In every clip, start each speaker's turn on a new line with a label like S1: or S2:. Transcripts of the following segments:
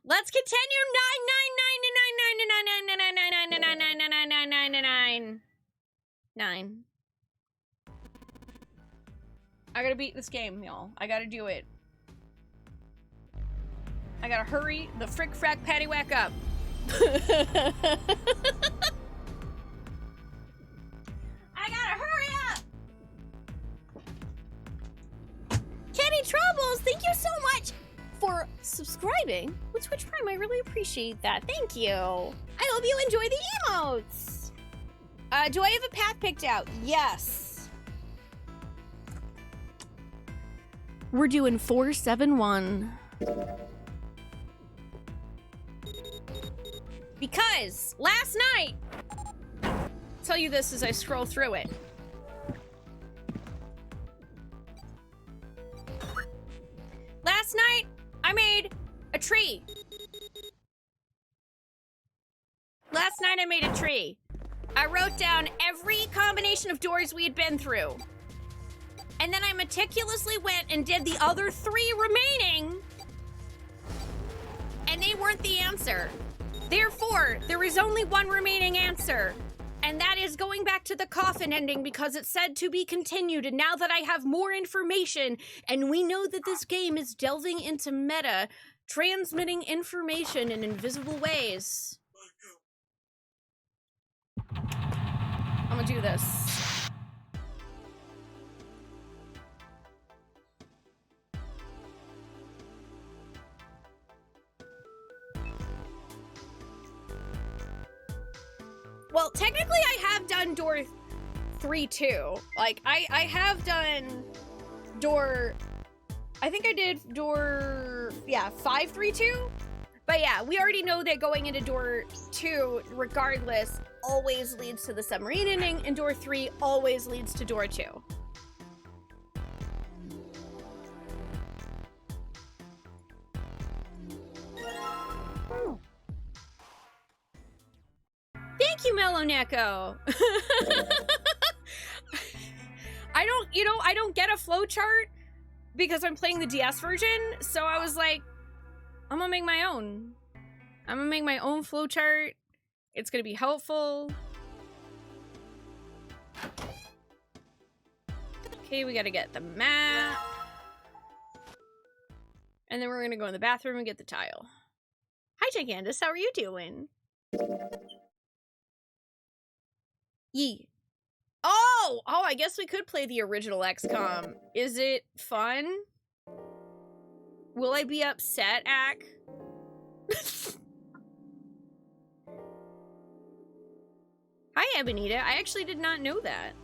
S1: Let's continue. 9. I gotta beat this game, y'all. I gotta do it. I gotta hurry the frick frack paddywhack up. I gotta hurry up! Kenny Troubles, thank you so much for subscribing with Twitch Prime. I really appreciate that. Thank you. I hope you enjoy the emotes. Do I have a path picked out? Yes. We're doing 471. Because last night, I'll tell you this as I scroll through it. Last night, I made a tree. Last night I made a tree. I wrote down every combination of doors we had been through. And then I meticulously went and did the other 3 remaining. And they weren't the answer. Therefore, there is only one remaining answer. And that is going back to the coffin ending because it said to be continued. And now that I have more information, and we know that this game is delving into meta, transmitting information in invisible ways. I'm gonna do this. Well, technically I have done door 3 too. Like, I have done door... I think I did door... yeah, 532? But yeah, we already know that going into door 2, regardless, always leads to the submarine ending, and door 3 always leads to door 2. Thank you, Mellow Neko. I don't get a flowchart because I'm playing the DS version, so I was like, I'm gonna make my own. I'm gonna make my own flowchart. It's gonna be helpful. Okay, we gotta get the map. And then we're gonna go in the bathroom and get the tile. Hi, Gigandus, how are you doing? Yee. Oh, I guess we could play the original XCOM. Is it fun? Will I be upset, Ak? Hi, Ebonita. I actually did not know that.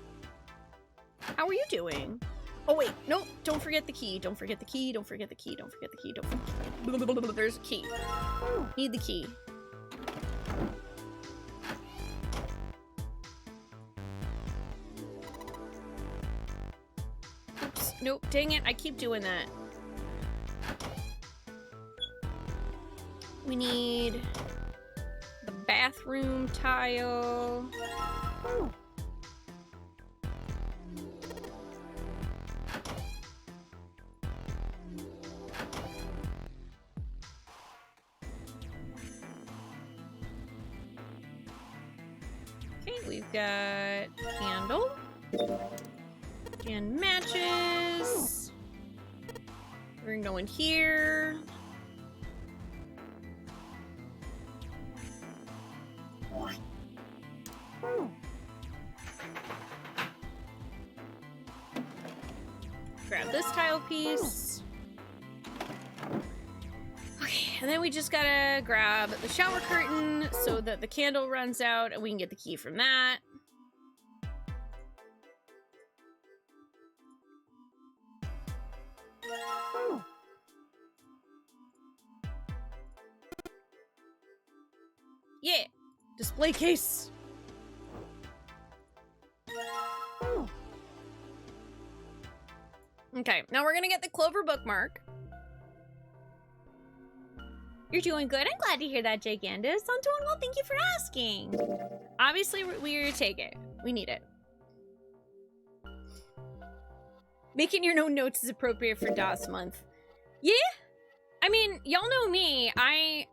S1: How are you doing? Oh, wait. Nope. Don't forget the key. Don't forget the key. Don't forget the key. Don't forget the key. Don't forget. There's a key. Need the key. Oops. Nope. Dang it. I keep doing that. We need the bathroom tile. Okay, we've got candle and matches. We're gonna go in here. Grab this tile piece. Okay, and then we just gotta grab the shower curtain so that the candle runs out and we can get the key from that. Yeah, display case. Okay, now we're gonna get the Clover bookmark. You're doing good. I'm glad to hear that, Gigandus. I'm doing well. Thank you for asking. Obviously, we're gonna take it. We need it. Making your own notes is appropriate for DOS month. Yeah? I mean, y'all know me. I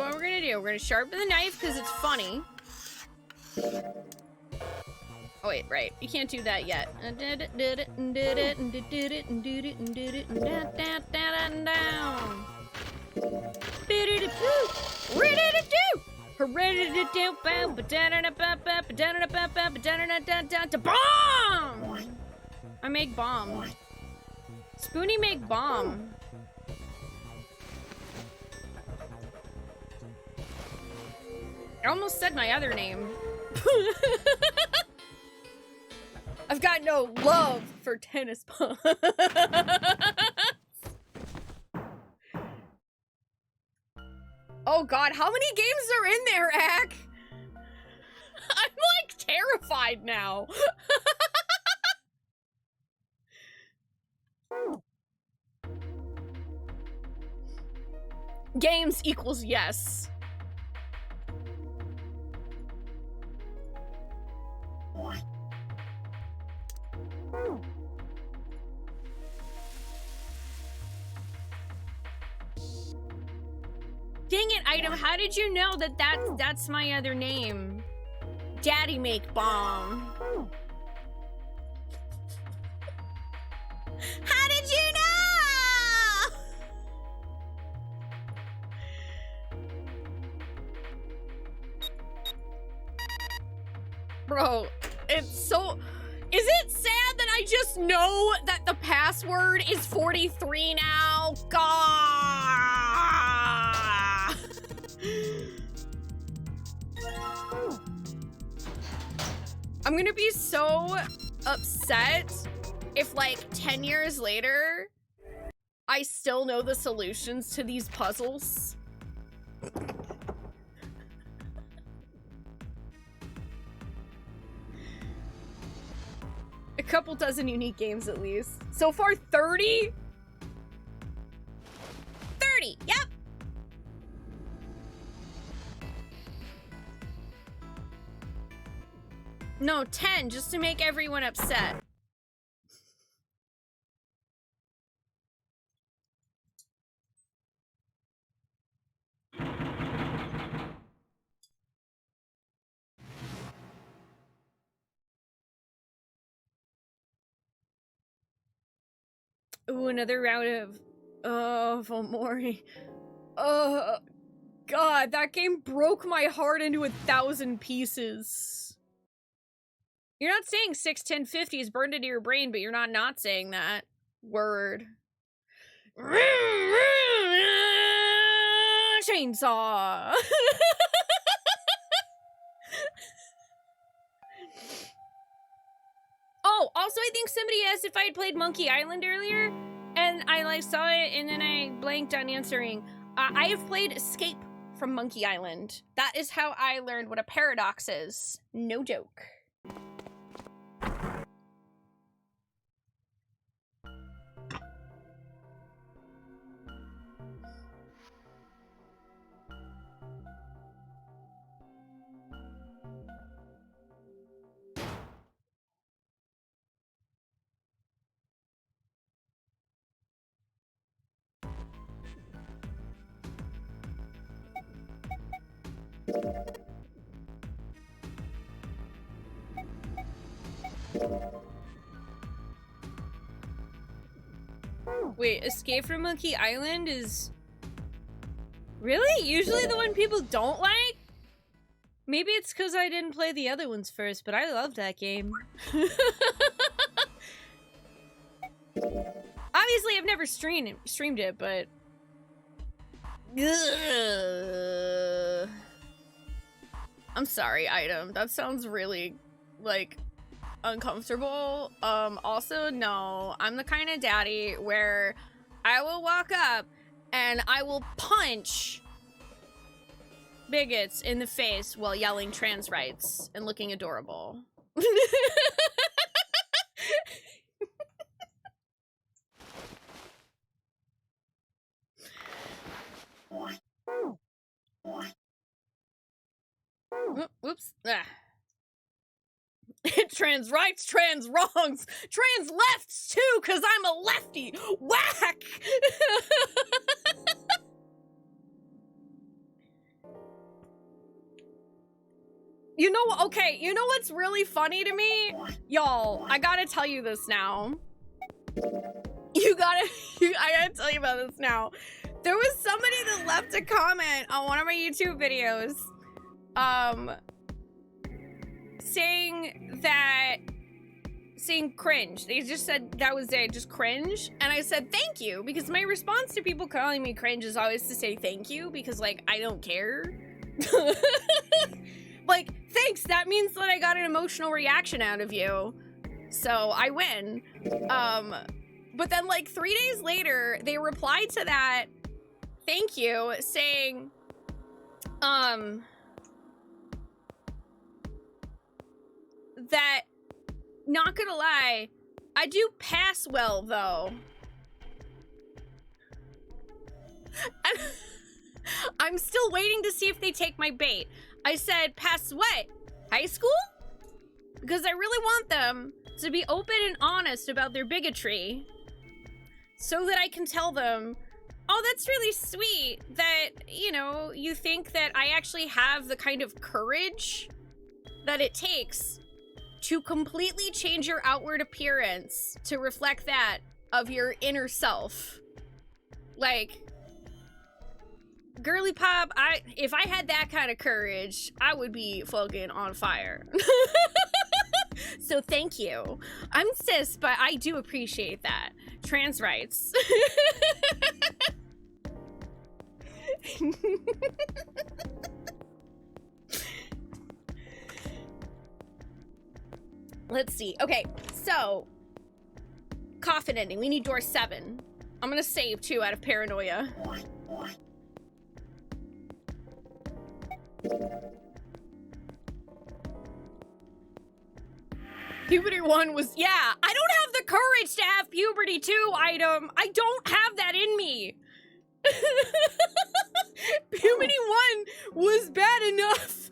S1: what we're gonna do. We're gonna sharpen the knife because it's funny. Oh wait, right. You can't do that yet. Bomb! I make bomb. Spoonee make bomb. I almost said my other name. I've got no love for tennis balls. Oh god, how many games are in there, Ack? I'm like terrified now. Games equals yes. Dang it, Item, how did you know that that's my other name? Daddy make bomb. How did you know? Bro, it's so... Is it sad that I just know that the password is 43 now? God! I'm gonna be so upset if like 10 years later, I still know the solutions to these puzzles. A couple dozen unique games at least. So far, 30? 30, yep. No, 10, just to make everyone upset. Ooh, another round of... Oh, Volmori. Oh, God, that game broke my heart into 1,000 pieces. You're not saying 61050 is burned into your brain, but you're not saying that. Word. Chainsaw. Oh, also I think somebody asked if I had played Monkey Island earlier, and I like saw it and then I blanked on answering. I have played Escape from Monkey Island. That is how I learned what a paradox is. No joke. Wait, Escape from Monkey Island is... Really? Usually the one people don't like? Maybe it's because I didn't play the other ones first, but I love that game. Obviously, I've never streamed it, but... Ugh. I'm sorry, Item. That sounds really, like, uncomfortable. Also, no. I'm the kind of daddy where I will walk up and I will punch bigots in the face while yelling trans rights and looking adorable. Whoops. Ah. Trans rights, trans wrongs, trans lefts too, cause I'm a lefty. Whack! You know, okay, you know what's really funny to me? Y'all, I gotta tell you this now. I gotta tell you about this now. There was somebody that left a comment on one of my YouTube videos, saying cringe. They just said that was it, just cringe. And I said thank you, because my response to people calling me cringe is always to say thank you, because like, I don't care. Like, thanks, that means that I got an emotional reaction out of you. So I win. But then like 3 days later, they replied to that thank you saying, that, not gonna lie, I do pass well though. I'm still waiting to see if they take my bait. I said, pass what? High school? Because I really want them to be open and honest about their bigotry, so that I can tell them, oh, that's really sweet that, you know, you think that I actually have the kind of courage that it takes to completely change your outward appearance to reflect that of your inner self. Like, girly pop, if I had that kind of courage, I would be fucking on fire. So thank you. I'm cis, but I do appreciate that. Trans rights. Let's see. Okay, so coffin ending. We need door 7. I'm gonna save 2 out of paranoia. Puberty 1 was, yeah, I don't have the courage to have puberty 2 item. I don't have that in me. Puberty 1 was bad enough.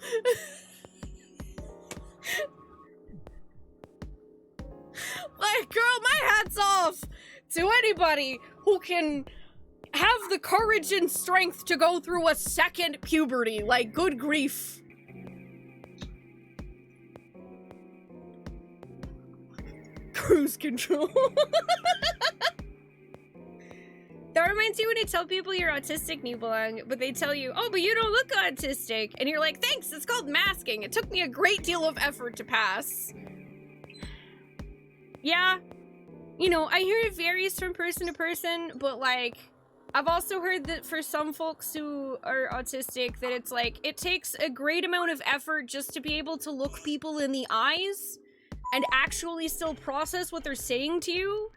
S1: Like, girl, my hat's off to anybody who can have the courage and strength to go through a second puberty. Like, good grief. Cruise control. That reminds you when you tell people you're autistic and you belong, but they tell you, oh, but you don't look autistic. And you're like, thanks, it's called masking. It took me a great deal of effort to pass. Yeah, you know, I hear it varies from person to person, but like, I've also heard that for some folks who are autistic, that it's like, it takes a great amount of effort just to be able to look people in the eyes and actually still process what they're saying to you.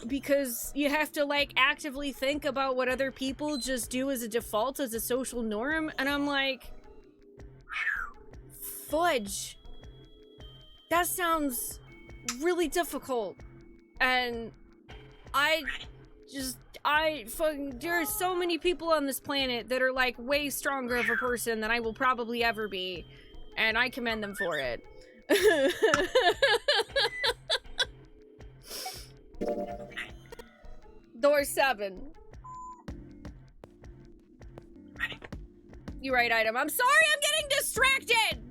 S1: Because you have to like actively think about what other people just do as a default, as a social norm. And I'm like, fudge. That sounds really difficult. And there are so many people on this planet that are like way stronger of a person than I will probably ever be. And I commend them for it. Door 7. You're right, item. I'm sorry, I'm getting distracted!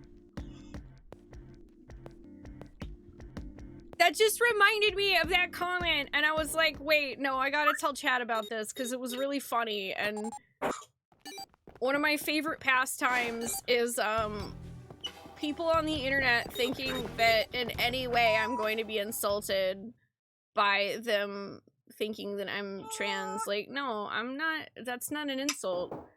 S1: That just reminded me of that comment, and I was like, wait, no, I gotta tell chat about this, because it was really funny, and one of my favorite pastimes is, people on the internet thinking that in any way I'm going to be insulted by them thinking that I'm trans. Like, no, I'm not. That's not an insult.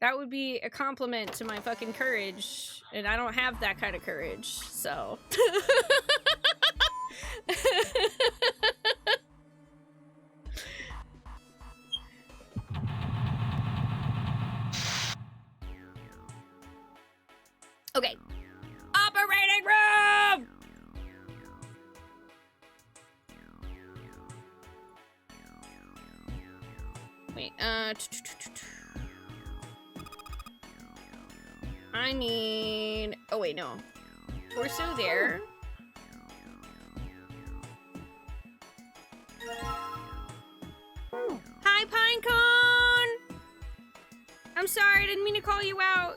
S1: That would be a compliment to my fucking courage, and I don't have that kind of courage, so. Okay. Operating room! Wait, I need... Oh, wait, no. Torso there. Hi, Pinecone! I'm sorry, I didn't mean to call you out.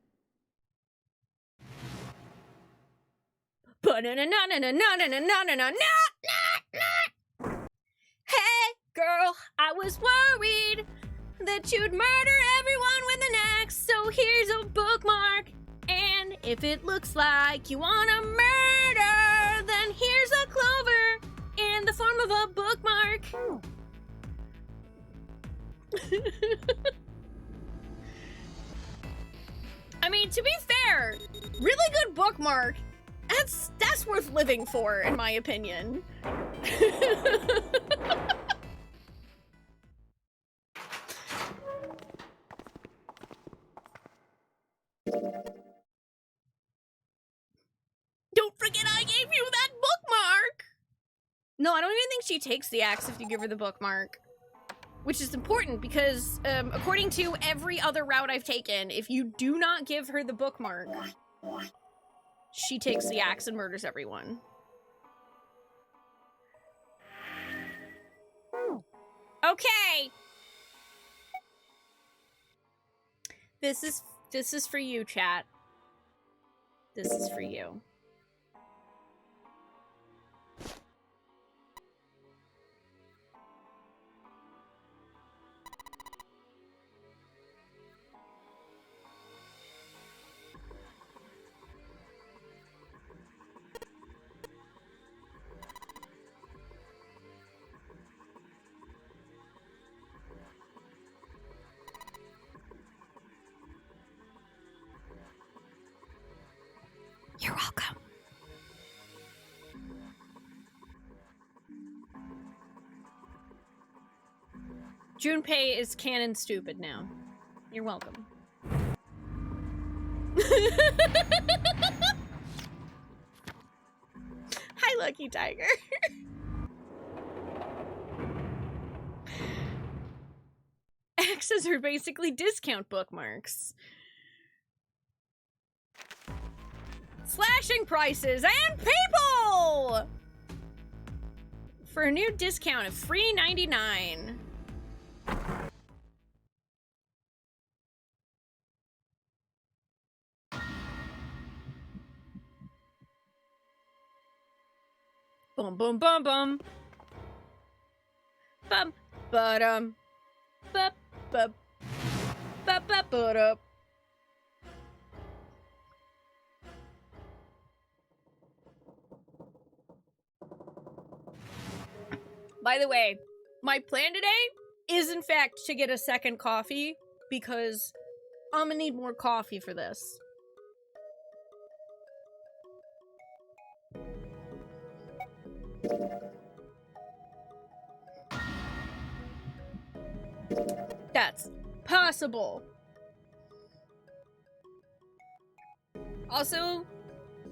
S1: Hey, girl, I was worried that you'd murder everyone with an axe, so here's a bookmark. And if it looks like you wanna murder, then here's a clover in the form of a bookmark. I mean, to be fair, really good bookmark. That's worth living for, in my opinion. Don't forget I gave you that bookmark! No, I don't even think she takes the axe if you give her the bookmark. Which is important because, according to every other route I've taken, if you do not give her the bookmark, she takes the axe and murders everyone. Okay! This is for you, chat. This is for you. You're welcome. Junpei is canon stupid now. You're welcome. Hi, Lucky Tiger. X's are basically discount bookmarks. Slashing prices and people! For a new discount of free $3.99. Boom, boom, boom, boom. Bum, ba-dum. Bup, bup. Bup, bup, ba-dup. By the way, my plan today is in fact to get a second coffee because I'm gonna need more coffee for this. That's possible. Also,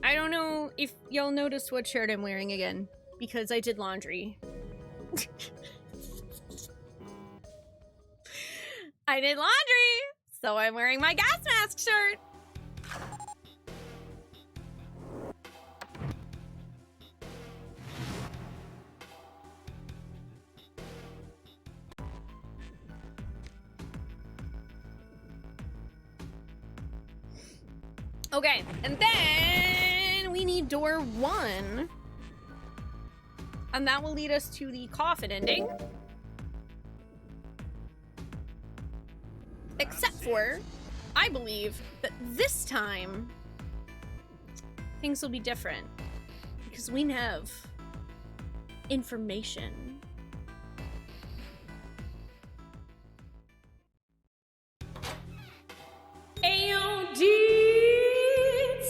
S1: I don't know if y'all noticed what shirt I'm wearing again because I did laundry. I did laundry, so I'm wearing my gas mask shirt. Okay, and then we need door 1. And that will lead us to the coffin ending. Except for, I believe that this time, things will be different. Because we have information. AOD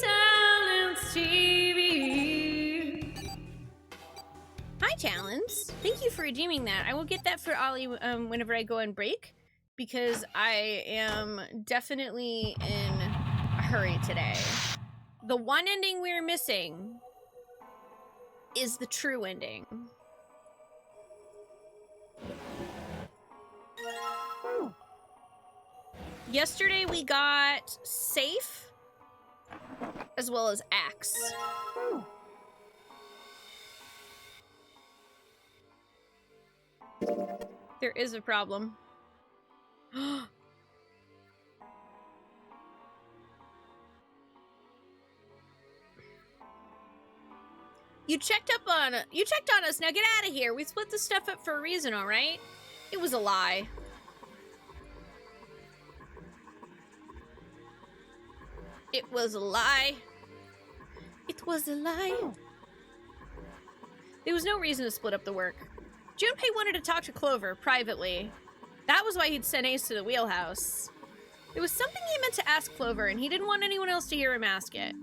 S1: Talents TV. Hi, Talents. Thank you for redeeming that. I will get that for Ollie whenever I go on break. Because I am definitely in a hurry today. The one ending we're missing is the true ending. Yesterday we got safe as well as axe. There is a problem. You checked on us. Now get out of here. We split this stuff up for a reason, all right? It was a lie. It was a lie. It was a lie. There was no reason to split up the work. Junpei wanted to talk to Clover privately. That was why he'd sent Ace to the wheelhouse. There was something he meant to ask Clover, and he didn't want anyone else to hear him ask it.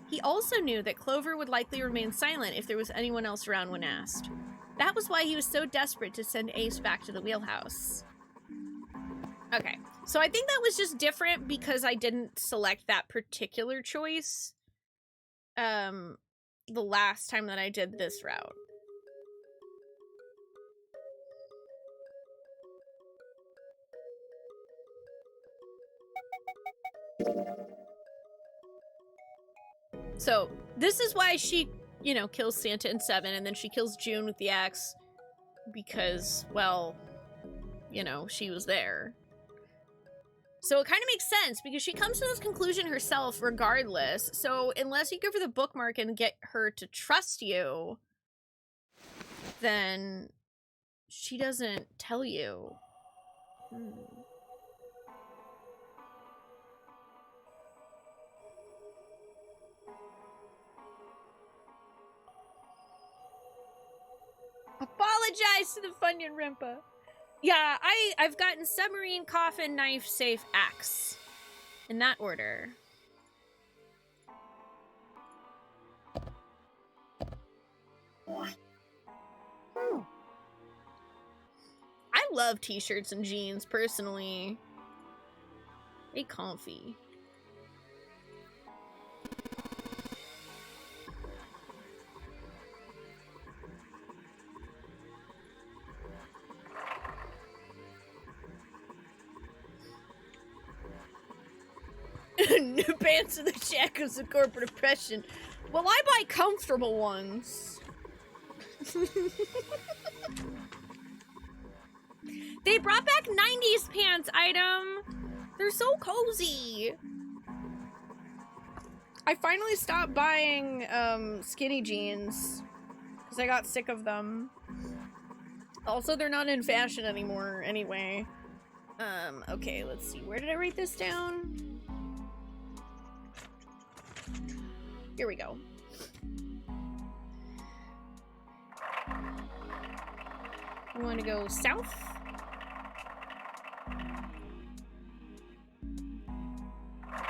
S1: He also knew that Clover would likely remain silent if there was anyone else around when asked. That was why he was so desperate to send Ace back to the wheelhouse. Okay, so I think that was just different because I didn't select that particular choice the last time that I did this route. So, this is why she, you know, kills Santa in 7, and then she kills June with the axe. Because, well, you know, she was there. So it kind of makes sense, because she comes to this conclusion herself regardless. So, unless you give her the bookmark and get her to trust you, then she doesn't tell you. Apologize to the Funyun Rimpa. Yeah, I've gotten submarine, coffin, knife, safe, axe. In that order. I love t-shirts and jeans, personally. They comfy. New pants in the shackles of corporate oppression. Well, I buy comfortable ones. They brought back 90s pants item. They're so cozy. I finally stopped buying skinny jeans because I got sick of them. Also, they're not in fashion anymore anyway. Okay, let's see. Where did I write this down? Here we go. We want to go south.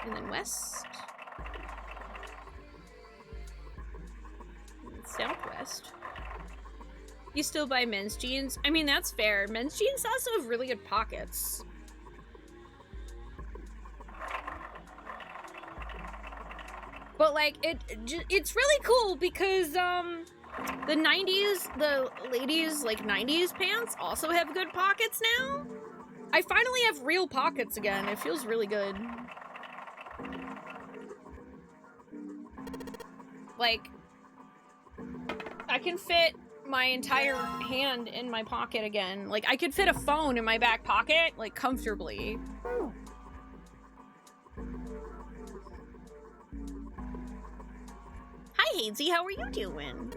S1: And then west. And southwest. You still buy men's jeans? I mean, that's fair. Men's jeans also have really good pockets. But, like, it's really cool because, the 90s, the ladies, like, 90s pants also have good pockets now. I finally have real pockets again. It feels really good. Like, I can fit my entire hand in my pocket again. Like, I could fit a phone in my back pocket, like, comfortably. Hi, Hazy, how are you doing?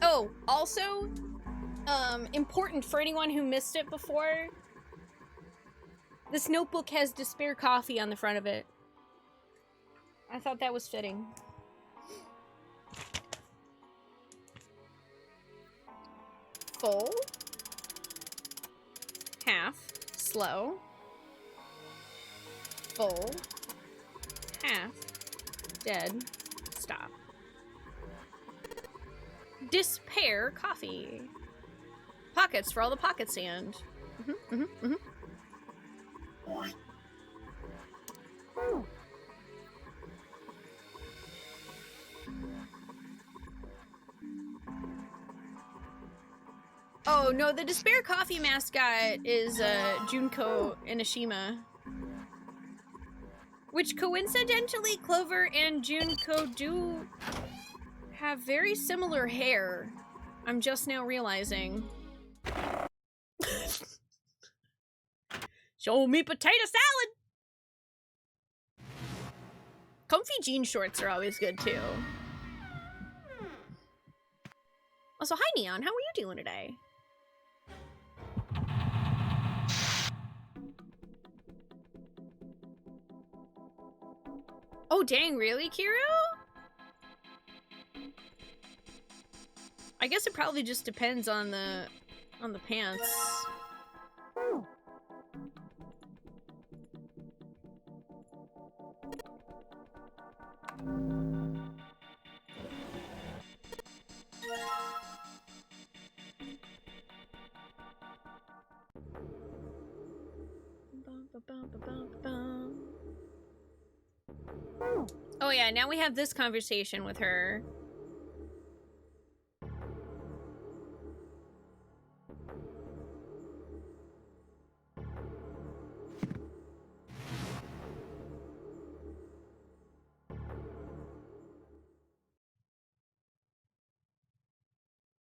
S1: Oh, also, important for anyone who missed it before, this notebook has Despair Coffee on the front of it. I thought that was fitting. Full. Half. Slow. Full. Half. Dead. Stop. Despair Coffee. Pockets for all the pocket sand. Oh, no, the Despair Coffee mascot is Junko Enoshima. Which, coincidentally, Clover and Junko do have very similar hair. I'm just now realizing. Show me potato salad! Comfy jean shorts are always good too. Also, hi Neon, how are you doing today? Oh dang, really, Kiro? I guess it probably just depends on the pants. Oh yeah, now we have this conversation with her.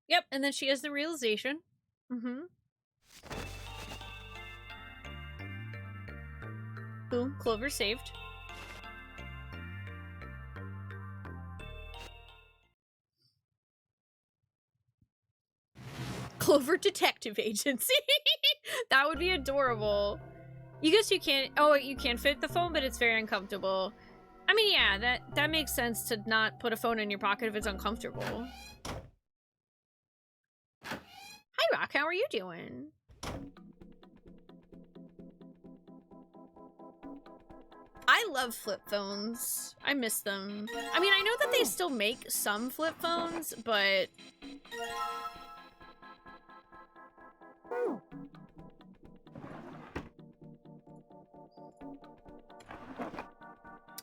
S1: Yep, and then she has the realization. Mm-hmm. Boom, Clover saved. Clover Detective Agency. That would be adorable. You guess you can't. Oh, you can fit the phone, but it's very uncomfortable. I mean, yeah, that makes sense to not put a phone in your pocket if it's uncomfortable. Hi, Rock. How are you doing? I love flip phones. I miss them. I mean, I know that they still make some flip phones, but...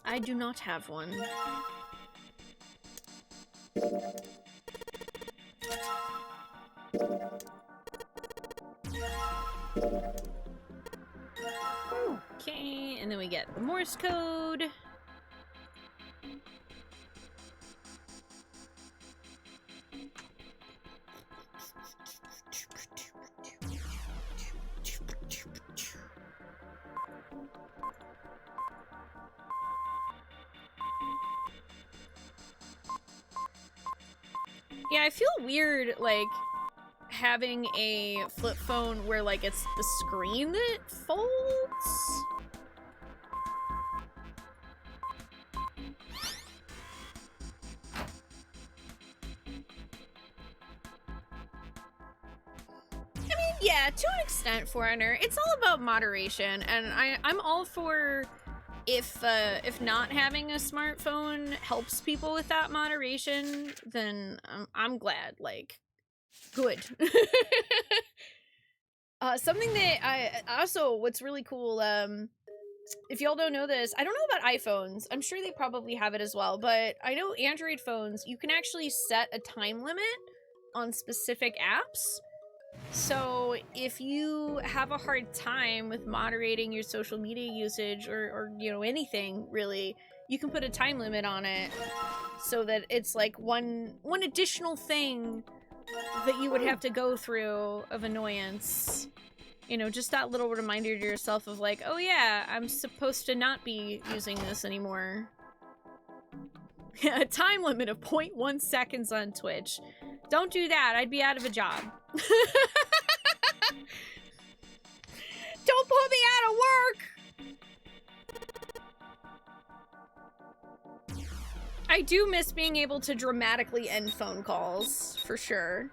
S1: I do not have one. Okay, and then we get the Morse code. Yeah, I feel weird, like, having a flip phone where, like, it's the screen that folds. I mean, yeah, to an extent, Foreigner. It's all about moderation, and I'm all for if not having a smartphone helps people with that moderation, then I'm glad. Like, good. Something that I also, what's really cool, if y'all don't know this, I don't know about iPhones. I'm sure they probably have it as well, but I know Android phones, you can actually set a time limit on specific apps. So if you have a hard time with moderating your social media usage or you know, anything really, you can put a time limit on it so that it's like one additional thing that you would have to go through of annoyance. You know, just that little reminder to yourself of like, oh yeah, I'm supposed to not be using this anymore. A time limit of 0.1 seconds on Twitch. Don't do that, I'd be out of a job. Don't put me out of work! I do miss being able to dramatically end phone calls, for sure.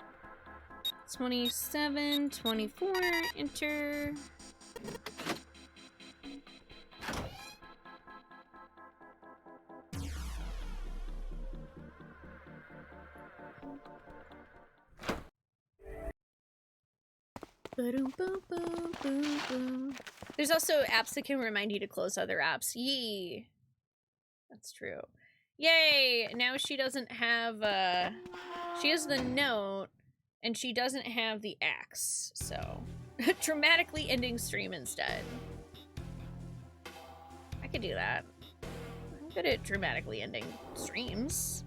S1: 27, 24, enter. There's also apps that can remind you to close other apps. Yee. That's true. Yay! Now she doesn't have, she has the note, and she doesn't have the axe, so. Dramatically ending stream instead. I could do that. I'm good at dramatically ending streams.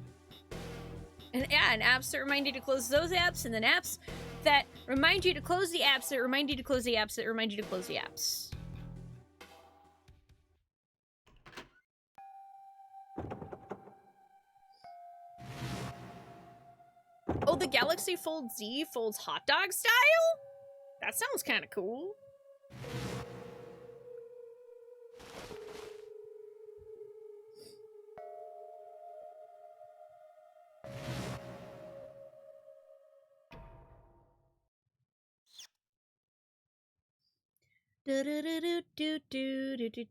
S1: And yeah, and apps that remind you to close those apps, and then apps that remind you to close the apps that remind you to close the apps that remind you to close the apps. the Galaxy Fold Z folds hot dog style? That sounds kind of cool. Do do do do do do do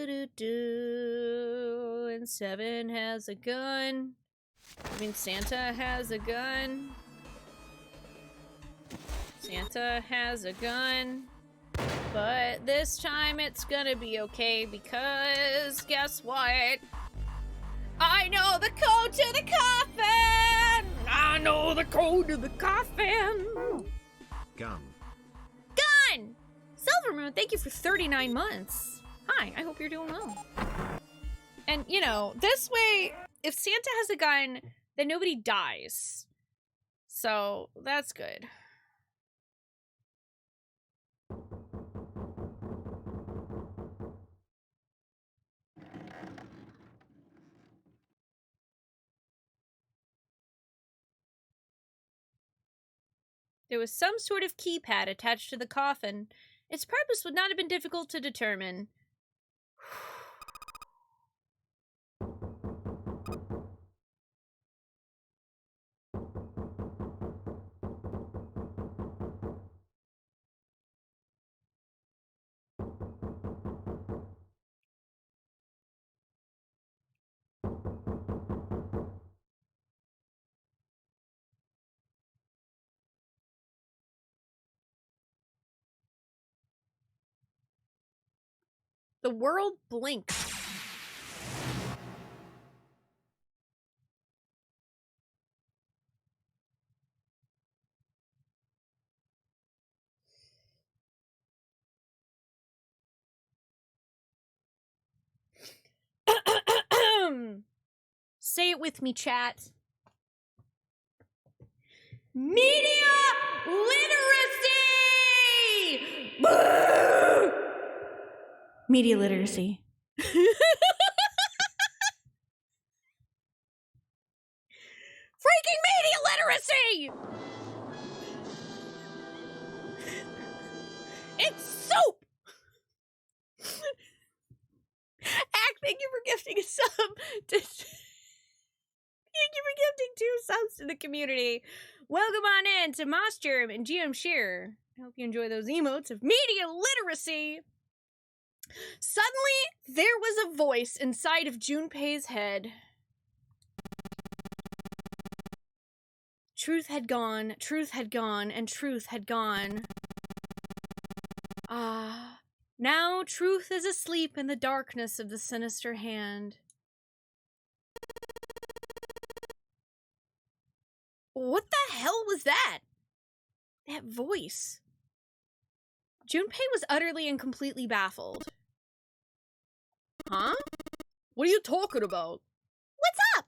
S1: do do. And 7 has a gun. I mean, Santa has a gun. Santa has a gun. But this time it's gonna be okay because guess what? I know the code to the coffin! I know the code to the coffin!
S2: Gun.
S1: Gun! Silvermoon, thank you for 39 months. Hi, I hope you're doing well. And, you know, this way, if Santa has a gun, then nobody dies. So, that's good. There was some sort of keypad attached to the coffin. Its purpose would not have been difficult to determine. The world blinked. Say it with me, chat. Media literacy! Media literacy. Freaking media literacy! It's soup! Ack, thank you for gifting a sub to... Thank you for gifting 2 subs to the community. Welcome on in to Mossgerm and GM Shear. I hope you enjoy those emotes of media literacy. Suddenly, there was a voice inside of Junpei's head. Truth had gone, and truth had gone. Ah, now truth is asleep in the darkness of the sinister hand. What the hell was that? That voice. Junpei was utterly and completely baffled. Huh? What are you talking about? What's up?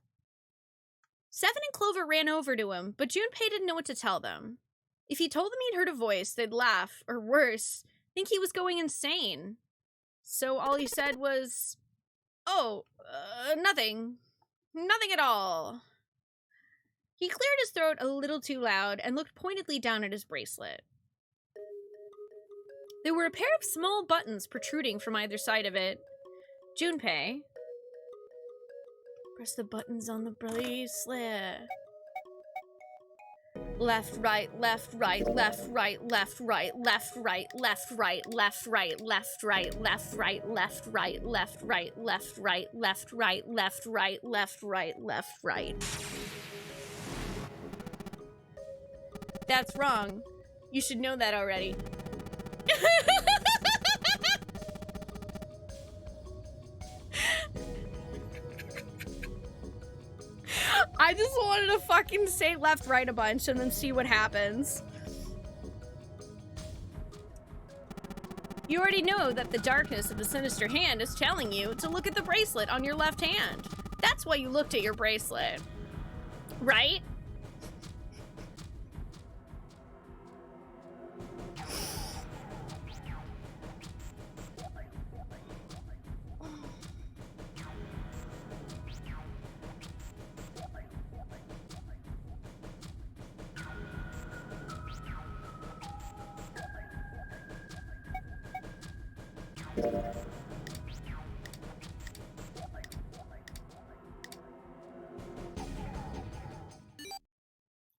S1: 7 and Clover ran over to him, but Junpei didn't know what to tell them. If he told them he'd heard a voice, they'd laugh, or worse, think he was going insane. So all he said was, "Oh, nothing. Nothing at all." He cleared his throat a little too loud and looked pointedly down at his bracelet. There were a pair of small buttons protruding from either side of it. Junpei. Press the buttons on the bracelet. Left, right, left, right, left, right, left, right, left, right, left, right, left, right, left, right, left, right, left, right, left, right, left, right, left, right, left, right, left, right, left, right. That's wrong. You should know that already. I just wanted to fucking say left, right a bunch and then see what happens. You already know that the darkness of the sinister hand is telling you to look at the bracelet on your left hand. That's why you looked at your bracelet. Right?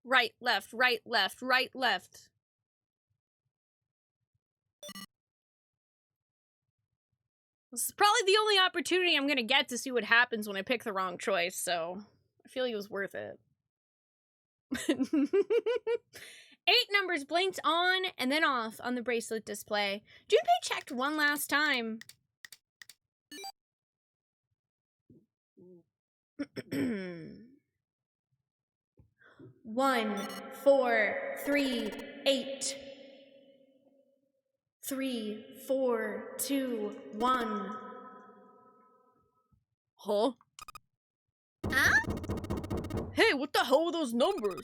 S1: Right, left, right, left, right, left. This is probably the only opportunity I'm gonna get to see what happens when I pick the wrong choice, so I feel like it was worth it. 8 numbers blinked on and then off on the bracelet display. Junpei checked one last time. 1, 4, 3, 8. 3, 4, 2, 1. Huh? Huh? Hey, what the hell are those numbers?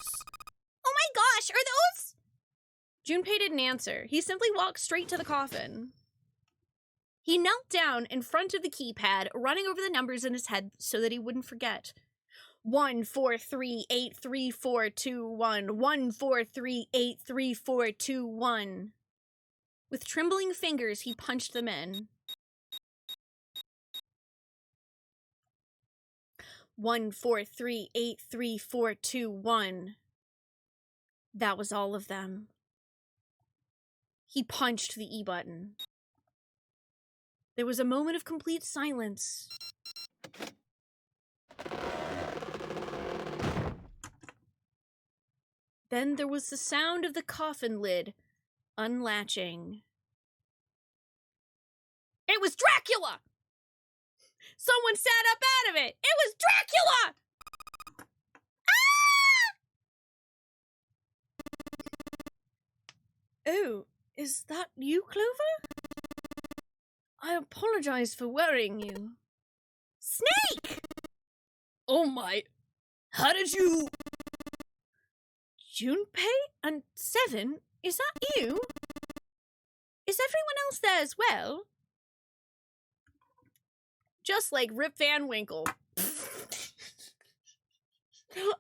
S1: Oh my gosh, are those? Junpei didn't answer. He simply walked straight to the coffin. He knelt down in front of the keypad, running over the numbers in his head so that he wouldn't forget. 1, 4, 3, 8, 3, 4, 2, 1. 1, 4, 3, 8, 3, 4, 2, 1. With trembling fingers, he punched them in. 1, 4, 3, 8, 3, 4, 2, 1. That was all of them. He punched the E button. There was a moment of complete silence. Then there was the sound of the coffin lid unlatching. It was Dracula! Someone sat up out of it! It was Dracula! Ah! Oh, is that you, Clover? I apologize for worrying you. Snake! Oh my... How did you... Junpei and 7? Is that you? Is everyone else there as well? Just like Rip Van Winkle.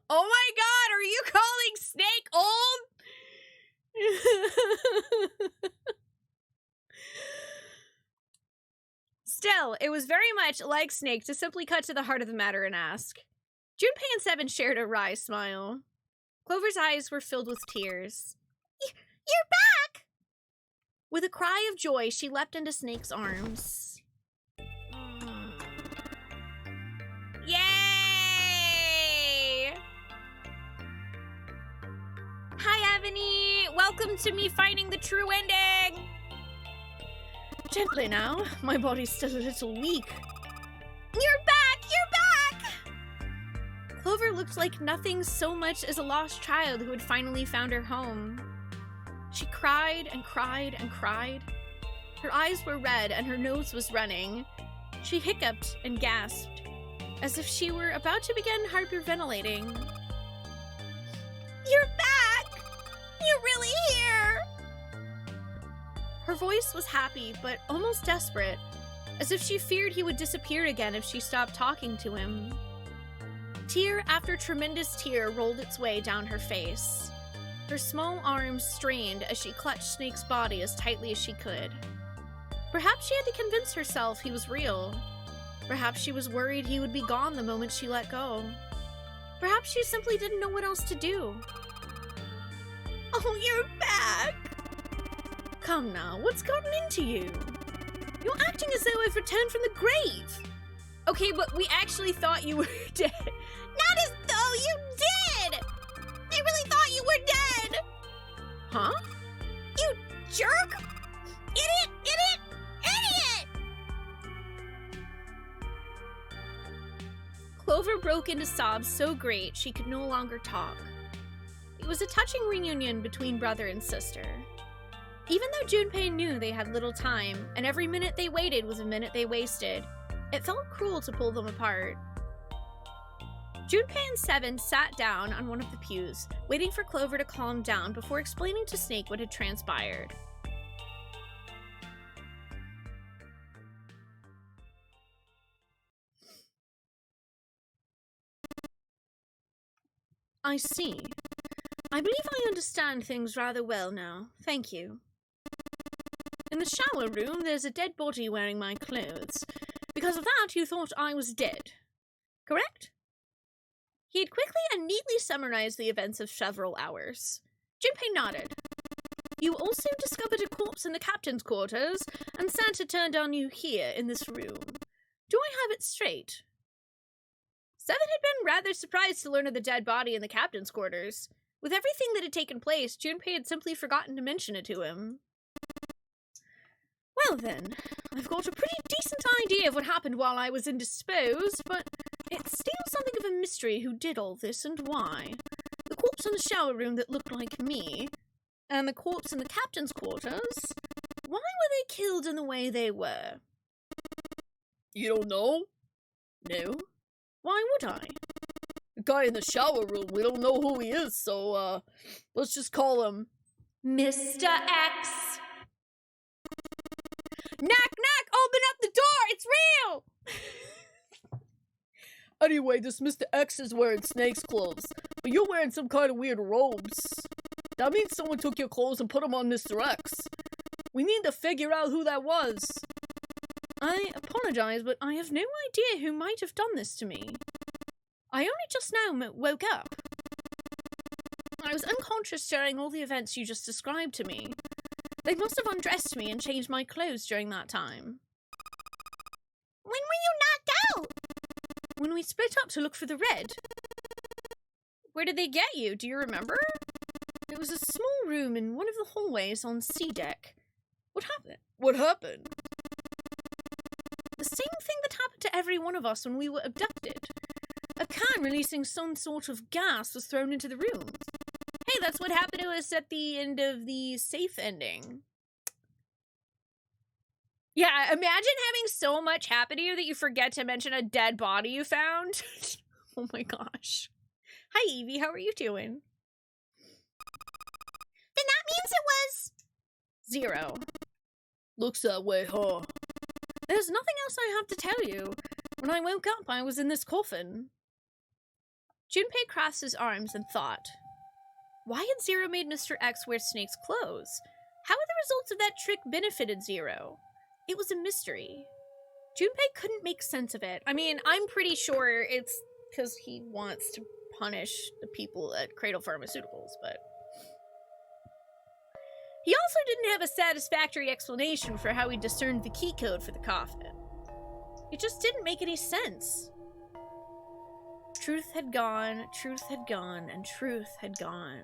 S1: Oh my god, are you calling Snake old? Still, it was very much like Snake to simply cut to the heart of the matter and ask. Junpei and 7 shared a wry smile. Clover's eyes were filled with tears. You're back! With a cry of joy, she leapt into Snake's arms. Yay! Hi, Ebony! Welcome to me finding the true ending! Gently now, my body's still a little weak. You're back! You're back! Clover looked like nothing so much as a lost child who had finally found her home. She cried and cried and cried. Her eyes were red and her nose was running. She hiccuped and gasped, as if she were about to begin hyperventilating. You're back! You're really here! Her voice was happy, but almost desperate, as if she feared he would disappear again if she stopped talking to him. Tear after tremendous tear rolled its way down her face. Her small arms strained as she clutched Snake's body as tightly as she could. Perhaps she had to convince herself he was real. Perhaps she was worried he would be gone the moment she let go. Perhaps she simply didn't know what else to do. Oh, you're back! Come now, what's gotten into you? You're acting as though I've returned from the grave. Okay, but we actually thought you were dead. Not as though you did! I really thought you were dead! Huh? You jerk! Idiot! Idiot! Idiot! Clover broke into sobs so great she could no longer talk. It was a touching reunion between brother and sister. Even though Junpei knew they had little time, and every minute they waited was a minute they wasted, it felt cruel to pull them apart. Junpei and 7 sat down on one of the pews, waiting for Clover to calm down before explaining to Snake what had transpired. I see. I believe I understand things rather well now. Thank you. In the shower room, there's a dead body wearing my clothes. Because of that, you thought I was dead. Correct? He had quickly and neatly summarized the events of several hours. Junpei nodded. You also discovered a corpse in the captain's quarters, and Santa turned on you here in this room. Do I have it straight? Seven had been rather surprised to learn of the dead body in the captain's quarters. With everything that had taken place, Junpei had simply forgotten to mention it to him. Well then, I've got a pretty decent idea of what happened while I was indisposed, but it's still something of a mystery who did all this and why. The corpse in the shower room that looked like me, and the corpse in the captain's quarters, why were they killed in the way they were? You don't know? No. Why would I? The guy in the shower room, we don't know who he is, so, let's just call him Mr. X. Knock, knock! Open up the door! It's real! Anyway, this Mr. X is wearing snake's clothes, but you're wearing some kind of weird robes. That means someone took your clothes and put them on Mr. X. We need to figure out who that was. I apologize, but I have no idea who might have done this to me. I only just now woke up. I was unconscious during all the events you just described to me. They must have undressed me and changed my clothes during that time. When were you knocked out? When we split up to look for the red. Where did they get you? Do you remember? It was a small room in one of the hallways on C deck. What happened? What happened? The same thing that happened to every one of us when we were abducted. A can releasing some sort of gas was thrown into the room. Hey, that's what happened to us at the end of the safe ending. Yeah, imagine having so much happen to you that you forget to mention a dead body you found. Oh my gosh. Hi, Evie, how are you doing? Then that means it was 0. Looks that way, huh? There's nothing else I have to tell you. When I woke up, I was in this coffin. Junpei crossed his arms and thought. Why had Zero made Mr. X wear Snake's clothes? How had the results of that trick benefited Zero? It was a mystery. Junpei couldn't make sense of it. I mean, I'm pretty sure it's because he wants to punish the people at Cradle Pharmaceuticals, but... He also didn't have a satisfactory explanation for how he discerned the key code for the coffin. It just didn't make any sense. Truth had gone, and truth had gone.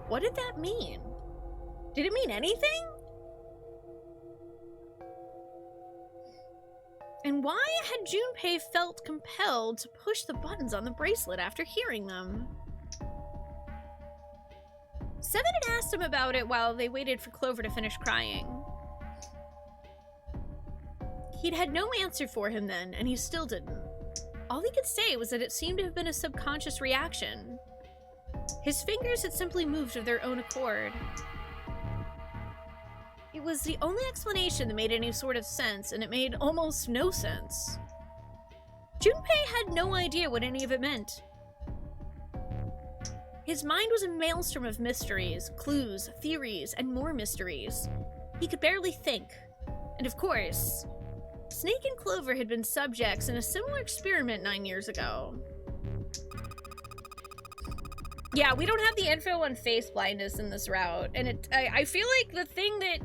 S1: What did that mean? Did it mean anything? And why had Junpei felt compelled to push the buttons on the bracelet after hearing them? Seven had asked him about it while they waited for Clover to finish crying. He'd had no answer for him then, and he still didn't. All he could say was that it seemed to have been a subconscious reaction. His fingers had simply moved of their own accord. It was the only explanation that made any sort of sense, and it made almost no sense. Junpei had no idea what any of it meant. His mind was a maelstrom of mysteries, clues, theories, and more mysteries. He could barely think. And of course, Snake and Clover had been subjects in a similar experiment 9 years ago. Yeah, we don't have the info on face blindness in this route, and I feel like the thing that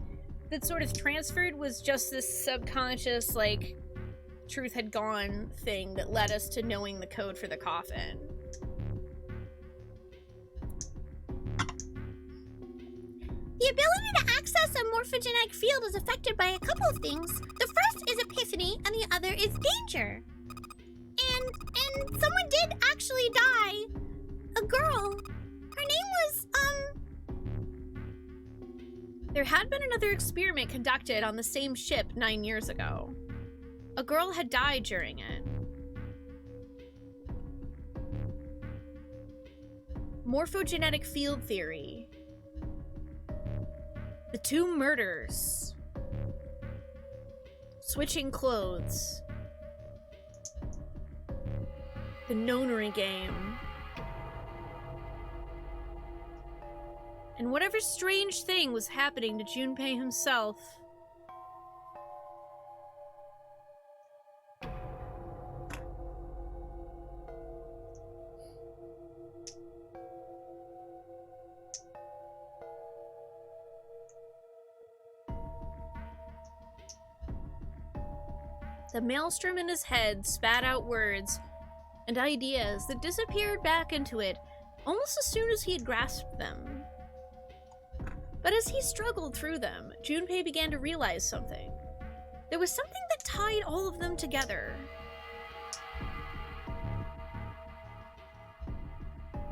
S1: sort of transferred was just this subconscious, like, truth had gone thing that led us to knowing the code for the coffin.
S3: The ability to access a morphogenetic field is affected by a couple of things. The first is epiphany, and the other is danger. And someone did actually die. A girl. Her name was,
S1: There had been another experiment conducted on the same ship 9 years ago. A girl had died during it. Morphogenetic field theory. The 2 murders. Switching clothes. The Nonary game. and whatever strange thing was happening to Junpei himself. The maelstrom in his head spat out words and ideas that disappeared back into it almost as soon as he had grasped them. But as he struggled through them, Junpei began to realize something. There was something that tied all of them together.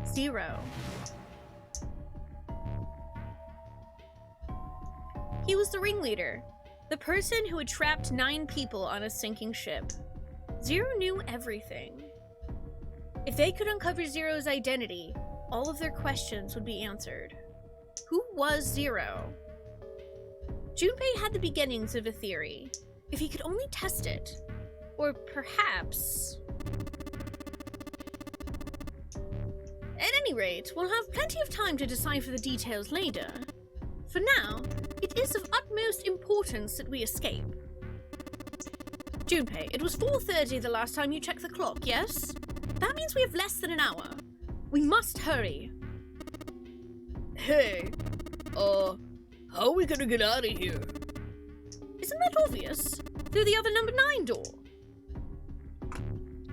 S1: 0. He was the ringleader. The person who had trapped 9 people on a sinking ship. 0 knew everything. If they could uncover Zero's identity, all of their questions would be answered. Who was 0? Junpei had the beginnings of a theory. If he could only test it. Or perhaps... At any rate, we'll have plenty of time to decipher the details later. For now, it is of utmost importance that we escape. Junpei, it was 4:30 the last time you checked the clock, yes? That means we have less than an hour. We must hurry.
S4: Hey, how are we gonna get out of here?
S1: Isn't that obvious? Through the other number 9 door.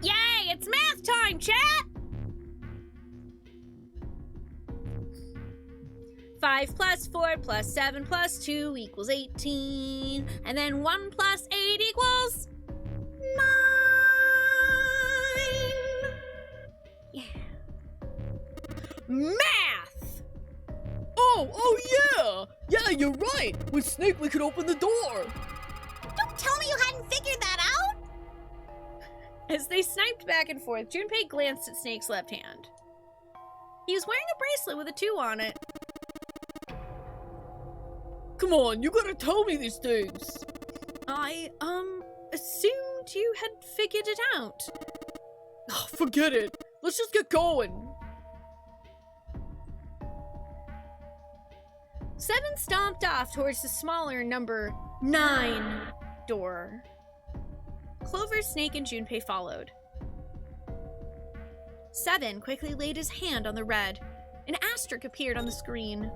S1: Yay, it's math time, chat! 5 plus 4 plus 7 plus 2 equals 18. And then 1 plus 8 equals 9. Yeah. Math!
S4: Oh yeah! Yeah, you're right! With Snake we could open the door!
S3: Don't tell me you hadn't figured that out!
S1: As they sniped back and forth, Junpei glanced at Snake's left hand. He was wearing a bracelet with a 2 on it.
S4: Come on, you gotta tell me these things!
S1: I, assumed you had figured it out.
S4: Oh, forget it! Let's just get going!
S1: 7 stomped off towards the smaller number 9 door. Clover, Snake, and Junpei followed. 7 quickly laid his hand on the red. An asterisk appeared on the screen.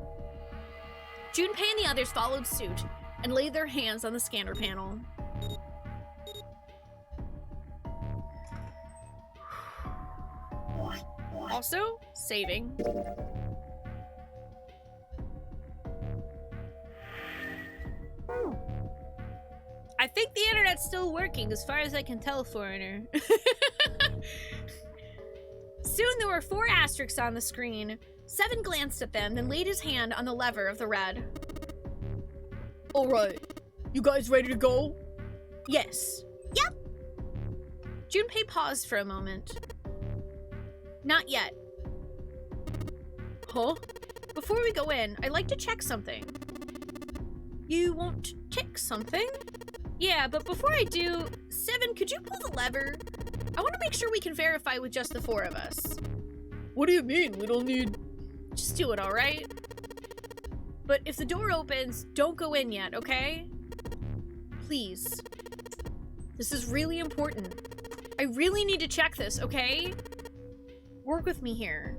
S1: Junpei and the others followed suit and laid their hands on the scanner panel. Also, saving. I think the internet's still working as far as I can tell, foreigner. Soon there were 4 asterisks on the screen. 7 glanced at them, then laid his hand on the lever of the red.
S4: Alright, you guys ready to go?
S1: Yes.
S3: Yep.
S1: Junpei paused for a moment. Not yet.
S4: Huh?
S1: Before we go in, I'd like to check something. You want to check something? Yeah, but before I do, 7, could you pull the lever? I want to make sure we can verify with just the 4 of us.
S4: What do you mean? We don't need...
S1: Just do it, alright? But if the door opens, don't go in yet, okay? Please. This is really important. I really need to check this, okay? Work with me here.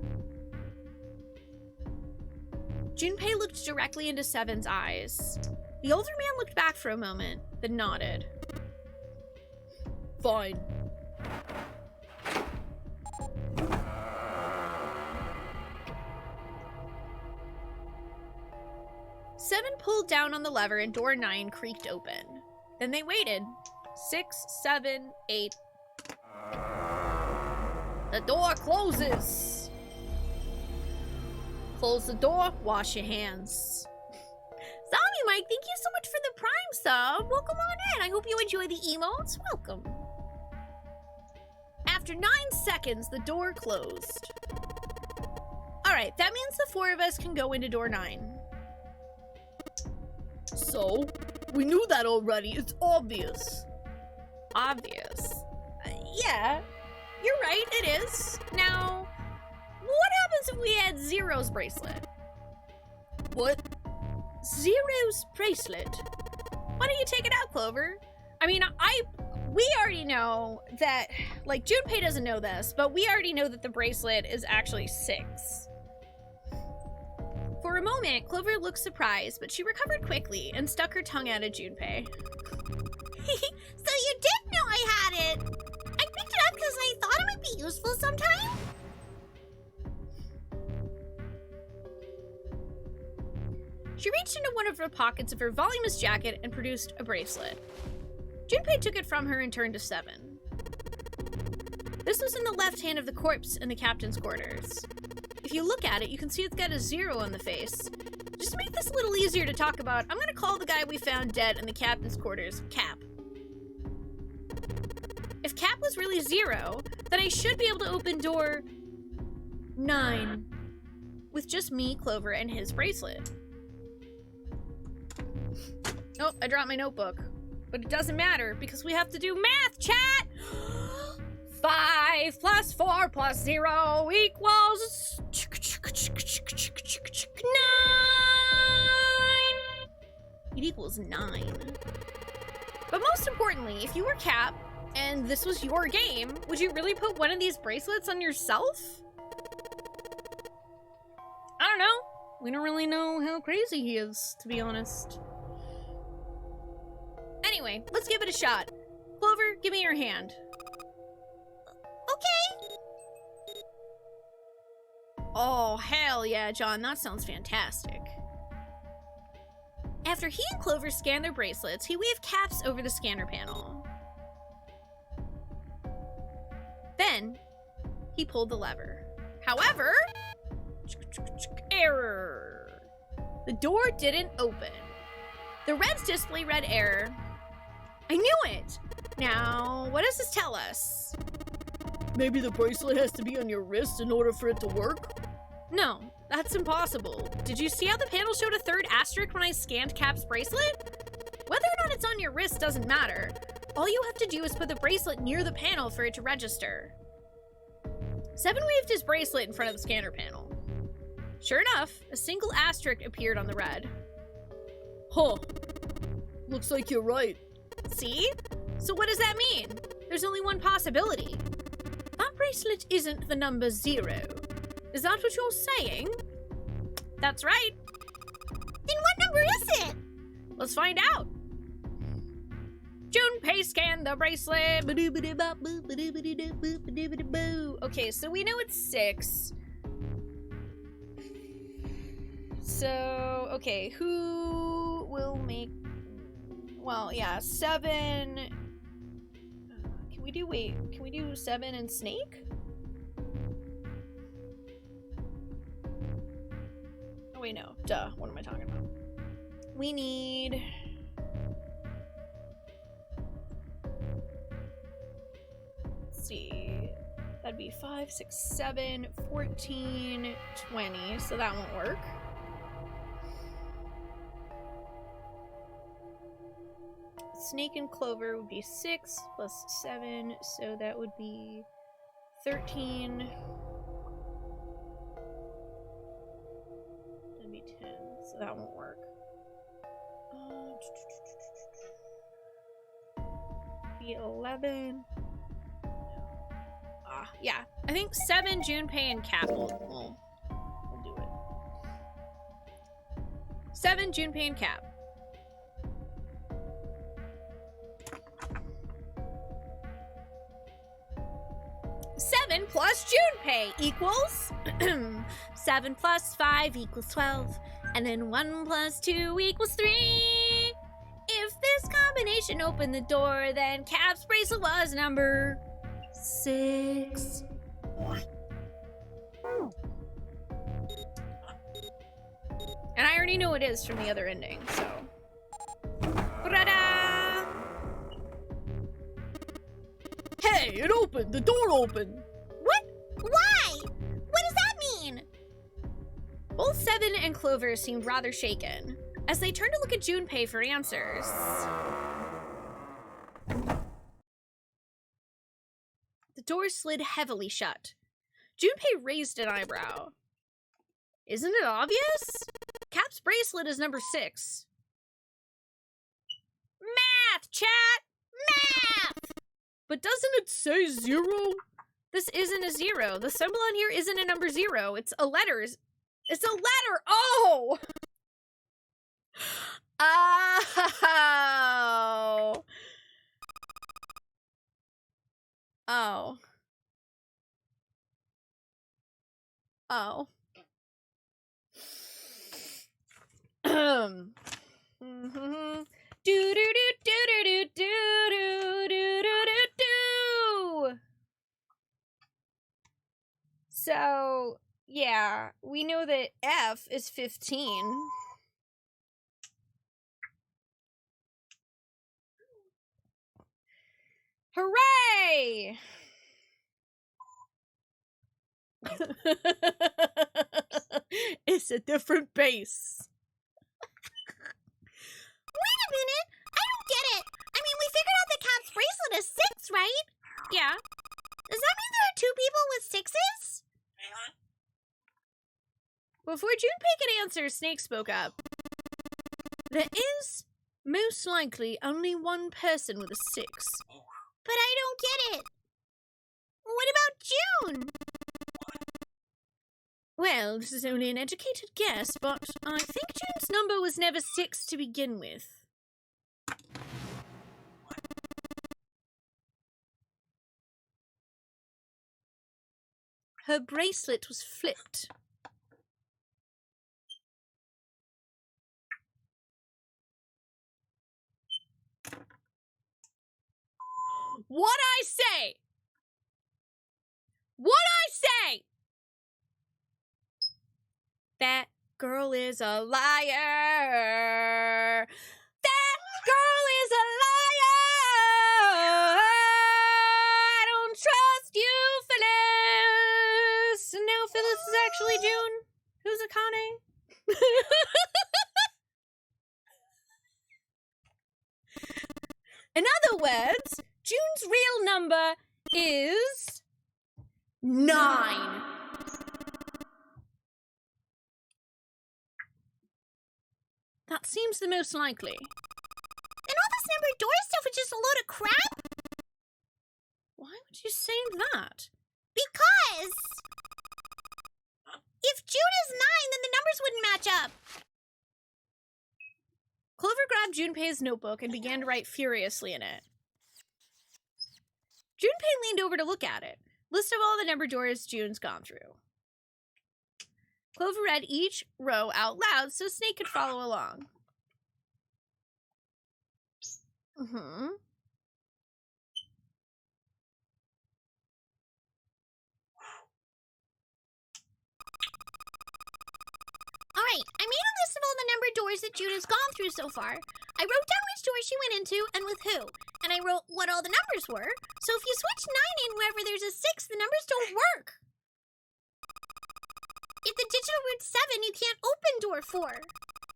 S1: Junpei looked directly into 7's eyes. The older man looked back for a moment, then nodded.
S4: Fine.
S1: Seven pulled down on the lever and door 9 creaked open. Then they waited. 6, 7, 8. The door closes. Close the door, wash your hands. Zombie Mike, thank you so much for the Prime sub. Welcome on in. I hope you enjoy the emotes. Welcome. After 9 seconds, the door closed. Alright, that means the 4 of us can go into door 9.
S4: So? We knew that already. It's obvious.
S1: Obvious. Yeah, you're right, it is. Now, what happens if we add Zero's bracelet?
S4: What?
S1: Zero's bracelet. Why don't you take it out, Clover? I mean, we already know that, like, Junpei doesn't know this, but we already know that the bracelet is actually 6. For a moment, Clover looked surprised, but she recovered quickly and stuck her tongue out at Junpei.
S3: So you did know I had it! I picked it up because I thought it might be useful sometime.
S1: She reached into one of the pockets of her voluminous jacket and produced a bracelet. Junpei took it from her and turned to 7. This was in the left hand of the corpse in the captain's quarters. If you look at it, you can see it's got a 0 on the face. Just to make this a little easier to talk about, I'm gonna call the guy we found dead in the captain's quarters Cap. If Cap was really 0, then I should be able to open door 9 with just me, Clover, and his bracelet. Oh, I dropped my notebook. But it doesn't matter because we have to do math, chat! 5 plus 4 plus 0 equals 9! It equals 9. But most importantly, if you were Cap, and this was your game, would you really put one of these bracelets on yourself? I don't know. We don't really know how crazy he is, to be honest. Anyway, let's give it a shot. Clover, give me your hand.
S3: Okay.
S1: Oh, hell yeah, John. That sounds fantastic. After he and Clover scanned their bracelets, he waved Caps over the scanner panel. Then, he pulled the lever. However, error. The door didn't open. The red's display read error. I knew it! Now, what does this tell us?
S4: Maybe the bracelet has to be on your wrist in order for it to work?
S1: No, that's impossible. Did you see how the panel showed a 3rd asterisk when I scanned Cap's bracelet? Whether or not it's on your wrist doesn't matter. All you have to do is put the bracelet near the panel for it to register. 7 waved his bracelet in front of the scanner panel. Sure enough, a single asterisk appeared on the red.
S4: Huh. Looks like you're right.
S1: See? So what does that mean? There's only one possibility. That bracelet isn't the number 0. Is that what you're saying? That's right.
S3: Then what number is it?
S1: Let's find out. Junpei scanned the bracelet. Okay, so we know it's 6. So, okay, who will make... Well, yeah, 7... Can we do 7 and Snake? Oh wait, no. Duh, what am I talking about? We need... Let's see... That'd be 5, 6, 7, 14, 20, so that won't work. Snake and Clover would be 6 plus 7, so that would be 13. That'd be 10, so that won't work. Be 11. Yeah. I think 7, Junpei, and Cap will do it. 7, Junpei, and Cap. 7 plus Junpei equals 7 plus 5 equals 12, and then 1 plus 2 equals 3. If this combination opened the door, then Cap's bracelet was number 6. And I already know it is from the other ending, so. Ta-da!
S4: Hey, it opened! The door opened!
S3: What? Why? What does that mean?
S1: Both 7 and Clover seemed rather shaken as they turned to look at Junpei for answers. The door slid heavily shut. Junpei raised an eyebrow. Isn't it obvious? Cap's bracelet is number 6. Math, chat! Math! But doesn't it say 0? This isn't a 0. The symbol on here isn't a number 0. It's a letter. It's a letter! Oh! Oh! Oh. Oh. Do do do do do do do do do do. So yeah, we know that F is 15. Hooray! It's a different base.
S3: Wait a minute! I don't get it! I mean, we figured out the Cap's bracelet is 6, right?
S1: Yeah.
S3: Does that mean there are 2 people with 6s?
S1: Before Junpei could answer, Snake spoke up. There is, most likely, only one person with a 6.
S3: But I don't get it. What about June?
S1: Well, this is only an educated guess, but I think June's number was never 6 to begin with. Her bracelet was flipped. What I say? What I say? That girl is a liar. That girl is a liar. I don't trust you, Phyllis. And now Phyllis is actually June. Who's Akane? In other words, June's real number is 9. That seems the most likely.
S3: And all this number door stuff is just a load of crap?
S1: Why would you say that?
S3: Because if June is 9, then the numbers wouldn't match up.
S1: Clover grabbed Junpei's notebook and began to write furiously in it. Junpei leaned over to look at it. List of all the number doors June's gone through. Clover read each row out loud so Snake could follow along.
S3: Alright, I made a list of all the number doors that June has gone through so far. I wrote down which door she went into and with who. And I wrote what all the numbers were. So if you switch 9 in wherever there's a 6, the numbers don't work. If the digital root's 7, you can't open door 4.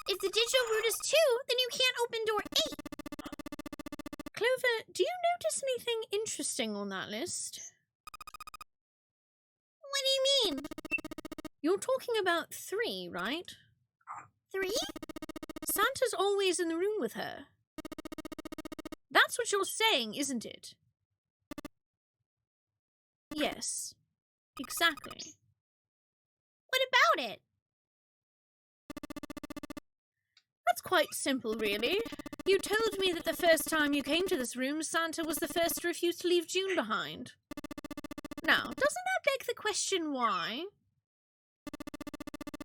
S3: If the digital root is 2, then you can't open door 8.
S1: Clover, do you notice anything interesting on that list?
S3: What do you mean?
S1: You're talking about 3, right?
S3: 3?
S1: Santa's always in the room with her. That's what you're saying, isn't it? Yes, exactly.
S3: What about it?
S1: That's quite simple, really. You told me that the first time you came to this room, Santa was the first to refuse to leave June behind. Now, doesn't that beg the question why?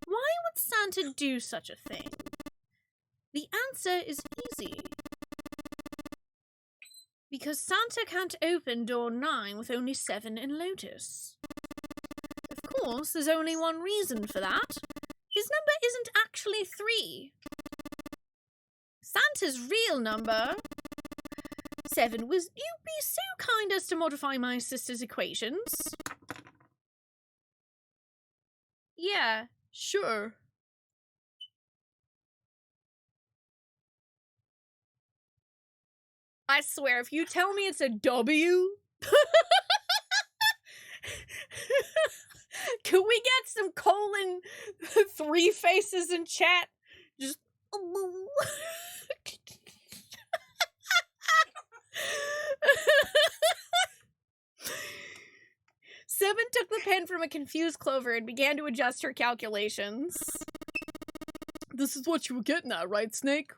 S1: Why would Santa do such a thing? The answer is easy. Because Santa can't open door 9 with only 7 in Lotus. Of course, there's only one reason for that. His number isn't actually 3. Santa's real number, 7, was... You'd be so kind as to modify my sister's equations. Yeah, sure. I swear, if you tell me it's a W... Can we get some colon 3 faces in chat?
S3: Oh,
S1: Seven took the pen from a confused Clover and began to adjust her calculations.
S4: This is what you were getting at, right, Snake?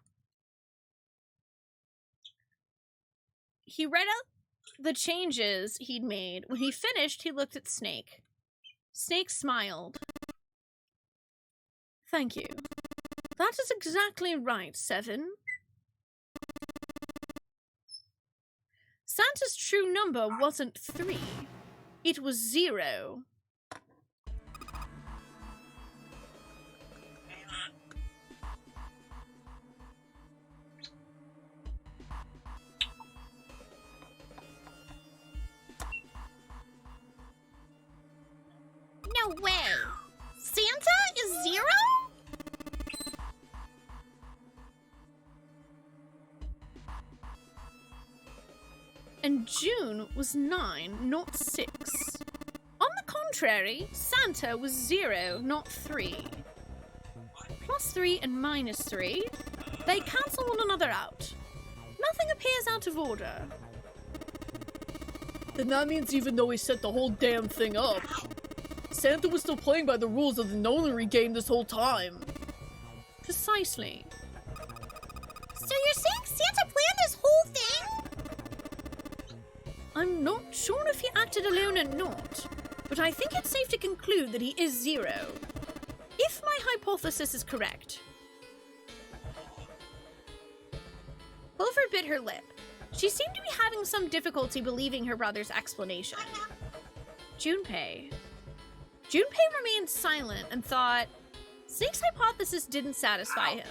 S1: He read out the changes he'd made. When he finished, he looked at Snake. Snake smiled. Thank you. That is exactly right, Seven. Santa's true number wasn't 3. It was 0.
S3: no way. Santa is 0?
S1: And June was 9, not 6. On the contrary, Santa was 0, not 3. Plus 3 and minus 3, they cancel one another out. Nothing appears out of order.
S4: Then that means even though he set the whole damn thing up, Santa was still playing by the rules of the Nonary game this whole time.
S1: Precisely.
S3: So you're saying Santa planned this whole thing?
S1: I'm not sure if he acted alone or not, but I think it's safe to conclude that he is 0. If my hypothesis is correct. Clover bit her lip. She seemed to be having some difficulty believing her brother's explanation. Junpei remained silent and thought, Snake's hypothesis didn't satisfy him.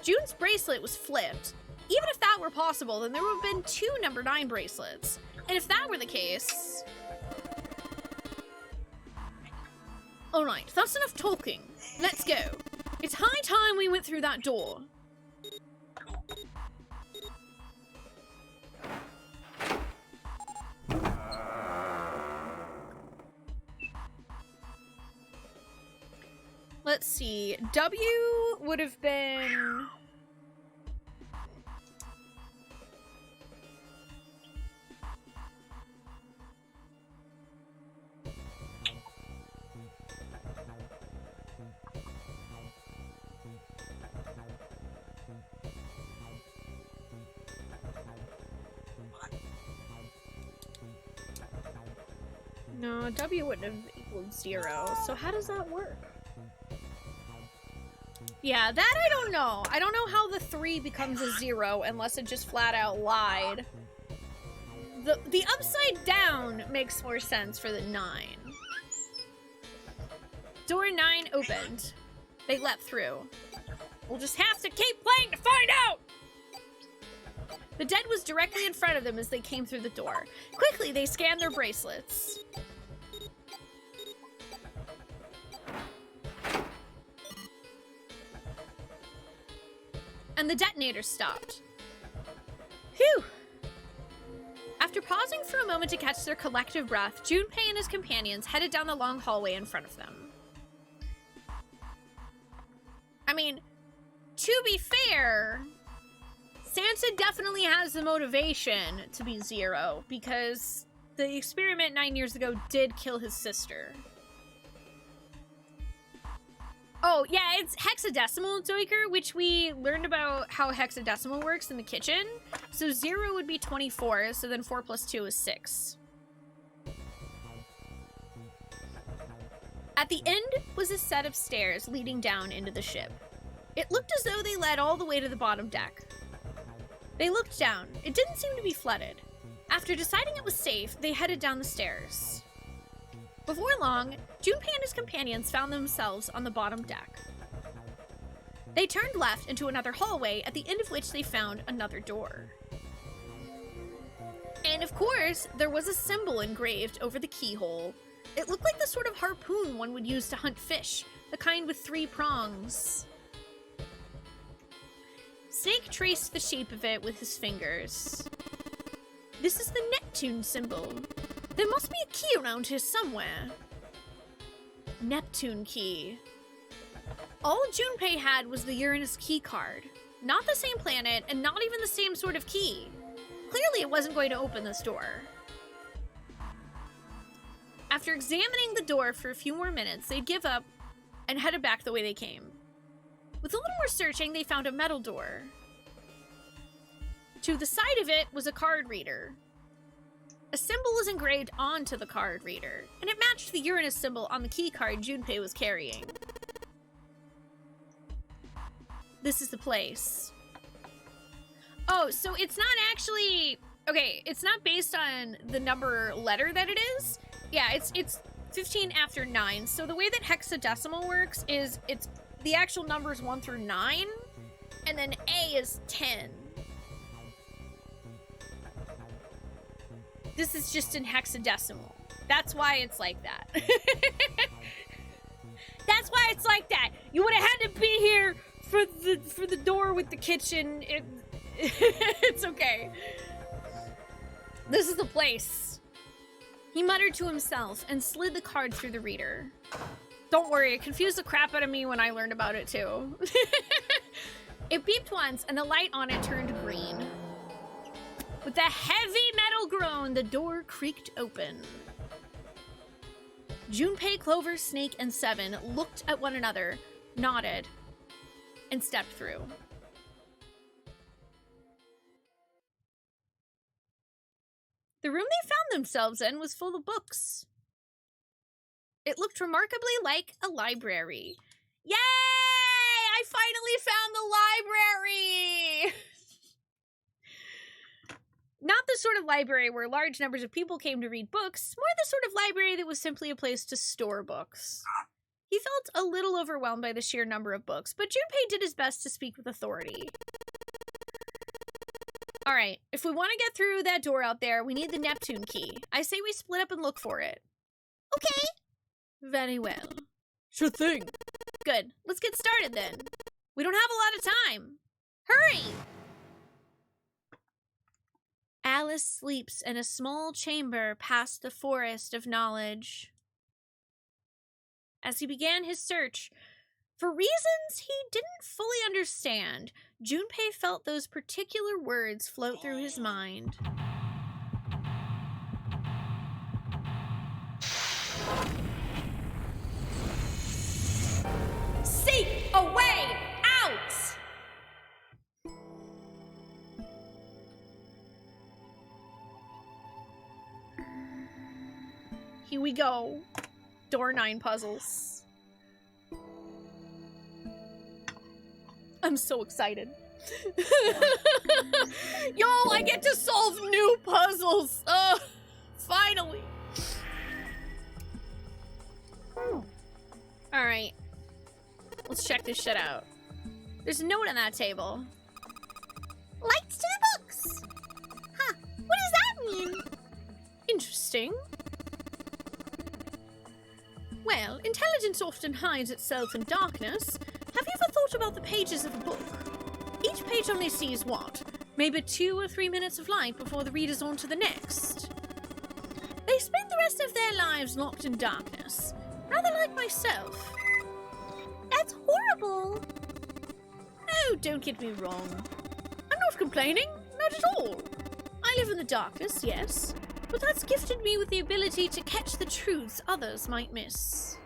S1: June's bracelet was flipped. Even if that were possible, then there would have been 2 number 9 bracelets. And if that were the case... Alright, that's enough talking. Let's go. It's high time we went through that door. Let's see. W would have been... No, W wouldn't have equaled 0. So how does that work? Yeah, that I don't know. I don't know how the 3 becomes a 0 unless it just flat out lied. The upside down makes more sense for the 9. Door 9 opened. They leapt through. We'll just have to keep playing to find out! The dead was directly in front of them as they came through the door. Quickly, they scanned their bracelets. And the detonator stopped. Phew! After pausing for a moment to catch their collective breath, Junpei and his companions headed down the long hallway in front of them. I mean, to be fair, Santa definitely has the motivation to be 0 because the experiment 9 years ago did kill his sister. Oh, yeah, it's hexadecimal, Doiker, which we learned about how hexadecimal works in the kitchen. So 0 would be 24, so then 4 plus 2 is 6. At the end was a set of stairs leading down into the ship. It looked as though they led all the way to the bottom deck. They looked down. It didn't seem to be flooded. After deciding it was safe, they headed down the stairs. Before long, Junpei and his companions found themselves on the bottom deck. They turned left into another hallway, at the end of which they found another door. And of course, there was a symbol engraved over the keyhole. It looked like the sort of harpoon one would use to hunt fish, the kind with 3 prongs. Snake traced the shape of it with his fingers. This is the Neptune symbol. There must be a key around here somewhere. Neptune key. All Junpei had was the Uranus key card. Not the same planet, and not even the same sort of key. Clearly it wasn't going to open this door. After examining the door for a few more minutes, they'd give up and headed back the way they came. With a little more searching, they found a metal door. To the side of it was a card reader. A symbol was engraved onto the card reader, and it matched the Uranus symbol on the key card Junpei was carrying. This is the place. Oh, so it's not actually... Okay, it's not based on the number letter that it is. Yeah, it's 15 after 9. So the way that hexadecimal works is it's the actual numbers 1 through 9, and then A is 10. This is just in hexadecimal. That's why it's like that. That's why it's like that. You would have had to be here for the door with the kitchen. It's okay. This is the place. He muttered to himself and slid the card through the reader. Don't worry, it confused the crap out of me when I learned about it too. It beeped once and the light on it turned green. With a heavy metal groan, the door creaked open. Junpei, Clover, Snake, and Seven looked at one another, nodded, and stepped through. The room they found themselves in was full of books. It looked remarkably like a library. Yay! I finally found the library! Not the sort of library where large numbers of people came to read books, more the sort of library that was simply a place to store books. He felt a little overwhelmed by the sheer number of books, but Junpei did his best to speak with authority. Alright, if we want to get through that door out there, we need the Neptune key. I say we split up and look for it.
S3: Okay.
S1: Very well.
S4: Sure thing.
S1: Good. Let's get started then. We don't have a lot of time. Hurry! Alice sleeps in a small chamber past the forest of knowledge. As he began his search, for reasons he didn't fully understand, Junpei felt those particular words float through his mind. Seek a way out! Here we go. Door 9 puzzles. I'm so excited. Yo, I get to solve new puzzles. Finally. Alright. Let's check this shit out. There's a note on that table.
S3: Lights to the books. Huh. What does that mean?
S1: Interesting. Well, intelligence often hides itself in darkness. Have you ever thought about the pages of a book? Each page only sees what? Maybe 2 or 3 minutes of light before the reader's on to the next. They spend the rest of their lives locked in darkness. Rather like myself.
S3: That's horrible.
S1: Oh, don't get me wrong. I'm not complaining. Not at all. I live in the darkness, yes. But that's gifted me with the ability to catch the truths others might miss.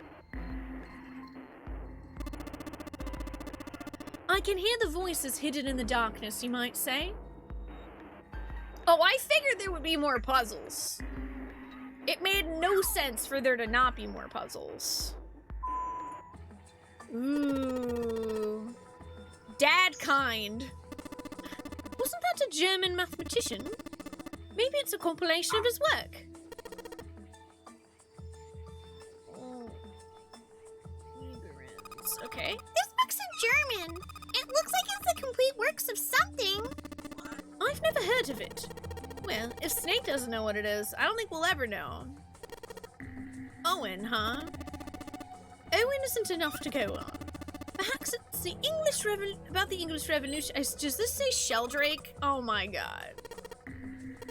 S1: I can hear the voices hidden in the darkness, you might say. Oh, I figured there would be more puzzles. It made no sense for there to not be more puzzles. Ooh. Dad kind. Wasn't that a German mathematician? Maybe it's a compilation of his work. Okay.
S3: This book's in German. It looks like it's the complete works of something.
S1: I've never heard of it. Well, if Snake doesn't know what it is, I don't think we'll ever know. Owen, huh? Owen isn't enough to go on. Perhaps it's the about the English Revolution. Does this say Sheldrake? Oh my god.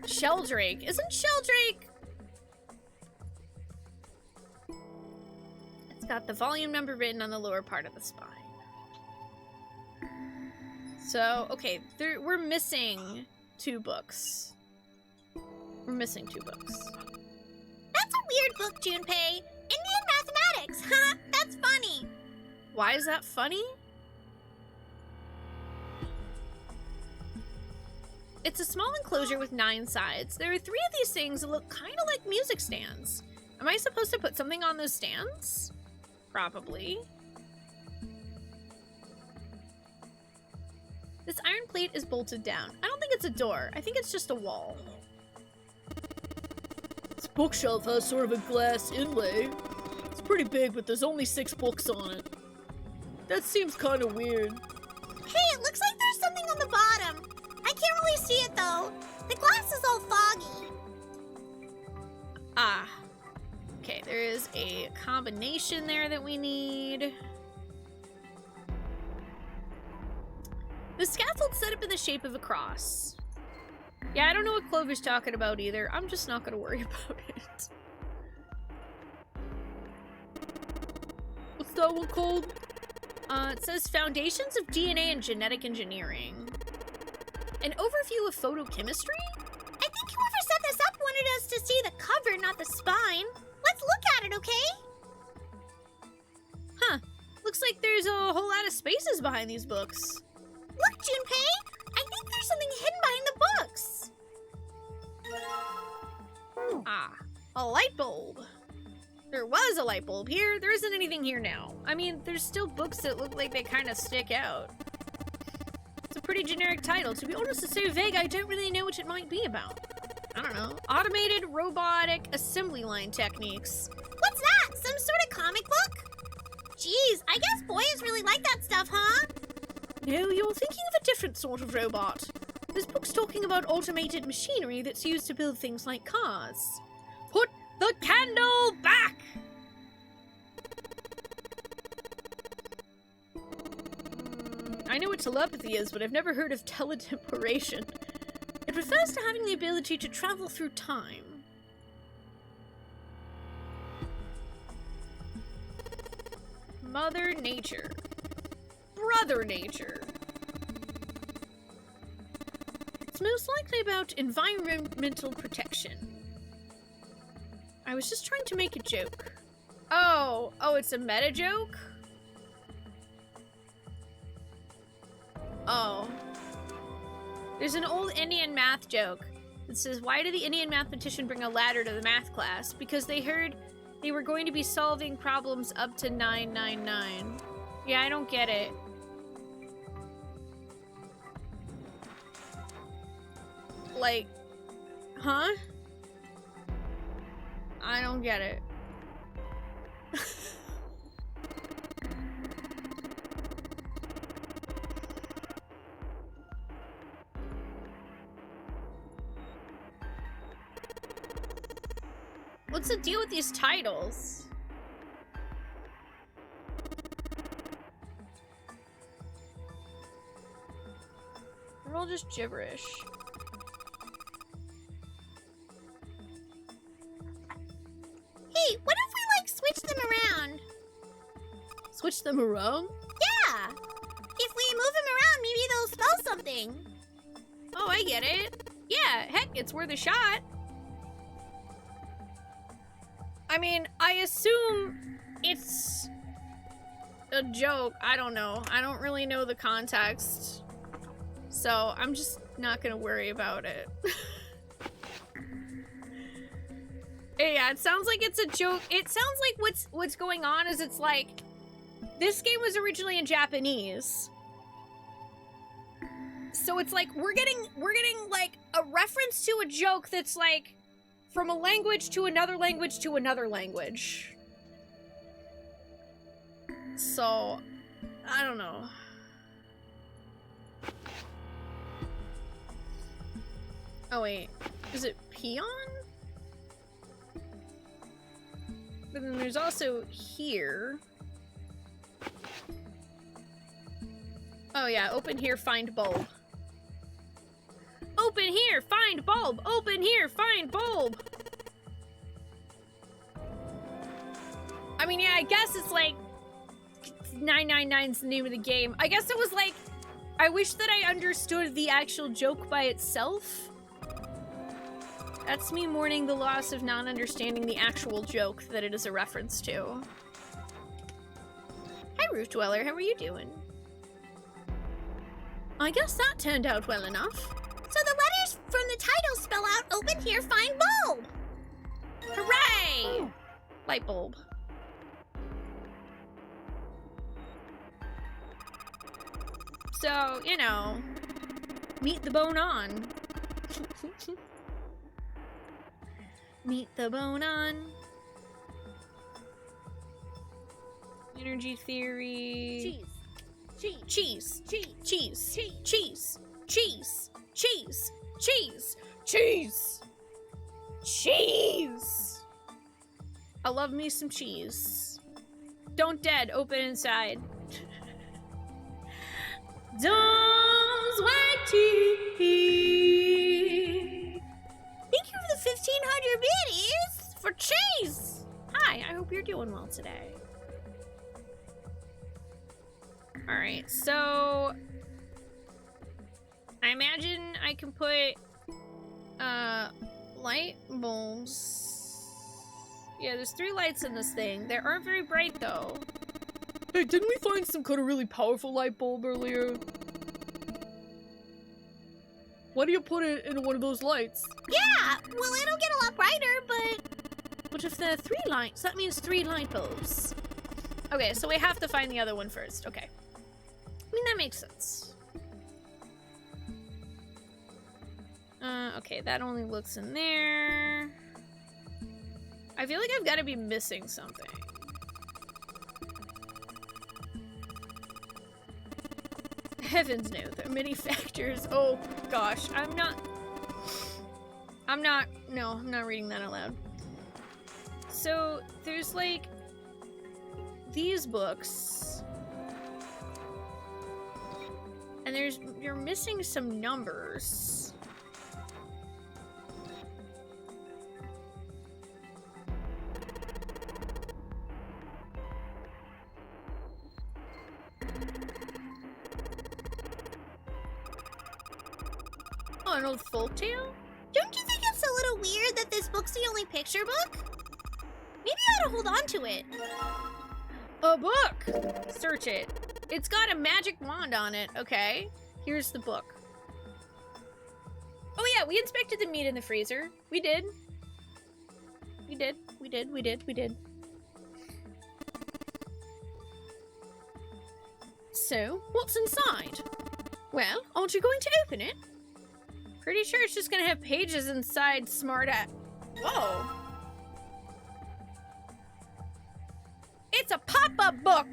S1: Sheldrake. Isn't Sheldrake? It's got the volume number written on the lower part of the spine. So, okay, we're missing 2 books. We're missing 2 books.
S3: That's a weird book, Junpei. Indian mathematics. Ha! That's funny.
S1: Why is that funny? It's a small enclosure with 9 sides. There are 3 of these things that look kind of like music stands. Am I supposed to put something on those stands? Probably. This iron plate is bolted down. I don't think it's a door. I think it's just a wall.
S4: This bookshelf has sort of a glass inlay. It's pretty big, but there's only 6 books on it. That seems kind of weird.
S3: Hey, it looks like there's something on the bottom. I can't really see it though. The glass is all foggy.
S1: Ah. Okay, there is a combination there that we need. The scaffold's set up in the shape of a cross. Yeah, I don't know what Clover's talking about either. I'm just not gonna worry about it.
S4: What's that one called?
S1: It says Foundations of DNA and Genetic Engineering. An overview of photochemistry?
S3: I think whoever set this up wanted us to see the cover, not the spine. Let's look at it, okay?
S1: Huh. Looks like there's a whole lot of spaces behind these books.
S3: Look, Junpei! I think there's something hidden behind the books.
S1: Ah, a light bulb. There was a light bulb here. There isn't anything here now. I mean, there's still books that look like they kind of stick out. It's a pretty generic title. To be honest, it's so vague, I don't really know what it might be about. I don't know. Automated robotic assembly line techniques.
S3: What's that? Some sort of comic book? Jeez, I guess boys really like that stuff, huh?
S1: No, you're thinking of a different sort of robot. This book's talking about automated machinery that's used to build things like cars. Put the candle back! I know what telepathy is, but I've never heard of teletemporation. It refers to having the ability to travel through time. Mother Nature. Brother Nature. It's most likely about environmental protection. I was just trying to make a joke. Oh, it's a meta joke? Oh. There's an old Indian math joke that says, why did the Indian mathematician bring a ladder to the math class? Because they heard they were going to be solving problems up to 999. Yeah, I don't get it. Like, huh? I don't get it. What's the deal with these titles? They're all just gibberish.
S3: Hey, what if we, like, switch them around?
S4: Switch them around?
S3: Yeah! If we move them around, maybe they'll spell something.
S1: Oh, I get it. Yeah, heck, it's worth a shot. I mean, I assume it's a joke. I don't know. I don't really know the context. So I'm just not gonna worry about it. Yeah, it sounds like it's a joke. It sounds like what's going on is it's like, this game was originally in Japanese. So it's like, we're getting like a reference to a joke that's like, from a language to another language to another language. So, I don't know. Oh wait, is it peon? But then there's also here. Oh yeah, open here, find bulb. Open here, find bulb! Open here, find bulb! I mean, yeah, I guess it's like 999's the name of the game. I guess it was like, I wish that I understood the actual joke by itself. That's me mourning the loss of not understanding the actual joke that it is a reference to. Hi, Roof Dweller. How are you doing? I guess that turned out well enough.
S3: So the letters from the title spell out open here, find bulb.
S1: Hooray! Light bulb. So, you know, meet the bone on. Meet the bone on. Energy theory.
S3: Cheese.
S1: Cheese.
S3: Cheese.
S1: Cheese.
S3: Cheese.
S1: Cheese. Cheese. Cheese. Cheese. Cheese. I love me some cheese. Don't dead, open inside. Dom's white tea.
S3: Thank you for the 1,500 biddies.
S1: For cheese. Hi, I hope you're doing well today. Alright, so I imagine I can put light bulbs. Yeah, there's 3 lights in this thing. They aren't very bright though.
S4: Hey, didn't we find some kind of really powerful light bulb earlier? Why do you put it into one of those lights?
S3: Yeah, well, it'll get a lot brighter, but...
S1: But if there are 3 lights, that means 3 light bulbs. Okay, so we have to find the other one first. Okay. I mean, that makes sense. Okay, that only looks in there. I feel like I've got to be missing something. Heavens no, there are many factors. Oh gosh, I'm not reading that out loud. So there's like these books and you're missing some numbers. Oh, an old folktale?
S3: Don't you think it's a little weird that this book's the only picture book? Maybe I ought to hold on to it.
S1: A book! Search it. It's got a magic wand on it. Okay. Here's the book. Oh yeah, we inspected the meat in the freezer. We did. We did. So, what's inside? Well, aren't you going to open it? Pretty sure it's just gonna have pages inside, smarta. Whoa. It's a pop-up book!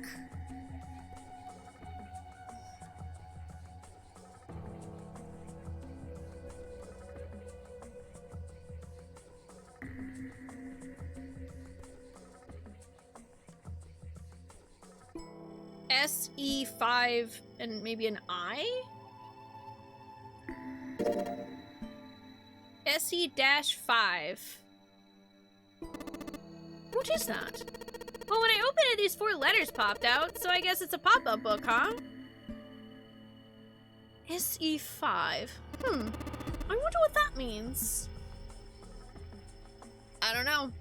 S1: SE5 and maybe an I? SE-5. What is that? Well, when I opened it, these 4 letters popped out, so I guess it's a pop-up book, huh? SE5. I wonder what that means. I don't know.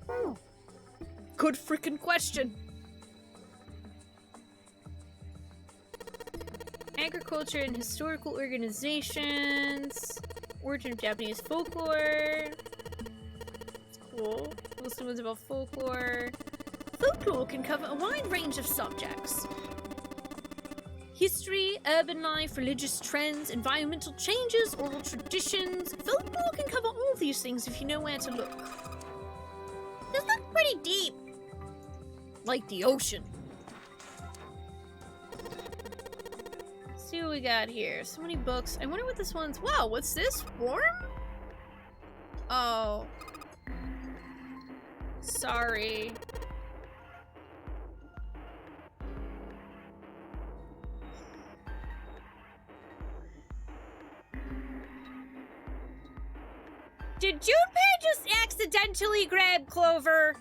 S1: Good freaking question. Agriculture and historical organizations. Origin of Japanese folklore. It's cool. Listen ones about folklore. Folklore can cover a wide range of subjects. History, urban life, religious trends, environmental changes, oral traditions. Folklore can cover all these things if you know where to look.
S3: This looks pretty deep.
S1: Like the ocean. Let's see what we got here. So many books. I wonder what this one's. Wow, what's this? Worm? Oh. Sorry. Did Junpei just accidentally grab Clover?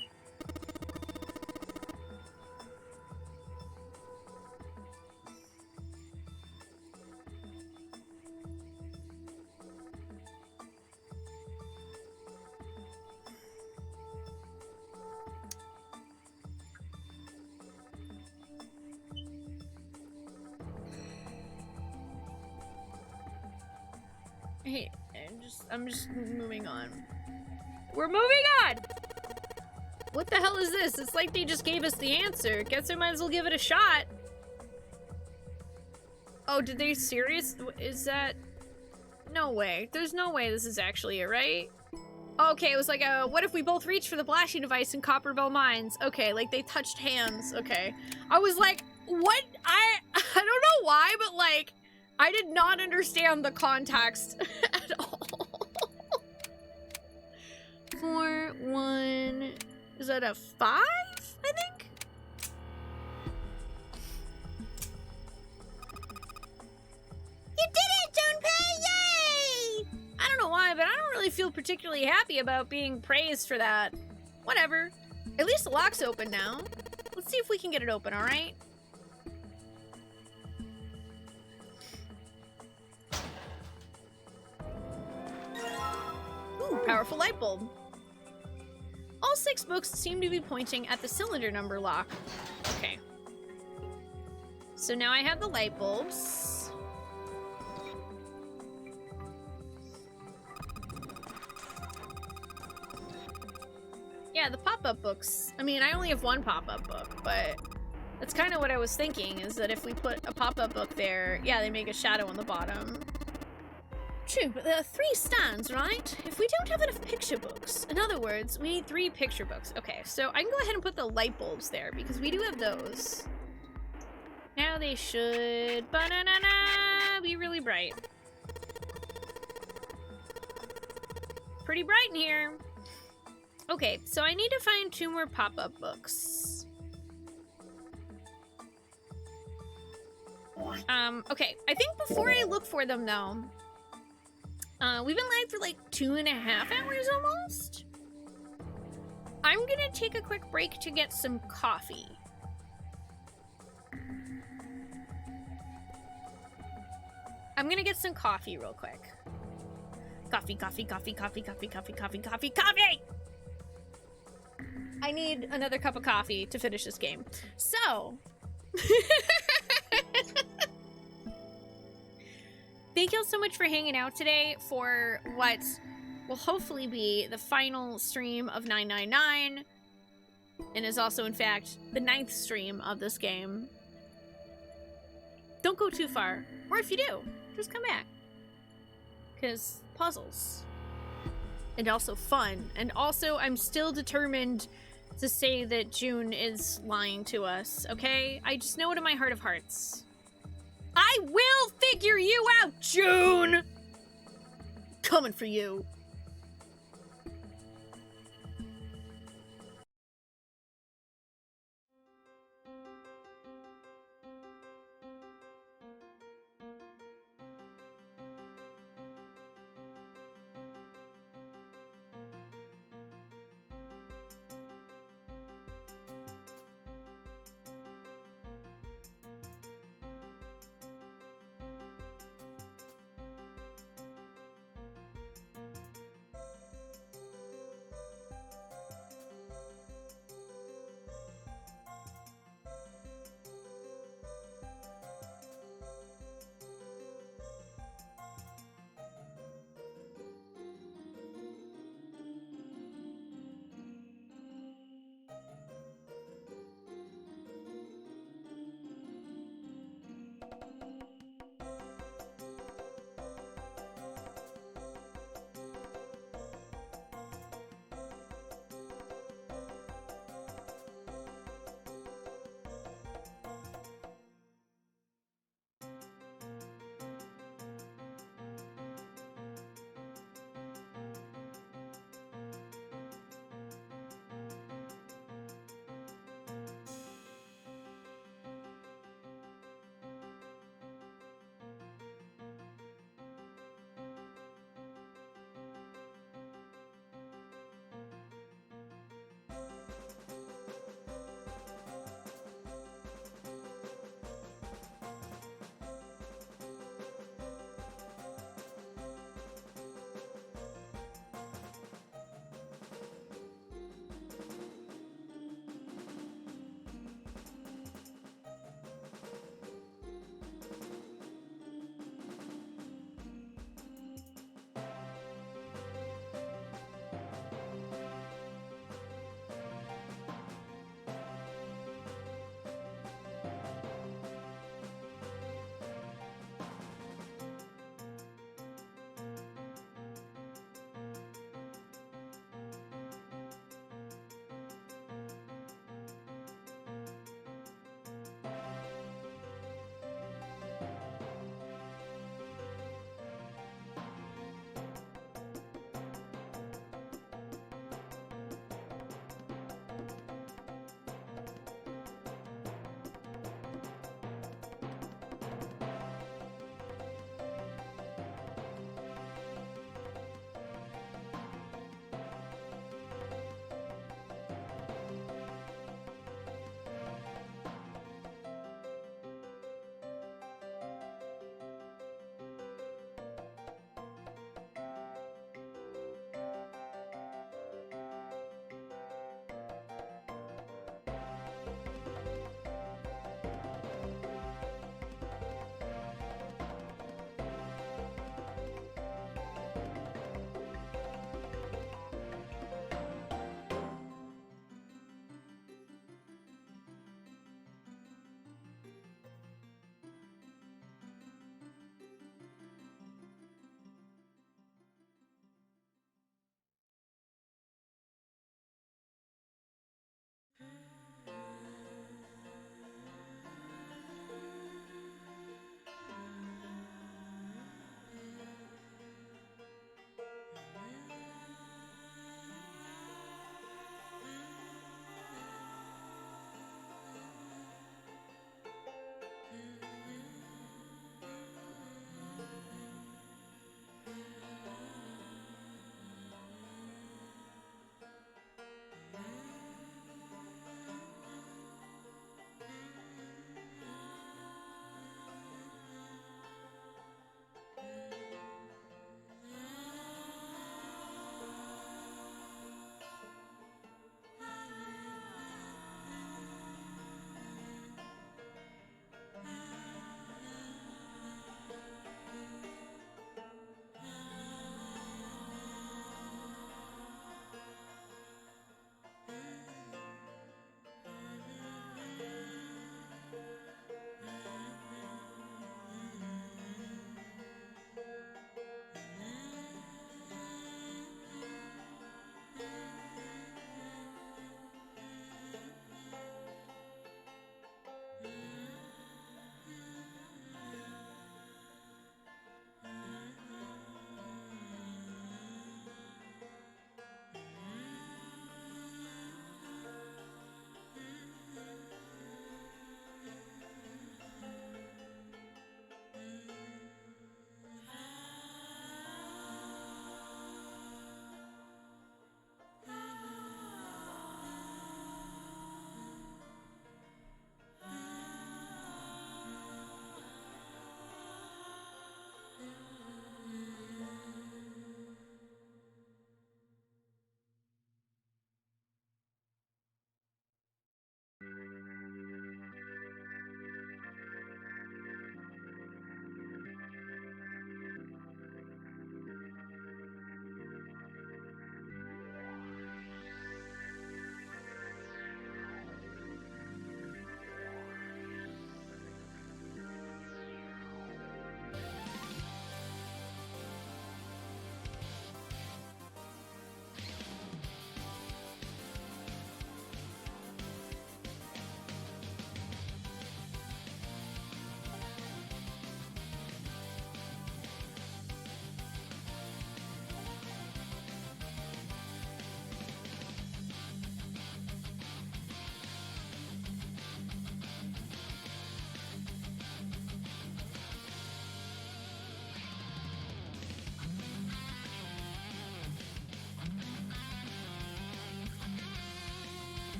S1: Hey, I'm just moving on. We're moving on! What the hell is this? It's like they just gave us the answer. Guess I might as well give it a shot. Oh, did they serious? Is that... No way. There's no way this is actually it, right? Okay, it was like a, what if we both reach for the blasting device in Copperbell Mines? Okay, like they touched hands. Okay. I was like, what? I don't know why, but like, I did not understand the context at all. 4, 1, is that a 5, I think?
S3: You did it, Junpei! Yay!
S1: I don't know why, but I don't really feel particularly happy about being praised for that. Whatever. At least the lock's open now. Let's see if we can get it open, alright? Ooh, powerful light bulb. All 6 books seem to be pointing at the cylinder number lock. Okay. So now I have the light bulbs. Yeah, the pop-up books. I mean, I only have 1 pop-up book, but that's kind of what I was thinking, is that if we put a pop-up book there, yeah, they make a shadow on the bottom. True, but there are 3 stands, right? If we don't have enough picture books, in other words, we need 3 picture books. Okay, so I can go ahead and put the light bulbs there, because we do have those. Now they should be really bright. Pretty bright in here. Okay, so I need to find 2 more pop-up books. Okay, I think before I look for them, though, we've been live for like 2.5 hours almost. I'm gonna take a quick break to get some coffee. I'm gonna get some coffee real quick. Coffee, coffee, coffee, coffee, coffee, coffee, coffee, coffee, coffee! I need another cup of coffee to finish this game. So... Thank you all so much for hanging out today for what will hopefully be the final stream of 999, and is also, in fact, the 9th stream of this game. Don't go too far, or if you do, just come back. Because puzzles. And also fun. And also, I'm still determined to say that June is lying to us, okay? I just know it in my heart of hearts. I will figure you out, June! Coming for you.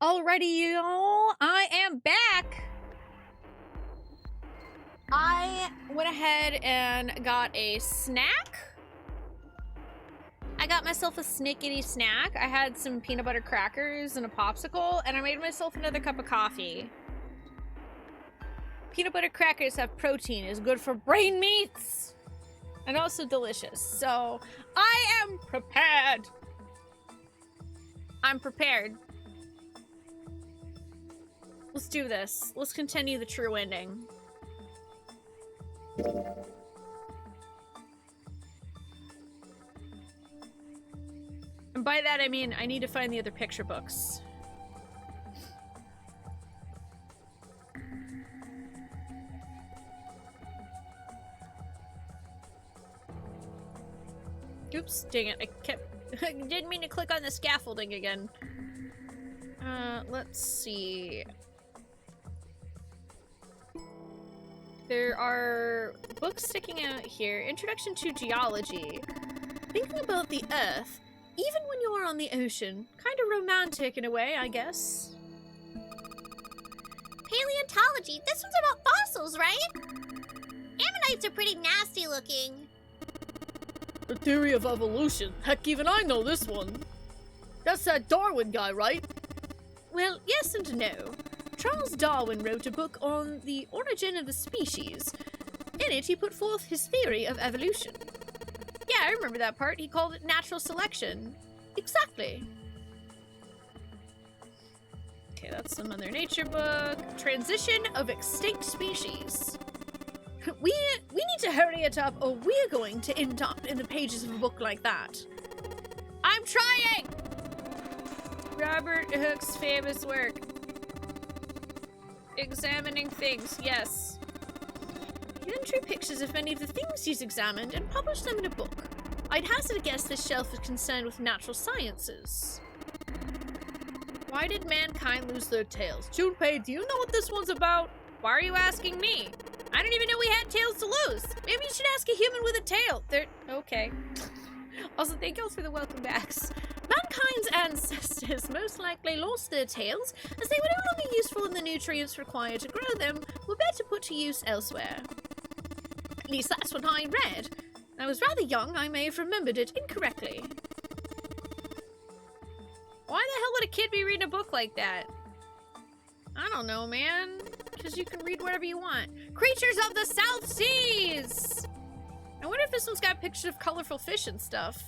S1: Alrighty, y'all, I am back. I went ahead and got a snack. I got myself a snickety snack. I had some peanut butter crackers and a popsicle, and I made myself another cup of coffee. Peanut butter crackers have protein, is good for brain meats, and also delicious. So I am prepared. I'm prepared. Let's do this. Let's continue the true ending. And by that I mean I need to find the other picture books. Oops, dang it. I didn't mean to click on the scaffolding again. Let's see. There are books sticking out here. Introduction to Geology. Thinking about the Earth, even when you're on the ocean. Kind of romantic in a way, I guess.
S3: Paleontology. This one's about fossils, right? Ammonites are pretty nasty looking.
S4: The theory of evolution. Heck, even I know this one. That's that Darwin guy, right?
S1: Well, yes and no. Charles Darwin wrote a book on the origin of the species. In it, he put forth his theory of evolution. Yeah, I remember that part. He called it natural selection. Exactly. Okay, that's the Mother Nature book. Transition of extinct species. We need to hurry it up or we're going to end up in the pages of a book like that. I'm trying! Robert Hooke's famous work. Examining things, yes. He then drew pictures of many of the things he's examined and published them in a book. I'd hazard a guess this shelf is concerned with natural sciences. Why did mankind lose their tails? Junpei, do you know what this one's about? Why are you asking me? I don't even know we had tails to lose. Maybe you should ask a human with a tail. Okay. Also, thank you all for the welcome backs. Mankind's ancestors most likely lost their tails, as they were no longer useful and the nutrients required to grow them were better put to use elsewhere. At least that's what I read. I was rather young, I may have remembered it incorrectly. Why the hell would a kid be reading a book like that? I don't know, man. Because you can read whatever you want. Creatures of the South Seas! I wonder if this one's got pictures of colorful fish and stuff.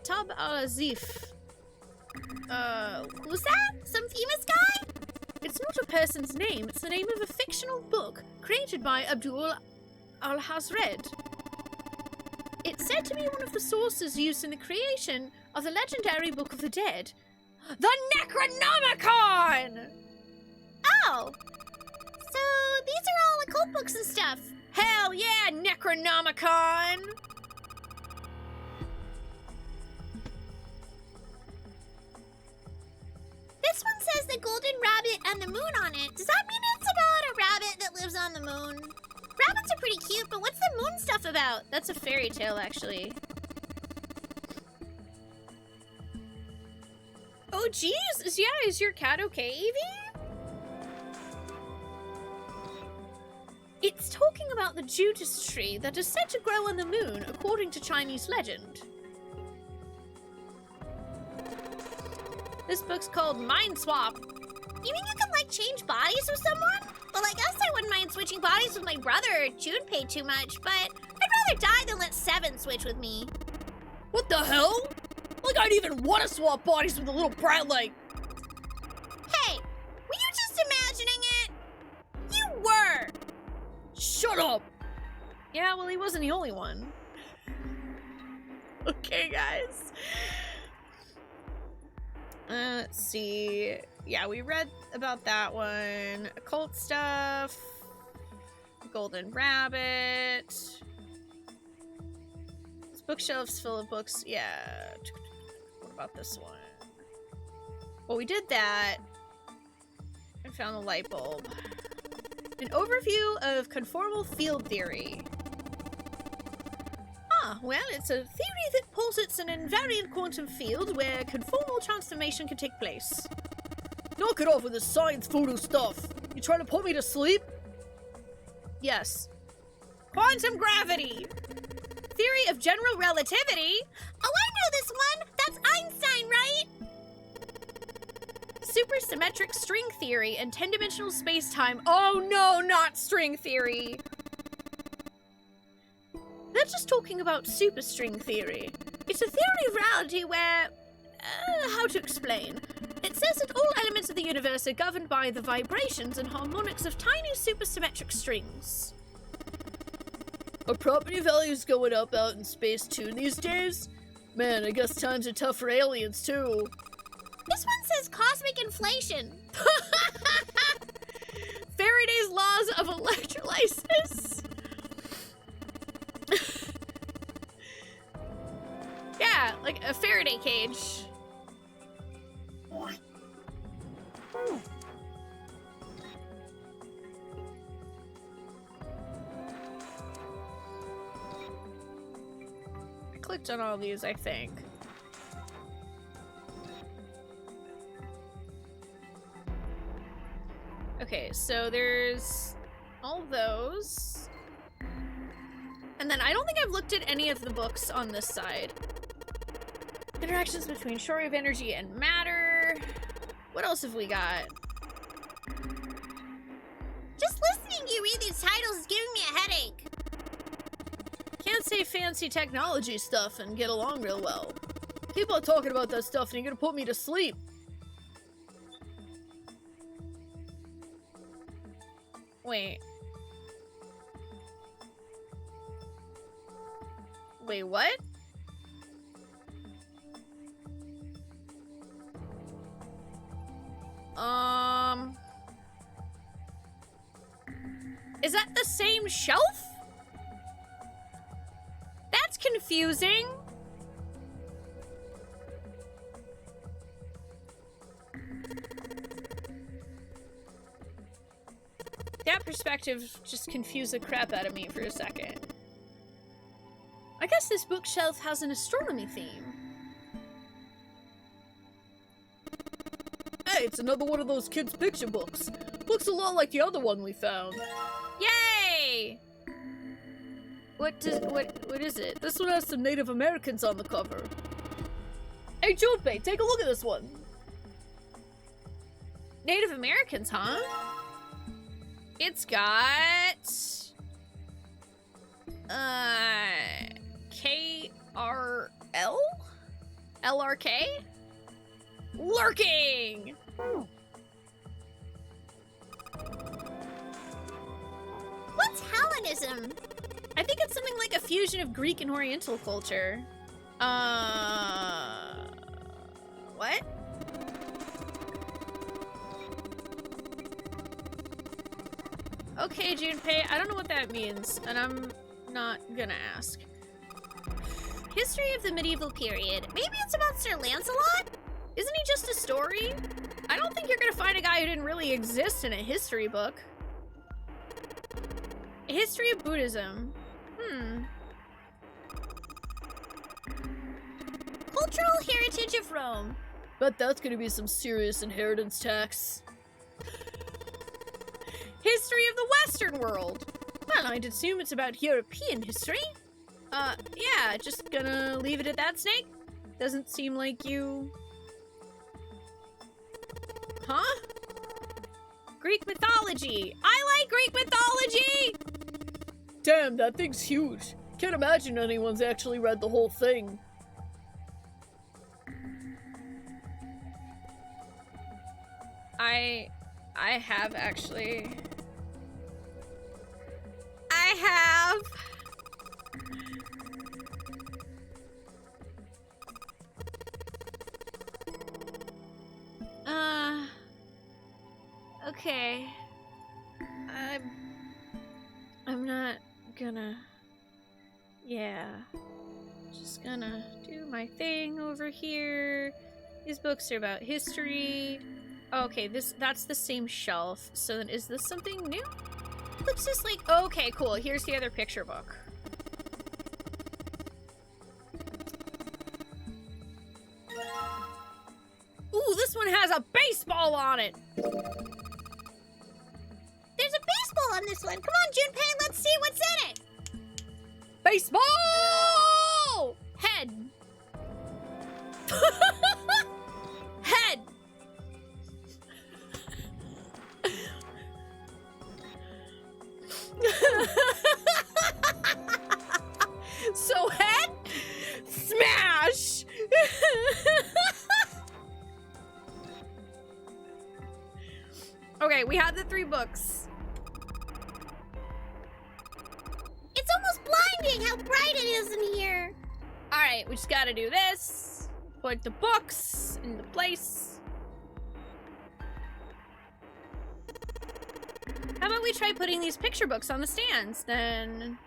S1: Tab al-Azif.
S3: Who's that? Some famous guy?
S1: It's not a person's name, it's the name of a fictional book created by Abdul al-Hazred. It's said to be one of the sources used in the creation of the legendary Book of the Dead, the Necronomicon!
S3: Oh! So these are all occult books and stuff.
S1: Hell yeah, Necronomicon!
S3: This one says the golden rabbit and the moon on it. Does that mean it's about a rabbit that lives on the moon? Rabbits are pretty cute, but what's the moon stuff about?
S1: That's a fairy tale, actually. Oh, geez. Is your cat okay, Evie? It's talking about the Judas tree that is said to grow on the moon, according to Chinese legend. This book's called Mind Swap.
S3: You mean you can, like, change bodies with someone? Well, I guess I wouldn't mind switching bodies with my brother. Junpei too much, but I'd rather die than let Seven switch with me.
S4: What the hell? Like, I'd even want to swap bodies with a little brat like...
S3: Hey, were you just imagining it? You were!
S4: Shut up!
S1: Yeah, well, he wasn't the only one. Okay, guys. Let's see. Yeah, we read about that one. Occult stuff. Golden Rabbit. This bookshelf's full of books. Yeah. What about this one? Well, we did that. I found the light bulb. An overview of conformal field theory. Ah, well, it's a theory that posits an invariant quantum field where conformal transformation can take place.
S4: Knock it off with this science voodoo stuff. You trying to put me to sleep?
S1: Yes. Quantum gravity. Theory of general relativity.
S3: Oh, I know this one! That's Einstein, right?
S1: Supersymmetric string theory and 10-dimensional space-time. Oh no, not string theory. They're just talking about superstring theory. It's a theory of reality where... how to explain? It says that all elements of the universe are governed by the vibrations and harmonics of tiny supersymmetric strings.
S4: Are property values going up out in space too these days? Man, I guess times are tough for aliens too.
S3: This one says cosmic inflation.
S1: Faraday's laws of electrolysis. Yeah, like a Faraday cage. I clicked on all these, I think. Okay, so there's all those. And then I don't think I've looked at any of the books on this side. Interactions between shortwave energy and matter. What else have we got?
S3: Just listening to you read these titles is giving me a headache.
S4: Can't say fancy technology stuff and get along real well. Keep on talking about that stuff and you're gonna put me to sleep.
S1: Wait. Wait, what? Is that the same shelf? That's confusing. That perspective just confused the crap out of me for a second. I guess this bookshelf has an astronomy theme.
S4: Hey, it's another one of those kids' picture books. Looks a lot like the other one we found.
S1: Yay! What is it?
S4: This one has some Native Americans on the cover. Hey, Junpei, take a look at this one.
S1: Native Americans, huh? It's got... KRL? LRK? Lurking!
S3: What's Hellenism?
S1: I think it's something like a fusion of Greek and Oriental culture. What? Okay, Junpei, I don't know what that means, and I'm not gonna ask.
S3: History of the medieval period. Maybe it's about Sir Lancelot?
S1: Isn't he just a story? I don't think you're gonna find a guy who didn't really exist in a history book. A history of Buddhism.
S3: Cultural heritage of Rome.
S4: Bet that's gonna be some serious inheritance tax.
S1: History of the Western world. Well, I'd assume it's about European history. Yeah, just gonna leave it at that, Snake? Doesn't seem like you... Huh? Greek mythology! I like Greek mythology!
S4: Damn, that thing's huge. Can't imagine anyone's actually read the whole thing.
S1: I have actually. I have. Okay. I'm not gonna. Yeah. Just gonna do my thing over here. These books are about history. Okay, that's the same shelf. So then is this something new? Looks just like, okay, cool. Here's the other picture book. Ooh, this one has a baseball on it.
S3: There's a baseball on this one. Come on, Junpei, let's see what's in it.
S1: Baseball! Head. Head. So head, smash. Okay, we have the 3 books.
S3: It's almost blinding how bright it is in here.
S1: All right, we just gotta do this. Put the books into place. How about we try putting these picture books on the stands, then?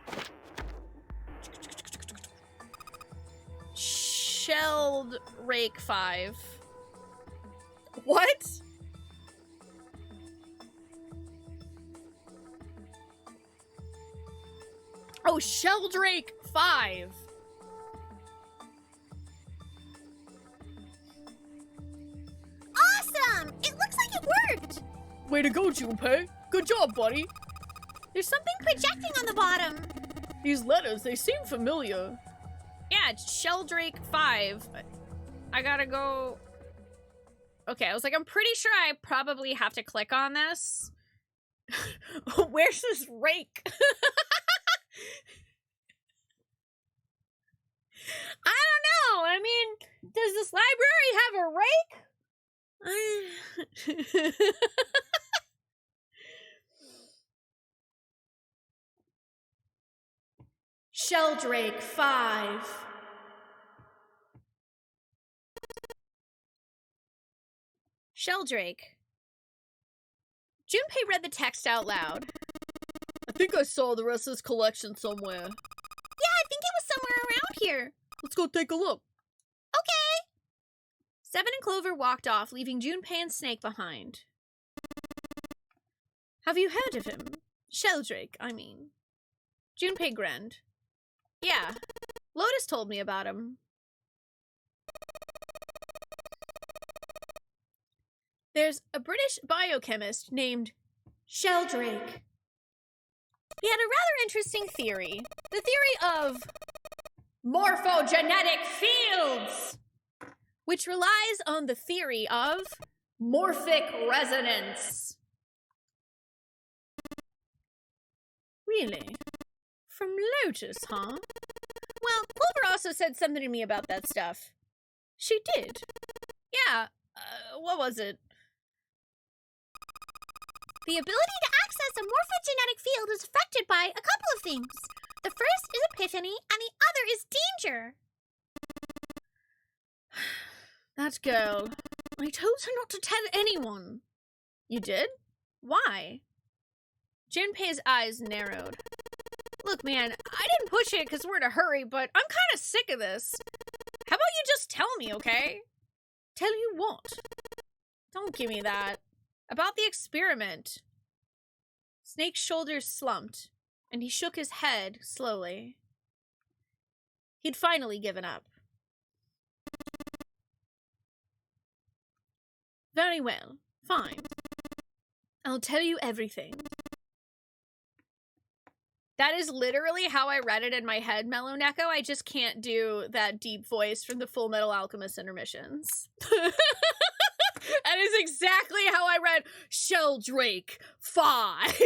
S1: Shelled Rake 5. What? Oh, Sheldrake 5.
S3: Awesome! It looks like it worked.
S4: Way to go, Junpei. Good job, buddy.
S3: There's something projecting on the bottom.
S4: These letters, they seem familiar.
S1: Yeah, it's Sheldrake 5. I gotta go... Okay, I was like, I'm pretty sure I probably have to click on this. Where's this rake? I don't know. I mean, does this library have a rake? Sheldrake 5. Sheldrake. Junpei read the text out loud.
S4: I think I saw the rest of this collection somewhere.
S3: Yeah, I think it was somewhere around here.
S4: Let's go take a look.
S3: Okay.
S1: Seven and Clover walked off, leaving Junpei and Snake behind. Have you heard of him? Sheldrake, I mean. Junpei grinned. Yeah, Lotus told me about him. There's a British biochemist named Sheldrake. He had a rather interesting theory. The theory of morphogenetic fields, which relies on the theory of morphic resonance. Really? From Lotus, huh? Well, Clover also said something to me about that stuff. She did. Yeah, what was it?
S3: The ability to access a morphogenetic field is affected by a couple of things. The first is epiphany, and the other is danger.
S1: That girl. I told her not to tell anyone. You did? Why? Junpei's eyes narrowed. Look, man, I didn't push it because we're in a hurry, but I'm kind of sick of this. How about you just tell me, okay? Tell you what? Don't give me that. About the experiment. Snake's shoulders slumped, and he shook his head slowly. He'd finally given up. Very well. Fine. I'll tell you everything. That is literally how I read it in my head, Mellow Neko. I just can't do that deep voice from the Full Metal Alchemist intermissions. That is exactly how I read Sheldrake 5.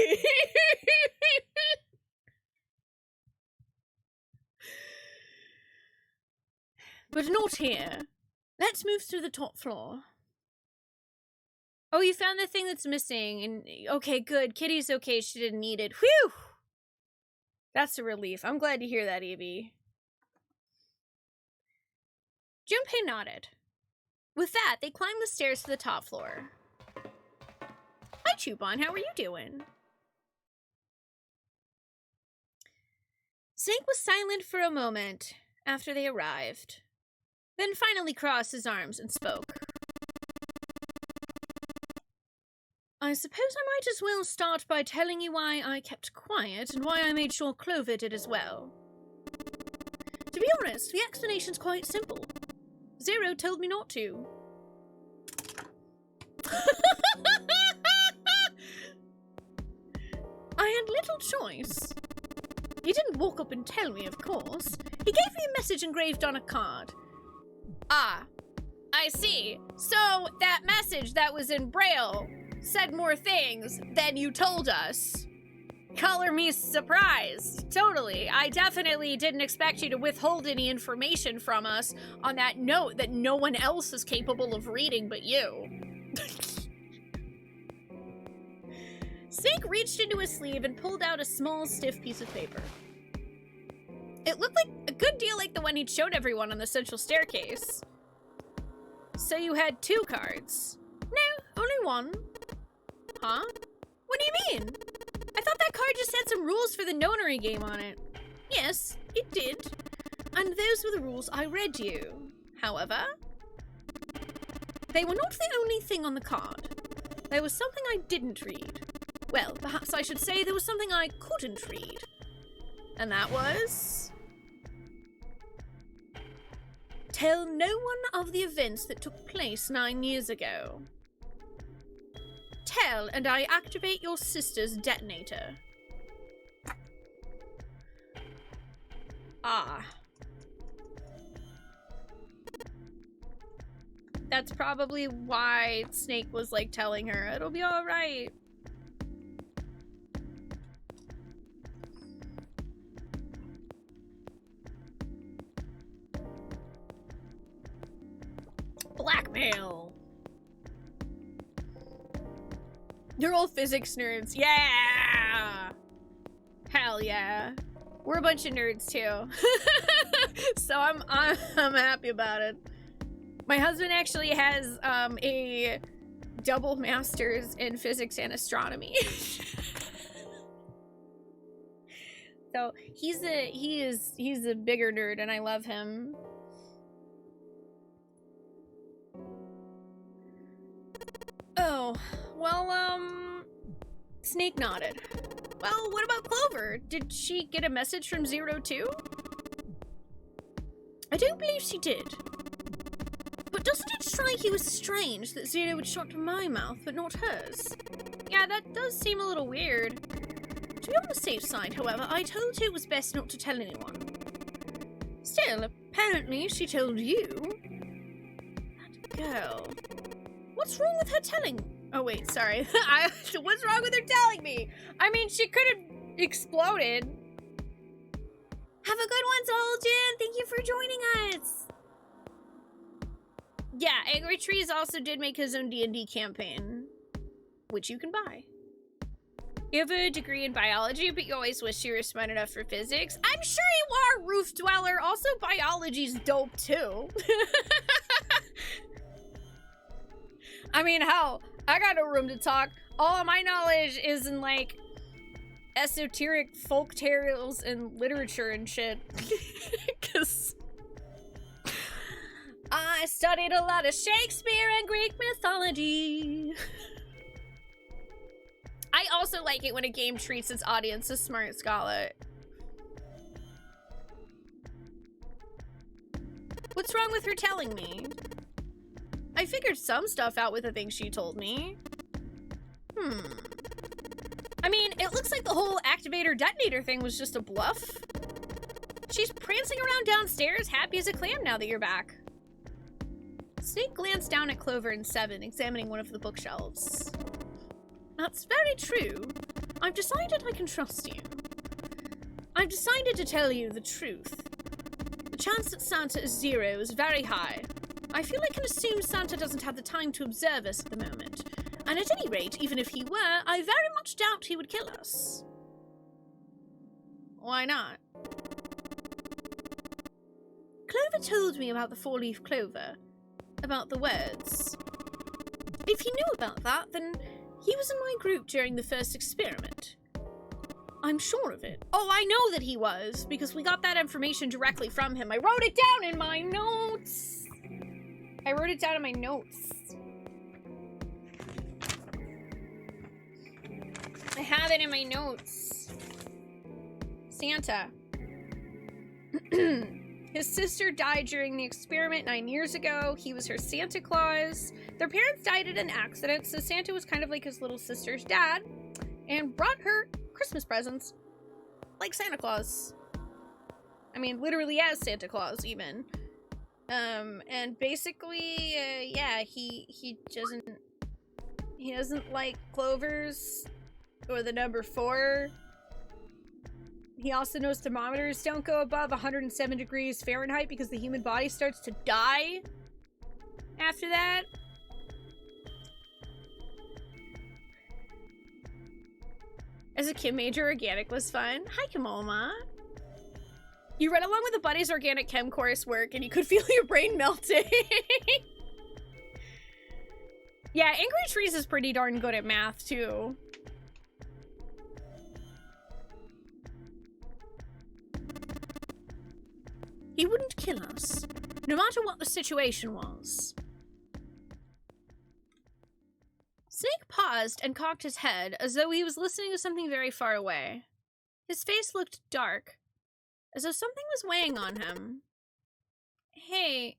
S1: But not here. Let's move to the top floor. Oh, you found the thing that's missing, and okay, good. Kitty's okay, she didn't need it. Whew! That's a relief. I'm glad to hear that, Evie. Junpei nodded. With that, they climbed the stairs to the top floor. Hi, Chupon. How are you doing? Snake was silent for a moment after they arrived, then finally crossed his arms and spoke. I suppose I might as well start by telling you why I kept quiet and why I made sure Clover did as well. To be honest, the explanation's quite simple. Zero told me not to. I had little choice. He didn't walk up and tell me, of course. He gave me a message engraved on a card. Ah, I see. So that message that was in Braille said more things than you told us. Color me surprised. Totally. I definitely didn't expect you to withhold any information from us on that note that no one else is capable of reading but you. Snake reached into his sleeve and pulled out a small, stiff piece of paper. It looked like a good deal like the one he'd showed everyone on the central staircase. So you had 2 cards? No, only one. Huh? What do you mean? I thought that card just had some rules for the nonary game on it. Yes, it did. And those were the rules I read you. However, they were not the only thing on the card. There was something I didn't read. Well, perhaps I should say there was something I couldn't read. And that was... Tell no one of the events that took place 9 years ago. Tell, and I activate your sister's detonator. Ah. That's probably why Snake was, like, telling her, it'll be alright. Blackmail. You're all physics nerds. Yeah! Hell yeah. We're a bunch of nerds too. So I'm happy about it. My husband actually has a double master's in physics and astronomy. So he's a bigger nerd and I love him. Oh, well, Snake nodded. Well, what about Clover? Did she get a message from Zero too? I don't believe she did. But doesn't it strike you as strange that Zero would shot my mouth but not hers? Yeah, that does seem a little weird. To be on the safe side, however, I told her it was best not to tell anyone. Still, apparently she told you. That girl. What's wrong with her telling? Oh wait, sorry. What's wrong with her telling me? I mean, she could have exploded. Have a good one, Soljan. Thank you for joining us. Yeah, Angry Trees also did make his own D&D campaign, which you can buy. You have a degree in biology, but you always wish you were smart enough for physics. I'm sure you are, Roof Dweller. Also, biology's dope, too. I mean, hell, I got no room to talk. All of my knowledge is in, like, esoteric folk tales and literature and shit. Because I studied a lot of Shakespeare and Greek mythology. I also like it when a game treats its audience as smart, Scarlet. What's wrong with her telling me? I figured some stuff out with the things she told me. I mean, it looks like the whole activator detonator thing was just a bluff. She's prancing around downstairs, happy as a clam now that you're back. Snake glanced down at Clover and Seven, examining one of the bookshelves. That's very true. I've decided I can trust you. I've decided to tell you the truth. The chance that Santa is 0 is very high. I feel I can assume Santa doesn't have the time to observe us at the moment. And at any rate, even if he were, I very much doubt he would kill us. Why not? Clover told me about the 4-leaf clover. About the words. If he knew about that, then he was in my group during the first experiment. I'm sure of it. Oh, I know that he was, because we got that information directly from him. I wrote it down in my notes. I have it in my notes. Santa. His sister died during the experiment 9 years ago. He was her Santa Claus. Their parents died in an accident, so Santa was kind of like his little sister's dad and brought her Christmas presents like Santa Claus. I mean, literally as Santa Claus, even. And basically, yeah, he doesn't like clovers or the number 4. He also knows thermometers don't go above 107 degrees Fahrenheit because the human body starts to die after that. As a chem major, organic was fun. Hi, Kimoma. You read along with the buddy's organic chem course work and you could feel your brain melting. Yeah, Angry Trees is pretty darn good at math, too. He wouldn't kill us, no matter what the situation was. Snake paused and cocked his head as though he was listening to something very far away. His face looked dark, as though something was weighing on him. Hey,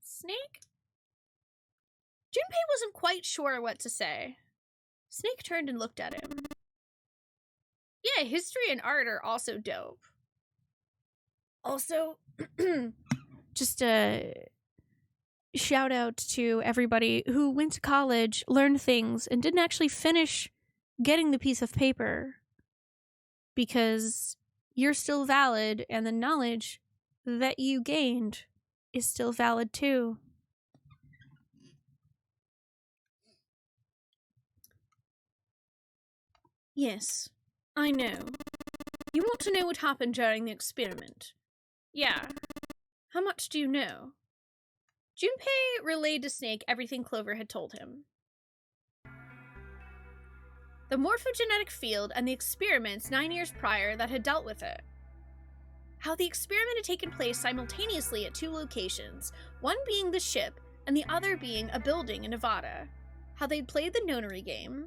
S1: Snake? Junpei wasn't quite sure what to say. Snake turned and looked at him. Yeah, history and art are also dope. Also, just a shout out to everybody who went to college, learned things, and didn't actually finish getting the piece of paper. Because you're still valid, and the knowledge that you gained is still valid too. Yes, I know. You want to know what happened during the experiment. Yeah. How much do you know? Junpei relayed to Snake everything Clover had told him. The morphogenetic field and the experiments 9 years prior that had dealt with it. How the experiment had taken place simultaneously at 2 locations, one being the ship and the other being a building in Nevada. How they'd played the nonary game.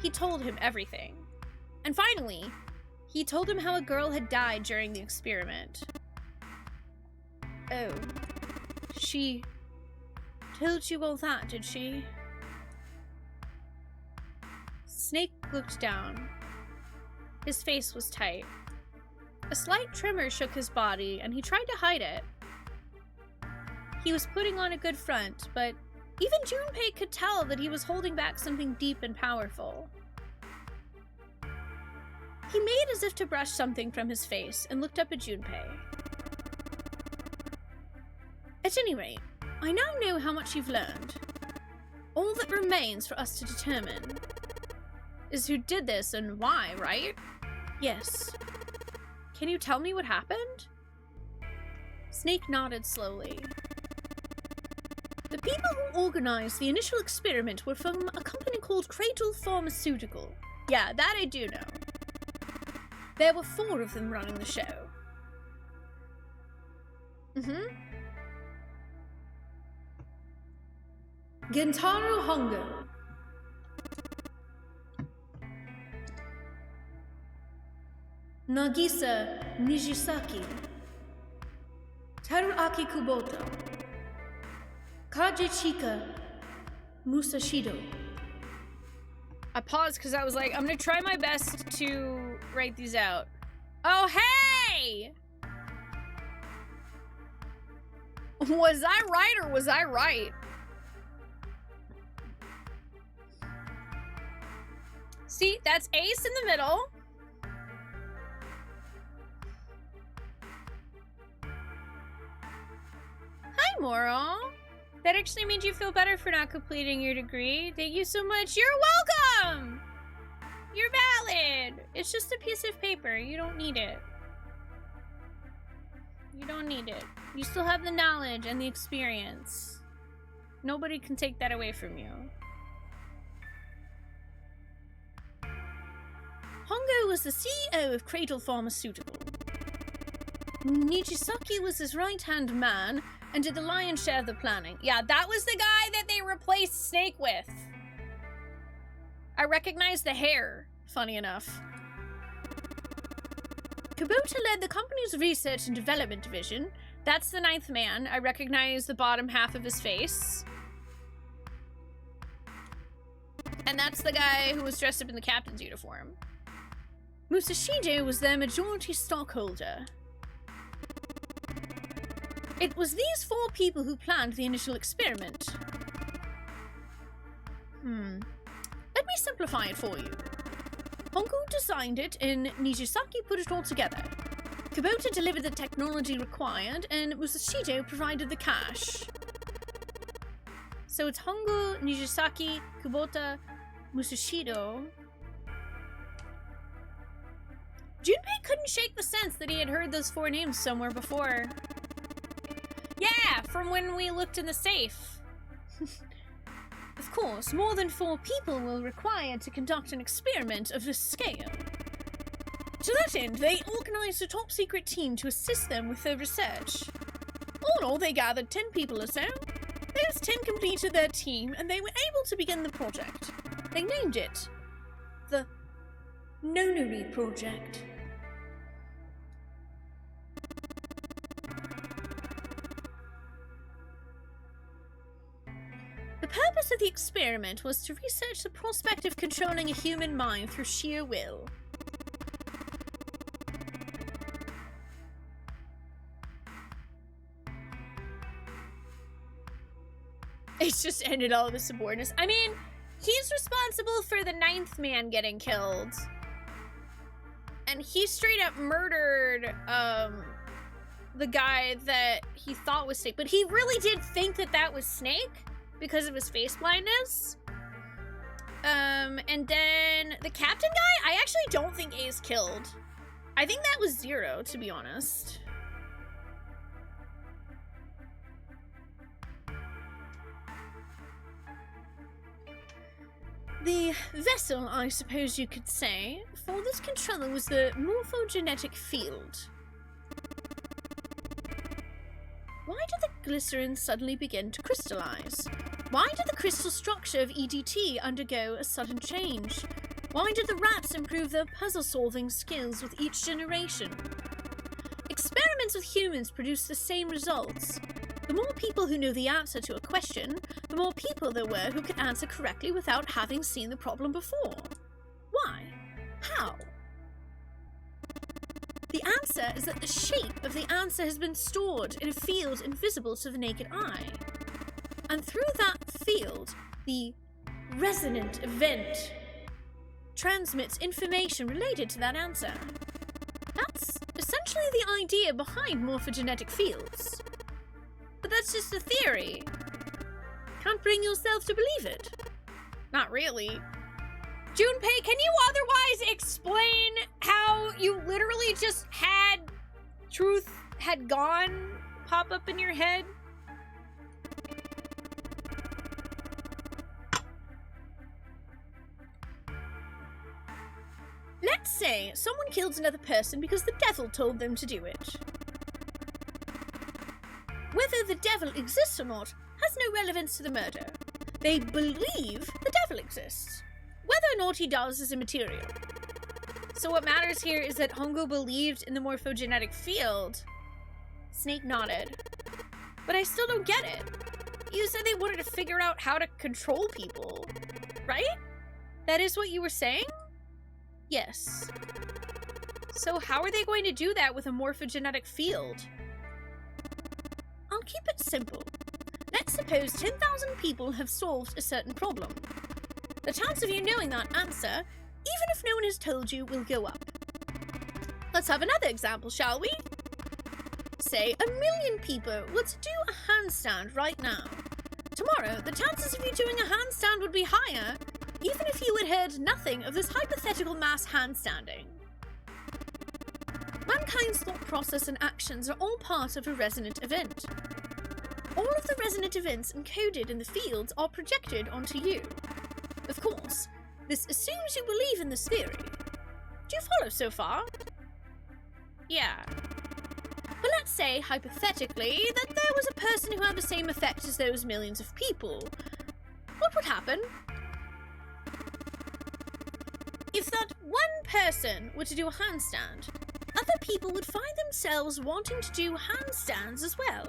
S1: He told him everything. And finally, he told him how a girl had died during the experiment. Oh. She told you all that, did she? Snake looked down. His face was tight. A slight tremor shook his body, and he tried to hide it. He was putting on a good front, but even Junpei could tell that he was holding back something deep and powerful. He made as if to brush something from his face and looked up at Junpei. At any rate, I now know how much you've learned. All that remains for us to determine is who did this and why, right? Yes. Can you tell me what happened? Snake nodded slowly. The people who organized the initial experiment were from a company called Cradle Pharmaceutical. Yeah, that I do know. There were 4 of them running the show. Gentaro Hongo. Nagisa Nijisaki. Teruaki Kubota. Kajechika Musashido. I paused because I was like, I'm gonna try my best to write these out. Oh, hey! Was I right or was I right? See, that's Ace in the middle. Hi, Moral. That actually made you feel better for not completing your degree. Thank you so much. You're welcome! You're valid. It's just a piece of paper. You don't need it. You don't need it. You still have the knowledge and the experience. Nobody can take that away from you. Hongo was the CEO of Cradle Pharmaceutical. Nijisaki was his right-hand man and did the lion's share of the planning. Yeah, that was the guy that they replaced Snake with. I recognize the hair, funny enough. Kubota led the company's research and development division. That's the 9th man. I recognize the bottom half of his face. And that's the guy who was dressed up in the captain's uniform. Musashido was their majority stockholder. It was these 4 people who planned the initial experiment. Let me simplify it for you. Hongo designed it and Nijisaki put it all together. Kubota delivered the technology required and Musashido provided the cash. So it's Hongo, Nijisaki, Kubota, Musashido. Junpei couldn't shake the sense that he had heard those 4 names somewhere before. Yeah, from when we looked in the safe. Of course, more than 4 people were required to conduct an experiment of this scale. To that end, they organized a top-secret team to assist them with their research. All in all, they gathered 10 people or so. Those 10 completed their team, and they were able to begin the project. They named it the Nonary Project. The purpose of the experiment was to research the prospect of controlling a human mind through sheer will. It's just ended all of the subordinates. I mean, he's responsible for the 9th man getting killed. And he straight up murdered, the guy that he thought was Snake. But he really did think that that was Snake because of his face blindness. And then the captain guy, I actually don't think Ace killed. I think that was Zero, to be honest. The vessel, I suppose you could say, for this controller was the morphogenetic field. Why did the glycerin suddenly begin to crystallize? Why did the crystal structure of EDT undergo a sudden change? Why did the rats improve their puzzle-solving skills with each generation? Experiments with humans produce the same results. The more people who know the answer to a question, the more people there were who could answer correctly without having seen the problem before. Why? How? The answer is that the shape of the answer has been stored in a field invisible to the naked eye. And through that field, the resonant event transmits information related to that answer. That's essentially the idea behind morphogenetic fields. But that's just a theory. Can't bring yourself to believe it. Not really. Junpei, can you otherwise explain how you literally just had truth had gone pop up in your head? Let's say someone kills another person because the devil told them to do it. Whether the devil exists or not has no relevance to the murder. They believe the devil exists. Whether or not he does is immaterial. So what matters here is that Hongo believed in the morphogenetic field. Snake nodded. But I still don't get it. You said they wanted to figure out how to control people, right? That is what you were saying? Yes. So how are they going to do that with a morphogenetic field? I'll keep it simple. Let's suppose 10,000 people have solved a certain problem. The chance of you knowing that answer, even if no one has told you, will go up. Let's have another example, shall we? Say 1 million people were to do a handstand right now. Tomorrow, the chances of you doing a handstand would be higher, even if you had heard nothing of this hypothetical mass handstanding. Mankind's thought process and actions are all part of a resonant event. All of the resonant events encoded in the fields are projected onto you. Of course, this assumes you believe in this theory. Do you follow so far? Yeah. But let's say, hypothetically, that there was a person who had the same effect as those millions of people. What would happen? If that one person were to do a handstand, other people would find themselves wanting to do handstands as well.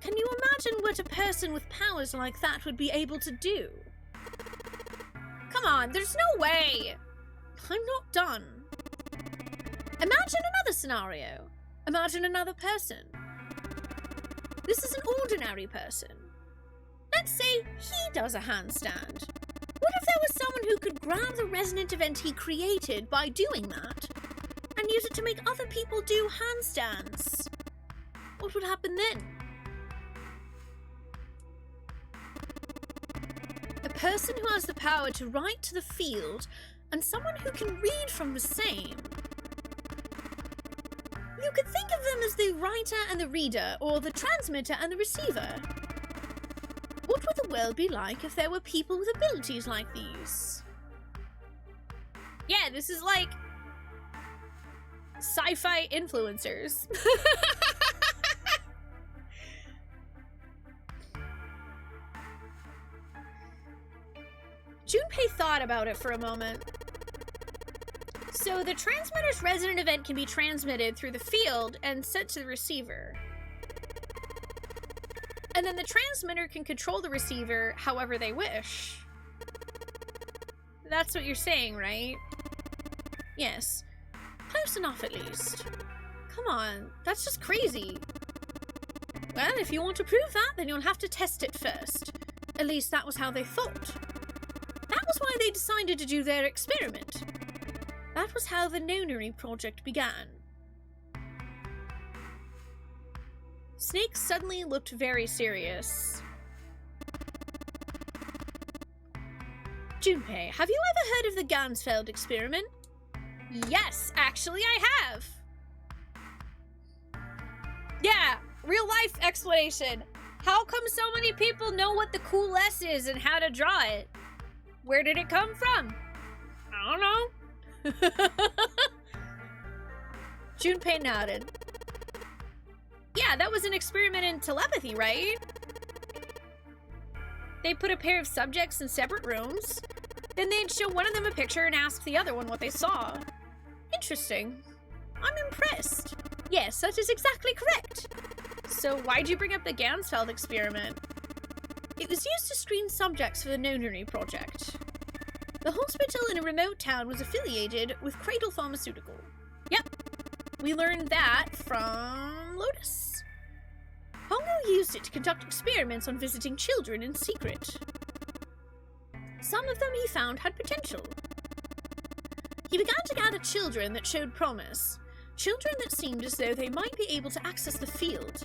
S1: Can you imagine what a person with powers like that would be able to do? Come on, there's no way! I'm not done. Imagine another scenario. Imagine another person. This is an ordinary person. Let's say he does a handstand. What if there was someone who could grab the resonant event he created by doing that and use it to make other people do handstands? What would happen then? A person who has the power to write to the field and someone who can read from the same. You could think of them as the writer and the reader, or the transmitter and the receiver. What would the world be like if there were people with abilities like these? Yeah, this is like sci-fi influencers. Junpei thought about it for a moment. So the transmitter's resonant event can be transmitted through the field and sent to the receiver. And then the transmitter can control the receiver however they wish. That's what you're saying, right? Yes. Close enough, at least. Come on, that's just crazy. Well, if you want to prove that, then you'll have to test it first. At least that was how they thought. That was why they decided to do their experiment. That was how the Nonary project began. Snake suddenly looked very serious. Junpei, have you ever heard of the Gansfeld experiment? Yes, actually I have. Yeah, real life explanation. How come so many people know what the cool S is and how to draw it? Where did it come from? I don't know. Junpei nodded. Yeah, that was an experiment in telepathy, right? They put a pair of subjects in separate rooms. Then they'd show one of them a picture and ask the other one what they saw. Interesting. I'm impressed. Yes, that is exactly correct. So why'd you bring up the Gansfeld experiment? It was used to screen subjects for the Nonary project. The hospital in a remote town was affiliated with Cradle Pharmaceutical. Yep, we learned that from Lotus. Hongo used it to conduct experiments on visiting children in secret. Some of them he found had potential. He began to gather children that showed promise, children that seemed as though they might be able to access the field.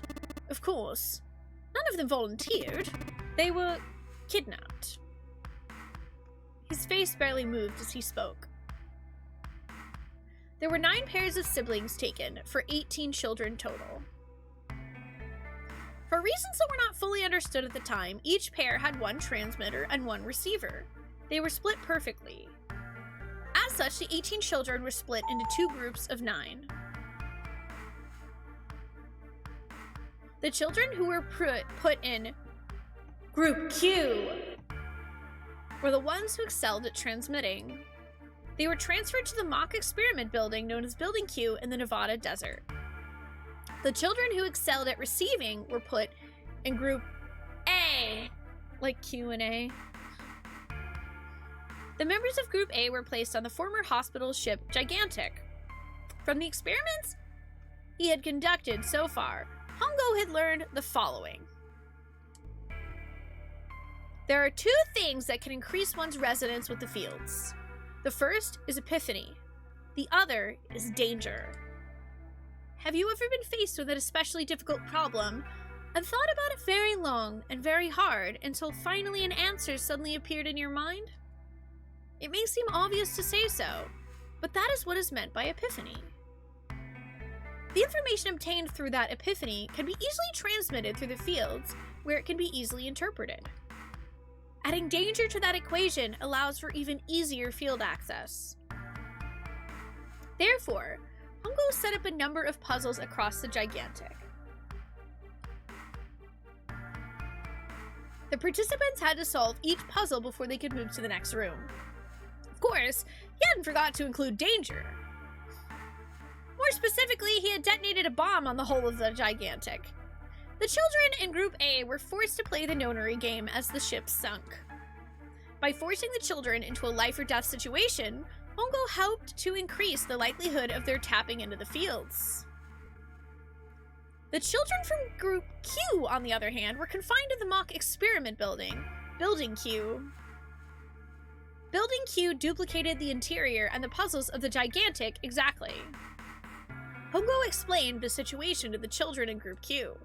S1: Of course, None of them volunteered. They were kidnapped. His face barely moved as he spoke. There were 9 pairs of siblings taken, for 18 children total. For reasons that were not fully understood at the time, each pair had 1 transmitter and 1 receiver. They were split perfectly. As such, the 18 children were split into 2 groups of 9. The children who were put in Group Q were the ones who excelled at transmitting. They were transferred to the mock experiment building known as Building Q in the Nevada desert. The children who excelled at receiving were put in Group A, like Q and A. The members of Group A were placed on the former hospital ship Gigantic. From the experiments he had conducted so far, Hongo had learned the following. There are 2 things that can increase one's resonance with the fields. The first is epiphany. The other is danger. Have you ever been faced with an especially difficult problem and thought about it very long and very hard until finally an answer suddenly appeared in your mind? It may seem obvious to say so, but that is what is meant by epiphany. The information obtained through that epiphany can be easily transmitted through the fields where it can be easily interpreted. Adding danger to that equation allows for even easier field access. Therefore, Hongo set up a number of puzzles across the Gigantic. The participants had to solve each puzzle before they could move to the next room. Of course, he hadn't forgot to include danger. More specifically, he had detonated a bomb on the hull of the Gigantic. The children in Group A were forced to play the nonary game as the ship sunk. By forcing the children into a life or death situation, Hongo helped to increase the likelihood of their tapping into the fields. The children from Group Q, on the other hand, were confined to the mock experiment building, Building Q. Building Q duplicated the interior and the puzzles of the Gigantic exactly. Hongo explained the situation to the children in Group Q.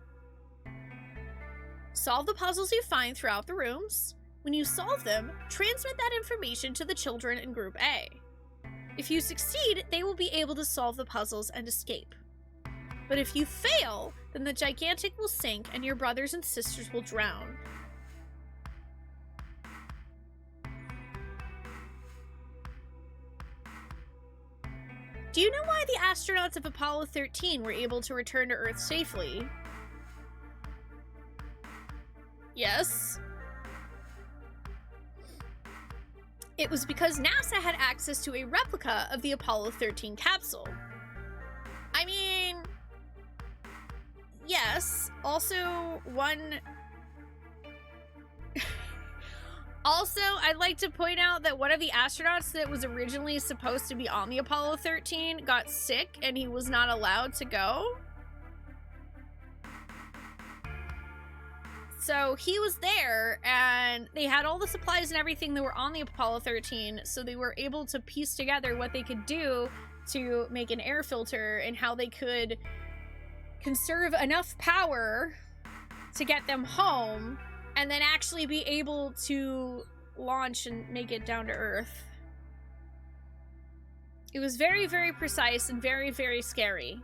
S1: Solve the puzzles you find throughout the rooms. When you solve them, transmit that information to the children in Group A. If you succeed, they will be able to solve the puzzles and escape. But if you fail, then the Gigantic will sink and your brothers and sisters will drown. Do you know why the astronauts of Apollo 13 were able to return to Earth safely? Yes. It was because NASA had access to a replica of the Apollo 13 capsule. I mean, yes. Also, Also, I'd like to point out that one of the astronauts that was originally supposed to be on the Apollo 13 got sick and he was not allowed to go. So he was there and they had all the supplies and everything that were on the Apollo 13, so they were able to piece together what they could do to make an air filter and how they could conserve enough power to get them home and then actually be able to launch and make it down to Earth. It was very, very precise and very, very scary.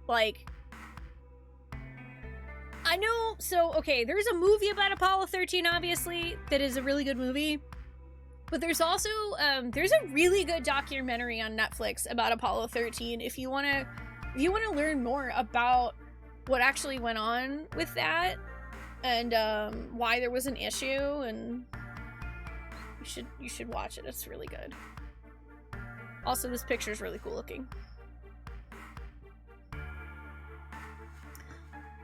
S1: Like, I know, so, okay, there's a movie about Apollo 13, obviously, that is a really good movie. But there's also, there's a really good documentary on Netflix about Apollo 13 if you want to learn more about what actually went on with that and why there was an issue, and you should watch it. It's really good. Also, this picture is really cool looking.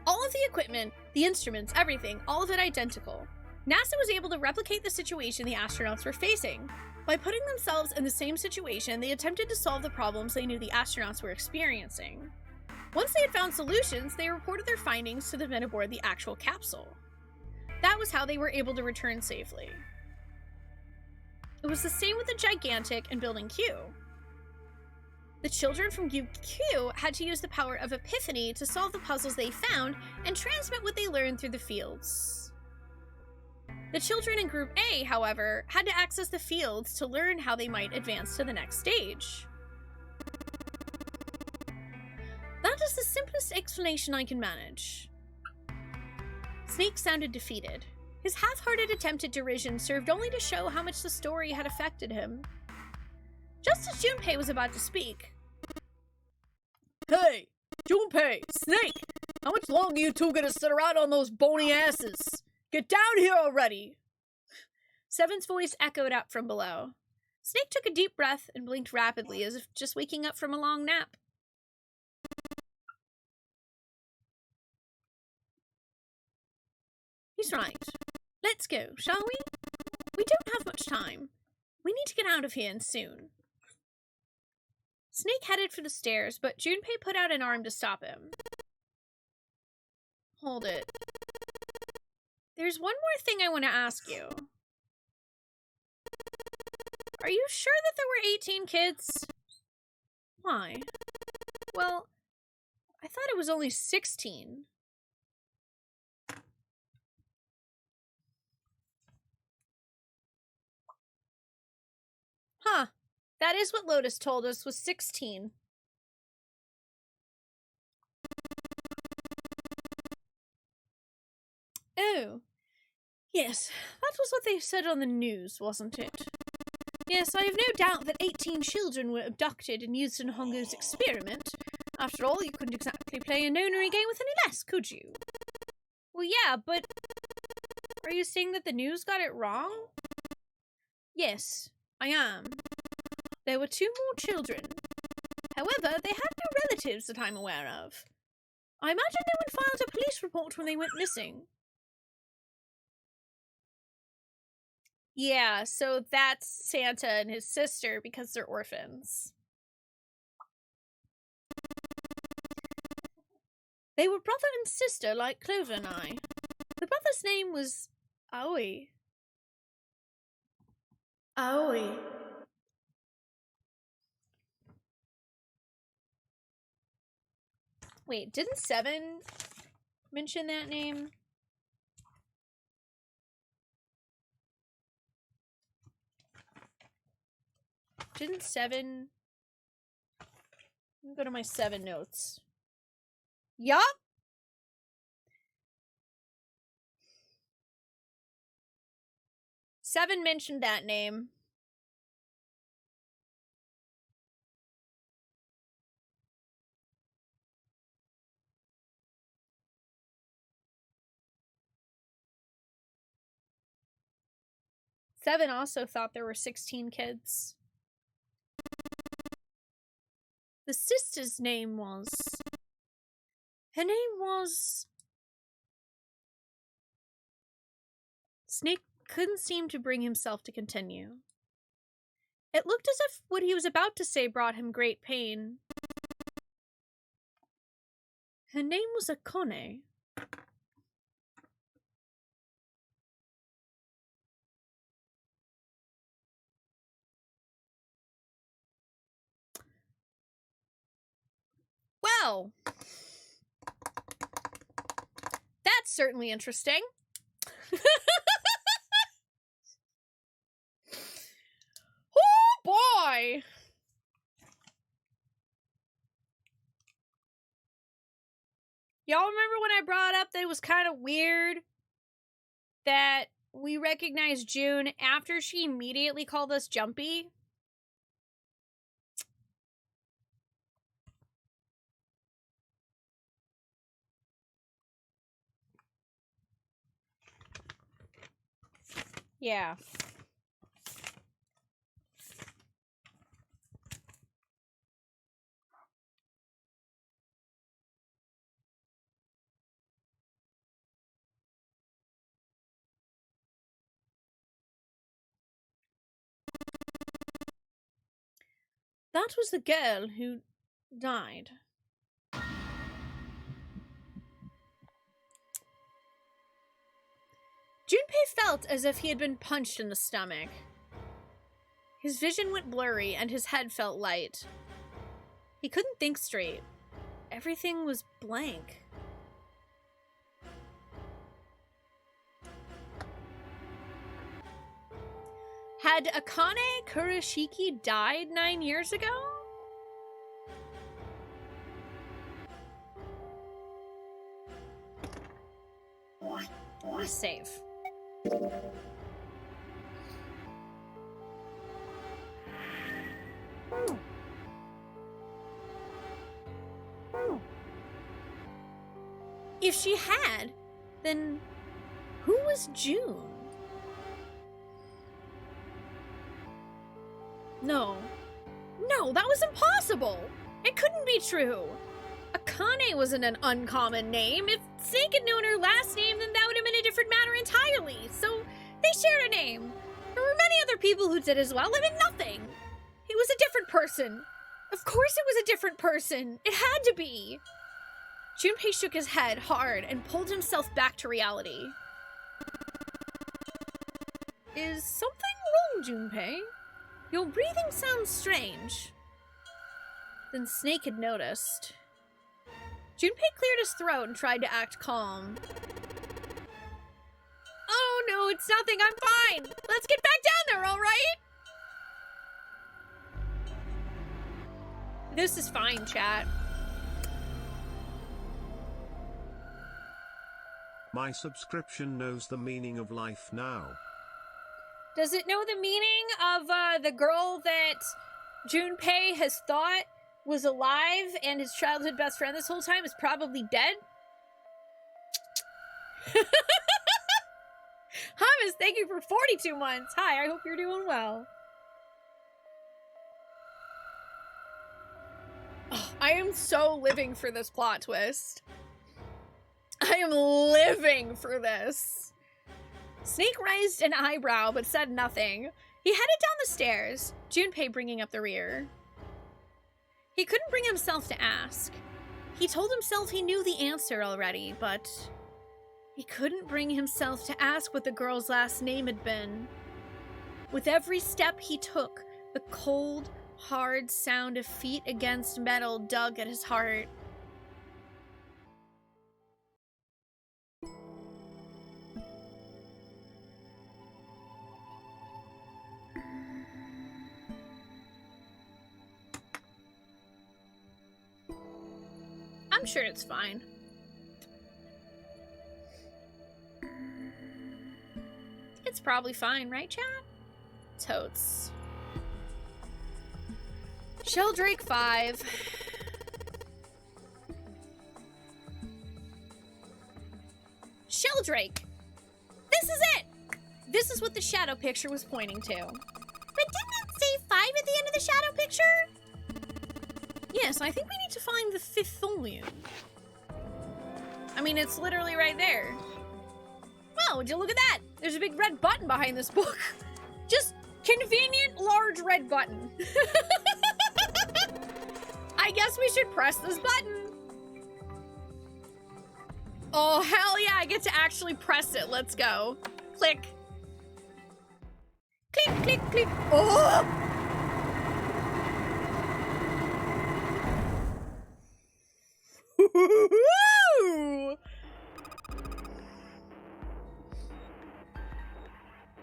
S1: All of the equipment, the instruments, everything, all of it identical. NASA was able to replicate the situation the astronauts were facing. By putting themselves in the same situation, they attempted to solve the problems they knew the astronauts were experiencing. Once they had found solutions, they reported their findings to the men aboard the actual capsule. That was how they were able to return safely. It was the same with the Gigantic and Building Q. The children from Group Q had to use the power of Epiphany to solve the puzzles they found and transmit what they learned through the fields. The children in Group A, however, had to access the fields to learn how they might advance to the next stage. That is the simplest explanation I can manage. Snake sounded defeated. His half-hearted attempt at derision served only to show how much the story had affected him. Just as Junpei was about to speak.
S4: Hey, Junpei, Snake, how much longer you two gonna sit around on those bony asses? Get down here already!
S1: Seven's voice echoed up from below. Snake took a deep breath and blinked rapidly as if just waking up from a long nap. He's right. Let's go, shall we? We don't have much time. We need to get out of here and soon. Snake headed for the stairs, but Junpei put out an arm to stop him. Hold it. There's one more thing I want to ask you. Are you sure that there were 18 kids? Why? Well, I thought it was only 16. Huh. That is what Lotus told us was 16. Oh. Yes, that was what they said on the news, wasn't it? Yes, I have no doubt that 18 children were abducted and used in Hongo's experiment. After all, you couldn't exactly play a nonary game with any less, could you? Well, yeah, but are you saying that the news got it wrong? Yes, I am. There were 2 more children. However, they had no relatives that I'm aware of. I imagine no one filed a police report when they went missing. Yeah, so that's Santa and his sister because they're orphans. They were brother and sister like Clover and I. The brother's name was Aoi. Aoi. Wait, didn't 7 mention that name? Didn't 7... Let me go to my 7 notes. Yup! Seven mentioned that name. Seven also thought there were 16 kids. The sister's name was... Her name was... Snake couldn't seem to bring himself to continue. It looked as if what he was about to say brought him great pain. Her name was Akone. Well, that's certainly interesting. Oh boy! Y'all remember when I brought up that it was kind of weird that we recognized June after she immediately called us Jumpy? Yeah. That was the girl who died. Junpei felt as if he had been punched in the stomach. His vision went blurry and his head felt light. He couldn't think straight. Everything was blank. Had Akane Kurashiki died 9 years ago? Let's save. If she had, then who was June? No. No, that was impossible! It couldn't be true! Akane wasn't an uncommon name. If Snake had known her last name, then that would have been a different matter entirely. So, they shared a name. There were many other people who did as well. It meant nothing. It was a different person. Of course it was a different person. It had to be. Junpei shook his head hard and pulled himself back to reality. Is something wrong, Junpei? Your breathing sounds strange. Then Snake had noticed. Junpei cleared his throat and tried to act calm. Oh no, it's nothing, I'm fine! Let's get back down there, alright? This is fine, chat.
S2: My subscription knows the meaning of life now.
S1: Does it know the meaning of the girl that Junpei has thought was alive and his childhood best friend this whole time is probably dead? Hummus, thank you for 42 months. Hi, I hope you're doing well. Oh, I am so living for this plot twist. I am living for this. Snake raised an eyebrow but said nothing. He headed down the stairs, Junpei bringing up the rear. He couldn't bring himself to ask. He told himself he knew the answer already, but he couldn't bring himself to ask what the girl's last name had been. With every step he took, the cold, hard sound of feet against metal dug at his heart. I'm sure it's fine. It's probably fine, right, chat? Totes. Sheldrake 5. Sheldrake! This is it! This is what the shadow picture was pointing to.
S3: But didn't it say 5 at the end of the shadow picture?
S1: Yes, I think we need to find the 5th volume. I mean, it's literally right there. Wow, would you look at that? There's a big red button behind this book. Just convenient, large red button. I guess we should press this button. Oh, hell yeah, I get to actually press it. Let's go. Click. Click, click, click. Oh!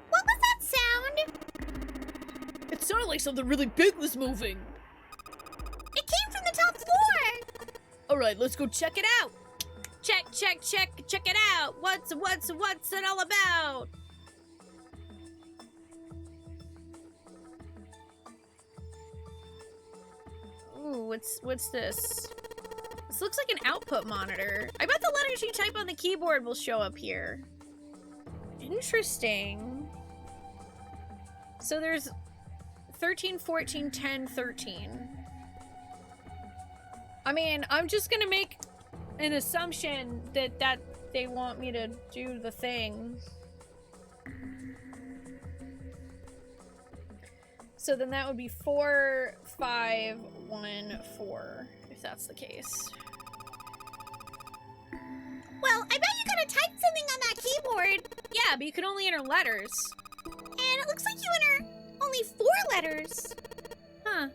S3: What was that sound?
S4: It sounded like something really big was moving.
S3: It came from the top floor.
S4: All right, let's go check it out.
S1: Check it out. What's it all about? Ooh, what's this? This looks like an output monitor. I bet the letters you type on the keyboard will show up here. Interesting. So there's 13, 14, 10, 13. I mean, I'm just gonna make an assumption that they want me to do the thing. So then that would be 4, 5, 1, 4, if that's the case.
S3: Well, I bet you gotta type something on that keyboard.
S1: Yeah, but you can only enter letters.
S3: And it looks like you enter only 4 letters.
S1: Huh.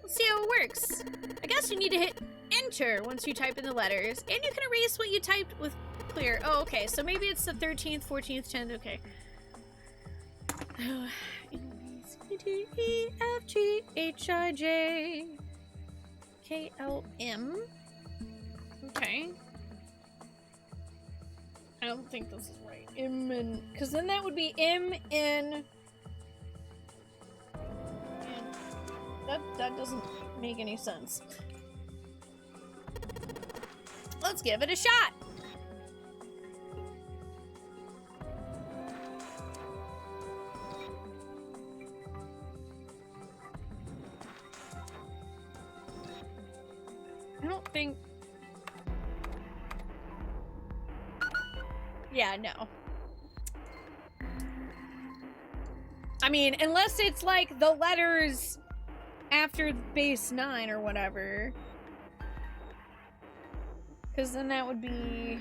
S1: Let's see how it works. I guess you need to hit enter once you type in the letters, and you can erase what you typed with clear. Oh, okay, so maybe it's the 13th, 14th, 10th, okay. A, B, C, D, E, F, G, H, I, J, K, L, M. Okay. I don't think this is right. M and... Because then that would be M, N... That doesn't make any sense. Let's give it a shot. I don't think... Yeah, no. I mean, unless it's like the letters after base 9 or whatever. Because then that would be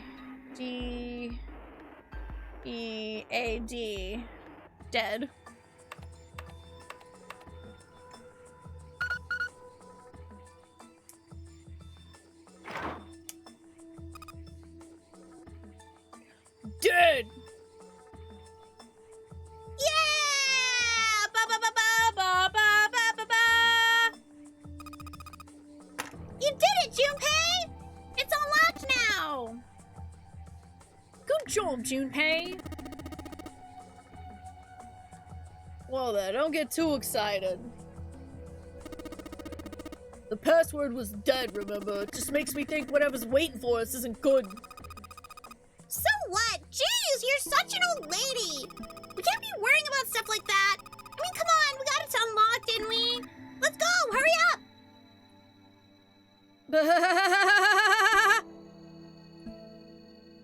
S1: D, E, A, D. Dead. Dead!
S3: Yeah! Ba ba ba ba ba ba ba ba ba! You did it, Junpei! It's unlocked now!
S1: Good job, Junpei.
S4: Well then, don't get too excited. The password was dead, remember? It just makes me think whatever's waiting for us isn't good.
S3: So what? Jeez, you're such an old lady! We can't be worrying about stuff like that! I mean, come on, we got it unlocked, didn't we? Let's go, hurry up!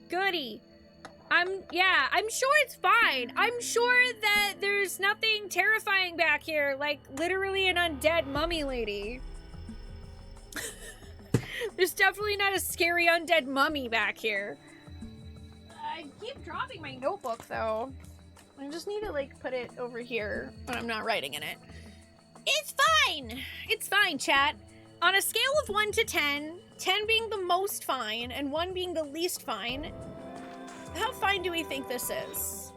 S1: Goody. I'm sure it's fine. I'm sure that there's nothing terrifying back here, like literally an undead mummy lady. There's definitely not a scary undead mummy back here. I keep dropping my notebook though. I just need to like put it over here when I'm not writing in it. It's fine. It's fine, chat. On a scale of 1 to 10, 10 being the most fine and 1 being the least fine, how fine do we think this is?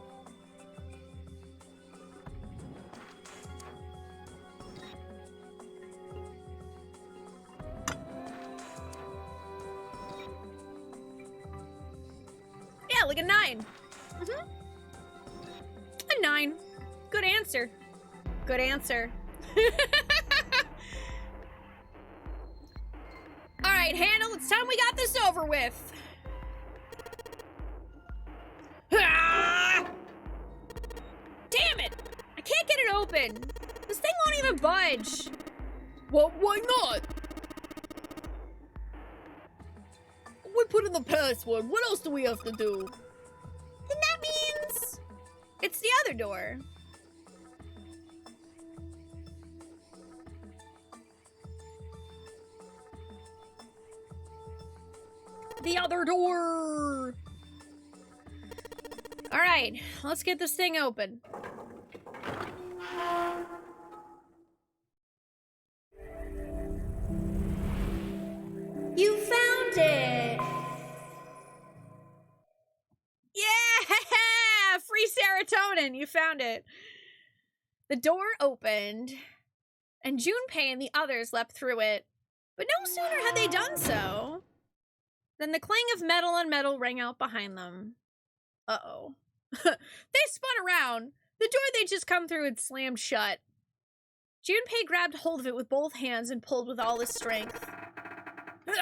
S1: Yeah, like a 9. A 9. Good answer. Good answer. Alright, Handle, it's time we got this over with. Ah! Damn it! I can't get it open. This thing won't even budge.
S4: Well, why not? We put in the password. What else do we have to do?
S1: Then that means it's the other door. The other door! Alright, let's get this thing open. You found it! Yeah! Free serotonin! You found it. The door opened, and Junpei and the others leapt through it. But no sooner had they done so than the clang of metal on metal rang out behind them. Uh-oh. They spun around. The door they'd just come through had slammed shut. Junpei grabbed hold of it with both hands and pulled with all his strength. Damn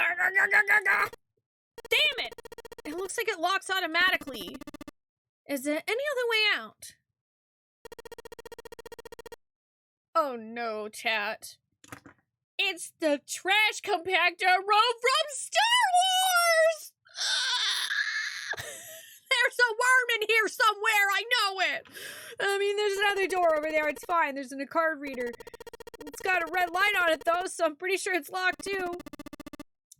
S1: it! It looks like it locks automatically. Is there any other way out? Oh no, chat. It's the trash compactor room from Star Wars! There's a worm in here somewhere, I know it! I mean, there's another door over there, it's fine. There's a card reader. It's got a red light on it, though, so I'm pretty sure it's locked, too.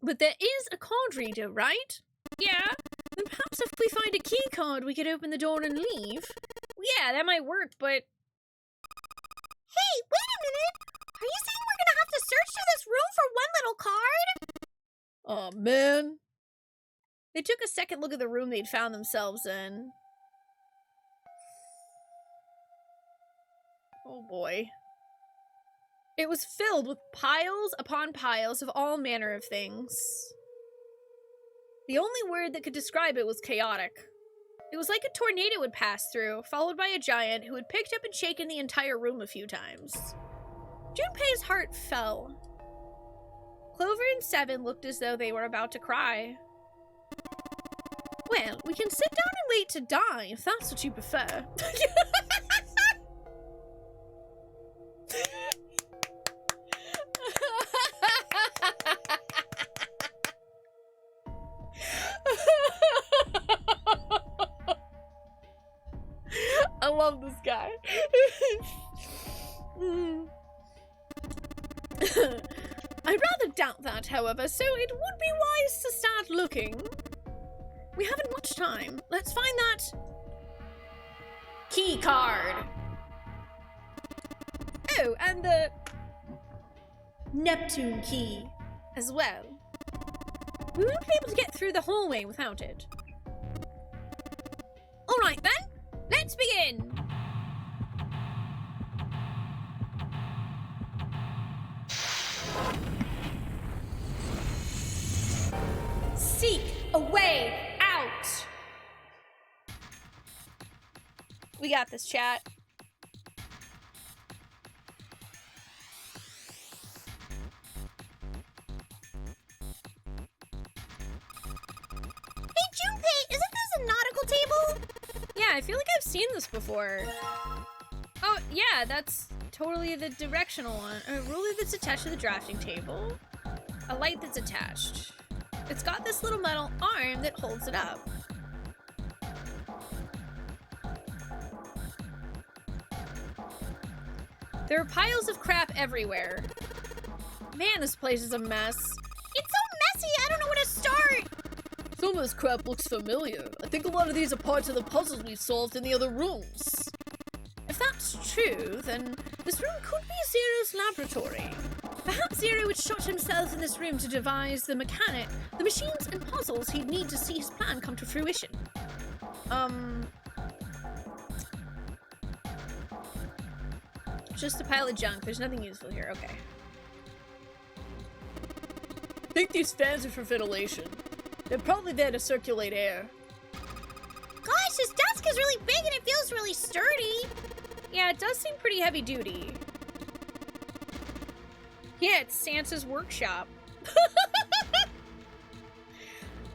S1: But there is a card reader, right? Yeah. Then perhaps if we find a key card, we could open the door and leave. Yeah, that might work, but...
S3: Hey, wait a minute! Are you saying we're gonna have to search through this room for one little card?
S4: Oh man.
S1: They took a second look at the room they'd found themselves in. Oh boy. It was filled with piles upon piles of all manner of things. The only word that could describe it was chaotic. It was like a tornado would pass through, followed by a giant who had picked up and shaken the entire room a few times. Junpei's heart fell. Clover and Seven looked as though they were about to cry. Well, we can sit down and wait to die, if that's what you prefer. I love this guy. I'd rather doubt that, however, so it would be wise to start looking. We haven't much time. Let's find that key card. Oh, and the Neptune key as well. We won't be able to get through the hallway without it. All right then, let's begin. Seek a way out. We got this, chat.
S3: Hey, Junpei, isn't this a nautical table?
S1: Yeah, I feel like I've seen this before. Oh, yeah, that's totally the directional one. A ruler that's attached to the drafting table. A light that's attached. It's got this little metal arm that holds it up. There are piles of crap everywhere. Man, this place is a mess.
S3: It's so messy, I don't know where to start.
S4: Some of this crap looks familiar. I think a lot of these are parts of the puzzles we solved in the other rooms.
S1: If that's true, then this room could be Zero's laboratory. Perhaps Zero had shot himself in this room to devise the machines and puzzles he'd need to see his plan come to fruition. Just a pile of junk. There's nothing useful here. Okay.
S4: I think these fans are for ventilation. They're probably there to circulate air.
S3: Gosh, this desk is really big and it feels really sturdy.
S1: Yeah, it does seem pretty heavy duty. Yeah, it's Santa's workshop.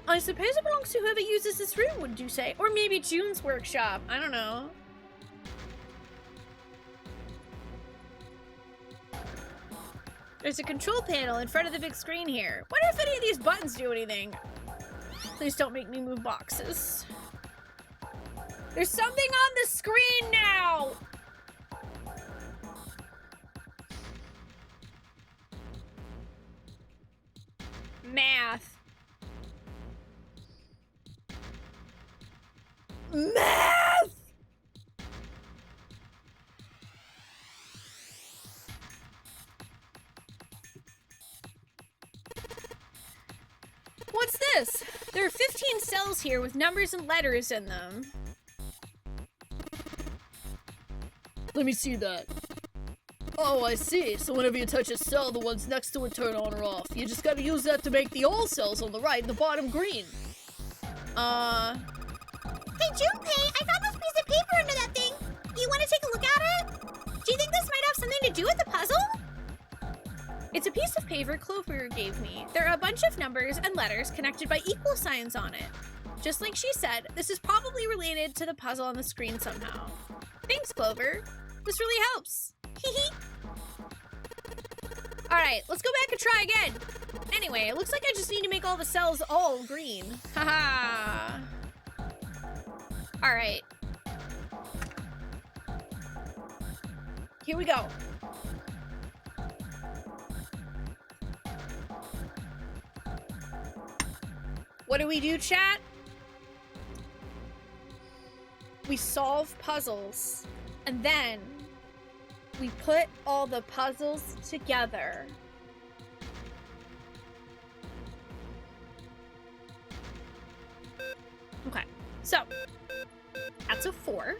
S1: I suppose it belongs to whoever uses this room, wouldn't you say? Or maybe June's workshop. I don't know. There's a control panel in front of the big screen here. Wonder if any of these buttons do anything. Please don't make me move boxes. There's something on the screen now! Math. Math! What's this? There are 15 cells here with numbers and letters in them.
S4: Let me see that. Oh, I see. So whenever you touch a cell, the ones next to it turn on or off. You just gotta use that to make the all cells on the right and the bottom green.
S3: Hey, Junpei, I found this piece of paper under that thing. Do you want to take a look at it? Do you think this might have something to do with the puzzle?
S1: It's a piece of paper Clover gave me. There are a bunch of numbers and letters connected by equal signs on it. Just like she said, this is probably related to the puzzle on the screen somehow. Thanks, Clover. This really helps. Hee Alright, let's go back and try again. Anyway, it looks like I just need to make all the cells all green. Haha. Alright. Here we go. What do we do, chat? We solve puzzles, and then we put all the puzzles together Okay, so that's a 4.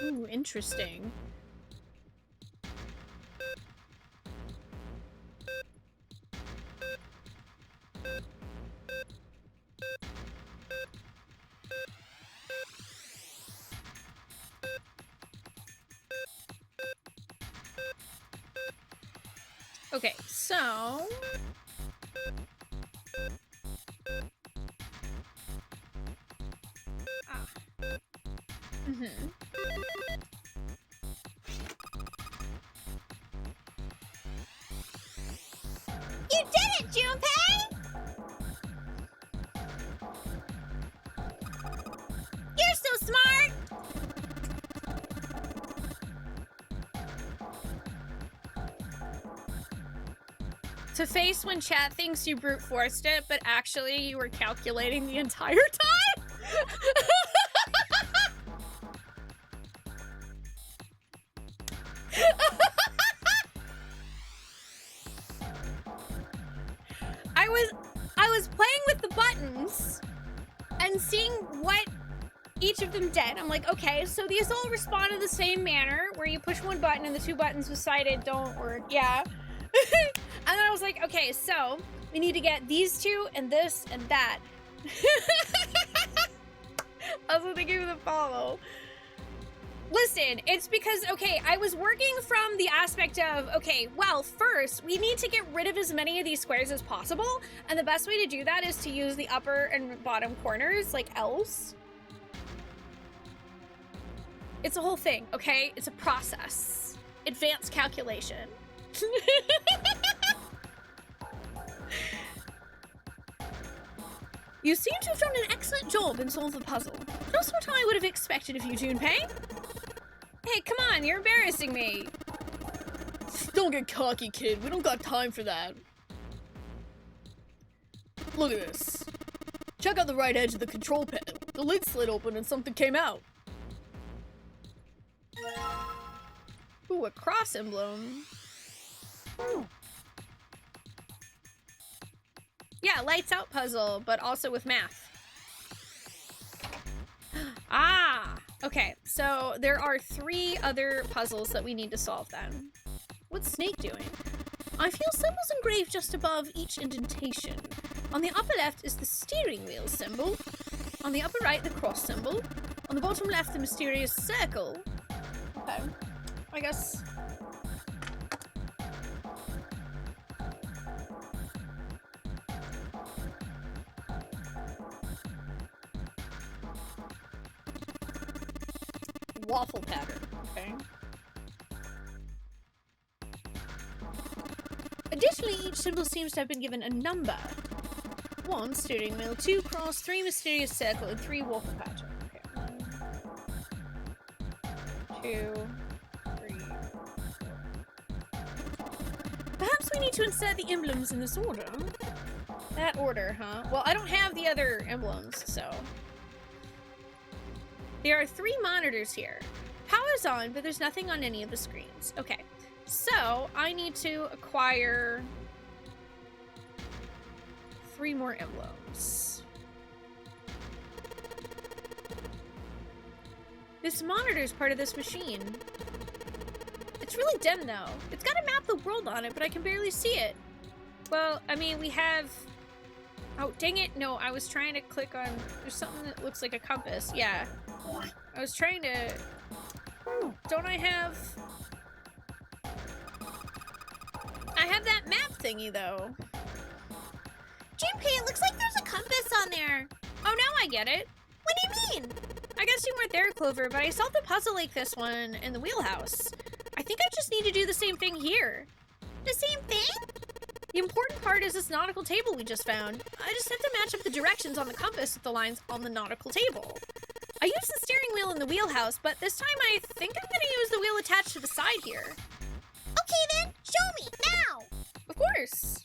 S1: Ooh, interesting. Okay, so mm-hmm.
S3: You did it, Junpei! You're so smart!
S1: To face when chat thinks you brute forced it, but actually you were calculating the entire time? I was playing with the buttons and seeing what each of them did. I'm like, okay, so these all respond in the same manner, where you push one button and the 2 buttons beside it don't work. Yeah. And then I was like, okay, so we need to get these 2 and this and that. I was thinking of the follow. Listen, it's because, okay, I was working from the aspect of, okay, well, first, we need to get rid of as many of these squares as possible, and the best way to do that is to use the upper and bottom corners, like else. It's a whole thing, okay? It's a process. Advanced calculation. You seem to have done an excellent job in solving the puzzle. Just what I would have expected of you, Junpei. Hey, come on, you're embarrassing me.
S4: Don't get cocky, kid. We don't got time for that. Look at this. Check out the right edge of the control panel. The lid slid open and something came out.
S1: Ooh, a cross emblem. Ooh. Yeah, lights out puzzle, but also with math. Ah, okay. So there are 3 other puzzles that we need to solve then. What's Snake doing? I feel symbols engraved just above each indentation. On the upper left is the steering wheel symbol. On the upper right, the cross symbol. On the bottom left, the mysterious circle. Okay. I guess. Waffle pattern. Okay. Additionally, each symbol seems to have been given a number. 1 steering wheel, 2 cross, 3 mysterious circle, and 3 waffle pattern. Okay. 1, 2, 3, 4. Perhaps we need to insert the emblems in this order. That order, huh? Well, I don't have the other emblems, so. There are 3 monitors here. Power's on, but there's nothing on any of the screens. Okay, so I need to acquire 3 more emblems. This monitor's part of this machine. It's really dim though. It's got a map of the world on it, but I can barely see it. Well, I mean, we have... Oh, dang it. No, I was trying to click on... There's something that looks like a compass. Yeah. I was trying to... Don't I have... I have that map thingy, though.
S3: Junpei, it looks like there's a compass on there.
S1: Oh, now I get it.
S3: What do you mean?
S1: I guess you weren't there, Clover, but I solved the puzzle like this one in the wheelhouse. I think I just need to do the same thing here.
S3: The same thing?
S1: The important part is this nautical table we just found. I just have to match up the directions on the compass with the lines on the nautical table. I used the steering wheel in the wheelhouse, but this time I think I'm gonna use the wheel attached to the side here.
S3: Okay then, show me, now!
S1: Of course.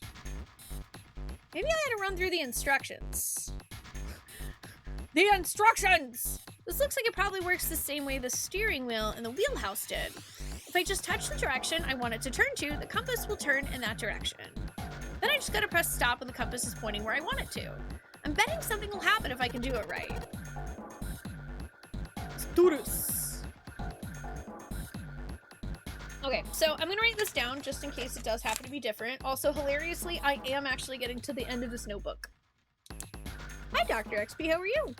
S1: Maybe I had to run through the instructions. The instructions! This looks like it probably works the same way the steering wheel and the wheelhouse did. If I just touch the direction I want it to turn to, the compass will turn in that direction. Then I just gotta press stop when the compass is pointing where I want it to. I'm betting something will happen if I can do it right.
S4: Let's do this.
S1: Okay, so I'm gonna write this down just in case it does happen to be different. Also, hilariously, I am actually getting to the end of this notebook. Hi, Dr. XP, how are you?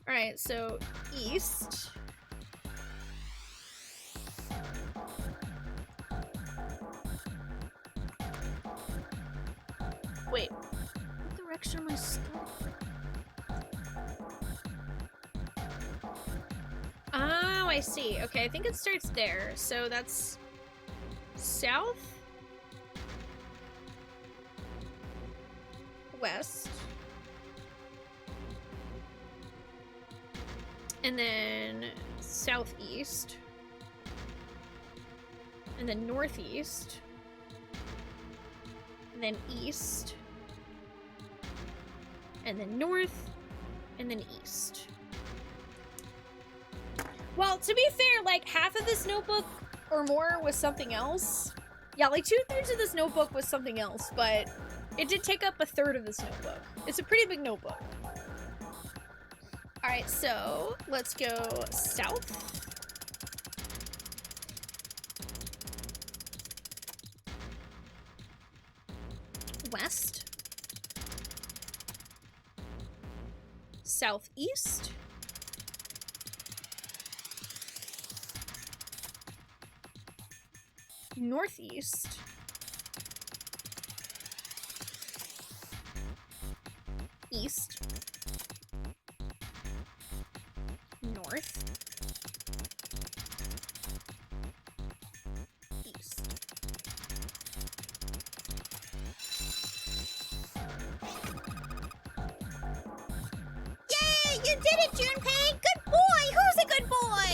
S1: Alright, so east. Wait, what direction am I starting? Oh, I see. Okay, I think it starts there. So that's south, west, and then southeast, and then northeast, and then east, and then north, and then east. Well, to be fair, like, half of this notebook or more was something else. Yeah, like 2/3 of this notebook was something else, but it did take up 1/3 of this notebook. It's a pretty big notebook. Alright, so let's go south. West. Southeast. Northeast. East. North. East.
S3: Yay! You did it, Junpei! Good boy! Who's a good boy?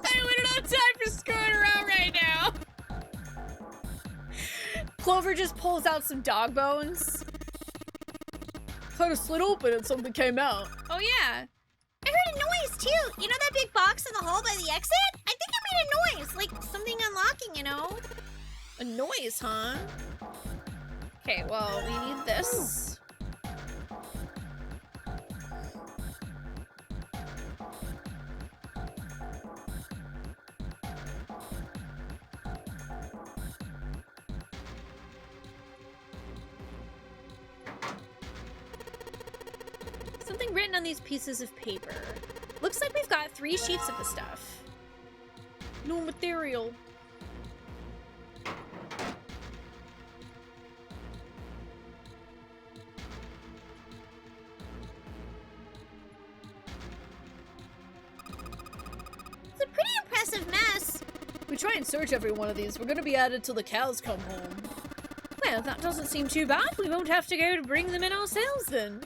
S1: I don't have time for screwing around right now. Clover just pulls out some dog bones.
S4: Kind of slid open and something came out.
S1: Oh yeah.
S3: I heard a noise too. You know that big box in the hall by the exit? I think I made a noise, like something unlocking, you know?
S1: A noise, huh? Okay, well, we need this. Something written on these pieces of paper. Looks like we've got 3 sheets of the stuff.
S4: No material.
S3: It's a pretty impressive mess.
S4: We try and search every one of these. We're gonna be at it till the cows come home.
S1: Well, that doesn't seem too bad. We won't have to go to bring them in ourselves then.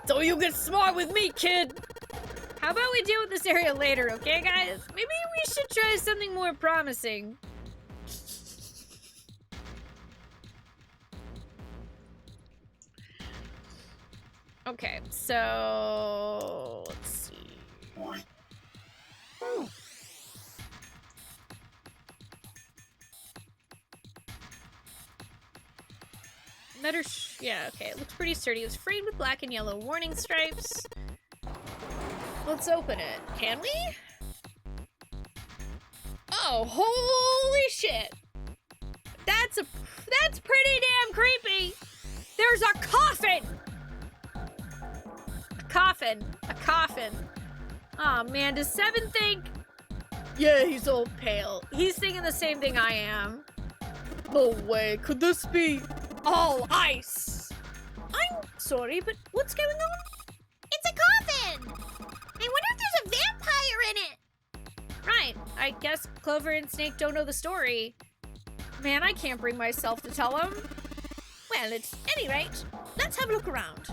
S4: Don't you get smart with me, kid!
S1: How about we deal with this area later, okay, guys? Maybe we should try something more promising. Okay, so let's see. Yeah, okay, it looks pretty sturdy. It was frayed with black and yellow warning stripes. Let's open it. Can we? Oh, holy shit! That's pretty damn creepy. There's a coffin. A coffin. Oh man, does Seven think?
S4: Yeah, he's all
S1: Pale. He's thinking the same thing I am.
S4: no way. Could this be?
S1: All ice. I'm sorry, but what's going on?
S3: It's a coffin! I wonder if there's a vampire in it!
S1: Right. I guess Clover and Snake don't know the story. Man, I can't bring myself to tell them. Well, at any rate, let's have a look around.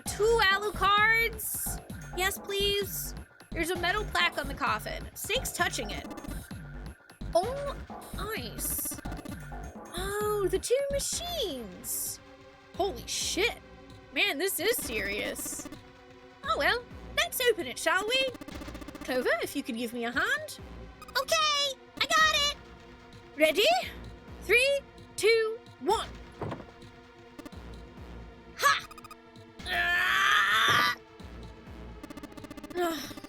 S1: 2 Alucards. Yes, please. There's a metal plaque on the coffin. Snake's touching it. Oh, ice. Oh, the 2 machines. Holy shit. Man, this is serious. Oh well, let's open it, shall we? Clover, if you could give me a hand.
S3: Okay, I got it.
S1: Ready? 3, 2, 1. Ha!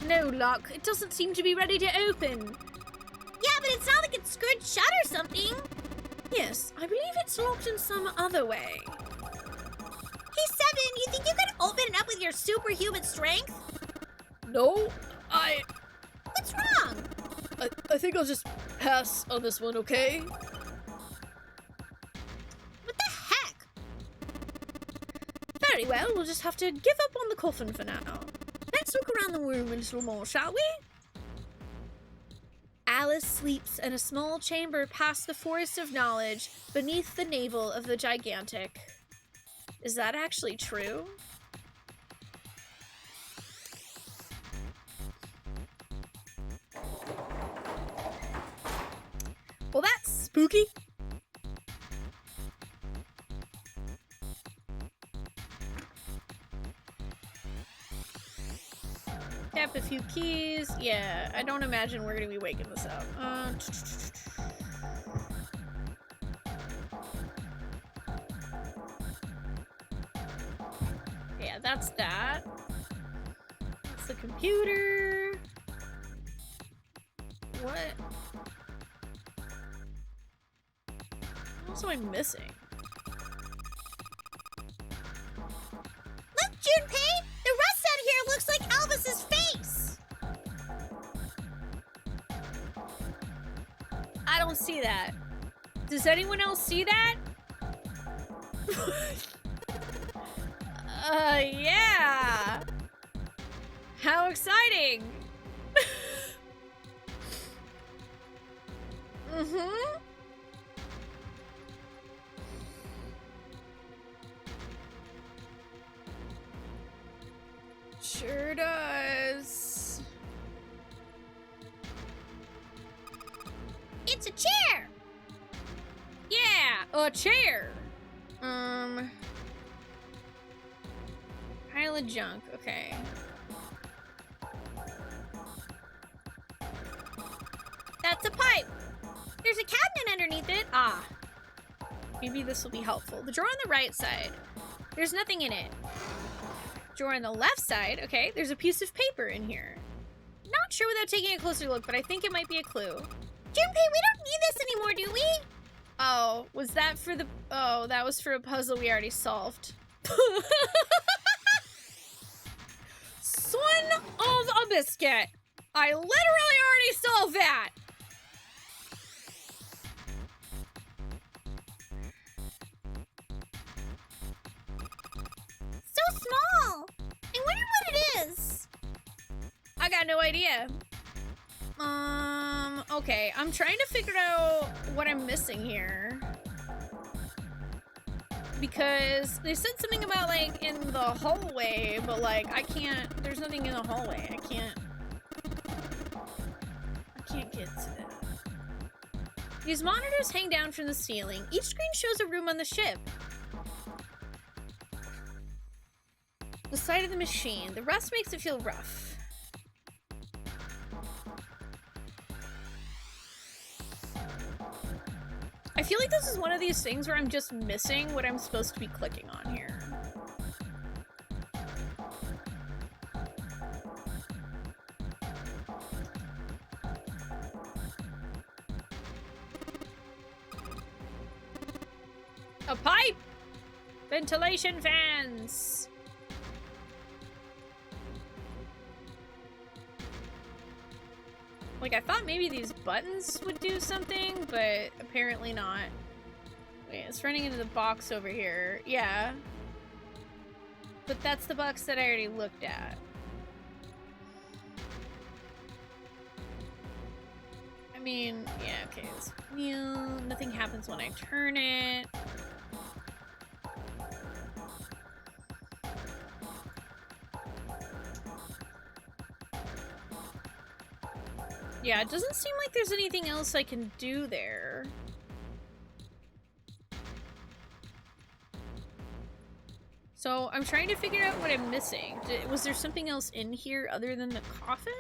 S1: No luck. It doesn't seem to be ready to open.
S3: Yeah, but it's not like it's screwed shut or something.
S1: Yes, I believe it's locked in some other way.
S3: Hey, Seven, you think you could open it up with your superhuman strength?
S4: No,
S3: What's wrong?
S4: I think I'll just pass on this one, okay?
S3: What the heck?
S1: Very well, we'll just have to give up on the coffin for now. Let's look around the room a little more, shall we? Alice sleeps in a small chamber past the forest of knowledge beneath the navel of the gigantic. Is that actually true? Well, that's spooky. Tap a few keys. Yeah, I don't imagine we're gonna be waking this up. Yeah, that's that. That's the computer. What? What else am I missing?
S3: Look, Junpei! The rust out here looks like Elvis's face!
S1: I don't see that. Does anyone else see that? Yeah! How exciting! Mm-hmm. Sure does.
S3: It's a chair!
S1: Yeah, a chair. Pile of junk. Okay.
S3: That's a pipe! There's a cabinet underneath it.
S1: Ah. Maybe this will be helpful. The drawer on the right side. There's nothing in it. Drawer on the left side. Okay, there's a piece of paper in here. Not sure without taking a closer look, but I think it might be a clue.
S3: Junpei, we don't need this anymore, do we?
S1: Oh, was that for the... Oh, that was for a puzzle we already solved. Son of a biscuit! I literally already solved that!
S3: So small! I wonder what it is.
S1: I got no idea. Okay, I'm trying to figure out what I'm missing here. Because they said something about, like, in the hallway, but, like, I can't, there's nothing in the hallway. I can't get to that. These monitors hang down from the ceiling. Each screen shows a room on the ship. The side of the machine. The rust makes it feel rough. I feel like this is one of these things where I'm just missing what I'm supposed to be clicking on here. A pipe! Ventilation fans! Like, I thought maybe these buttons would do something, but apparently not. Wait, it's running into the box over here. Yeah. But that's the box that I already looked at. I mean, yeah, okay. It's wheel. Nothing happens when I turn it. Yeah, it doesn't seem like there's anything else I can do there. So I'm trying to figure out what I'm missing. Was there something else in here other than the coffin?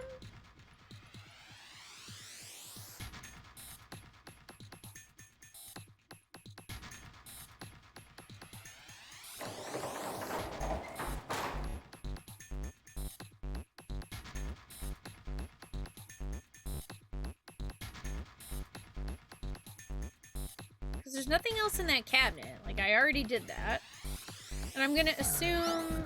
S1: Because there's nothing else in that cabinet. Like, I already did that. And I'm gonna assume...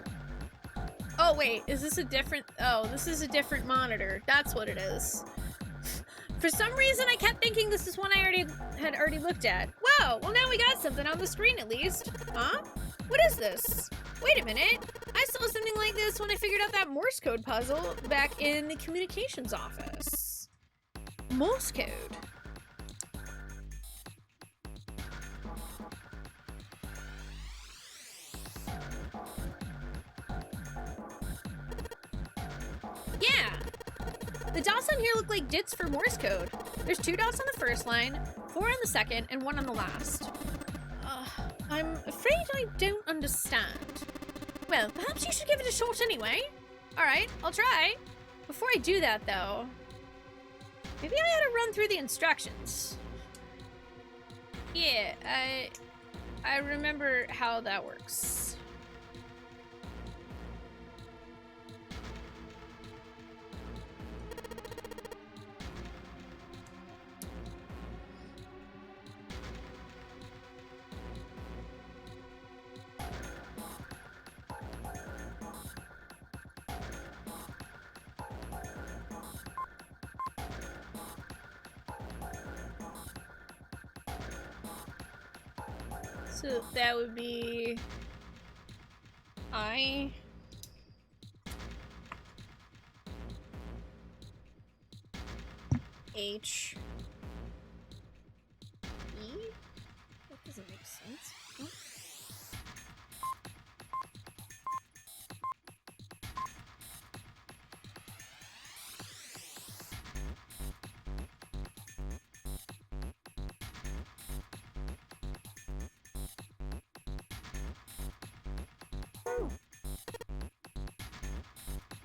S1: Oh, wait. Is this a different... Oh, this is a different monitor. That's what it is. For some reason, I kept thinking this is one I had already looked at. Wow! Well, now we got something on the screen, at least. Huh? What is this? Wait a minute. I saw something like this when I figured out that Morse code puzzle back in the communications office. Morse code. Yeah! The dots on here look like dits for Morse code. There's 2 dots on the first line, 4 on the second, and 1 on the last. I'm afraid I don't understand. Well, perhaps you should give it a shot anyway. Alright, I'll try. Before I do that, though, maybe I ought to run through the instructions. Yeah, I remember how that works. So that would be I H E? That doesn't make sense. Huh?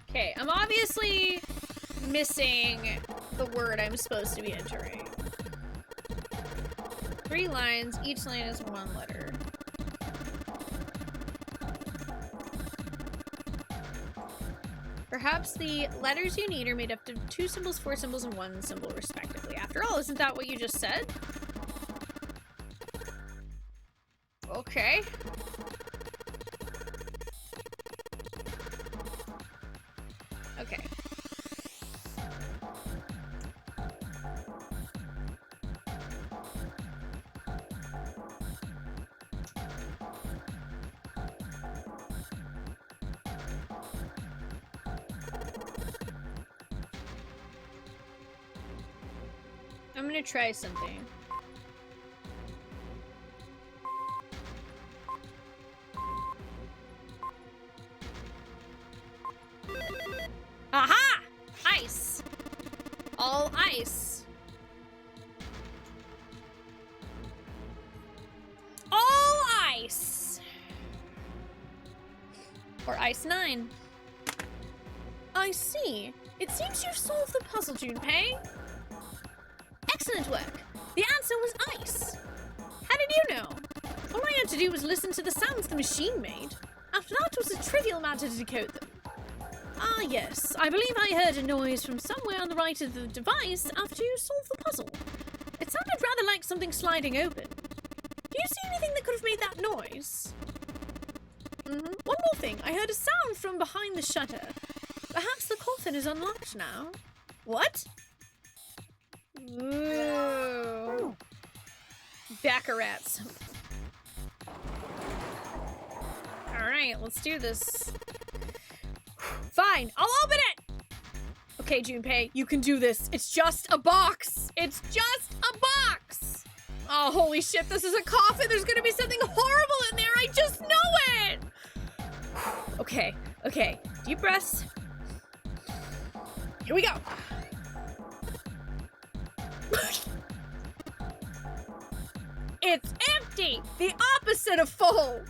S1: Okay, I'm obviously missing the word I'm supposed to be entering. 3 lines, each line is 1 letter. Perhaps the letters you need are made up of 2 symbols, 4 symbols, and 1 symbol respectively. After all, isn't that what you just said? Okay. Okay. I'm gonna try something. Aha! Ice! All ice. All ice! Or ice 9. I see. It seems you've solved the puzzle, Junpei. Excellent work. The answer was ice. How did you know? All I had to do was listen to the sounds the machine made. After that, it was a trivial matter to decode them. Ah, yes. I believe I heard a noise from somewhere on the right of the device after you solved the puzzle. It sounded rather like something sliding open. Do you see anything that could have made that noise? One more thing. I heard a sound from behind the shutter. Perhaps the coffin is unlocked now. What? Ooh. Baccarats. Alright, let's do this. Fine, I'll open it! Okay, Junpei, you can do this. It's just a box. It's just a box. Oh, holy shit, this is a coffin. There's gonna be something horrible in there. I just know it. Okay, okay. Deep breaths. Here we go. It's empty. The opposite of full.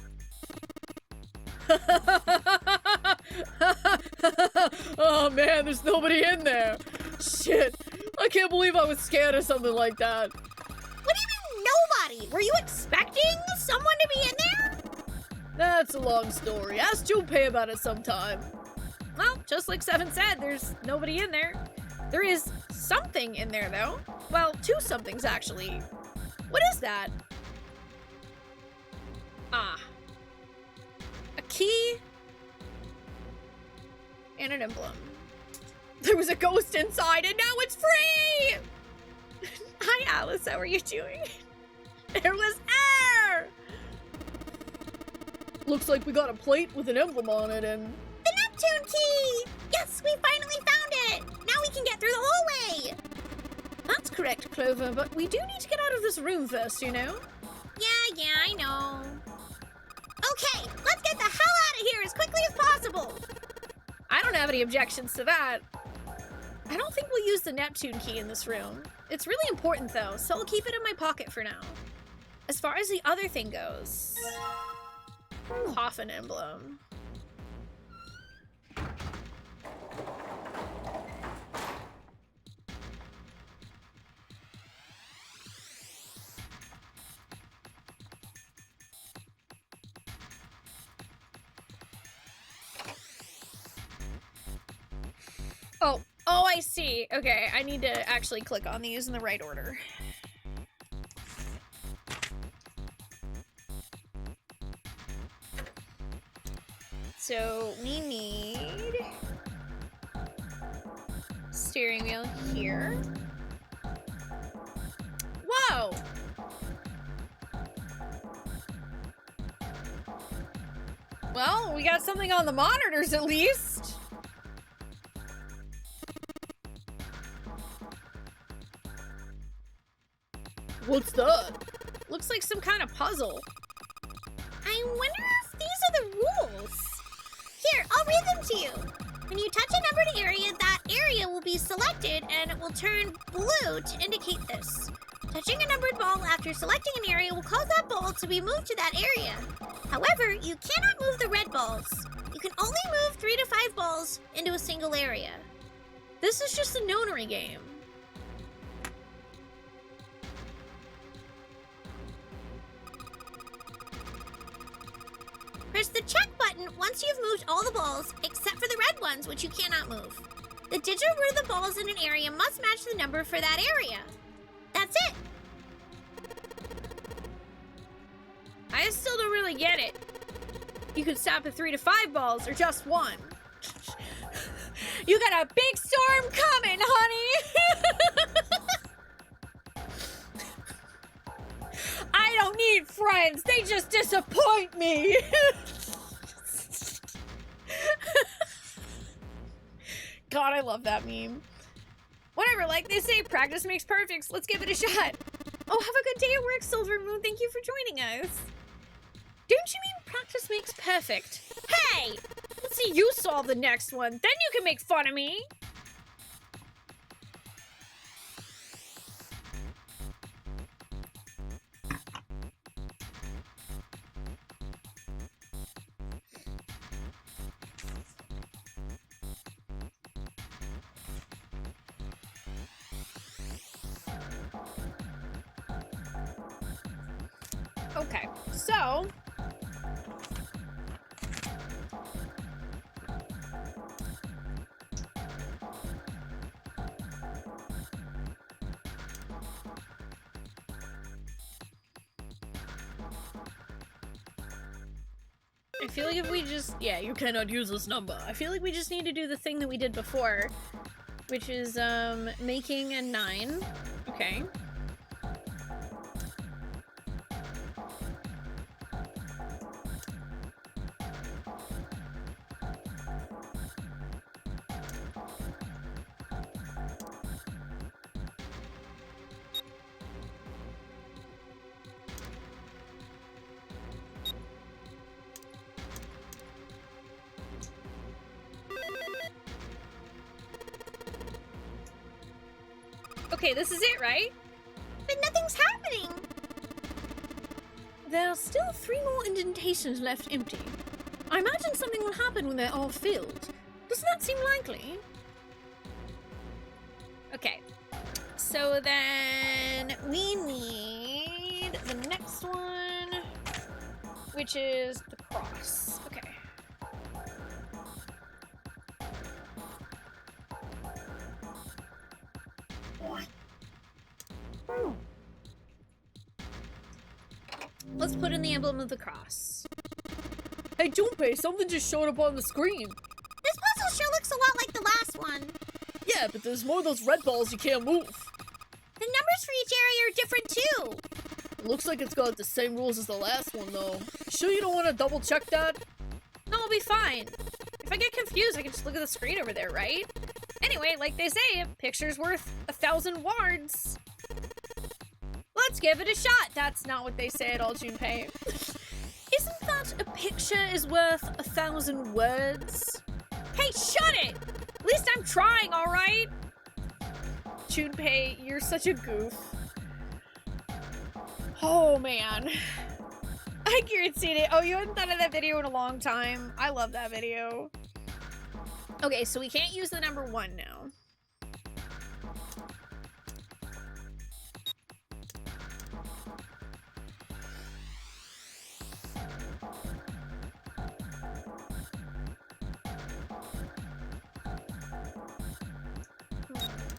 S4: Oh man, there's nobody in there. Shit, I can't believe I was scared of something like that.
S3: What do you mean nobody? Were you expecting someone to be in there?
S4: That's a long story. Ask Junpei about it sometime.
S1: Well, just like Seven said, there's nobody in there. There is something in there, though. Well, two somethings, actually. What is that? Ah. A key and an emblem. There was a ghost inside and now it's free! Hi, Alice. How are you doing? There was air!
S4: Looks like we got a plate with an emblem on it and...
S3: The Neptune key! Yes, we finally found it! Now we can get through the hallway!
S1: That's correct, Clover, but we do need to get out of this room first, you know?
S3: Yeah, I know. Okay, let's get the hell out of here as quickly as possible!
S1: I don't have any objections to that. I don't think we'll use the Neptune key in this room. It's really important, though, so I'll keep it in my pocket for now. As far as the other thing goes... Coffin emblem. Oh, I see. Okay, I need to actually click on these in the right order. So we need steering wheel here. Whoa! Well, we got something on the monitors at least.
S4: What's that?
S1: Looks like some kind of puzzle.
S3: I wonder if these are the rules. Here, I'll read them to you. When you touch a numbered area, that area will be selected and it will turn blue to indicate this. Touching a numbered ball after selecting an area will cause that ball to be moved to that area. However, you cannot move the red balls. You can only move 3 to 5 balls into a single area.
S1: This is just a nonary game.
S3: Press the check button once you've moved all the balls, except for the red ones, which you cannot move. The digit order of the balls in an area must match the number for that area. That's it.
S1: I still don't really get it. You could stop at 3 to 5 balls or just one. You got a big storm coming, honey! I don't need friends, they just disappoint me! God, I love that meme. Whatever, like they say, practice makes perfect, so let's give it a shot. Oh, have a good day at work, Silver Moon. Thank you for joining us. Don't you mean practice makes perfect? Hey! Let's see you solve the next one, then you can make fun of me! Okay, so... I feel like if we just... Yeah, you cannot use this number. I feel like we just need to do the thing that we did before, which is, making a 9. Okay. Okay, this is it, right?
S3: But nothing's happening.
S4: There are still 3 more indentations left empty. I imagine something will happen when they're all filled. Doesn't that seem likely?
S1: Okay. So then we need the next one, which is the cross. Okay. Let's put in the emblem of the cross.
S4: Hey, Junpei, something just showed up on the screen.
S3: This puzzle sure looks a lot like the last one.
S4: Yeah, but there's more of those red balls you can't move.
S3: The numbers for each area are different too.
S4: Looks like it's got the same rules as the last one, though. Sure you don't want to double check that?
S1: No, I'll be fine. If I get confused, I can just look at the screen over there, right? Anyway, like they say, a picture's worth 1,000 words. Let's give it a shot. That's not what they say at all, Junpei.
S4: Isn't that a picture is worth 1,000 words?
S1: Hey, shut it! At least I'm trying, all right?
S4: Junpei, you're such a goof.
S1: Oh, man. I guaranteed it. Oh, you hadn't thought of that video in a long time. I love that video. Okay, so we can't use the number 1 now.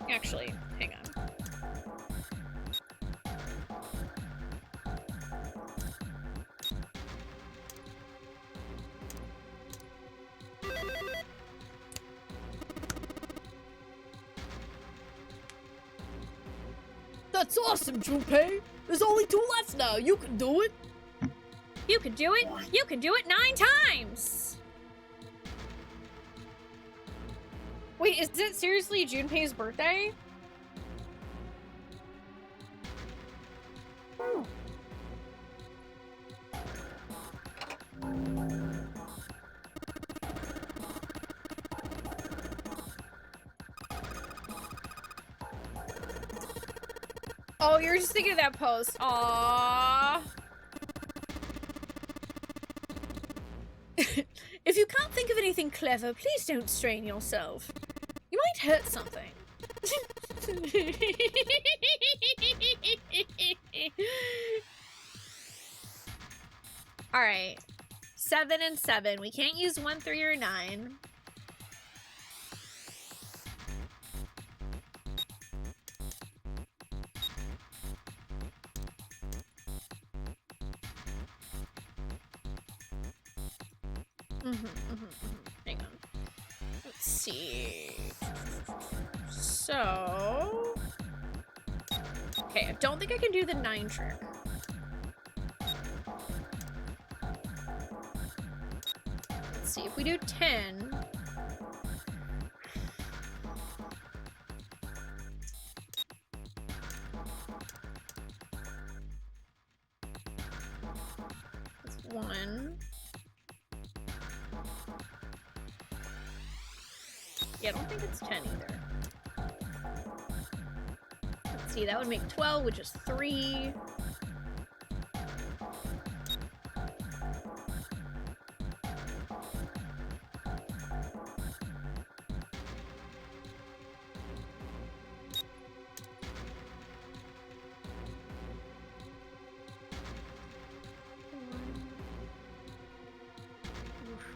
S1: Actually, hang on.
S4: That's awesome, Junpei! There's only 2 left now, you can do it!
S1: You can do it! You can do it 9 times! Wait, is it seriously Junpei's birthday? Oh, you're just thinking of that post. Aww.
S4: If you can't think of anything clever, please don't strain yourself. You might hurt something.
S1: Alright. 7 and 7. We can't use 1, 3, or 9. Hang on. Let's see. So... Okay, I don't think I can do the 9 trick. Let's see, if we do 10... That's 1... Yeah, I don't think it's 10 either. Let's see, that would make 12, which is 3.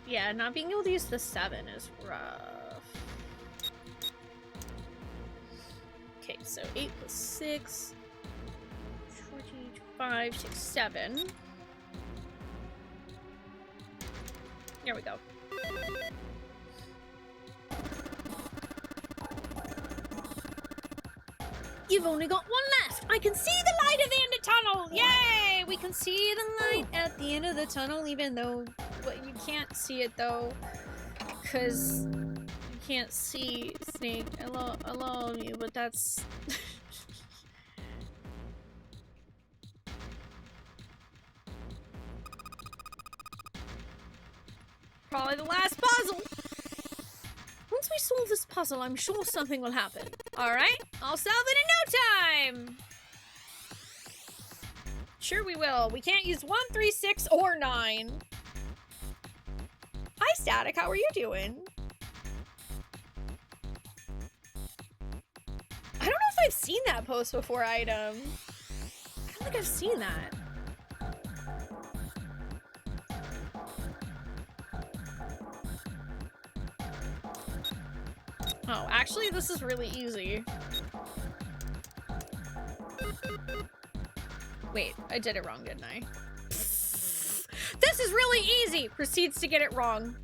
S1: Yeah, not being able to use the 7 is rough. Okay, so 8 plus 6, 25, 6, 7. There we go.
S4: You've only got 1 left!
S1: I can see the light at the end of the tunnel! Yay! We can see the light at the end of the tunnel, even though you can't see it though, because you can't see Snake. I love you, but that's probably the last puzzle.
S4: Once we solve this puzzle, I'm sure something will happen.
S1: Alright, I'll solve it in no time! Sure we will. We can't use 1, 3, 6, or 9. Hi, Static. How are you doing? I don't know if I've seen that post before, Item. I don't think I've seen that. Oh, actually, this is really easy. Wait, I did it wrong, didn't I? This is really easy! Proceeds to get it wrong.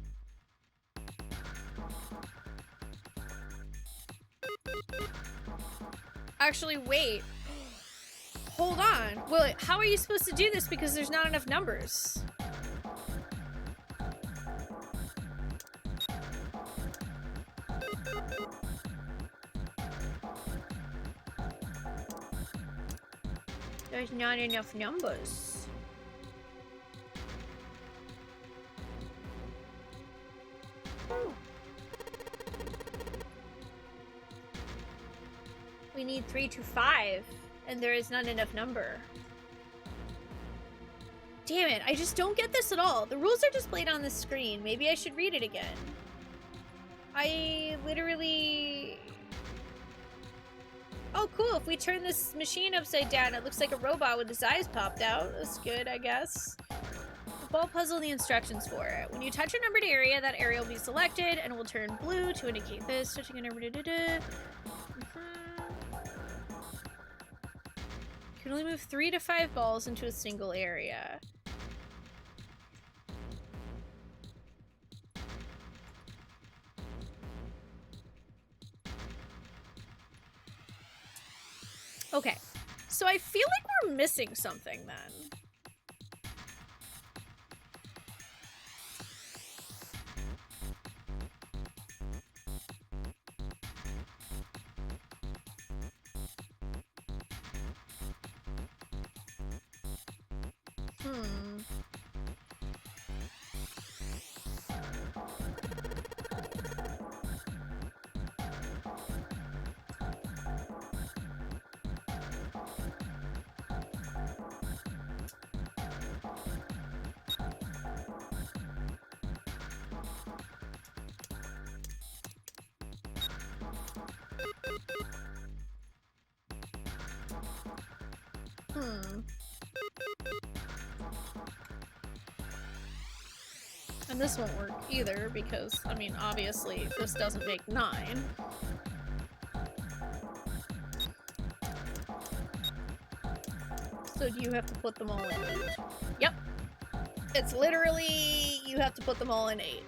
S1: Actually, wait. Hold on. Well, how are you supposed to do this because there's not enough numbers? There's not enough numbers. We need 3 to 5, and there is not enough number. Damn it, I just don't get this at all. The rules are displayed on the screen. Maybe I should read it again. I literally... Oh, cool. If we turn this machine upside down, it looks like a robot with his eyes popped out. That's good, I guess. The ball puzzle, the instructions for it. When you touch a numbered area, that area will be selected, and it will turn blue to indicate this. Touching a number, You can only move 3 to 5 balls into a single area. Okay, so I feel like we're missing something then. And this won't work either because, I mean, obviously this doesn't make 9. So do you have to put them all in 8? Yep. It's literally, you have to put them all in 8.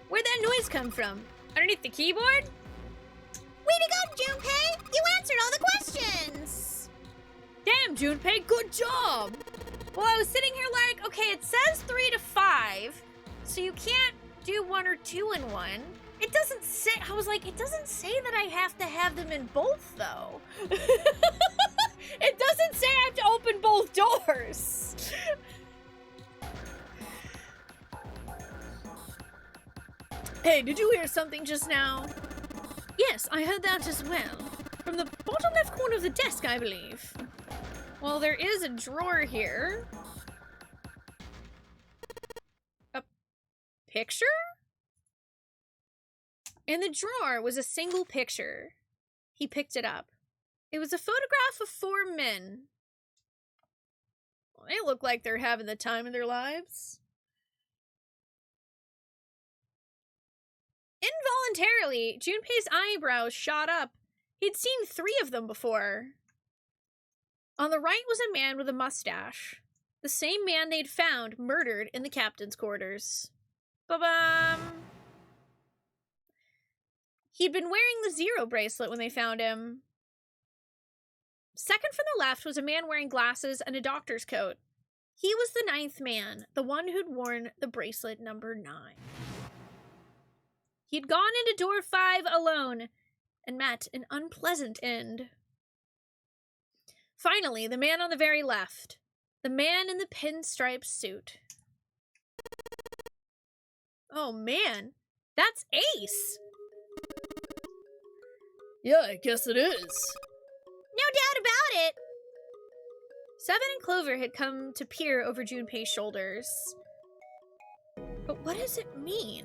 S1: Where'd that noise come from? Underneath the keyboard?
S3: Way to go, Junpei! You answered all the questions!
S1: Damn, Junpei, good job! Well, I was sitting here like, okay, it says 3 to 5, so you can't do 1 or 2 in 1. It doesn't say, I was like, it doesn't say that I have to have them in both, though. It doesn't say I have to open both doors. Hey, did you hear something just now? Yes, I heard that as well. From the bottom left corner of the desk, I believe. Well, there is a drawer here. A picture? In the drawer was a single picture. He picked it up. It was a photograph of 4 men. Well, they look like they're having the time of their lives. Involuntarily, Junpei's eyebrows shot up. He'd seen 3 of them before. On the right was a man with a mustache. The same man they'd found murdered in the captain's quarters. Ba-bum! He'd been wearing the 0 bracelet when they found him. Second from the left was a man wearing glasses and a doctor's coat. He was the 9th man, the one who'd worn the bracelet number 9. He'd gone into door 5 alone and met an unpleasant end. Finally, the man on the very left. The man in the pinstripe suit. Oh man, that's Ace!
S4: Yeah, I guess it is.
S3: No doubt about it.
S1: Seven and Clover had come to peer over Junpei's shoulders. But what does it mean?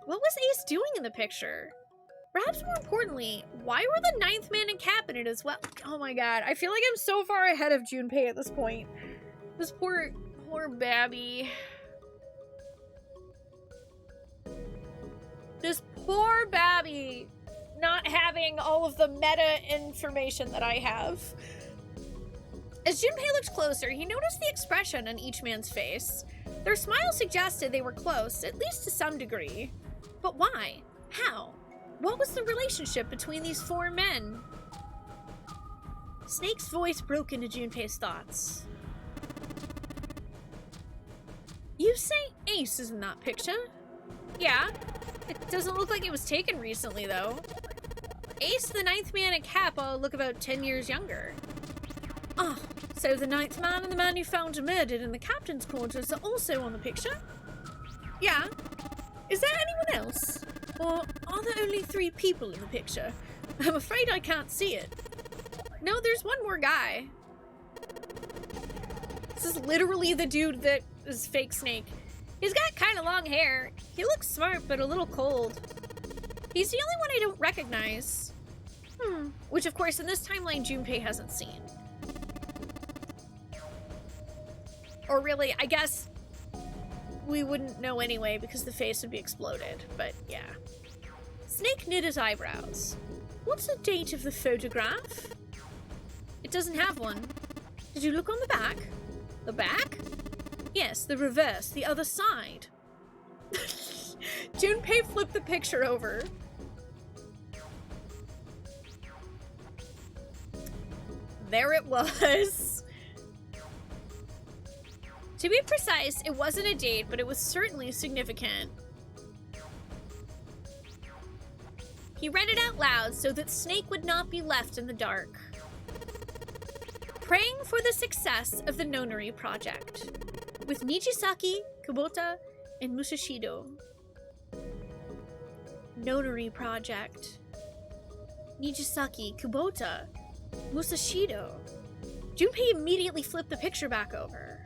S1: What was Ace doing in the picture? Perhaps more importantly, why were the ninth man and Cap in it as well? Oh my god, I feel like I'm so far ahead of Junpei at this point. This poor Babby. This poor Babby not having all of the meta information that I have. As Junpei looked closer, he noticed the expression on each man's face. Their smile suggested they were close, at least to some degree. But why? How? What was the relationship between these four men? Snake's voice broke into Junpei's thoughts. You say Ace is in that picture? Yeah. It doesn't look like it was taken recently, though. Ace, the ninth man, and Cap all look about 10 years younger. Ah, so the ninth man and the man you found murdered in the captain's quarters are also on the picture? Yeah. Is there anyone else? Or are there only 3 people in the picture? I'm afraid I can't see it. No, there's one more guy. This is literally the dude that is fake Snake. He's got kind of long hair. He looks smart, but a little cold. He's the only one I don't recognize. Which, of course, in this timeline, Junpei hasn't seen. Or really, I guess we wouldn't know anyway because the face would be exploded, but yeah. Snake knit his eyebrows. What's the date of the photograph? It doesn't have one. Did you look on the back? The back? Yes, the reverse, the other side. Junpei flipped the picture over. There it was. To be precise, it wasn't a date, but it was certainly significant. He read it out loud so that Snake would not be left in the dark. Praying for the success of the Nonary project. With Nijisaki, Kubota, and Musashido. Nonary project. Nijisaki, Kubota, Musashido. Junpei immediately flipped the picture back over.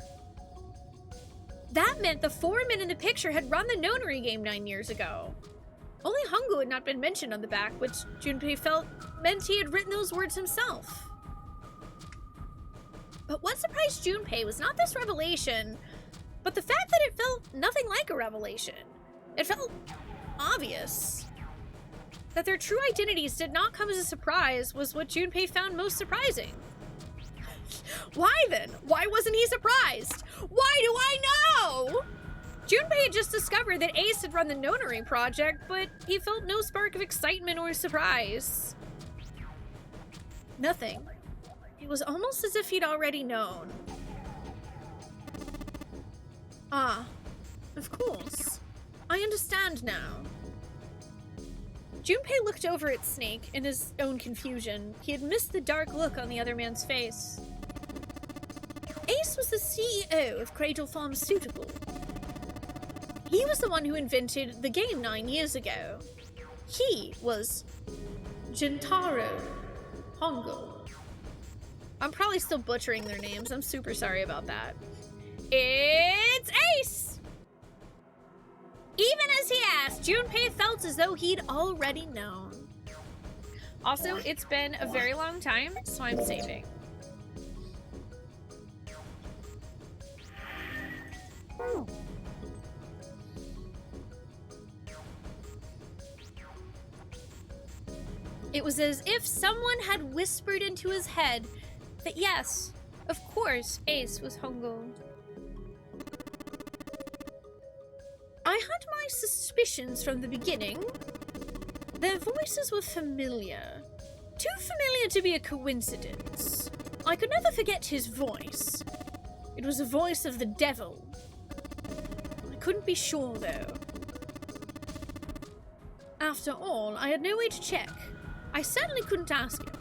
S1: That meant the 4 men in the picture had run the Nonary game 9 years ago. Only Hongo had not been mentioned on the back, which Junpei felt meant he had written those words himself. But what surprised Junpei was not this revelation, but the fact that it felt nothing like a revelation. It felt obvious. That their true identities did not come as a surprise was what Junpei found most surprising. Why then? Why wasn't he surprised? Why do I know? Junpei had just discovered that Ace had run the Nonary project, but he felt no spark of excitement or surprise. Nothing. It was almost as if he'd already known. Ah, of course. I understand now. Junpei looked over at Snake in his own confusion. He had missed the dark look on the other man's face. Ace was the CEO of Cradle Pharmaceutical. He was the one who invented the game 9 years ago. He was Gentaro Hongo. I'm probably still butchering their names. I'm super sorry about that. It's Ace! Even as he asked, Junpei felt as though he'd already known. Also, it's been a very long time, so I'm saving. It was as if someone had whispered into his head that yes, of course, Ace was Hongo. I had my suspicions from the beginning. Their voices were familiar. Too familiar to be a coincidence. I could never forget his voice. It was a voice of the devil. I couldn't be sure, though. After all, I had no way to check. I certainly couldn't ask him.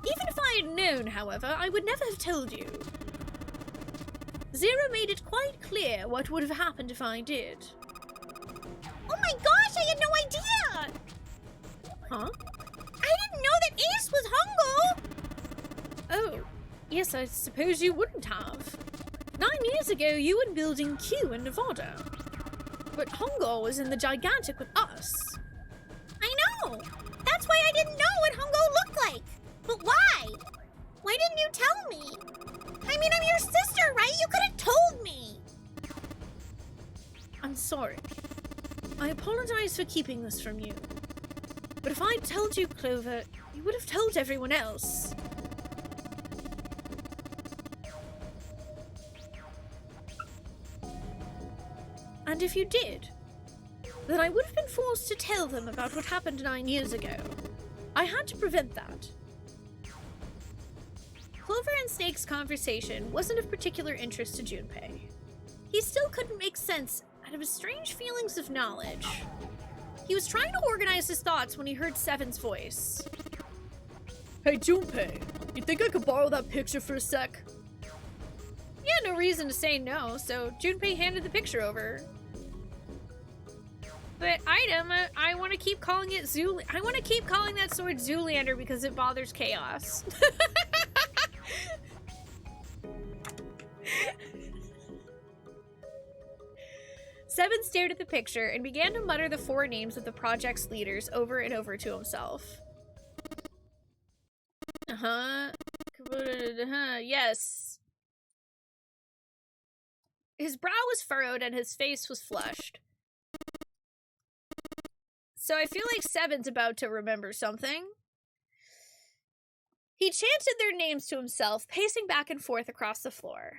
S1: Even if I had known, however, I would never have told you. Zero made it quite clear what would have happened if I did.
S3: Oh my gosh, I had no idea!
S1: Huh?
S3: I didn't know that Ace was Hongo!
S1: Oh, yes, I suppose you wouldn't have. 9 years ago, you were building Q in Nevada. But Hongo was in the Gigantic with us.
S3: I know! That's why I didn't know what Hongo looked like! But why? Why didn't you tell me? I mean, I'm your sister, right? You could have told me!
S1: I'm sorry. I apologize for keeping this from you. But if I'd told you, Clover, you would have told everyone else. And if you did, then I would have been forced to tell them about what happened 9 years ago. I had to prevent that. Clover and Snake's conversation wasn't of particular interest to Junpei. He still couldn't make sense out of his strange feelings of knowledge. He was trying to organize his thoughts when he heard Seven's voice.
S4: Hey, Junpei, you think I could borrow that picture for a sec?
S1: He had no reason to say no, so Junpei handed the picture over. But item, I want to keep calling it I want to keep calling that sword Zoolander because it bothers Chaos. Seven stared at the picture and began to mutter the 4 names of the project's leaders over and over to himself. Yes. His brow was furrowed and his face was flushed. So I feel like Seven's about to remember something. He chanted their names to himself, pacing back and forth across the floor.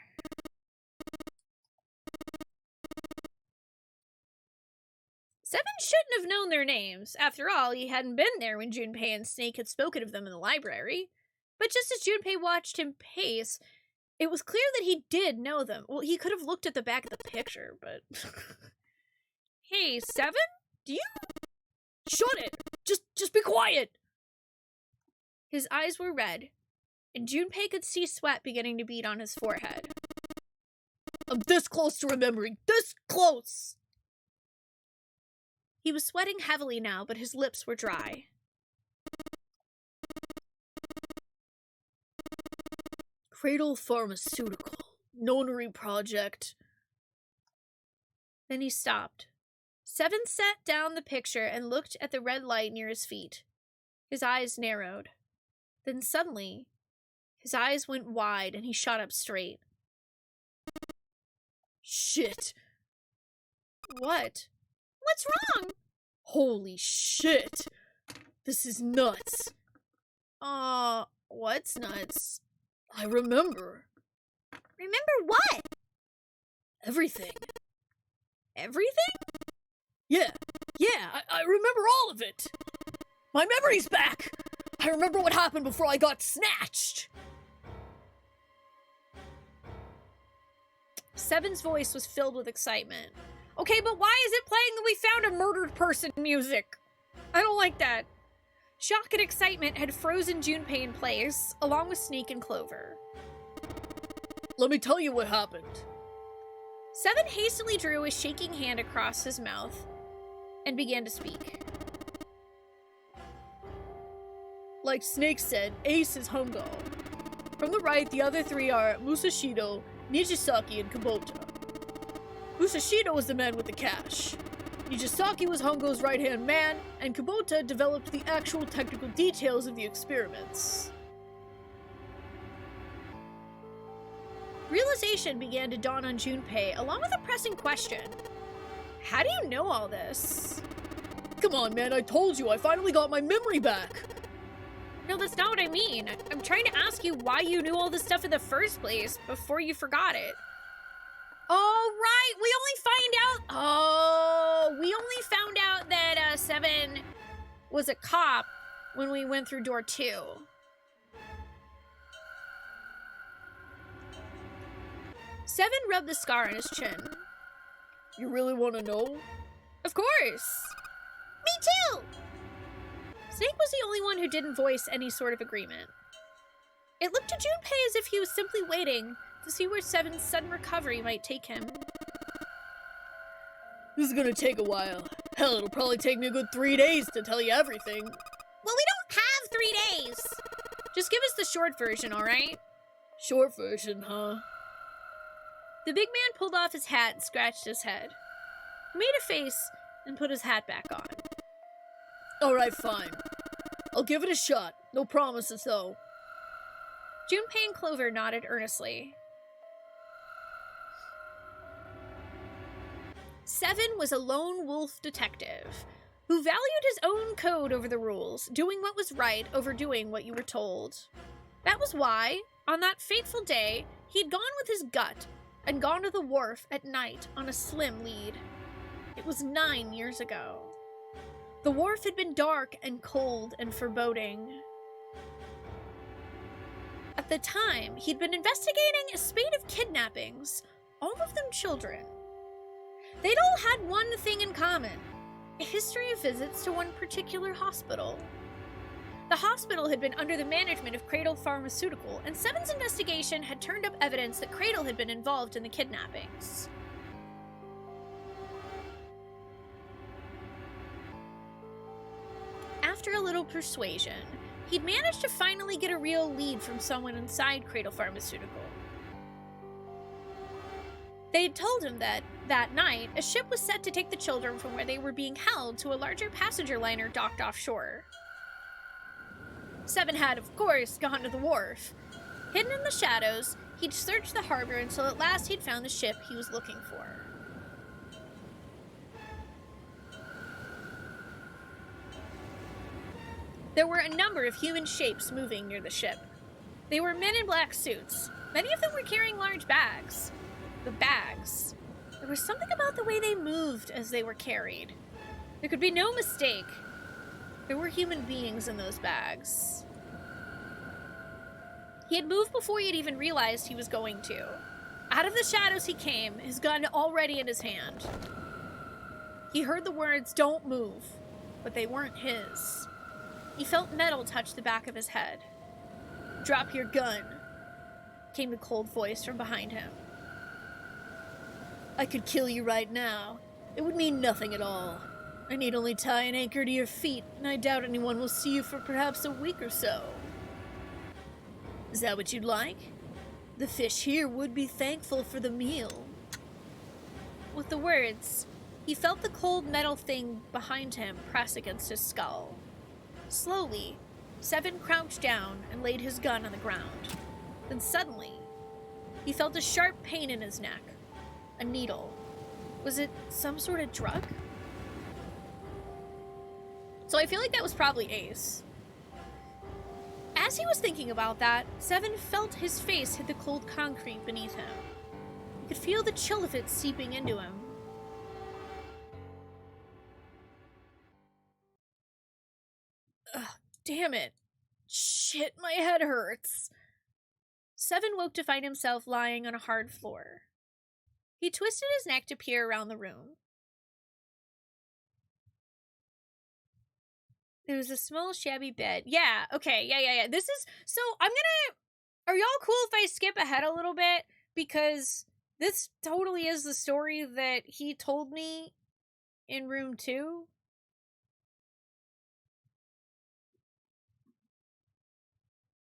S1: Seven shouldn't have known their names. After all, he hadn't been there when Junpei and Snake had spoken of them in the library. But just as Junpei watched him pace, it was clear that he did know them. Well, he could have looked at the back of the picture, but... Hey, Seven? Do you...
S4: Shut it! Just be quiet!
S1: His eyes were red, and Junpei could see sweat beginning to bead on his forehead.
S4: I'm this close to remembering. This close!
S1: He was sweating heavily now, but his lips were dry.
S4: Cradle Pharmaceutical. Nonary Project.
S1: Then he stopped. Seven set down the picture and looked at the red light near his feet. His eyes narrowed. Then suddenly, his eyes went wide and he shot up straight.
S4: Shit.
S1: What?
S3: What's wrong?
S4: Holy shit. This is nuts.
S1: What's nuts?
S4: I remember.
S3: Remember what?
S4: Everything.
S1: Everything?
S4: Yeah, I remember all of it. My memory's back. I remember what happened before I got snatched.
S1: Seven's voice was filled with excitement. Okay, but why is it playing the "We Found a Murdered Person" music? I don't like that. Shock and excitement had frozen Junpei in place, along with Snake and Clover.
S4: Let me tell you what happened.
S1: Seven hastily drew a shaking hand across his mouth and began to speak.
S4: Like Snake said, Ace is Hongo. From the right, the other 3 are Musashido, Nijisaki, and Kubota. Musashido was the man with the cash. Nijisaki was Hongo's right-hand man, and Kubota developed the actual technical details of the experiments.
S1: Realization began to dawn on Junpei, along with a pressing question. How do you know all this?
S4: Come on, man, I told you, I finally got my memory back!
S1: No, that's not what I mean. I'm trying to ask you why you knew all this stuff in the first place, before you forgot it. Oh, right, we only found out that, Seven was a cop when we went through door 2. Seven rubbed the scar on his chin.
S4: You really want to know?
S1: Of course!
S3: Me too!
S1: Snake was the only one who didn't voice any sort of agreement. It looked to Junpei as if he was simply waiting to see where Seven's sudden recovery might take him.
S4: This is gonna take a while. Hell, it'll probably take me a good 3 days to tell you everything.
S3: 3 days.
S4: Just give us the short version, alright? Short version, huh? The big man pulled off his hat and scratched his head. He made a face and put his hat back on. Alright, fine. I'll give it a shot. No promises, though.
S1: Junpei and Clover nodded earnestly. Seven was a lone wolf detective who valued his own code over the rules, doing what was right over doing what you were told. That was why, on that fateful day, he'd gone with his gut and gone to the wharf at night on a slim lead. It was 9 years ago. The wharf had been dark and cold and foreboding. At the time, he'd been investigating a spate of kidnappings, all of them children. They'd all had one thing in common: a history of visits to one particular hospital. The hospital had been under the management of Cradle Pharmaceutical, and Seven's investigation had turned up evidence that Cradle had been involved in the kidnappings. After a little persuasion, he'd managed to finally get a real lead from someone inside Cradle Pharmaceutical. They'd told him that night, a ship was set to take the children from where they were being held to a larger passenger liner docked offshore. Seven had, of course, gone to the wharf. Hidden in the shadows, he'd searched the harbor until at last he'd found the ship he was looking for. There were a number of human shapes moving near the ship. They were men in black suits. Many of them were carrying large bags. The bags. There was something about the way they moved as they were carried. There could be no mistake. There were human beings in those bags. He had moved before he had even realized he was going to. Out of the shadows he came, his gun already in his hand. He heard the words, "Don't move," but they weren't his. He felt metal touch the back of his head. "Drop your gun," came the cold voice from behind him. "I could kill you right now. It would mean nothing at all. I need only tie an anchor to your feet, and I doubt anyone will see you for perhaps a week or so. Is that what you'd like? The fish here would be thankful for the meal." With the words, he felt the cold metal thing behind him press against his skull. Slowly, Seven crouched down and laid his gun on the ground. Then suddenly, he felt a sharp pain in his neck. A needle. Was it some sort of drug? So I feel like that was probably Ace. As he was thinking about that, Seven felt his face hit the cold concrete beneath him. He could feel the chill of it seeping into him. Ugh, damn it. Shit, my head hurts. Seven woke to find himself lying on a hard floor. He twisted his neck to peer around the room. There was a small, shabby bed. Yeah, okay, yeah. This is... So, are y'all cool if I skip ahead a little bit? Because this totally is the story that he told me in room 2.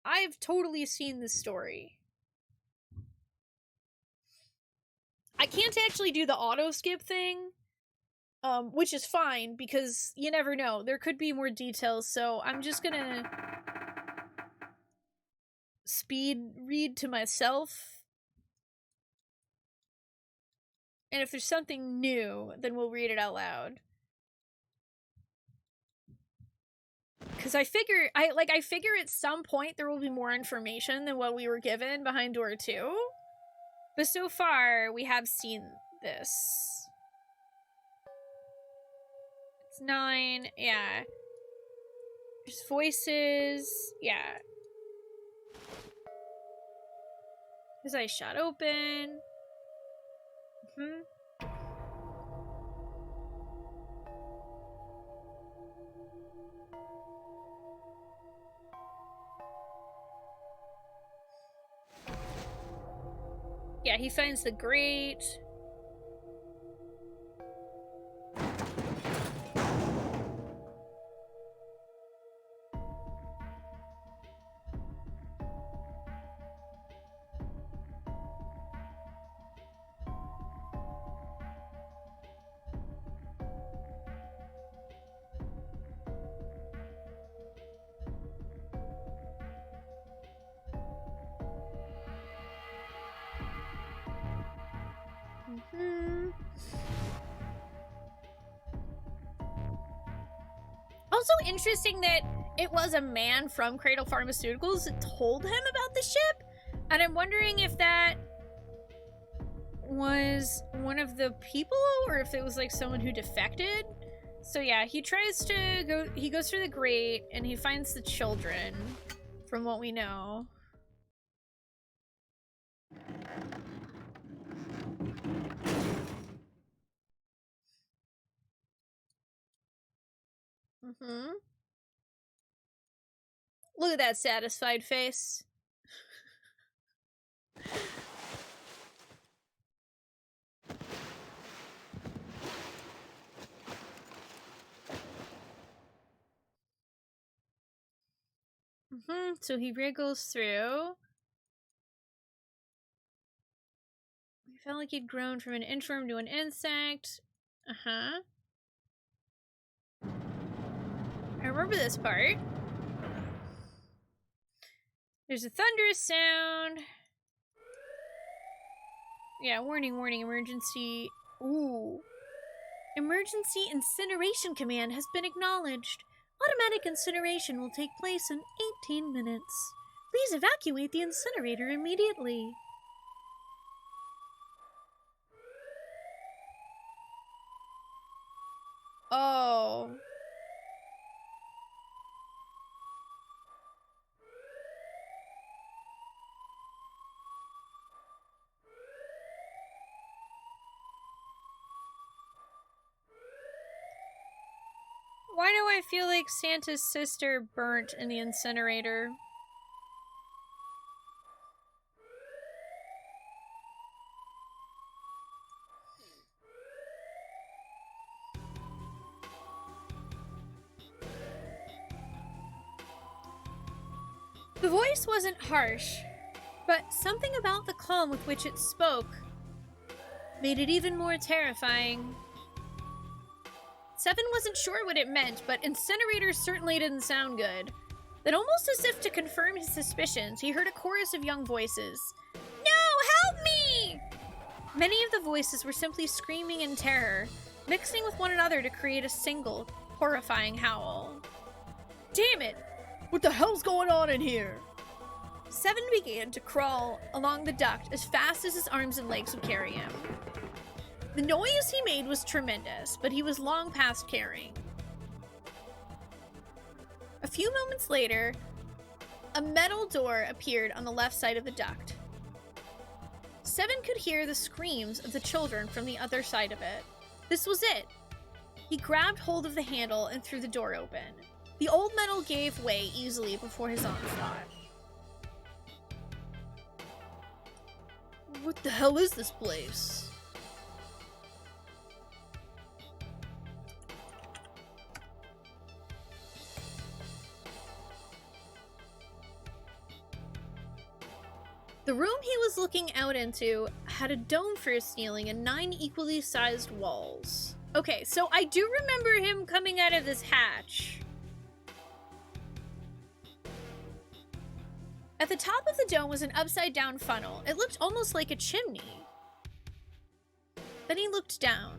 S1: I've totally seen this story. I can't actually do the auto skip thing, which is fine because you never know. There could be more details, so I'm just gonna speed read to myself. And if there's something new, then we'll read it out loud. Because I figure at some point there will be more information than what we were given behind door 2. But so far, we have seen this. It's 9, yeah. There's voices, yeah. His eyes shot open. Yeah, he finds the grate. also interesting that it was a man from Cradle Pharmaceuticals that told him about the ship, and I'm wondering if that was one of the people or if it was like someone who defected. So yeah, he goes through the grate and he finds the children, from what we know. Look at that satisfied face. So he wriggles through. He felt like he'd grown from an inchworm to an insect. I remember this part. There's a thunderous sound. Yeah, warning, emergency. Ooh. Emergency incineration command has been acknowledged. Automatic incineration will take place in 18 minutes. Please evacuate the incinerator immediately. Oh. Why do I feel like Santa's sister burnt in the incinerator? The voice wasn't harsh, but something about the calm with which it spoke made it even more terrifying. Seven wasn't sure what it meant, but incinerator certainly didn't sound good. Then, almost as if to confirm his suspicions, he heard a chorus of young voices. No, help me! Many of the voices were simply screaming in terror, mixing with one another to create a single, horrifying howl.
S4: Damn it! What the hell's going on in here?
S1: Seven began to crawl along the duct as fast as his arms and legs would carry him. The noise he made was tremendous, but he was long past caring. A few moments later, a metal door appeared on the left side of the duct. Seven could hear the screams of the children from the other side of it. This was it. He grabbed hold of the handle and threw the door open. The old metal gave way easily before his onslaught.
S4: What the hell is this place?
S1: The room he was looking out into had a dome for a ceiling and 9 equally sized walls. Okay, so I do remember him coming out of this hatch. At the top of the dome was an upside-down funnel. It looked almost like a chimney. Then he looked down.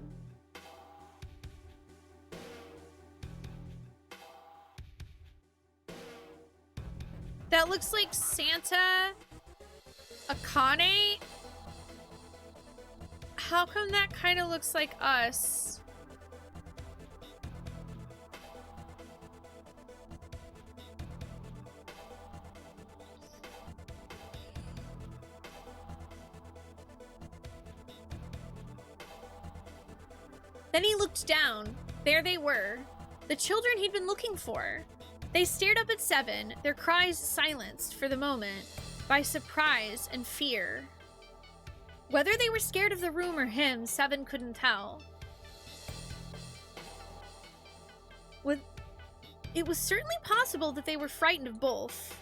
S1: That looks like Santa Akane? How come that kind of looks like us? Then he looked down. There they were. The children he'd been looking for. They stared up at Seven, their cries silenced for the moment by surprise and fear. Whether they were scared of the room or him, Seven couldn't tell. It was certainly possible that they were frightened of both.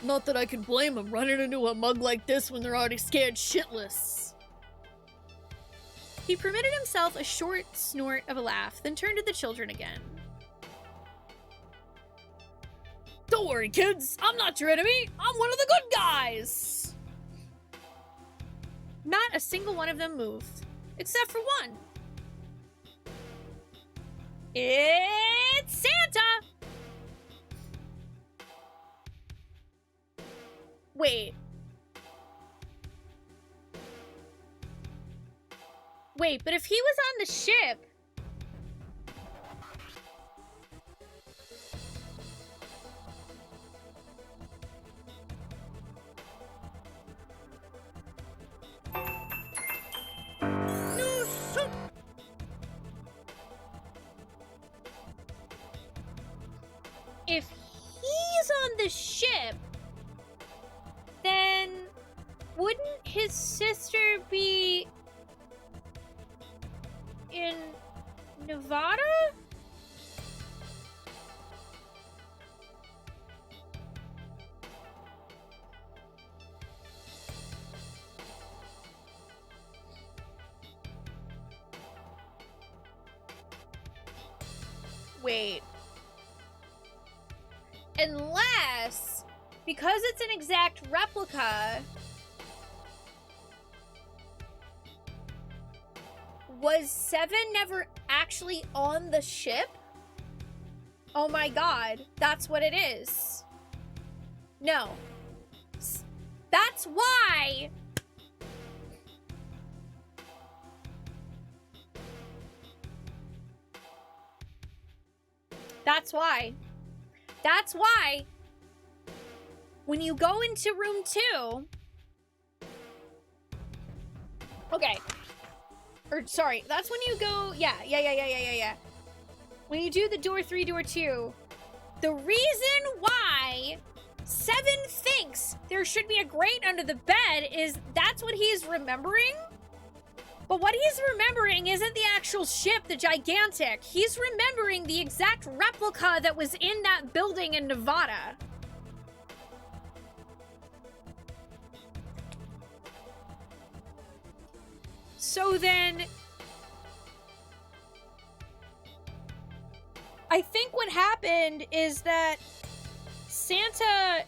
S4: Not that I can blame them running into a mug like this when they're already scared shitless.
S1: He permitted himself a short snort of a laugh, then turned to the children again.
S4: Don't worry, kids. I'm not your enemy. I'm one of the good guys.
S1: Not a single one of them moved, except for one. It's It's Santa! Wait. Wait, but if he was on the ship... If he's on the ship, then wouldn't his sister be in Nevada? Wait. Unless, because it's an exact replica, was Seven never actually on the ship? Oh my god, that's what it is. No. That's why... That's why. That's why when you go into room 2, okay, or sorry, that's when you go, yeah. When you do the door 3, door 2, the reason why Seven thinks there should be a grate under the bed is that's what he's remembering. But what he's remembering isn't the actual ship, the gigantic. He's remembering the exact replica that was in that building in Nevada. So then... I think what happened is that Santa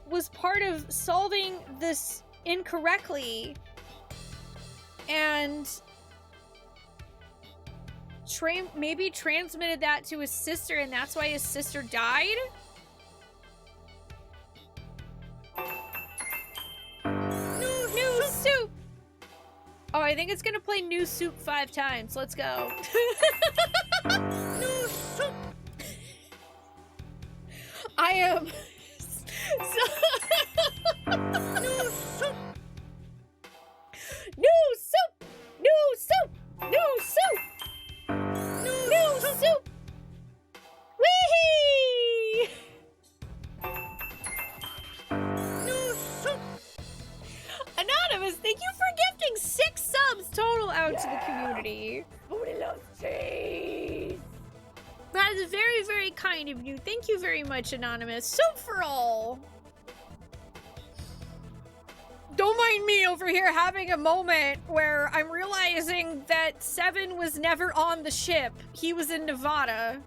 S1: was part of solving this incorrectly and maybe transmitted that to his sister, and that's why his sister died? New soup! Oh, I think it's gonna play new soup 5 times. Let's go. New soup! I am... New soup! New soup! New soup! New soup! New soup! Wee! New soup! Anonymous, thank you for gifting 6 subs total out to the community. Spoonee loves cheese. That is very, very kind of you. Thank you very much, Anonymous. Soup for all. Don't mind me over here having a moment where I'm realizing that Seven was never on the ship. He was in Nevada.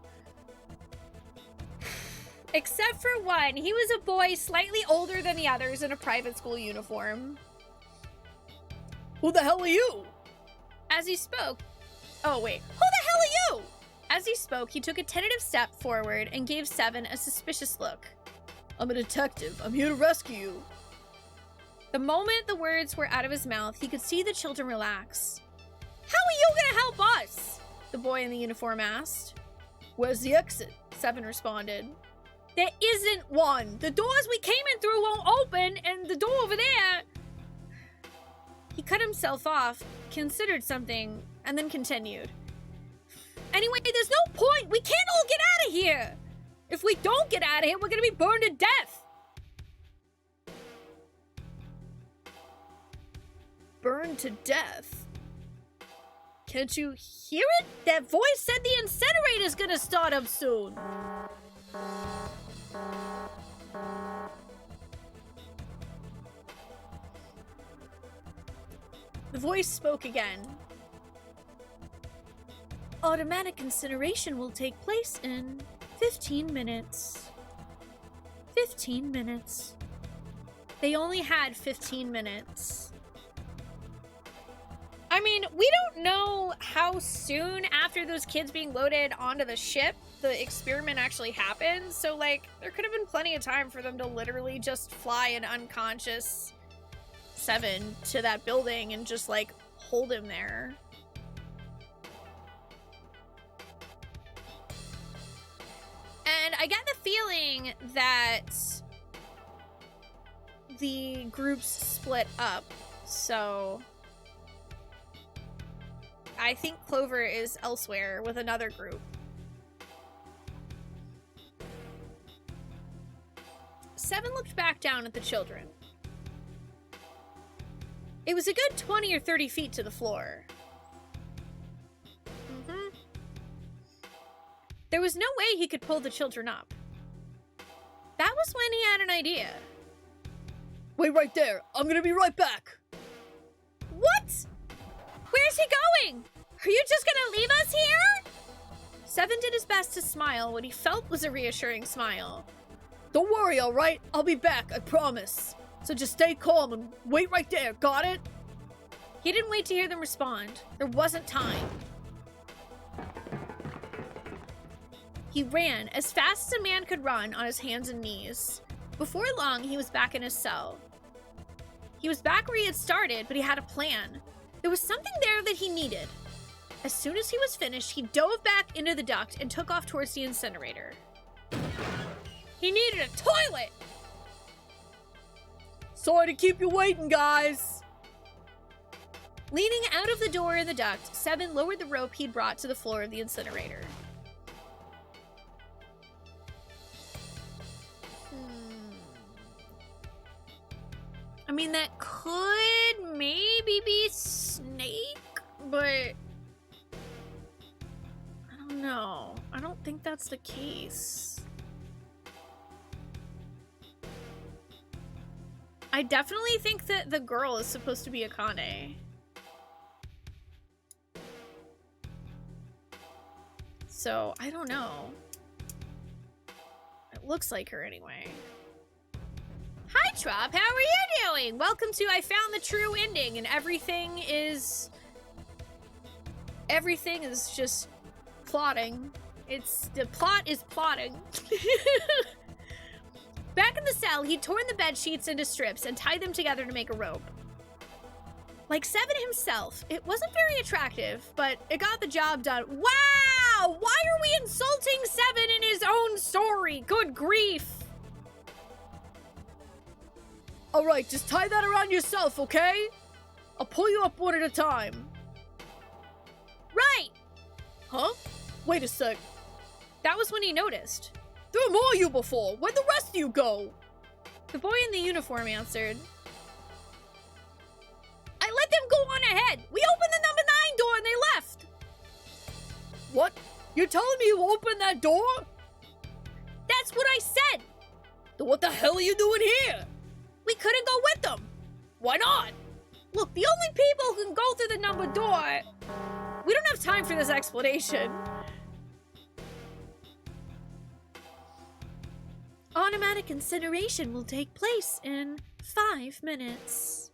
S1: Except for one. He was a boy slightly older than the others in a private school uniform. Who the hell are you? As he spoke... Oh, wait. Who the hell are you? As he spoke, he took a tentative step forward and gave Seven a suspicious look. I'm a detective. I'm here to rescue you. The moment the words were out of his mouth, he could see the children relax. How are you gonna help us? The boy in the uniform asked. Where's the exit? Seven responded. There isn't one. The doors we came in through won't open, and the door over there... He cut himself off, considered something, and then continued. Anyway, there's no point. We can't all get out of here. If we don't get out of here, we're gonna be burned to death. Burned to death? Can't you hear it? That voice said the incinerator's gonna start up soon. The voice spoke again. Automatic incineration will take place in 15 minutes. 15 minutes. They only had 15 minutes. I mean, we don't know how soon after those kids being loaded onto the ship the experiment actually happened, so, like, there could have been plenty of time for them to literally just fly an unconscious Seven to that building and just, like, hold him there. And I get the feeling that the groups split up, so I think Clover is elsewhere with another group. Seven looked back down at the children. It was a good 20 or 30 feet to the floor. There was no way he could pull the children up. That was when he had an idea.
S4: Wait right there. I'm gonna be right back.
S1: What? Where's he going? Are you just gonna leave us here? Seven did his best to smile what he felt was a reassuring smile.
S4: Don't worry, all right? I'll be back, I promise. So just stay calm and wait right there, got it?
S1: He didn't wait to hear them respond. There wasn't time. He ran as fast as a man could run on his hands and knees. Before long, he was back in his cell. He was back where he had started, but he had a plan. There was something there that he needed. As soon as he was finished, he dove back into the duct and took off towards the incinerator. He needed a toilet!
S4: Sorry to keep you waiting, guys.
S1: Leaning out of the door in the duct, Seven lowered the rope he'd brought to the floor of the incinerator. I mean, that could maybe be Snake, but I don't know. I don't think that's the case. I definitely think that the girl is supposed to be Akane. So, I don't know. It looks like her anyway. Hi, Trop. How are you doing? Welcome to I Found the True Ending, and everything is just plotting. The plot is plotting. Back in the cell, he'd torn the bed sheets into strips and tied them together to make a rope. Like Seven himself, it wasn't very attractive, but it got the job done. Wow! Why are we insulting Seven in his own story? Good grief!
S4: All right, just tie that around yourself, okay? I'll pull you up one at a time.
S1: Right!
S4: Huh? Wait a sec.
S1: That was when he noticed.
S4: There were more you before. Where'd the rest of you go?
S1: The boy in the uniform answered. I let them go on ahead. We opened the number 9 door and they left.
S4: What? You're telling me you opened that door?
S1: That's what I said.
S4: Then what the hell are you doing here?
S1: We couldn't go with them.
S4: Why not?
S1: Look, the only people who can go through the number door... We don't have time for this explanation. Automatic incineration will take place in 5 minutes.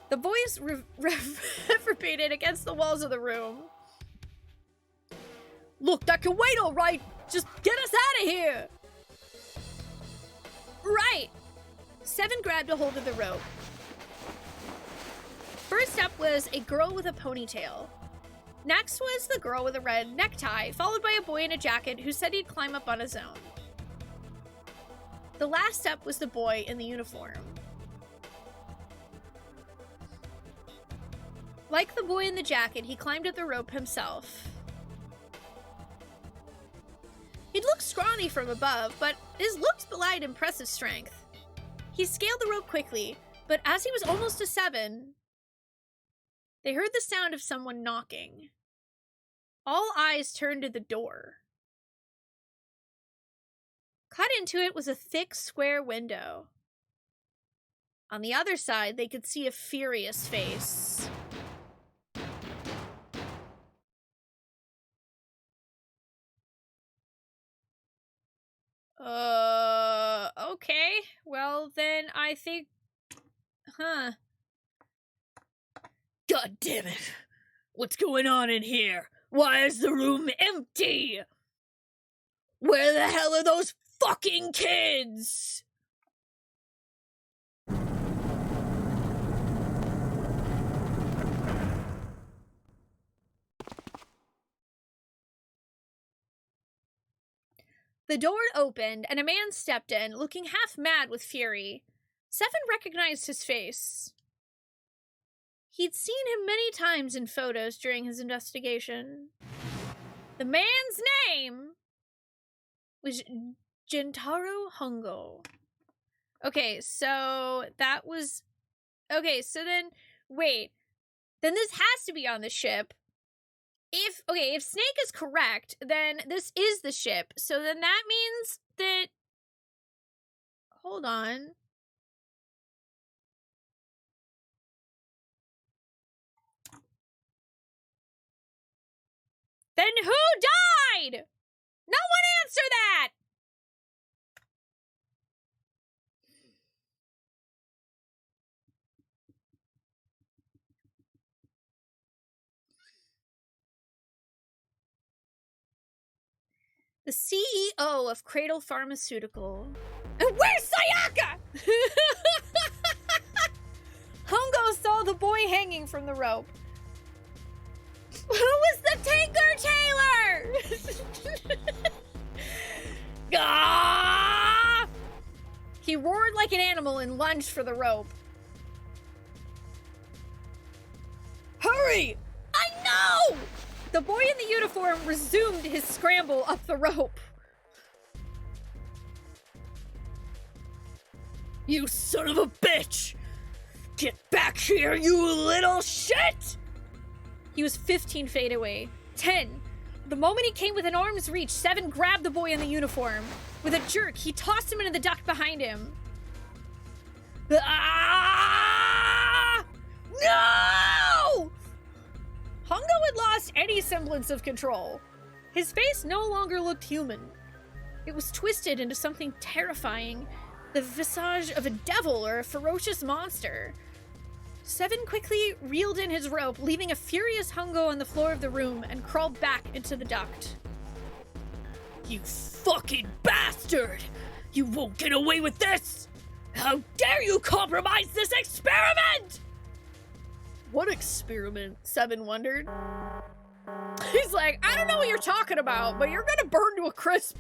S1: The voice reverberated against the walls of the room.
S4: Look, that can wait, all right? Just get us out of here!
S1: Right! Seven grabbed a hold of the rope. First up was a girl with a ponytail. Next was the girl with a red necktie, followed by a boy in a jacket who said he'd climb up on his own. The last up was the boy in the uniform. Like the boy in the jacket, he climbed up the rope himself. He'd looked scrawny from above, but his looks belied impressive strength. He scaled the rope quickly, but as he was almost to Seven, they heard the sound of someone knocking. All eyes turned to the door. Cut into it was a thick, square window. On the other side, they could see a furious face. Okay. Well, then I think...
S4: God damn it. What's going on in here? Why is the room empty? Where the hell are those fucking kids? The door opened, and a man stepped in, looking half mad with fury. Seven recognized his face. He'd seen him many times in photos during his investigation. The man's name was Gentaro Hongo. Okay, so that was... Okay, so then... Wait. Then this has to be on the ship. If Snake is correct, then this is the ship. So then that means that... Hold on. Then who died? No one answer that! The CEO of Cradle Pharmaceutical. And where's Sayaka? Hongo saw the boy hanging from the rope. Who was the Tinker Tailor? Ah! He roared like an animal and lunged for the rope. Hurry! I know! The boy in the uniform resumed his scramble up the rope. You son of a bitch! Get back here, you little shit! He was 15 feet away. 10. The moment he came within arm's reach, Seven grabbed the boy in the uniform. With a jerk, he tossed him into the duct behind him. Ah! No! Hongo had lost any semblance of control. His face no longer looked human. It was twisted into something terrifying, the visage of a devil or a ferocious monster. Seven quickly reeled in his rope, leaving a furious Hongo on the floor of the room, and crawled back into the duct. You fucking bastard! You won't get away with this! How dare you compromise this experiment! What experiment? Seven wondered. He's like, I don't know what you're talking about, but you're gonna burn to a crisp.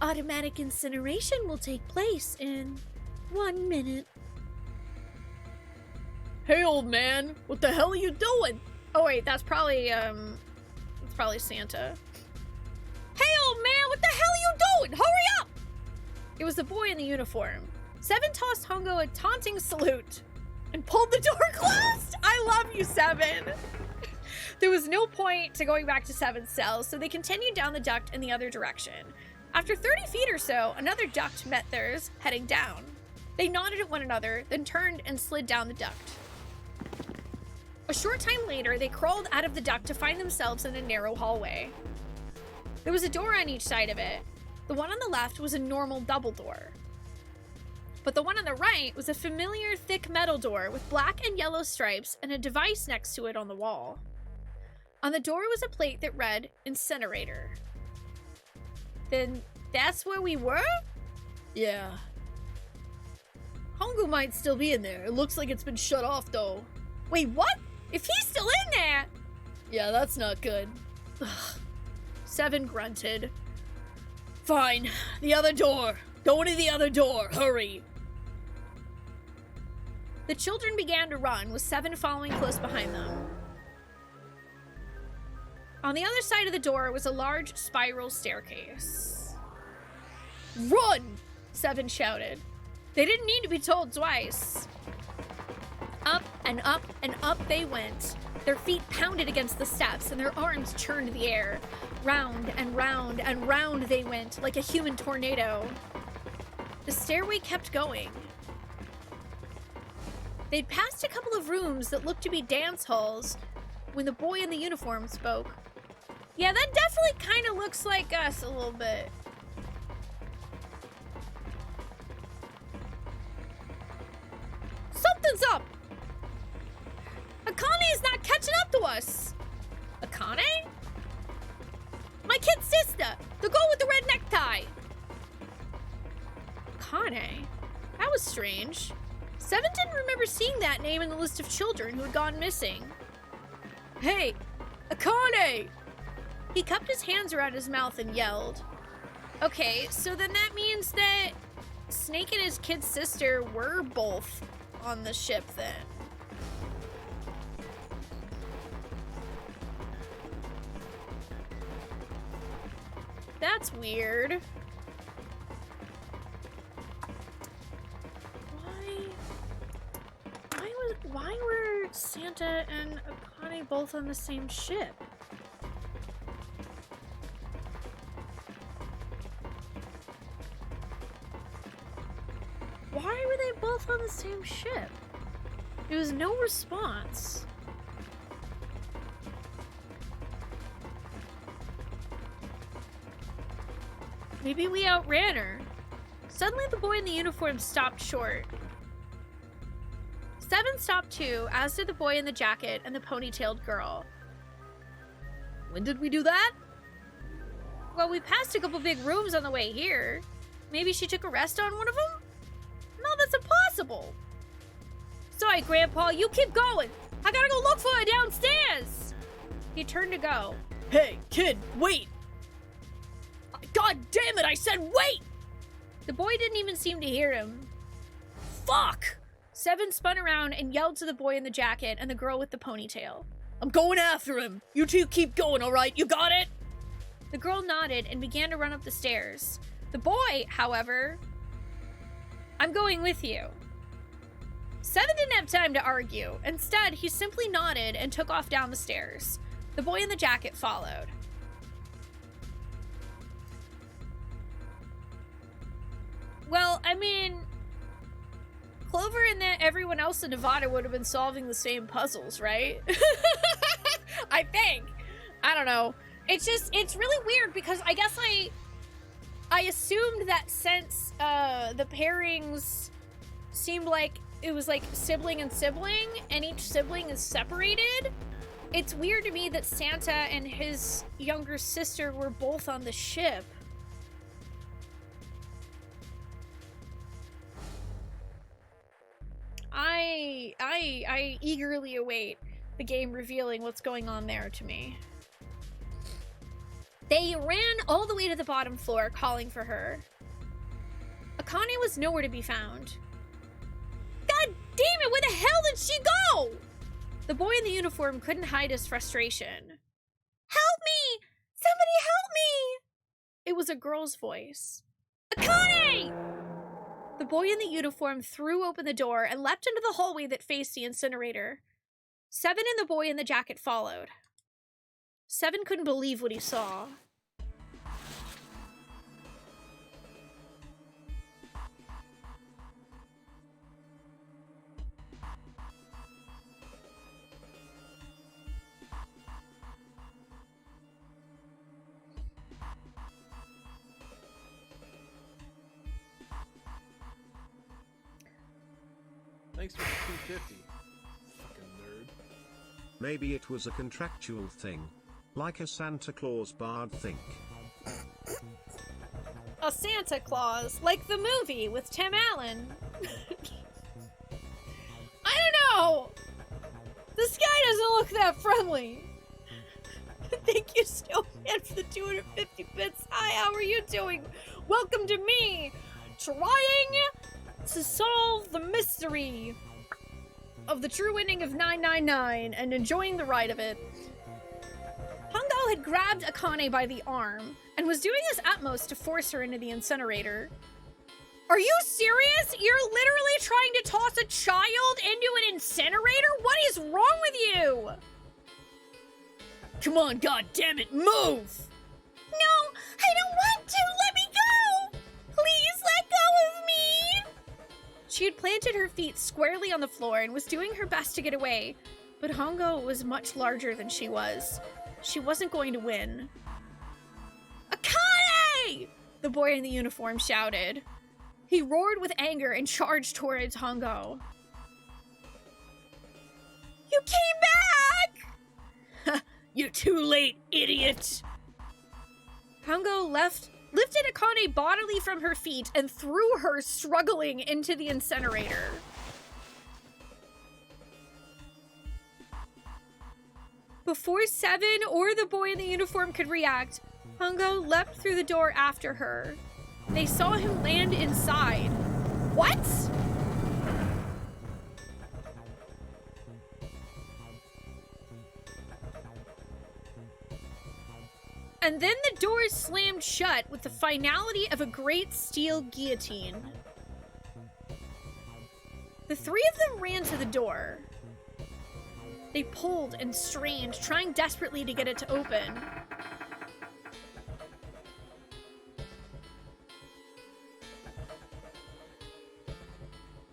S4: Automatic incineration will take place in 1 minute. Hey, old man, what the hell are you doing? Oh wait, that's probably Santa. Hey, old man, what the hell are you doing? Hurry up! It was the boy in the uniform. Seven tossed Hongo a taunting salute and pulled the door closed. I love you, Seven. There was no point to going back to Seven's cell, so they continued down the duct in the other direction. After 30 feet or so, another duct met theirs, heading down. They nodded at one another, then turned and slid down the duct. A short time later, they crawled out of the duct to find themselves in a narrow hallway. There was a door on each side of it. The one on the left was a normal double door. But the one on the right was a familiar thick metal door with black and yellow stripes and a device next to it on the wall. On the door was a plate that read, Incinerator. Then that's where we were? Yeah. Hongo might still be in there. It looks like it's been shut off, though. Wait, what? If he's still in there? Yeah, that's not good. Ugh. Seven grunted. Fine. The other door. Go into the other door. Hurry. The children began to run, with Seven following close behind them. On the other side of the door was a large spiral staircase. Run! Seven shouted. They didn't need to be told twice. Up and up and up they went. Their feet pounded against the steps and their arms churned the air. Round and round and round they went, like a human tornado. The stairway kept going. They'd passed a couple of rooms that looked to be dance halls when the boy in the uniform spoke. Yeah, that definitely kind of looks like us a little bit. Something's up! strange. Seven didn't remember seeing that name in the list of children who had gone missing. Hey, Akane! He cupped his hands around his mouth and yelled. Okay, so then that means that Snake and his kid sister were both on the ship then. That's weird. Why were Santa and Akane both on the same ship? Why were they both on the same ship? There was no response. Maybe we outran her. Suddenly the boy in the uniform stopped short. Seven stopped too, as did the boy in the jacket and the ponytailed girl. When did we do that? Well, we passed a couple big rooms on the way here. Maybe she took a rest on one of them? No, that's impossible. Sorry, Grandpa, you keep going. I gotta go look for her downstairs. He turned to go. Hey, kid, wait. God damn it, I said wait! The boy didn't even seem to hear him. Fuck! Seven spun around and yelled to the boy in the jacket and the girl with the ponytail. I'm going after him. You two keep going, all right? You got it? The girl nodded and began to run up the stairs. The boy, however... I'm going with you. Seven didn't have time to argue. Instead, he simply nodded and took off down the stairs. The boy in the jacket followed. Well, I mean... Clover and everyone else in Nevada would have been solving the same puzzles, right? I think. I don't know. It's really weird because I guess I assumed that since the pairings seemed like it was like sibling and sibling, and each sibling is separated, it's weird to me that Santa and his younger sister were both on the ship. I eagerly await the game revealing what's going on there to me. They ran all the way to the bottom floor, calling for her. Akane was nowhere to be found. God damn it, where the hell did she go? The boy in the uniform couldn't hide his frustration. Help me! Somebody help me! It was a girl's voice. Akane! The boy in the uniform threw open the door and leapt into the hallway that faced the incinerator. Seven and the boy in the jacket followed. Seven couldn't believe what he saw.
S5: Thanks for the 250. Fucking nerd.
S2: Maybe it was a contractual thing. Like a Santa Claus bard think.
S1: A Santa Claus, like the movie with Tim Allen. I don't know. This guy doesn't look that friendly. Thank you, Snowman, for the 250 bits. Hi, how are you doing? Welcome to me, trying to solve the mystery of the true ending of 999 and enjoying the ride of it. Hongo had grabbed Akane by the arm and was doing his utmost to force her into the incinerator. Are you serious? You're literally trying to toss a child into an incinerator? What is wrong with you? Come on, goddammit, move!
S3: No, I don't want to! Let me go! Please let go of me!
S1: She had planted her feet squarely on the floor and was doing her best to get away, but Hongo was much larger than she was. She wasn't going to win. Akane! The boy in the uniform shouted. He roared with anger and charged towards Hongo. You came back! You're too late, idiot! Hongo left lifted Akane bodily from her feet and threw her struggling into the incinerator. Before Seven or the boy in the uniform could react, Hongo leapt through the door after her. They saw him land inside. What? And then the door slammed shut with the finality of a great steel guillotine. The three of them ran to the door. They pulled and strained, trying desperately to get it to open.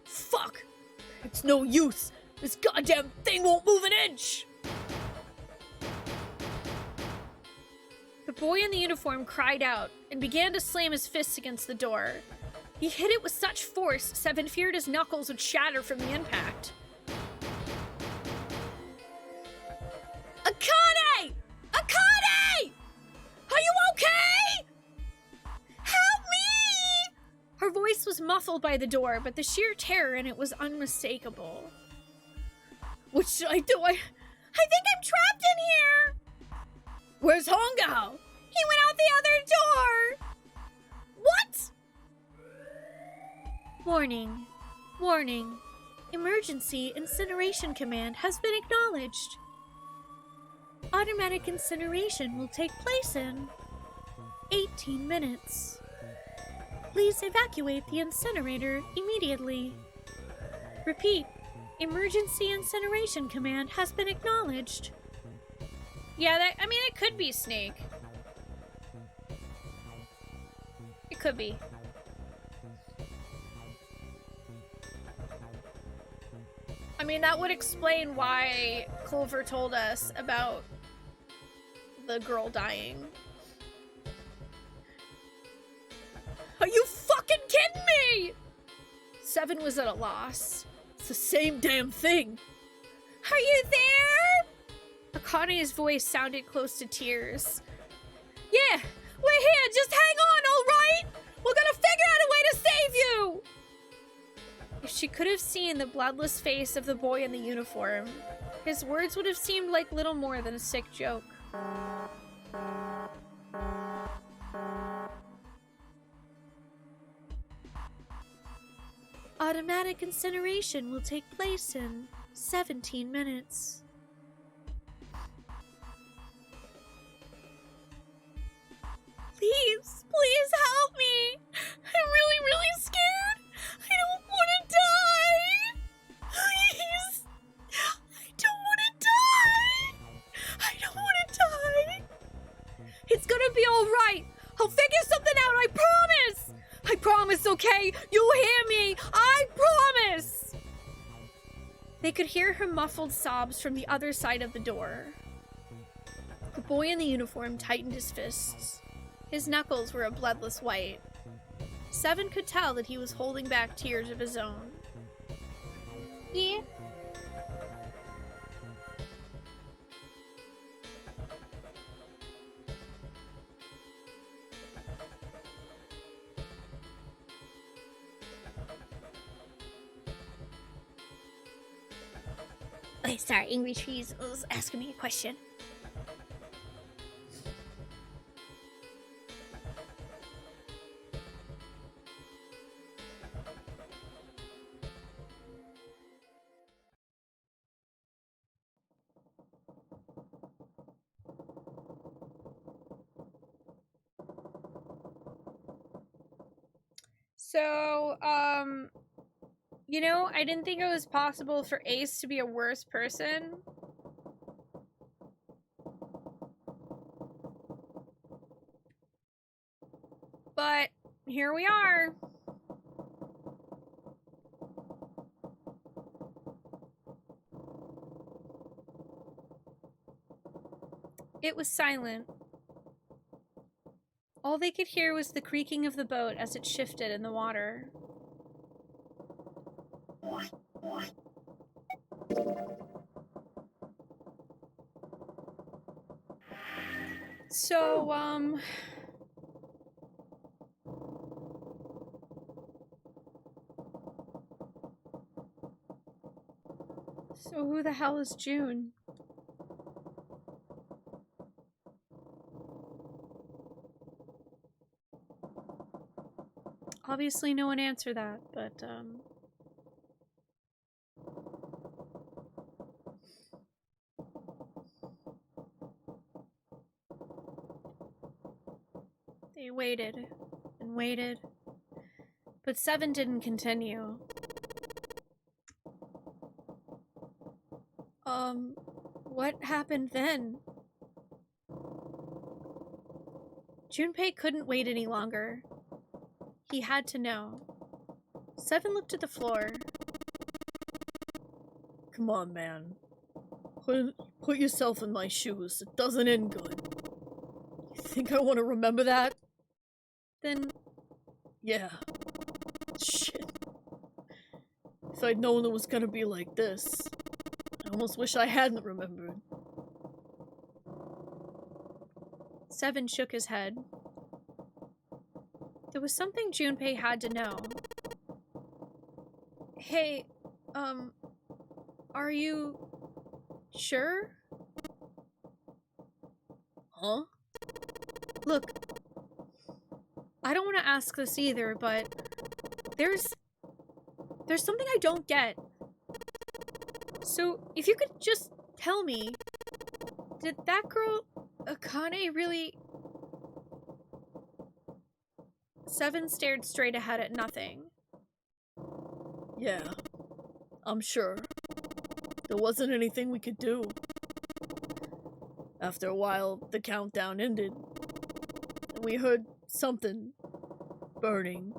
S4: Fuck! It's no use! This goddamn thing won't move an inch!
S1: The boy in the uniform cried out and began to slam his fists against the door. He hit it with such force, Seven feared his knuckles would shatter from the impact.
S4: Akane! Akane! Are you okay? Help me!
S1: Her voice was muffled by the door, but the sheer terror in it was unmistakable.
S4: What should I do?
S1: I think I'm trapped in here!
S4: Where's Hongo?
S1: He went out the other door!
S4: What?
S1: Warning. Warning. Emergency incineration command has been acknowledged. Automatic incineration will take place in 18 minutes. Please evacuate the incinerator immediately. Repeat. Emergency incineration command has been acknowledged. Yeah, it could be Snake. It could be. I mean, that would explain why Clover told us about the girl dying.
S4: Are you fucking kidding me?
S1: Seven was at a loss.
S4: It's the same damn thing.
S1: Are you there? Akane's voice sounded close to tears. Yeah, we're here. Just hang on, all right? We're gonna figure out a way to save you. If she could have seen the bloodless face of the boy in the uniform, his words would have seemed like little more than a sick joke. Automatic incineration will take place in 17 minutes. Please, please help me! I'm really, really scared! I don't want to die! Please! I don't want to die! I don't want to die! It's gonna be alright! I'll figure something out, I promise! I promise, okay? You'll hear me! I promise! They could hear her muffled sobs from the other side of the door. The boy in the uniform tightened his fists. His knuckles were a bloodless white. Seven could tell that he was holding back tears of his own. Yeah?
S3: Okay, sorry, Angry Trees was asking me a question.
S1: So, you know, I didn't think it was possible for Ace to be a worse person. But here we are. It was silent. All they could hear was the creaking of the boat as it shifted in the water. So,
S4: So who the hell is June? Obviously no one answered that, but they waited and waited, but Seven didn't continue. What happened then? Junpei couldn't wait any longer. He had to know. Seven looked at the floor. Come on, man. Put yourself in my shoes. It doesn't end good. You think I want to remember that? Then, yeah. Shit. If I'd known it was gonna be like this, I almost wish I hadn't remembered. Seven shook his head. There was something Junpei had to know. Hey, are you sure? Huh? Look, I don't want to ask this either, but there's something I don't get. So, if you could just tell me, did that girl, Akane, really... Seven stared straight ahead at nothing. Yeah, I'm sure. There wasn't anything we could do. After a while, the countdown ended. And we heard something burning.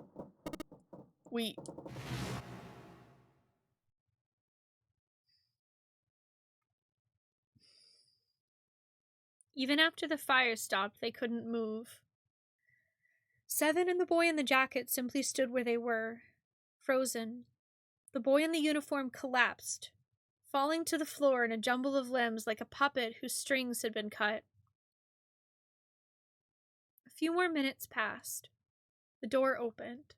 S4: Even after the fire stopped, they couldn't move. Seven and the boy in the jacket simply stood where they were, frozen. The boy in the uniform collapsed, falling to the floor in a jumble of limbs like a puppet whose strings had been cut. A few more minutes passed. The door opened.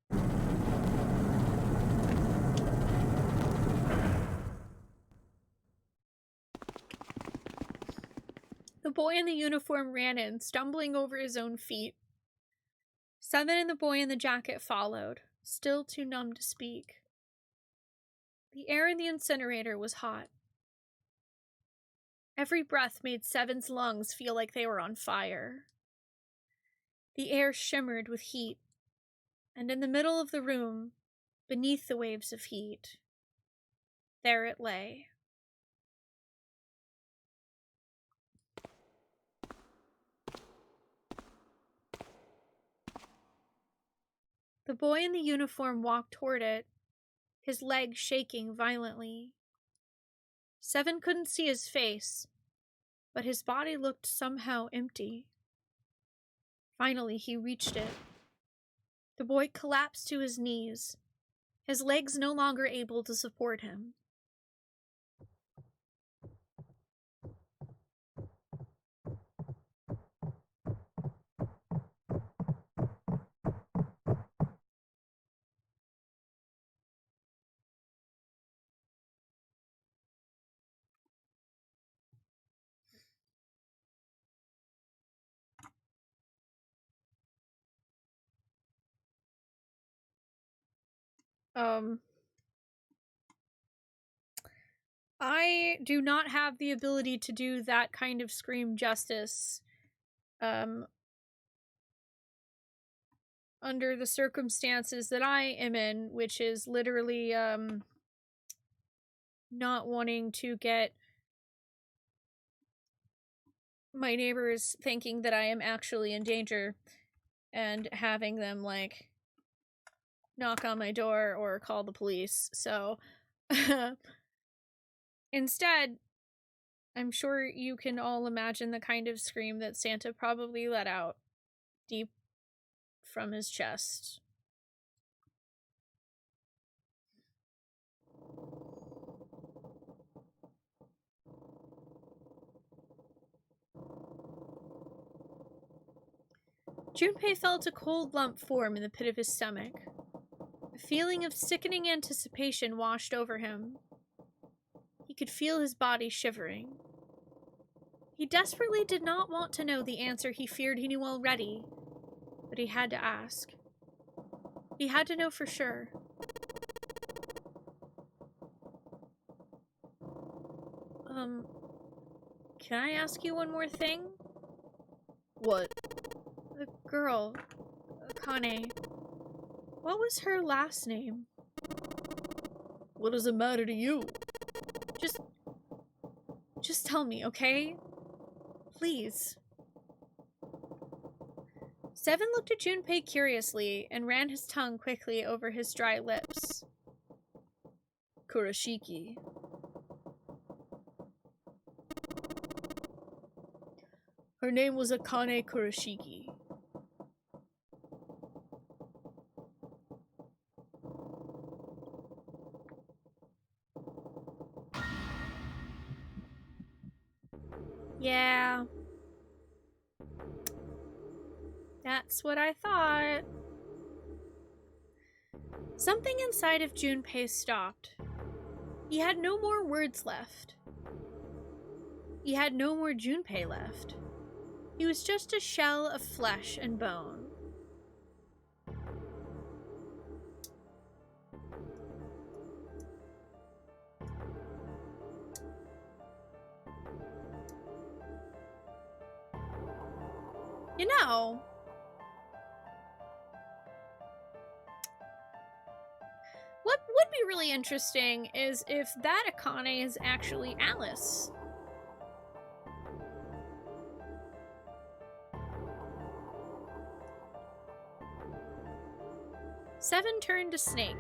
S4: The boy in the uniform ran in, stumbling over his own feet. Seven and the boy in the jacket followed, still too numb to speak. The air in the incinerator was hot. Every breath made Seven's lungs feel like they were on fire. The air shimmered with heat, and in the middle of the room, beneath the waves of heat, there it lay. The boy in the uniform walked toward it, his legs shaking violently. Seven couldn't see his face, but his body looked somehow empty. Finally, he reached it. The boy collapsed to his knees, his legs no longer able to support him. I do not have the ability to do that kind of scream justice, under the circumstances that I am in, which is literally, not wanting to get my neighbors thinking that I am actually in danger and having them, like, knock on my door or call the police. So, instead, I'm sure you can all imagine the kind of scream that Santa probably let out deep from his chest. Junpei felt a cold lump form in the pit of his stomach. A feeling of sickening anticipation washed over him. He He could feel his body shivering. He desperately did not want to know the answer he feared he knew already, but he had to ask. He had to know for sure. Can I ask you one more thing?
S5: What?
S4: The girl, Akane, what was her last name?
S5: What does it matter to you?
S4: Just tell me, okay? Please. Seven looked at Junpei curiously and ran his tongue quickly over his dry lips.
S5: Kurashiki. Her name was Akane Kurashiki.
S4: Yeah. That's what I thought. Something inside of Junpei stopped. He had no more words left. He had no more Junpei left. He was just a shell of flesh and bone. You know, what would be really interesting is if that Akane is actually Alice. Seven turned to Snake.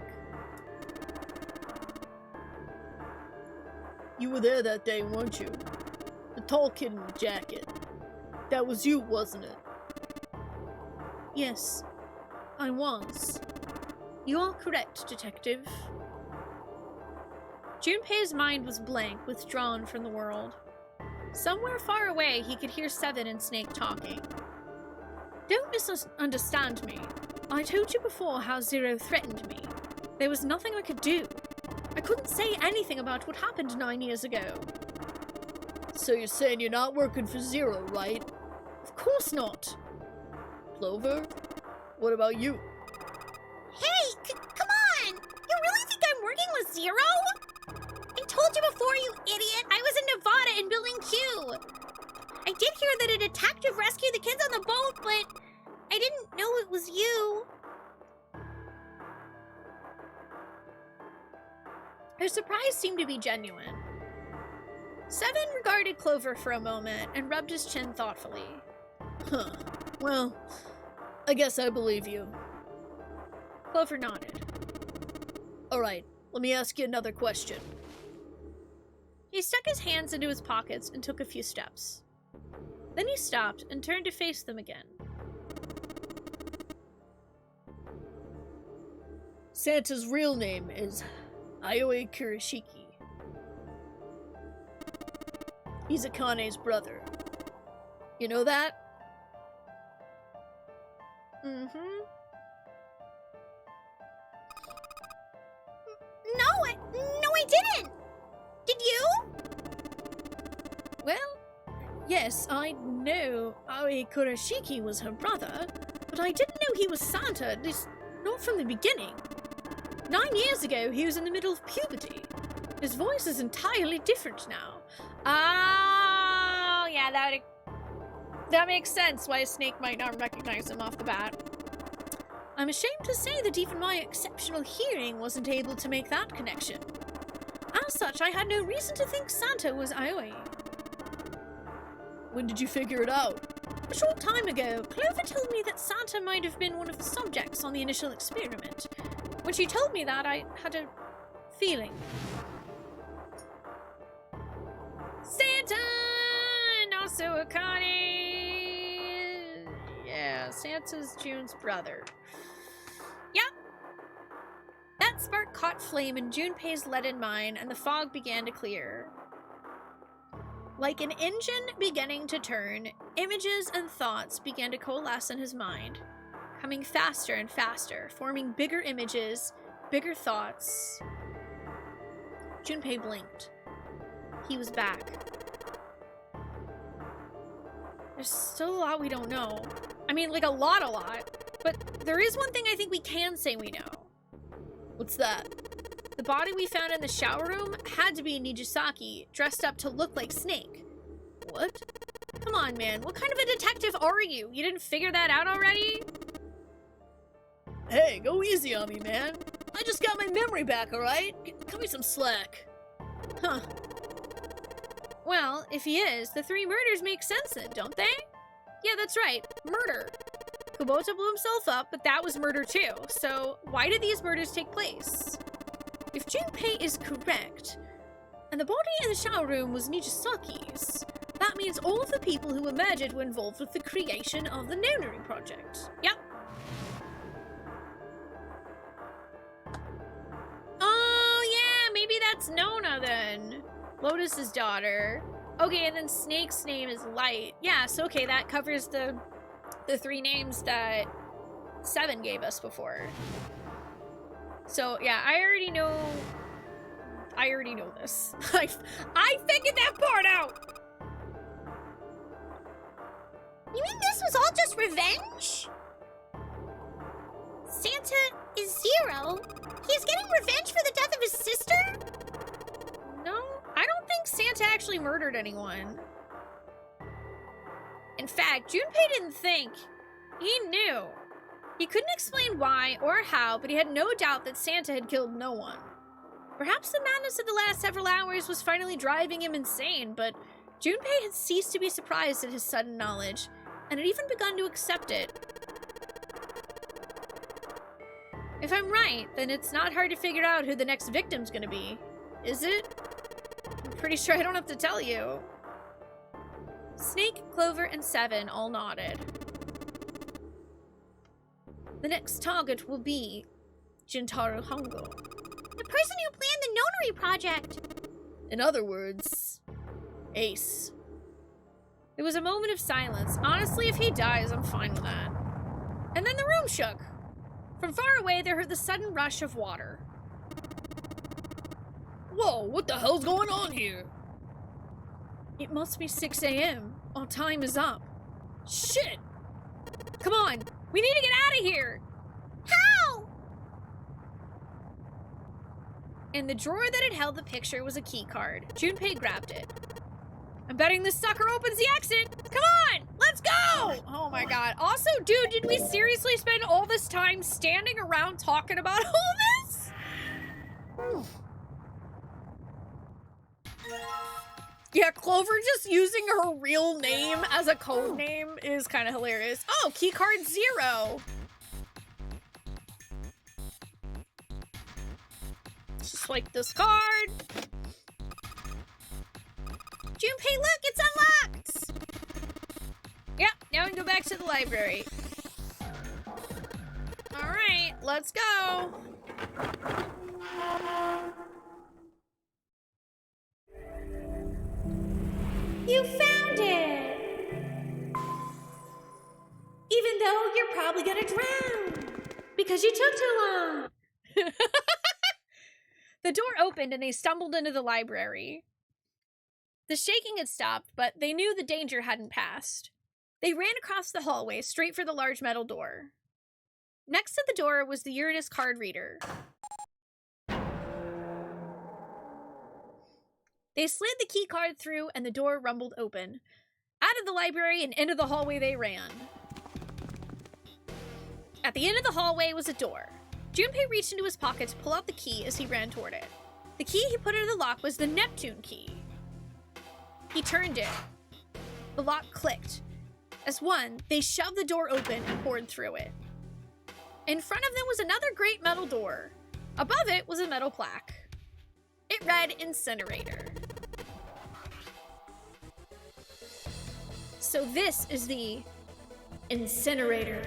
S5: You were there that day, weren't you? The tall kid in the jacket. That was you, wasn't it?
S4: Yes, I was. You are correct, Detective. Junpei's mind was blank, withdrawn from the world. Somewhere far away, he could hear Seven and Snake talking. Don't misunderstand me. I told you before how Zero threatened me. There was nothing I could do. I couldn't say anything about what happened 9 years ago.
S5: So you're saying you're not working for Zero, right?
S4: Of course not.
S5: Clover? What about you?
S3: Hey, come on! You really think I'm working with Zero? I told you before, you idiot! I was in Nevada in Building Q! I did hear that a detective rescued the kids on the boat, but I didn't know it was you.
S4: Her surprise seemed to be genuine. Seven regarded Clover for a moment and rubbed his chin thoughtfully.
S5: Huh. Well, I guess I believe you.
S4: Clover nodded.
S5: Alright, let me ask you another question.
S4: He stuck his hands into his pockets and took a few steps. Then he stopped and turned to face them again.
S5: Santa's real name is Aoi Kurashiki. He's Akane's brother. You know that?
S4: Mm-hmm.
S3: No, I didn't! Did you?
S4: Well, yes, I know Aoi Kurashiki was her brother, but I didn't know he was Santa, at least not from the beginning. 9 years ago, he was in the middle of puberty. His voice is entirely different now. Oh, yeah, that makes sense why a Snake might not recognize him off the bat. I'm ashamed to say that even my exceptional hearing wasn't able to make that connection. As such, I had no reason to think Santa was Aoi.
S5: When did you figure it out?
S4: A short time ago, Clover told me that Santa might have been one of the subjects on the initial experiment. When she told me that, I had a feeling. Santa! And also Akane! Yeah, Santa's June's brother. Yep. That spark caught flame in Junpei's leaden mind, and the fog began to clear. Like an engine beginning to turn, images and thoughts began to coalesce in his mind, coming faster and faster, forming bigger images, bigger thoughts. Junpei blinked.
S1: he was back. There's still a lot we don't know. I mean, like, a lot. But there is one thing I think we can say we know.
S4: What's that?
S1: The body we found in the shower room had to be Nijisaki, dressed up to look like Snake.
S4: What?
S1: Come on, man. What kind of a detective are you? You didn't figure that out already?
S4: Hey, go easy on me, man. I just got my memory back, alright? Cut me some slack.
S1: Huh. Well, if he is, the 3 murders make sense then, don't they? Yeah, that's right. Murder. Kubota blew himself up, but that was murder too. So why did these murders take place? If Junpei is correct, and the body in the shower room was Nijisaki's, that means all of the people who were murdered were involved with the creation of the Nonary Project. Yep. Oh yeah, maybe that's Nona then. Lotus's daughter. Okay, and then Snake's name is Light. Yeah, so okay, that covers the 3 names that Seven gave us before. So yeah, I already know this. I figured that part out!
S3: You mean this was all just revenge? Santa is Zero. He's getting revenge for the death of his sister?
S1: No, I don't think Santa actually murdered anyone. In fact, Junpei didn't think. He knew. He couldn't explain why or how, but he had no doubt that Santa had killed no one. Perhaps the madness of the last several hours was finally driving him insane, but Junpei had ceased to be surprised at his sudden knowledge, and had even begun to accept it. If I'm right, then it's not hard to figure out who the next victim's gonna be. Is it? I'm pretty sure I don't have to tell you. Snake, Clover, and Seven all nodded. The next target will be Jintaro Hongo.
S3: The person who planned the Nonary Project.
S4: In other words, Ace.
S1: There was a moment of silence. Honestly, if he dies, I'm fine with that. And then the room shook. From far away, they heard the sudden rush of water.
S4: Whoa, what the hell's going on here?
S1: It must be 6 a.m. Our time is up.
S4: Shit!
S1: Come on! We need to get out of here!
S3: How?
S1: In the drawer that had held the picture was a key card. Junpei grabbed it. I'm betting this sucker opens the exit! Come on! Let's go! Oh my god. Also, dude, did we seriously spend all this time standing around talking about all this? Yeah, Clover just using her real name as a code name is kind of hilarious. Oh, keycard 0. Swipe this card.
S3: Junpei, look, it's unlocked!
S1: Yep, now we can go back to the library. Alright, let's go.
S3: You found it! Even though you're probably gonna drown! Because you took too long!
S1: The door opened and they stumbled into the library. The shaking had stopped, but they knew the danger hadn't passed. They ran across the hallway, straight for the large metal door. Next to the door was the Uranus card reader. They slid the key card through and the door rumbled open. Out of the library and into the hallway they ran. At the end of the hallway was a door. Junpei reached into his pocket to pull out the key as he ran toward it. The key he put into the lock was the Neptune key. He turned it. The lock clicked. As one, they shoved the door open and poured through it. In front of them was another great metal door. Above it was a metal plaque. It read Incinerator. So this is the Incinerator.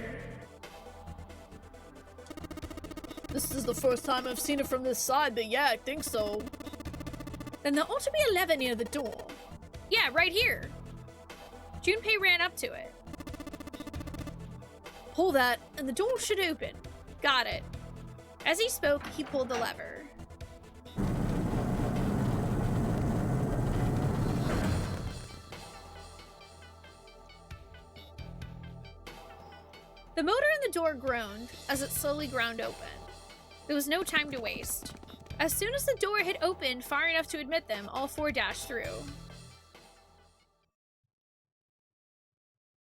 S4: This is the first time I've seen it from this side, but yeah, I think so.
S1: Then there ought to be a lever near the door. Yeah, right here. Junpei ran up to it. Pull that, and the door should open. Got it. As he spoke, he pulled the lever. The motor in the door groaned as it slowly ground open. There was no time to waste. As soon as the door had opened far enough to admit them, all four dashed through.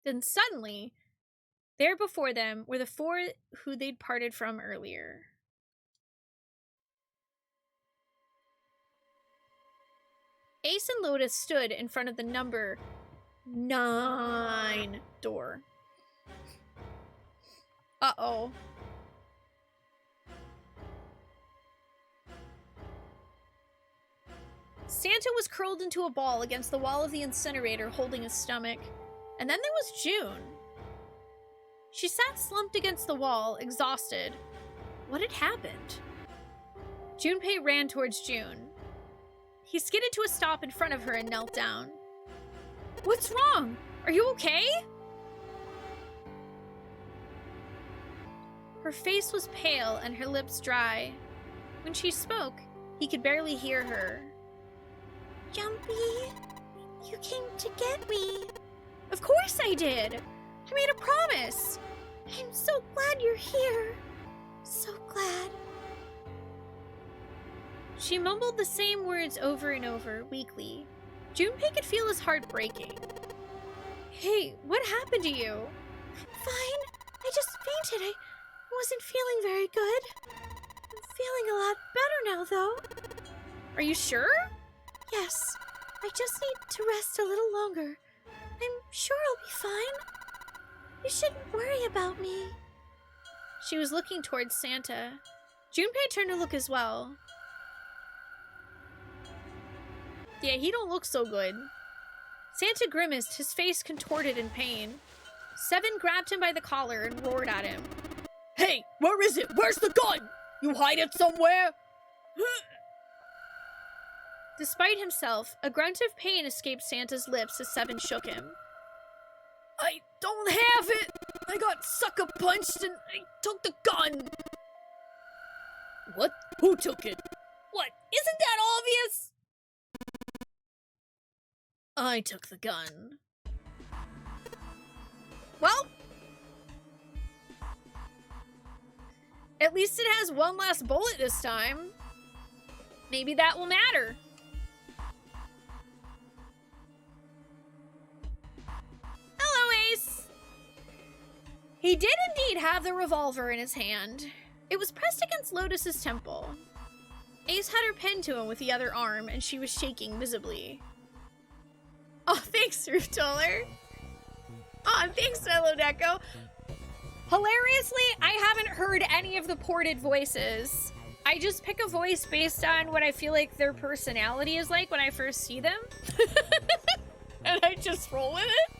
S1: Then suddenly, there before them were the four who they'd parted from earlier. Ace and Lotus stood in front of the number 9 door. Uh-oh. Santa was curled into a ball against the wall of the incinerator, holding his stomach. And then there was June. She sat slumped against the wall, exhausted. What had happened? Junpei ran towards June. He skidded to a stop in front of her and knelt down. What's wrong? Are you okay? Her face was pale and her lips dry. When she spoke, he could barely hear her.
S3: Jumpy, you came to get me.
S1: Of course I did! I made a promise!
S3: I'm so glad you're here. So glad.
S1: She mumbled the same words over and over, weakly. Junpei could feel his heart breaking. Hey, what happened to you?
S3: I'm fine. I just fainted. I wasn't feeling very good. I'm feeling a lot better now, though.
S1: Are you sure?
S3: Yes. I just need to rest a little longer. I'm sure I'll be fine. You shouldn't worry about me.
S1: She was looking towards Santa. Junpei turned to look as well. Yeah, he don't look so good. Santa grimaced, his face contorted in pain. Seven grabbed him by the collar and roared at him.
S5: Hey, where is it? Where's the gun? You hide it somewhere?
S1: Despite himself, a grunt of pain escaped Santa's lips as Seven shook him.
S5: I don't have it! I got sucker punched and I took the gun! What? Who took it?
S1: What? Isn't that obvious?
S5: I took the gun.
S1: Well, at least it has one last bullet this time. Maybe that will matter. Hello, Ace. He did indeed have the revolver in his hand. It was pressed against Lotus's temple. Ace had her pinned to him with the other arm, and she was shaking visibly. Oh, thanks, Rootoller. Oh, thanks, Hello Deco. Hilariously, I haven't heard any of the ported voices. I just pick a voice based on what I feel like their personality is like when I first see them. And I just roll with it.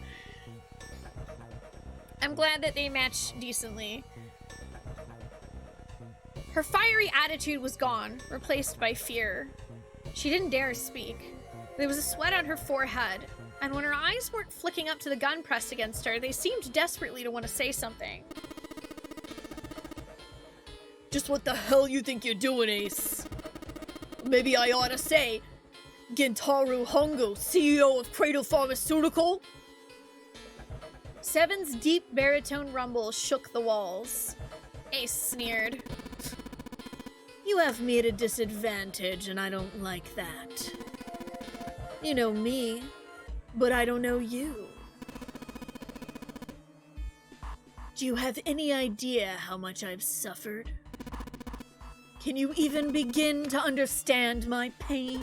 S1: I'm glad that they match decently. Her fiery attitude was gone, replaced by fear. She didn't dare speak. There was a sweat on her forehead, and when her eyes weren't flicking up to the gun pressed against her, they seemed desperately to want to say something.
S5: Just what the hell you think you're doing, Ace? Maybe I ought to say, Gentaro Hongo, CEO of Cradle Pharmaceutical?
S1: Seven's deep baritone rumble shook the walls. Ace sneered.
S5: You have me at a disadvantage, and I don't like that. You know me, but I don't know you. Do you have any idea how much I've suffered? Can you even begin to understand my pain?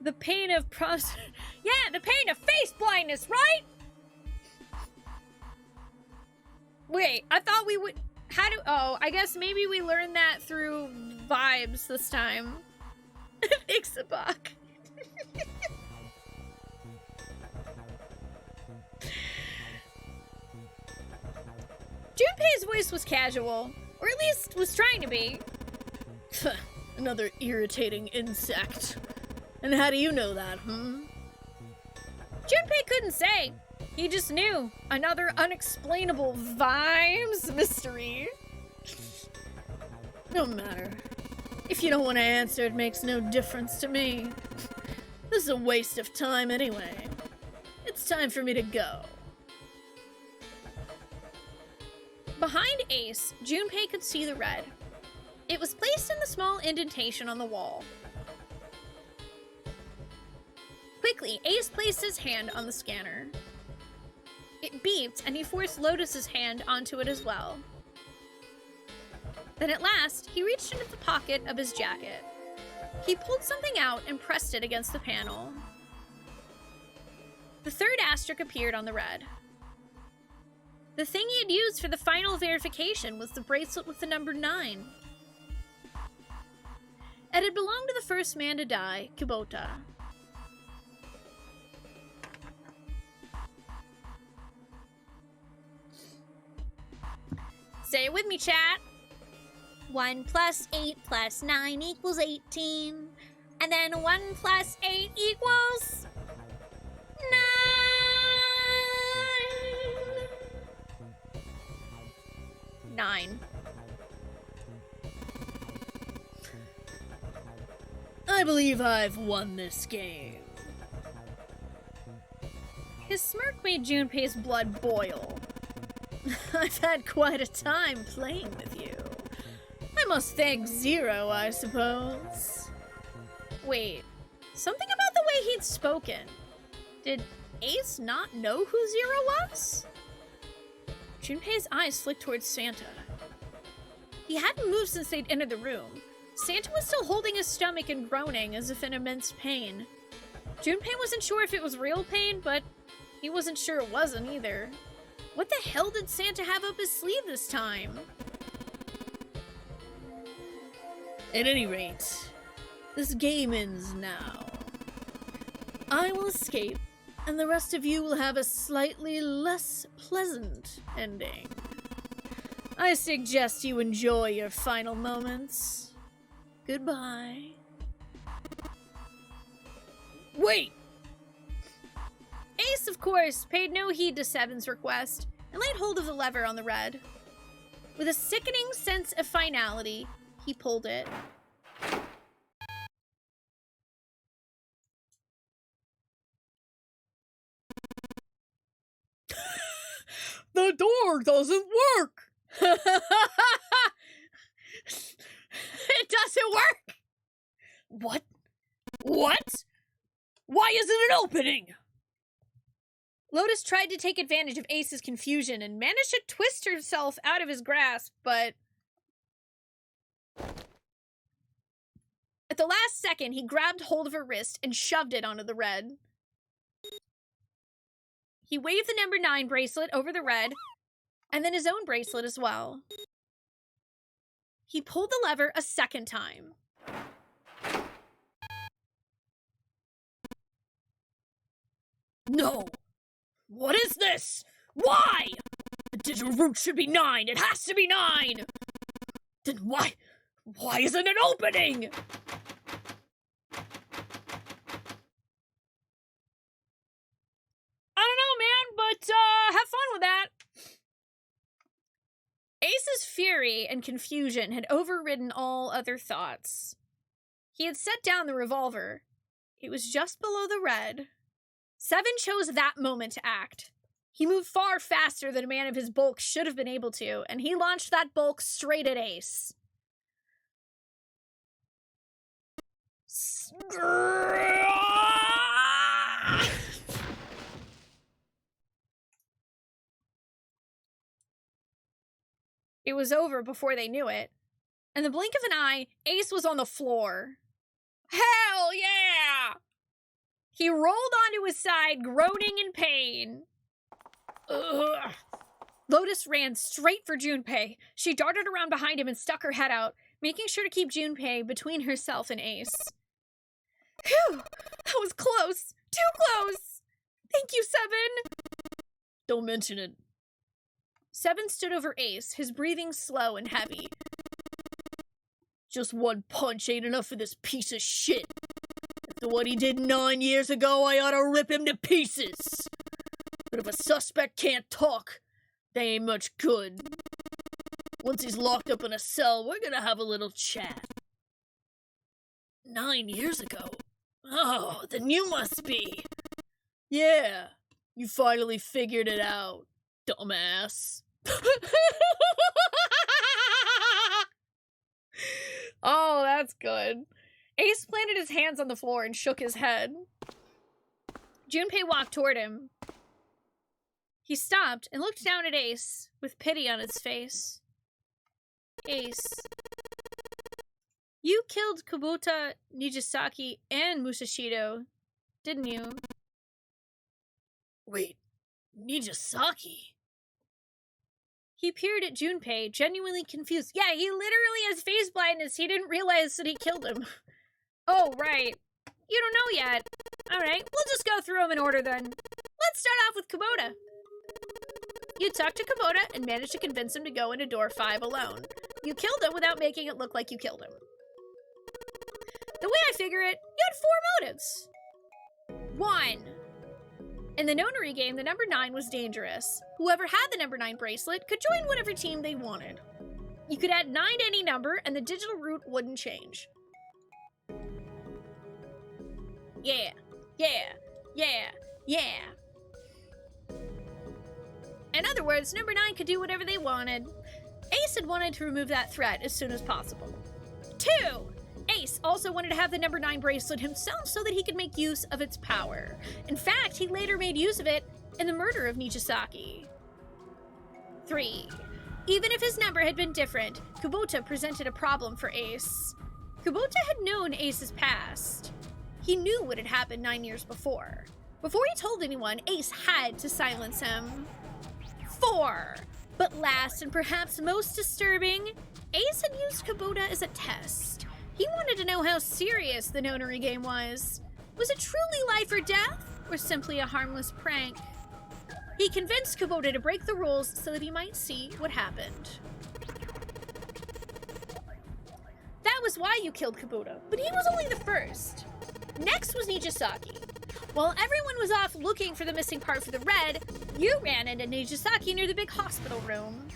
S1: The pain of Yeah, the pain of face blindness, right? Wait, I thought we would... Oh, I guess maybe we learned that through vibes this time. Ixabok. Junpei's voice was casual, or at least was trying to be.
S5: Another irritating insect. And how do you know that,
S1: Junpei couldn't say. He just knew. Another unexplainable vibes mystery.
S5: No matter. If you don't want to answer, it makes no difference to me. This is a waste of time anyway. It's time for me to go.
S1: Behind Ace, Junpei could see the red. It was placed in the small indentation on the wall. Quickly, Ace placed his hand on the scanner. It beeped, and he forced Lotus's hand onto it as well. Then at last, he reached into the pocket of his jacket. He pulled something out and pressed it against the panel. The third asterisk appeared on the red. The thing he had used for the final verification was the bracelet with the number 9. It had belonged to the first man to die, Kubota. Say it with me, chat.
S3: 1 plus 8 plus 9 equals 18. And then 1 plus 8 equals 9.
S1: 9.
S5: I believe I've won this game.
S1: His smirk made Junpei's blood boil.
S5: I've had quite a time playing with you. I must thank Zero, I suppose.
S1: Wait, something about the way he'd spoken. Did Ace not know who Zero was? Junpei's eyes flicked towards Santa. He hadn't moved since they'd entered the room. Santa was still holding his stomach and groaning as if in immense pain. Junpei wasn't sure if it was real pain, but he wasn't sure it wasn't either. What the hell did Santa have up his sleeve this time?
S5: At any rate, this game ends now. I will escape, and the rest of you will have a slightly less pleasant ending. I suggest you enjoy your final moments. Goodbye.
S1: Wait! Ace, of course, paid no heed to Seven's request and laid hold of the lever on the red. With a sickening sense of finality, he pulled it.
S5: The door doesn't work!
S1: It doesn't work!
S5: What? What? Why isn't it opening?
S1: Lotus tried to take advantage of Ace's confusion and managed to twist herself out of his grasp, but at the last second, he grabbed hold of her wrist and shoved it onto the red. He waved the number 9 bracelet over the red, and then his own bracelet as well. He pulled the lever a second time.
S5: No! What is this? Why? The digital root should be 9. It has to be 9! Then why isn't it opening?
S1: I don't know, man, but have fun with that. Ace's fury and confusion had overridden all other thoughts. He had set down the revolver. It was just below the red. Seven chose that moment to act. He moved far faster than a man of his bulk should have been able to, and he launched that bulk straight at Ace. It was over before they knew it. In the blink of an eye, Ace was on the floor. Hell yeah! He rolled onto his side, groaning in pain. Ugh. Lotus ran straight for Junpei. She darted around behind him and stuck her head out, making sure to keep Junpei between herself and Ace. Phew! That was close! Too close! Thank you, Seven!
S5: Don't mention it.
S1: Seven stood over Ace, his breathing slow and heavy.
S5: Just one punch ain't enough for this piece of shit. After what he did 9 years ago, I ought to rip him to pieces. But if a suspect can't talk, they ain't much good. Once he's locked up in a cell, we're gonna have a little chat. 9 years ago? Oh, then you must be. Yeah, you finally figured it out, dumbass.
S1: did. Ace planted his hands on the floor and shook his head. Junpei walked toward him. He stopped and looked down at Ace with pity on his face. Ace, you killed Kubota, Nijisaki, and Musashido, didn't you?
S5: Wait, Nijisaki?
S1: He peered at Junpei, genuinely confused. Yeah, he literally has face blindness. He didn't realize that he killed him. Oh, right. You don't know yet. Alright, we'll just go through them in order then. Let's start off with Kubota. You talked to Kubota and managed to convince him to go into door 5 alone. You killed him without making it look like you killed him. The way I figure it, you had 4 motives. 1. In the nonary game, the number 9 was dangerous. Whoever had the number 9 bracelet could join whatever team they wanted. You could add 9 to any number and the digital route wouldn't change. Yeah, yeah, yeah, yeah. In other words, number 9 could do whatever they wanted. Ace had wanted to remove that threat as soon as possible. 2. Ace also wanted to have the number 9 bracelet himself so that he could make use of its power. In fact, he later made use of it in the murder of Nijisaki. 3. Even if his number had been different, Kubota presented a problem for Ace. Kubota had known Ace's past. He knew what had happened 9 years before. Before he told anyone, Ace had to silence him. 4. But last and perhaps most disturbing, Ace had used Kubota as a test. He wanted to know how serious the nonary game was. Was it truly life or death, or simply a harmless prank? He convinced Kubota to break the rules so that he might see what happened. That was why you killed Kubota, but he was only the first. Next was Nijisaki. While everyone was off looking for the missing part for the red, you ran into Nijisaki near the big hospital room.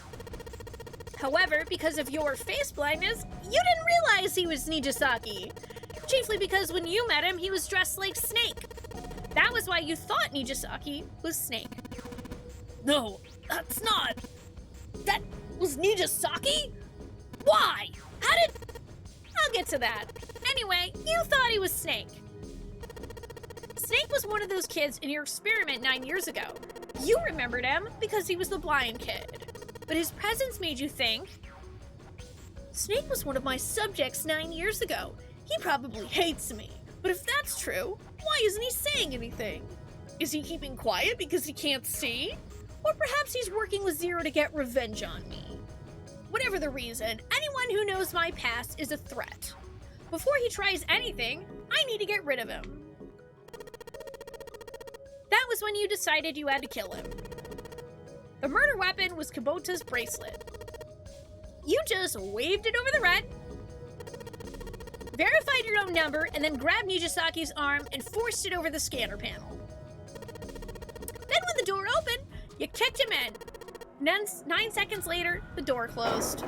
S1: However, because of your face blindness, you didn't realize he was Nijisaki. Chiefly because when you met him, he was dressed like Snake. That was why you thought Nijisaki was Snake.
S5: No, that's not. That was Nijisaki? Why? How did...
S1: I'll get to that. Anyway, you thought he was Snake. Snake was one of those kids in your experiment 9 years ago. You remembered him because he was the blind kid. But his presence made you think, Snake was one of my subjects 9 years ago. He probably hates me. But if that's true, why isn't he saying anything? Is he keeping quiet because he can't see? Or perhaps he's working with Zero to get revenge on me. Whatever the reason, anyone who knows my past is a threat. Before he tries anything, I need to get rid of him. That was when you decided you had to kill him. The murder weapon was Kubota's bracelet. You just waved it over the red, verified your own number, and then grabbed Nijisaki's arm and forced it over the scanner panel. Then when the door opened, you kicked him in. 9 seconds later, the door closed.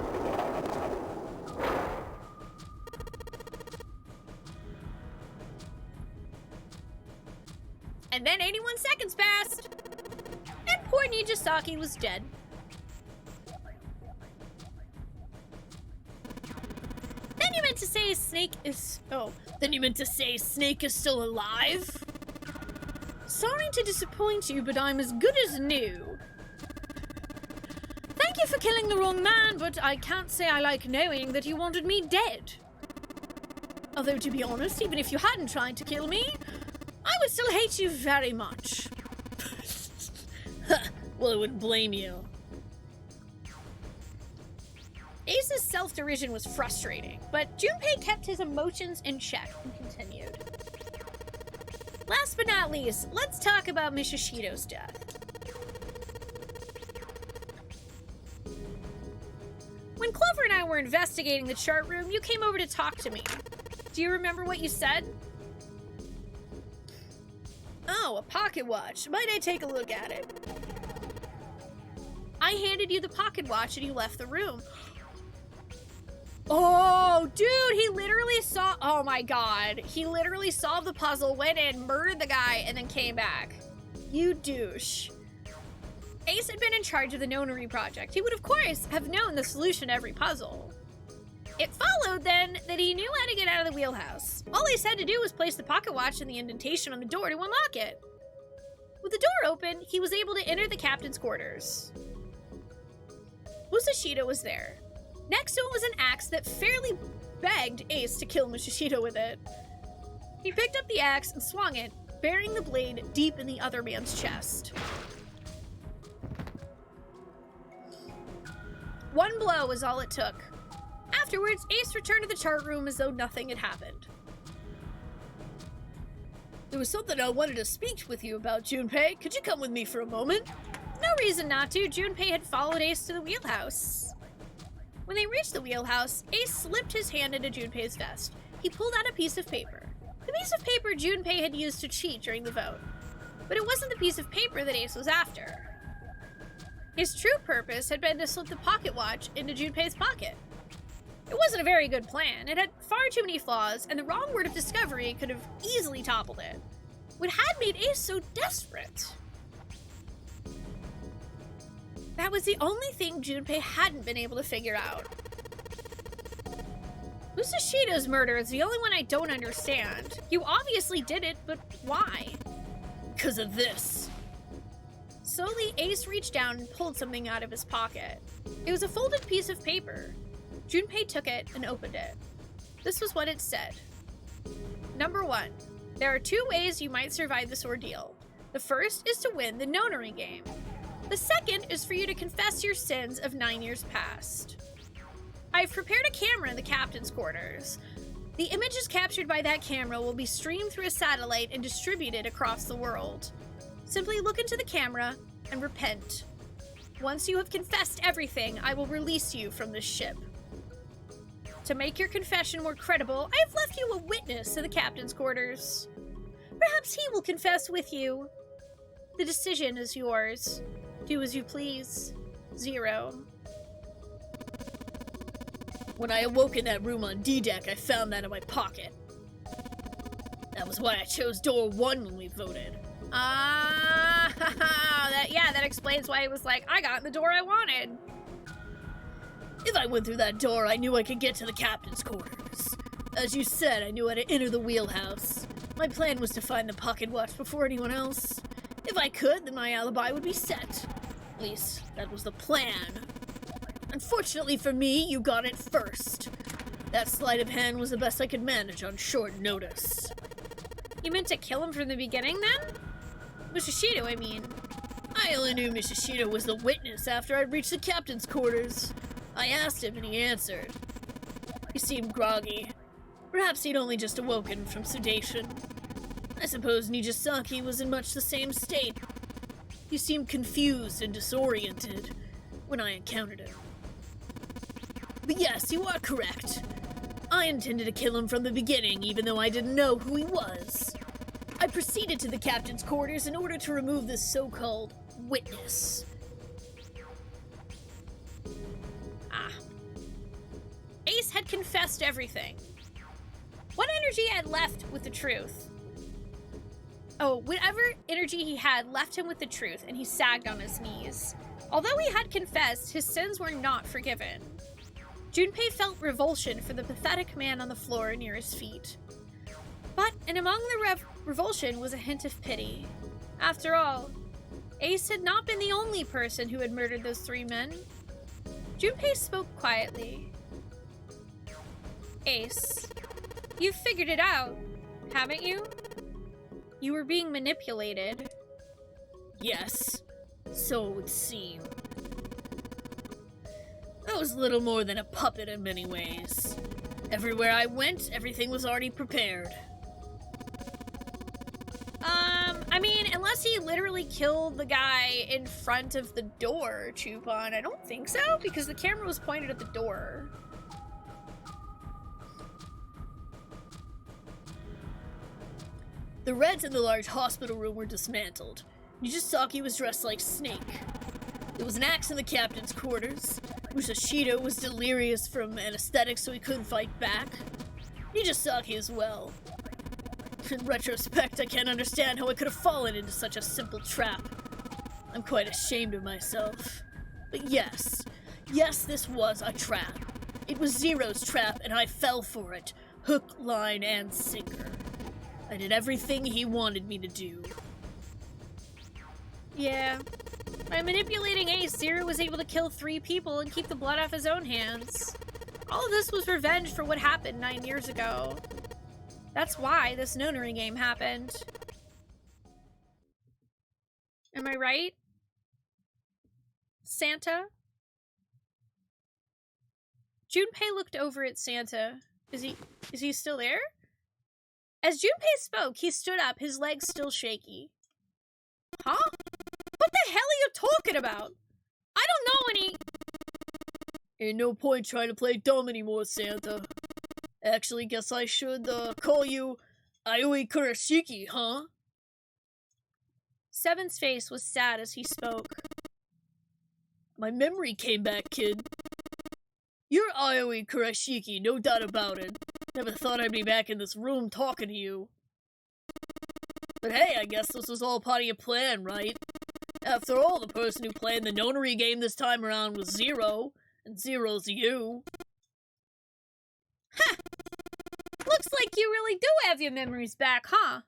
S1: And then 81 seconds passed, and poor Nijisaki was dead. Then you meant to say Snake is... Oh, then you meant to say Snake is still alive? Sorry to disappoint you, but I'm as good as new. Thank you for killing the wrong man, but I can't say I like knowing that you wanted me dead. Although, to be honest, even if you hadn't tried to kill me, I would still hate you very much.
S5: Well, I wouldn't blame you.
S1: Ace's self-derision was frustrating, but Junpei kept his emotions in check and continued. Last but not least, let's talk about Musashido's death. When Clover and I were investigating the chart room, you came over to talk to me. Do you remember what you said? Oh, a pocket watch. Might I take a look at it? I handed you the pocket watch and you left the room. Oh, dude, he literally saw... Oh my god. He literally solved the puzzle, went in, murdered the guy, and then came back. You douche. Ace had been in charge of the nonary project. He would, of course, have known the solution to every puzzle. It followed, then, that he knew how to get out of the wheelhouse. All Ace had to do was place the pocket watch in the indentation on the door to unlock it. With the door open, he was able to enter the captain's quarters. Musashito was there. Next to him was an axe that fairly begged Ace to kill Musashito with it. He picked up the axe and swung it, burying the blade deep in the other man's chest. One blow was all it took. Afterwards, Ace returned to the chart room as though nothing had happened.
S5: There was something I wanted to speak with you about, Junpei. Could you come with me for a moment?
S1: No reason not to. Junpei had followed Ace to the wheelhouse. When they reached the wheelhouse, Ace slipped his hand into Junpei's vest. He pulled out a piece of paper. The piece of paper Junpei had used to cheat during the vote. But it wasn't the piece of paper that Ace was after. His true purpose had been to slip the pocket watch into Junpei's pocket. It wasn't a very good plan. It had far too many flaws, and the wrong word of discovery could have easily toppled it. What had made Ace so desperate? That was the only thing Junpei hadn't been able to figure out. Musashito's murder is the only one I don't understand. You obviously did it, but why?
S5: Because of this.
S1: Slowly, Ace reached down and pulled something out of his pocket. It was a folded piece of paper. Junpei took it and opened it. This was what it said. Number 1. There are 2 ways you might survive this ordeal. The first is to win the nonary game. The second is for you to confess your sins of 9 years past. I've prepared a camera in the captain's quarters. The images captured by that camera will be streamed through a satellite and distributed across the world. Simply look into the camera and repent. Once you have confessed everything, I will release you from this ship. To make your confession more credible, I have left you a witness to the captain's quarters. Perhaps he will confess with you. The decision is yours. Do as you please. 0.
S5: When I awoke in that room on D-Deck, I found that in my pocket. That was why I chose door 1 when we voted.
S1: That explains why it was like, I got the door I wanted.
S5: If I went through that door, I knew I could get to the captain's quarters. As you said, I knew how to enter the wheelhouse. My plan was to find the pocket watch before anyone else. If I could, then my alibi would be set. At least, that was the plan. Unfortunately for me, you got it first. That sleight of hand was the best I could manage on short notice.
S1: You meant to kill him from the beginning, then? Musashito, I mean.
S5: I only knew Musashito was the witness after I'd reached the captain's quarters. I asked him and he answered. He seemed groggy. Perhaps he'd only just awoken from sedation. I suppose Nijisaki was in much the same state. He seemed confused and disoriented when I encountered him. But yes, you are correct. I intended to kill him from the beginning, even though I didn't know who he was. I proceeded to the captain's quarters in order to remove this so-called witness.
S1: Ace had confessed everything. What energy had left with the truth? Oh, whatever energy he had left him with the truth, and he sagged on his knees. Although he had confessed, his sins were not forgiven. Junpei felt revulsion for the pathetic man on the floor near his feet. But, and among the revulsion was a hint of pity. After all, Ace had not been the only person who had murdered those 3 men. Junpei spoke quietly. Ace, you've figured it out, haven't you? You were being manipulated.
S5: Yes, so it would seem. I was little more than a puppet in many ways. Everywhere I went, everything was already prepared.
S1: I mean, unless he literally killed the guy in front of the door, Chupon, I don't think so, because the camera was pointed at the door.
S5: The Reds in the large hospital room were dismantled. Nijisaki was dressed like Snake. There was an axe in the captain's quarters. Musashito was delirious from anesthetic, so he couldn't fight back. Nijisaki as well. In retrospect, I can't understand how I could have fallen into such a simple trap. I'm quite ashamed of myself. But yes, this was a trap. It was Zero's trap, and I fell for it. Hook, line, and sinker. I did everything he wanted me to do.
S1: Yeah. By manipulating Ace, Zero was able to kill 3 people and keep the blood off his own hands. All of this was revenge for what happened 9 years ago. That's why this nonary game happened. Am I right? Santa? Junpei looked over at Santa. Is he still there? As Junpei spoke, he stood up, his legs still shaky. Huh? What the hell are you talking about? I don't know any...
S5: Ain't no point trying to play dumb anymore, Santa. Actually, guess I should, call you Aioi Kurashiki, huh?
S1: Seven's face was sad as he spoke.
S5: My memory came back, kid. You're Aioi Kurashiki, no doubt about it. Never thought I'd be back in this room talking to you. But hey, I guess this was all part of your plan, right? After all, the person who played the nonary game this time around was Zero, and Zero's you.
S1: Ha! Looks like you really do have your memories back, huh?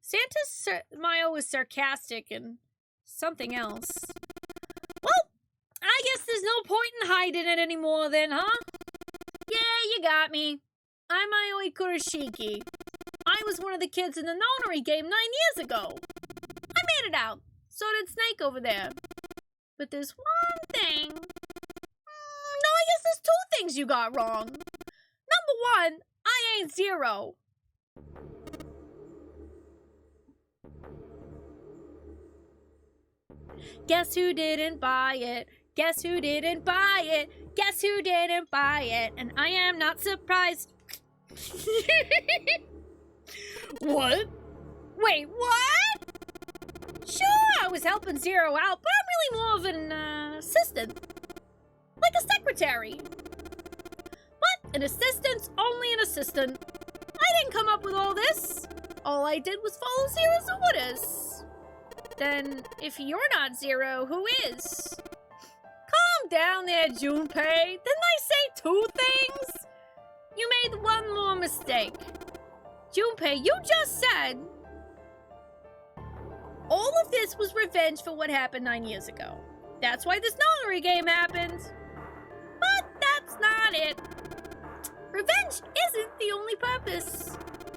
S1: Santa's smile was sarcastic and something else. Well, I guess there's no point in hiding it anymore then, huh? Yeah, you got me. I'm Aioi Kurashiki. I was one of the kids in the nonary game 9 years ago. I made it out. So did Snake over there. But there's one thing. No, I guess there's 2 things you got wrong. Number 1, I ain't Zero. Guess who didn't buy it? Guess who didn't buy it? Guess who didn't buy it? And I am not surprised.
S5: What?
S1: Wait, what? Sure, I was helping Zero out, but I'm really more of an assistant. Like a secretary. But an assistant's only an assistant. I didn't come up with all this. All I did was follow Zero's orders. Then, if you're not Zero, who is? Calm down there, Junpei. Didn't I say 2 things? You made one more mistake. Junpei, you just said... all of this was revenge for what happened 9 years ago. That's why this nonary game happened. But that's not it. Revenge isn't the only purpose.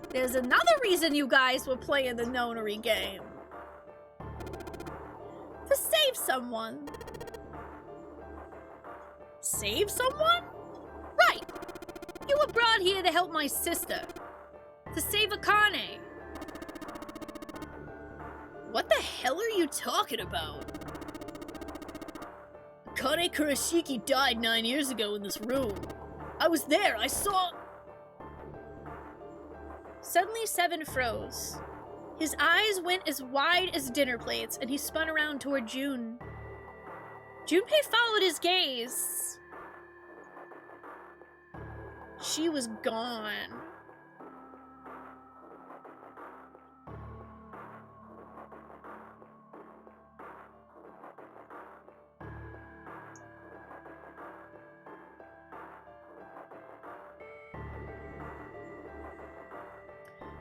S1: There's another reason you guys were playing the nonary game. To save someone. Save someone? Right. You were brought here to help my sister. To save Akane.
S5: What the hell are you talking about? Akane Kurashiki died 9 years ago in this room. I was there, I saw...
S1: Suddenly, Seven froze. His eyes went as wide as dinner plates, and he spun around toward June. Junpei followed his gaze. She was gone.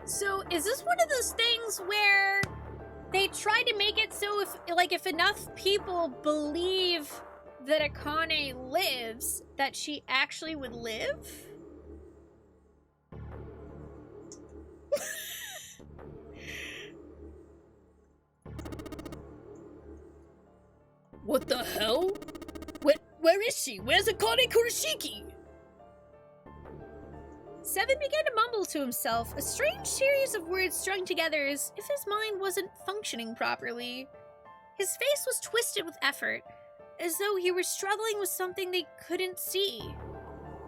S1: So, is this one of those things where they try to make it so if enough people believe that Akane lives, that she actually would live?
S5: What the hell? Where is she? Where's Akane Kurashiki?
S1: Seven began to mumble to himself, a strange series of words strung together as if his mind wasn't functioning properly. His face was twisted with effort, as though he were struggling with something they couldn't see.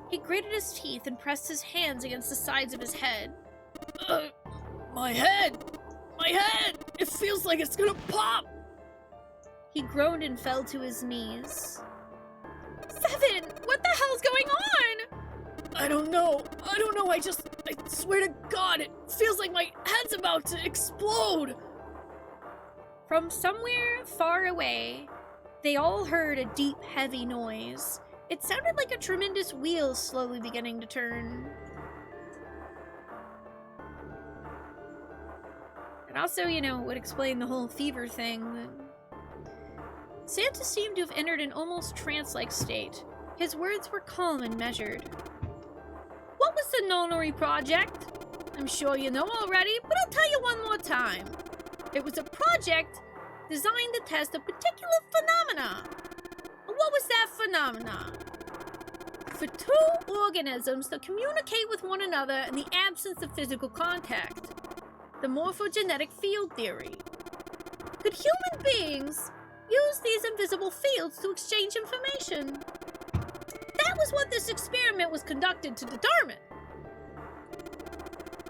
S1: He gritted his teeth and pressed his hands against the sides of his head.
S5: My head! My head! It feels like it's gonna pop!
S1: He groaned and fell to his knees. Seven! What the hell's going on?
S5: I don't know. I swear to God, it feels like my head's about to explode.
S1: From somewhere far away, they all heard a deep, heavy noise.
S5: It sounded like a tremendous wheel slowly beginning to turn. It also, you know, would explain the whole fever thing. Santa seemed to have entered an almost trance-like state. His words were calm and measured. What was the Nonary Project? I'm sure you know already, but I'll tell you one more time. It was a project designed to test a particular phenomena. What was that phenomena? For two organisms to communicate with one another in the absence of physical contact. The morphogenetic field theory. Could human beings use these invisible fields to exchange information? That was what this experiment was conducted to determine.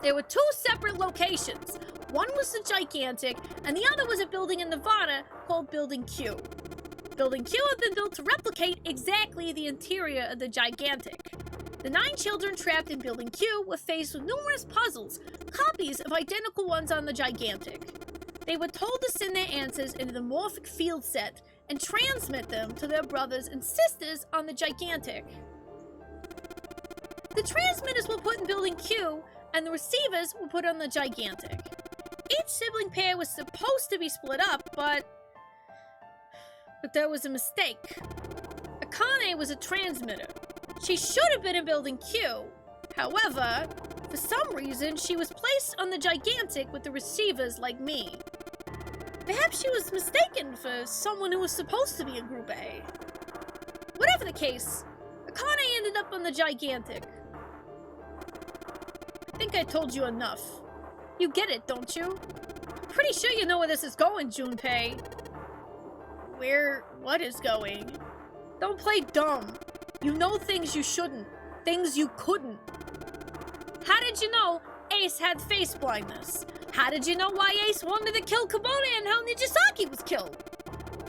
S5: There were two separate locations. One was the Gigantic, and the other was a building in Nevada called Building Q. Building Q had been built to replicate exactly the interior of the Gigantic. The 9 children trapped in Building Q were faced with numerous puzzles, copies of identical ones on the Gigantic. They were told to send their answers into the morphic field set and transmit them to their brothers and sisters on the Gigantic. The transmitters were put in Building Q, and the receivers were put on the Gigantic. Each sibling pair was supposed to be split up, but there was a mistake. Akane was a transmitter. She should have been in Building Q. However, for some reason, she was placed on the Gigantic with the receivers like me. Perhaps she was mistaken for someone who was supposed to be in Group A. Whatever the case, Akane ended up on the Gigantic. I think I told you enough. You get it, don't you? Pretty sure you know where this is going, Junpei. What is going? Don't play dumb. You know things you shouldn't. Things you couldn't. How did you know Ace had face blindness? How did you know why Ace wanted to kill Kubota and how Nijisaki was killed?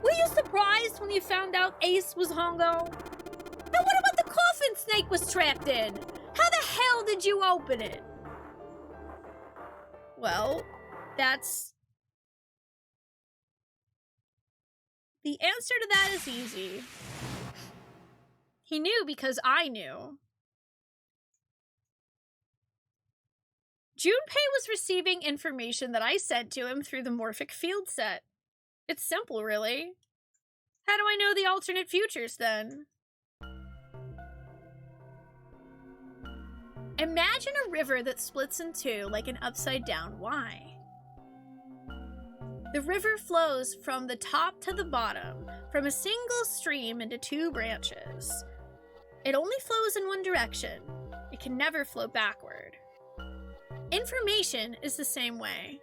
S5: Were you surprised when you found out Ace was Hongo? And what about the coffin Snake was trapped in? How the hell did you open it? Well, that's... The answer to that is easy. He knew because I knew. Junpei was receiving information that I sent to him through the morphic field set. It's simple, really. How do I know the alternate futures, then? Imagine a river that splits in two like an upside-down Y. The river flows from the top to the bottom, from a single stream into 2 branches. It only flows in one direction. It can never flow backward. Information is the same way.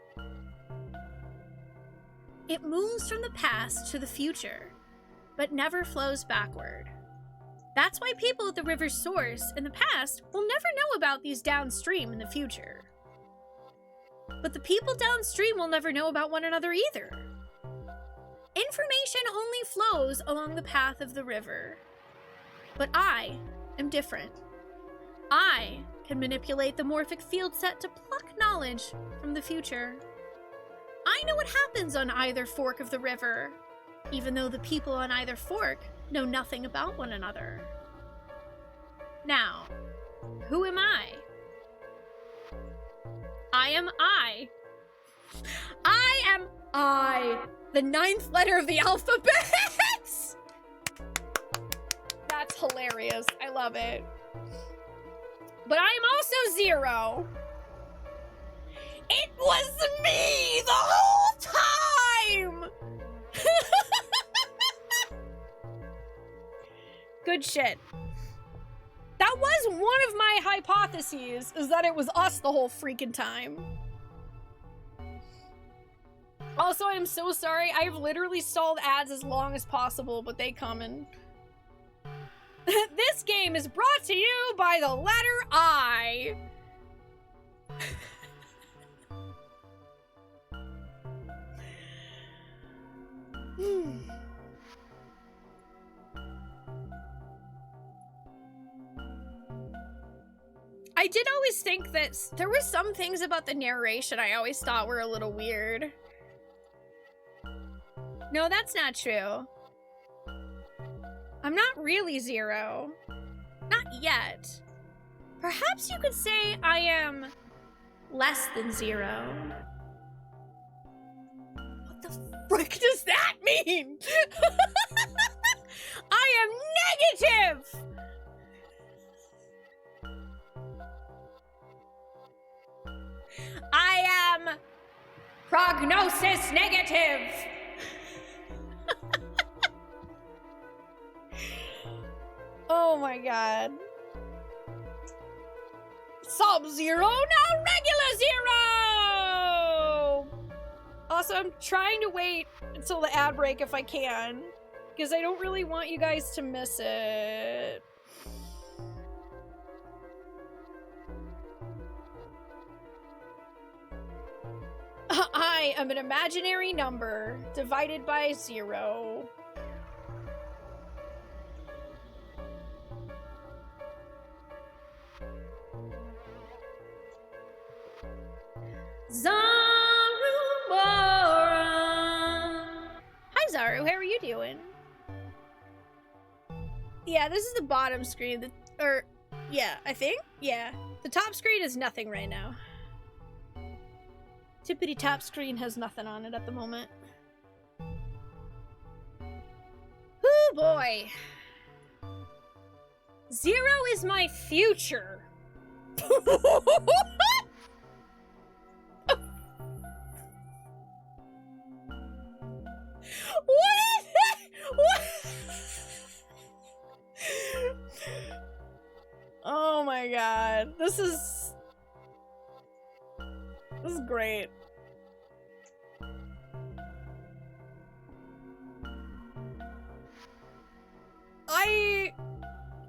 S5: It moves from the past to the future, but never flows backward. That's why people at the river's source in the past will never know about these downstream in the future. But the people downstream will never know about one another either. Information only flows along the path of the river. But I am different. I can manipulate the morphic field set to pluck knowledge from the future. I know what happens on either fork of the river, even though the people on either fork know nothing about one another. Now, who am I? I am I. I am I, the 9th letter of the alphabet! That's hilarious. I love it. But I am also 0. It was me the whole time! Good shit. That was one of my hypotheses, is that it was us the whole freaking time. Also, I'm so sorry. I've literally stalled ads as long as possible, but they come in. This game is brought to you by the letter I. I did always think that there were some things about the narration I always thought were a little weird. No, that's not true. I'm not
S1: not really 0. Not yet. Perhaps you could say I am less than 0. What the frick does that mean? I am negative! I am prognosis negative! Oh my god. Sub-Zero, now regular 0! Also, I'm trying to wait until the ad break if I can, because I don't really want you guys to miss it. I am an imaginary number divided by 0. Hi Zaru, how are you doing? Yeah, this is the bottom screen. Yeah, I think? Yeah. The top screen is nothing right now. Tippity top screen has nothing on it at the moment. Oh boy. 0 is my future. What is it? What? Oh my god. This is great.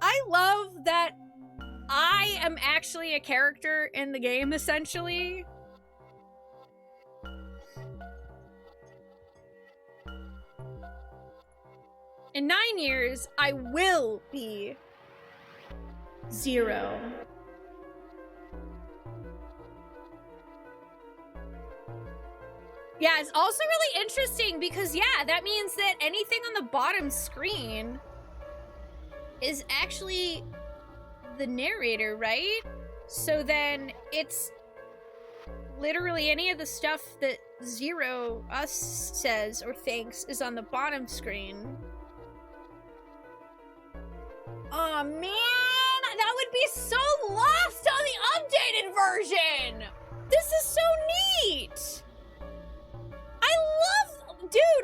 S1: I love that I am actually a character in the game, essentially. In 9 years, I will be 0. Yeah, it's also really interesting because, yeah, that means that anything on the bottom screen is actually the narrator, right? So then it's literally any of the stuff that 0 us says or thinks is on the bottom screen. Oh man, that would be so lost on the updated version! This is so neat!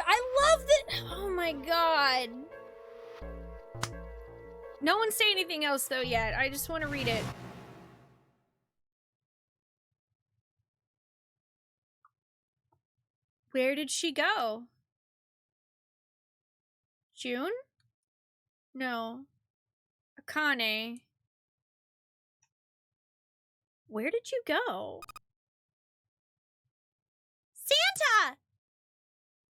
S1: I love that. Oh my god. No one say anything else though yet. I just want to read it. Where did she go? June? No. Akane. Where did you go? Santa!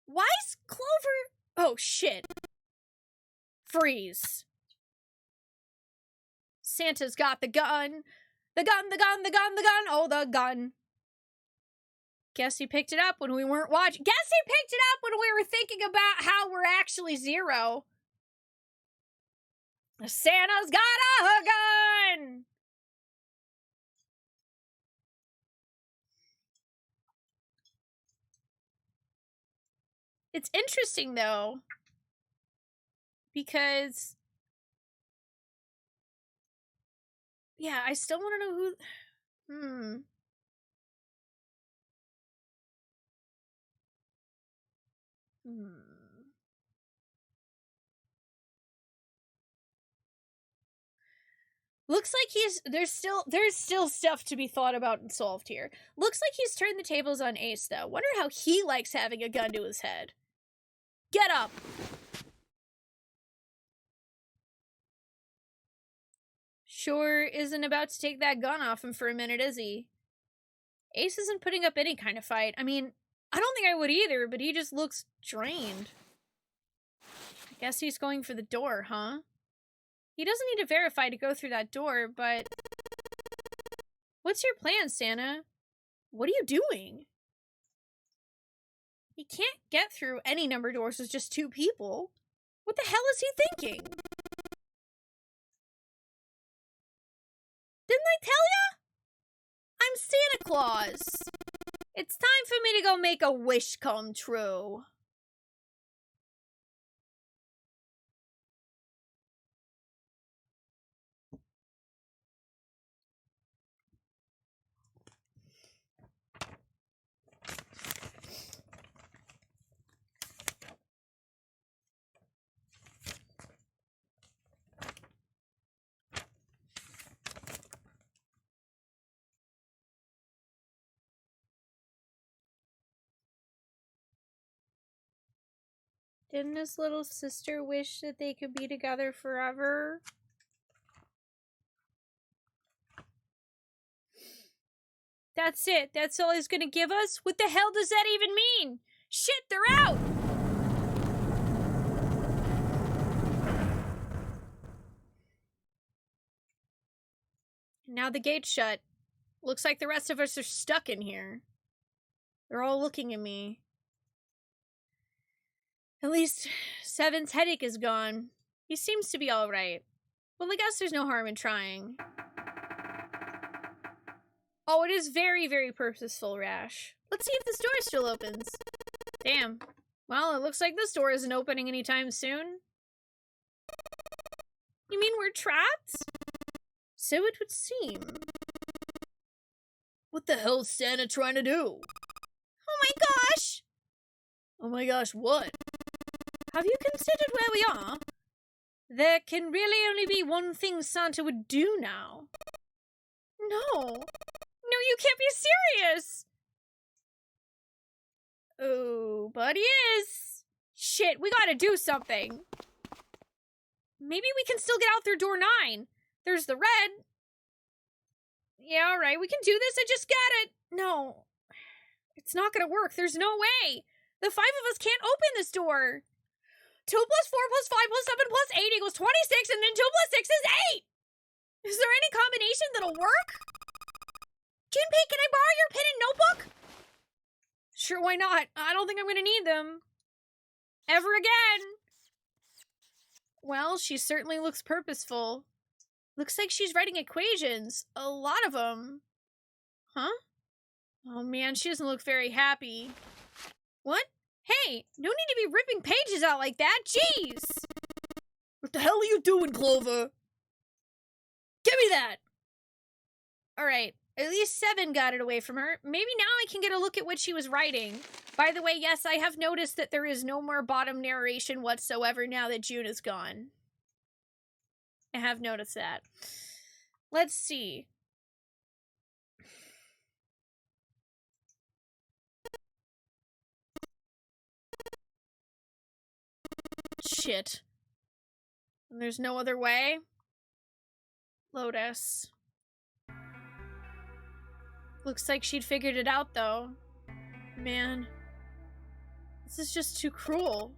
S1: Why is Clover... Oh, shit. Freeze. Santa's got the gun. The gun, the gun, the gun, the gun. Oh, the gun. Guess he picked it up when we weren't watching. Guess he picked it up when we were thinking about how we're actually 0. Santa's got a gun! It's interesting, though, because, yeah, I still want to know who, Looks like there's still stuff to be thought about and solved here. Looks like he's turned the tables on Ace, though. Wonder how he likes having a gun to his head. Get up! Sure isn't about to take that gun off him for a minute, is he? Ace isn't putting up any kind of fight. I mean, I don't think I would either, but he just looks drained. I guess he's going for the door, huh? He doesn't need to verify to go through that door, but... What's your plan, Santa? What are you doing? He can't get through any number doors with just 2 people. What the hell is he thinking? I tell ya? I'm Santa Claus. It's time for me to go make a wish come true. Didn't his little sister wish that they could be together forever? That's it. That's all he's gonna give us? What the hell does that even mean? Shit, they're out! Now the gate's shut. Looks like the rest of us are stuck in here. They're all looking at me. At least Seven's headache is gone. He seems to be alright. Well, I guess there's no harm in trying. Oh, it is very, very purposeful, Rash. Let's see if this door still opens. Damn. Well, it looks like this door isn't opening anytime soon. You mean we're trapped? So it would seem.
S5: What the hell's Santa trying to do?
S1: Oh my gosh!
S5: Oh my gosh, what?
S1: Have you considered where we are? There can really only be one thing Santa would do now. No. No, you can't be serious! Oh, but he is. Shit, we gotta do something. Maybe we can still get out through door 9. There's the red. Yeah, alright, we can do this. I just got it. No. It's not gonna work. There's no way. The 5 of us can't open this door. 2 plus 4 plus 5 plus 7 plus 8 equals 26, and then 2 plus 6 is 8! Is there any combination that'll work? Junpei, can I borrow your pen and notebook? Sure, why not? I don't think I'm gonna need them. Ever again. Well, she certainly looks purposeful. Looks like she's writing equations. A lot of them. Huh? Oh man, she doesn't look very happy. What? Hey, no need to be ripping pages out like that. Jeez!
S5: What the hell are you doing, Clover? Give me that!
S1: Alright, at least 7 got it away from her. Maybe now I can get a look at what she was writing. By the way, yes, I have noticed that there is no more bottom narration whatsoever now that June is gone. I have noticed that. Let's see. Shit. And there's no other way? Lotus. Looks like she'd figured it out, though. Man. This is just too cruel.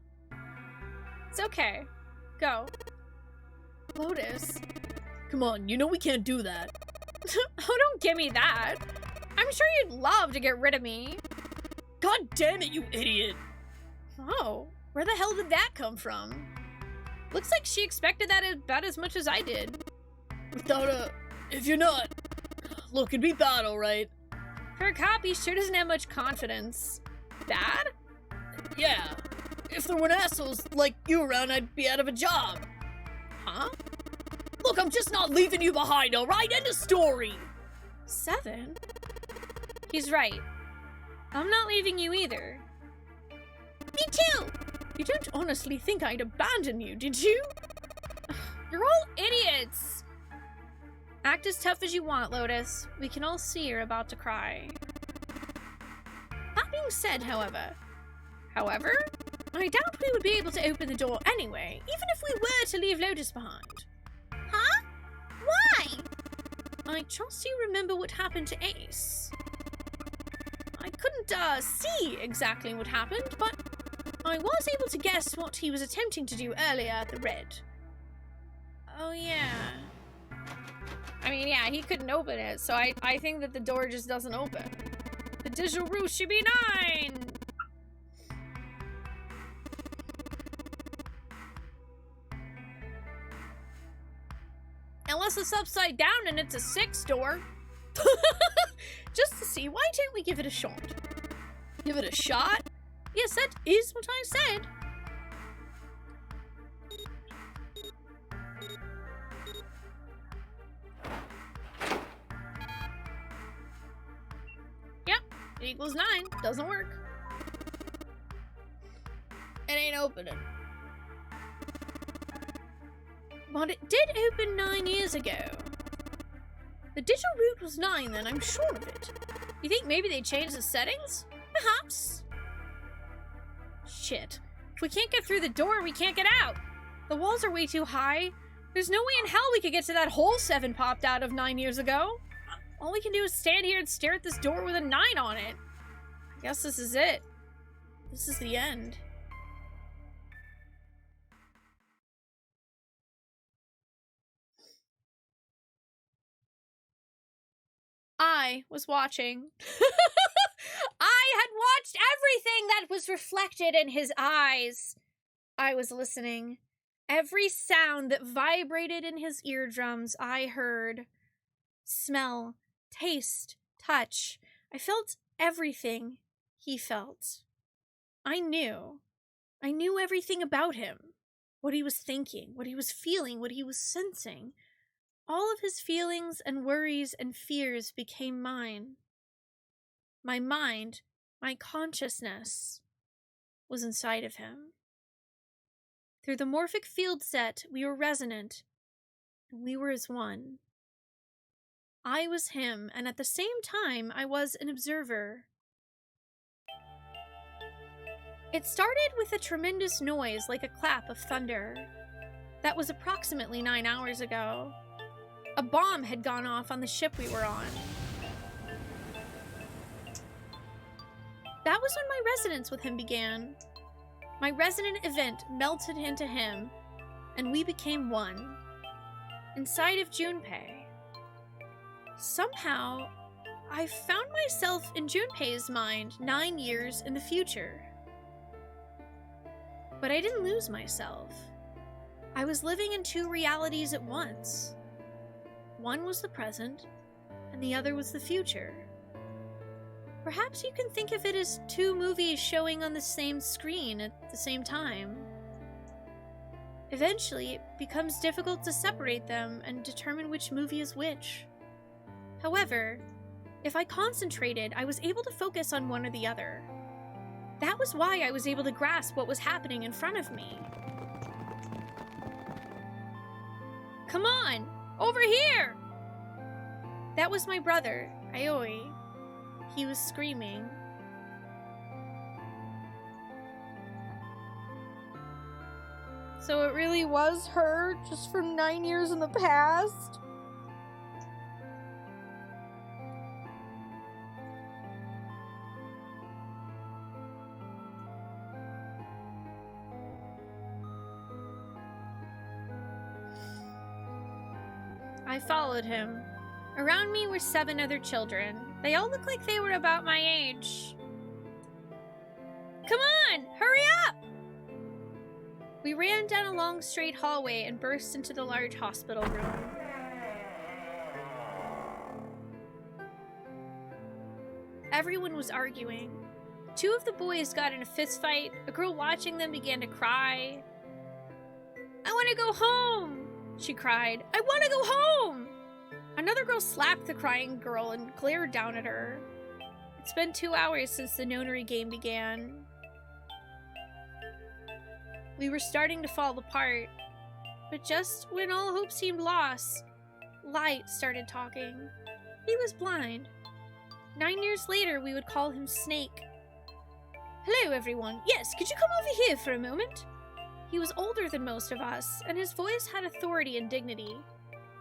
S1: It's okay. Go. Lotus.
S5: Come on, you know we can't do that.
S1: Oh, don't give me that. I'm sure you'd love to get rid of me.
S5: God damn it, you idiot!
S1: Oh, where the hell did that come from? Looks like she expected that about as much as I did.
S5: Without a... If you're not... Look, it'd be bad, alright?
S1: Her copy sure doesn't have much confidence. Bad?
S5: Yeah. If there weren't assholes like you around, I'd be out of a job.
S1: Huh?
S5: Look, I'm just not leaving you behind, alright? End of story!
S1: 7? He's right. I'm not leaving you either.
S3: Me too!
S1: You don't honestly think I'd abandon you, did you? You're all idiots! Act as tough as you want, Lotus. We can all see you're about to cry. That being said, however, I doubt we would be able to open the door anyway, even if we were to leave Lotus behind.
S3: Huh? Why?
S1: I trust you remember what happened to Ace. I couldn't, see exactly what happened, but I was able to guess what he was attempting to do earlier at the red. Oh, yeah. I mean, yeah, he couldn't open it, so I think that the door just doesn't open. The digital roof should be 9! Unless it's upside down and it's a 6 door.
S4: Just to see, why don't we give it a shot? Give it a shot? Yes, that is what I said.
S1: Yep, it equals 9. Doesn't work.
S4: It ain't opening. But it did open 9 years ago. The digital root was 9 then, I'm sure of it.
S1: You think maybe they changed the settings?
S4: Perhaps.
S1: Shit. If we can't get through the door, we can't get out. The walls are way too high. There's no way in hell we could get to that hole 7 popped out of 9 years ago. All we can do is stand here and stare at this door with a 9 on it. I guess this is it.
S4: This is the end.
S1: I was watching. I had watched everything that was reflected in his eyes. I was listening. Every sound that vibrated in his eardrums, I heard. Smell, taste, touch. I felt everything he felt. I knew everything about him. What he was thinking, what he was feeling, what he was sensing. All of his feelings and worries and fears became mine. My mind, my consciousness, was inside of him. Through the morphic field set, we were resonant, and we were as one. I was him, and at the same time, I was an observer. It started with a tremendous noise like a clap of thunder. That was approximately 9 hours ago. A bomb had gone off on the ship we were on. That was when my resonance with him began. My resonant event melted into him, and we became one. Inside of Junpei. Somehow, I found myself in Junpei's mind 9 years in the future. But I didn't lose myself. I was living in 2 realities at once. One was the present, and the other was the future. Perhaps you can think of it as 2 movies showing on the same screen at the same time. Eventually, it becomes difficult to separate them and determine which movie is which. However, if I concentrated, I was able to focus on one or the other. That was why I was able to grasp what was happening in front of me. Come on! Over here! That was my brother, Aoi. He was screaming. So it really was her, just from 9 years in the past? I followed him. Around me were 7 other children. They all looked like they were about my age. Come on, hurry up! We ran down a long straight hallway and burst into the large hospital room. Everyone was arguing. 2 of the boys got in a fist fight. A girl watching them began to cry. I want to go home, she cried. I want to go home! Another girl slapped the crying girl and glared down at her. It's been 2 hours since the nonary game began. We were starting to fall apart, but just when all hope seemed lost, Light started talking. He was blind. 9 years later, we would call him Snake. Hello, everyone. Yes, could you come over here for a moment? He was older than most of us, and his voice had authority and dignity.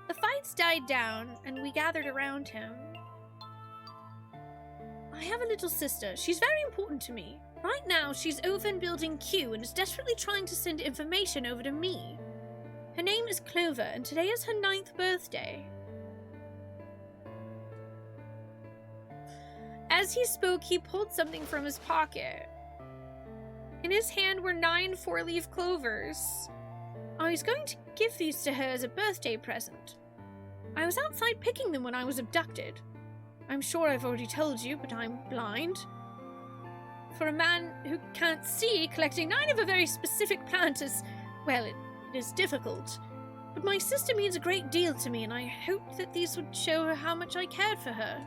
S1: The fights died down, and we gathered around him. I have a little sister. She's very important to me. Right now, she's over in Building Q and is desperately trying to send information over to me. Her name is Clover, and today is her 9th birthday. As he spoke, he pulled something from his pocket. In his hand were 9 4-leaf clovers. I was going to give these to her as a birthday present.
S4: I was outside picking them when I was abducted. I'm sure I've already told you, but I'm blind. For a man who can't see, collecting 9 of a very specific plant is, well, it is difficult. But my sister means a great deal to me, and I hoped that these would show her how much I cared for her.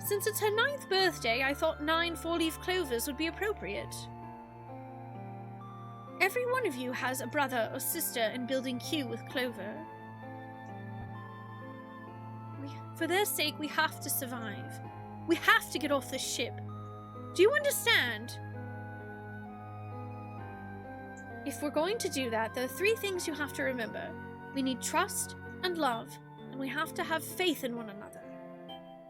S4: Since it's her 9th birthday, I thought 9 4-leaf clovers would be appropriate. Every one of you has a brother or sister in Building Q with Clover. For their sake, we have to survive. We have to get off this ship. Do you understand? If we're going to do that, there are 3 things you have to remember. We need trust and love, and we have to have faith in one another.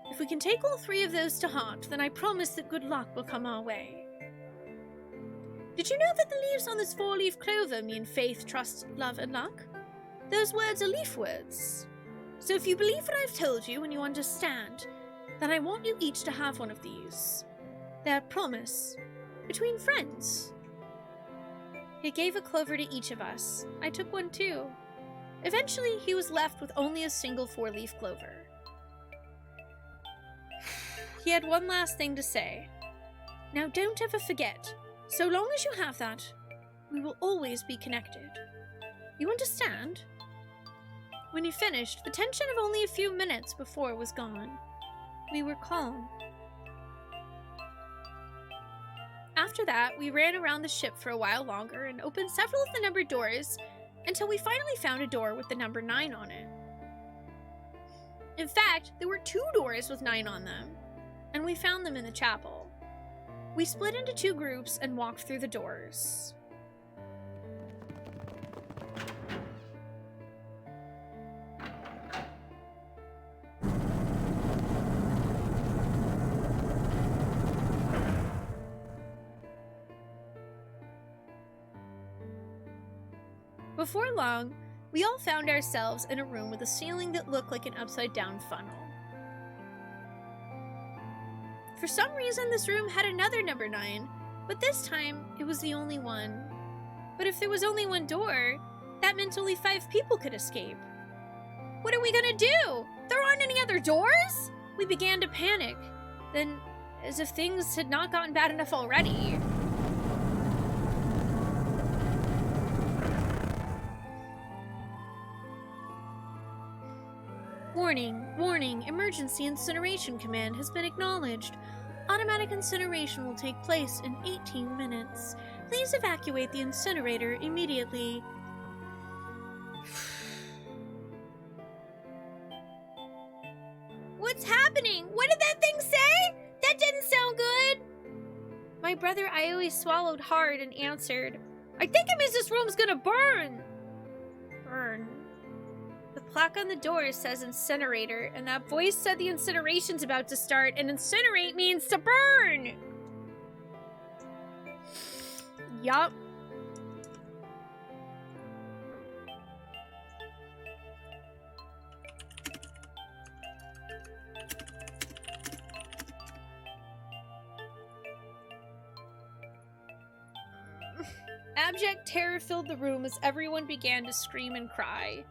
S4: If we can take all 3 of those to heart, then I promise that good luck will come our way. Did you know that the leaves on this 4-leaf clover mean faith, trust, love, and luck? Those words are leaf words. So if you believe what I've told you and you understand, then I want you each to have one of these. They're a promise between friends. He gave a clover to each of us. I took one too. Eventually, he was left with only a single 4-leaf clover. He had one last thing to say. Now don't ever forget, so long as you have that, we will always be connected. You understand? When he finished, the tension of only a few minutes before was gone. We were calm. After that, we ran around the ship for a while longer and opened several of the numbered doors until we finally found a door with the number 9 on it. In fact, there were 2 doors with 9 on them, and we found them in the chapel. We split into 2 groups and walked through the doors. Before long, we all found ourselves in a room with a ceiling that looked like an upside-down funnel. For some reason, this room had another number 9, but this time, it was the only one. But if there was only one door, that meant only 5 people could escape. What are we gonna do? There aren't any other doors? We began to panic. Then, as if things had not gotten bad enough already, Warning, warning, emergency incineration command has been acknowledged. Automatic incineration will take place in 18 minutes. Please evacuate the incinerator immediately. What's happening? What did that thing say? That didn't sound good. My brother Ioi swallowed hard and answered, I think it means this room's gonna burn. Burn. The plaque on the door says incinerator, and that voice said the incineration's about to start, and incinerate means to burn! Yup. Abject terror filled the room as everyone began to scream and cry.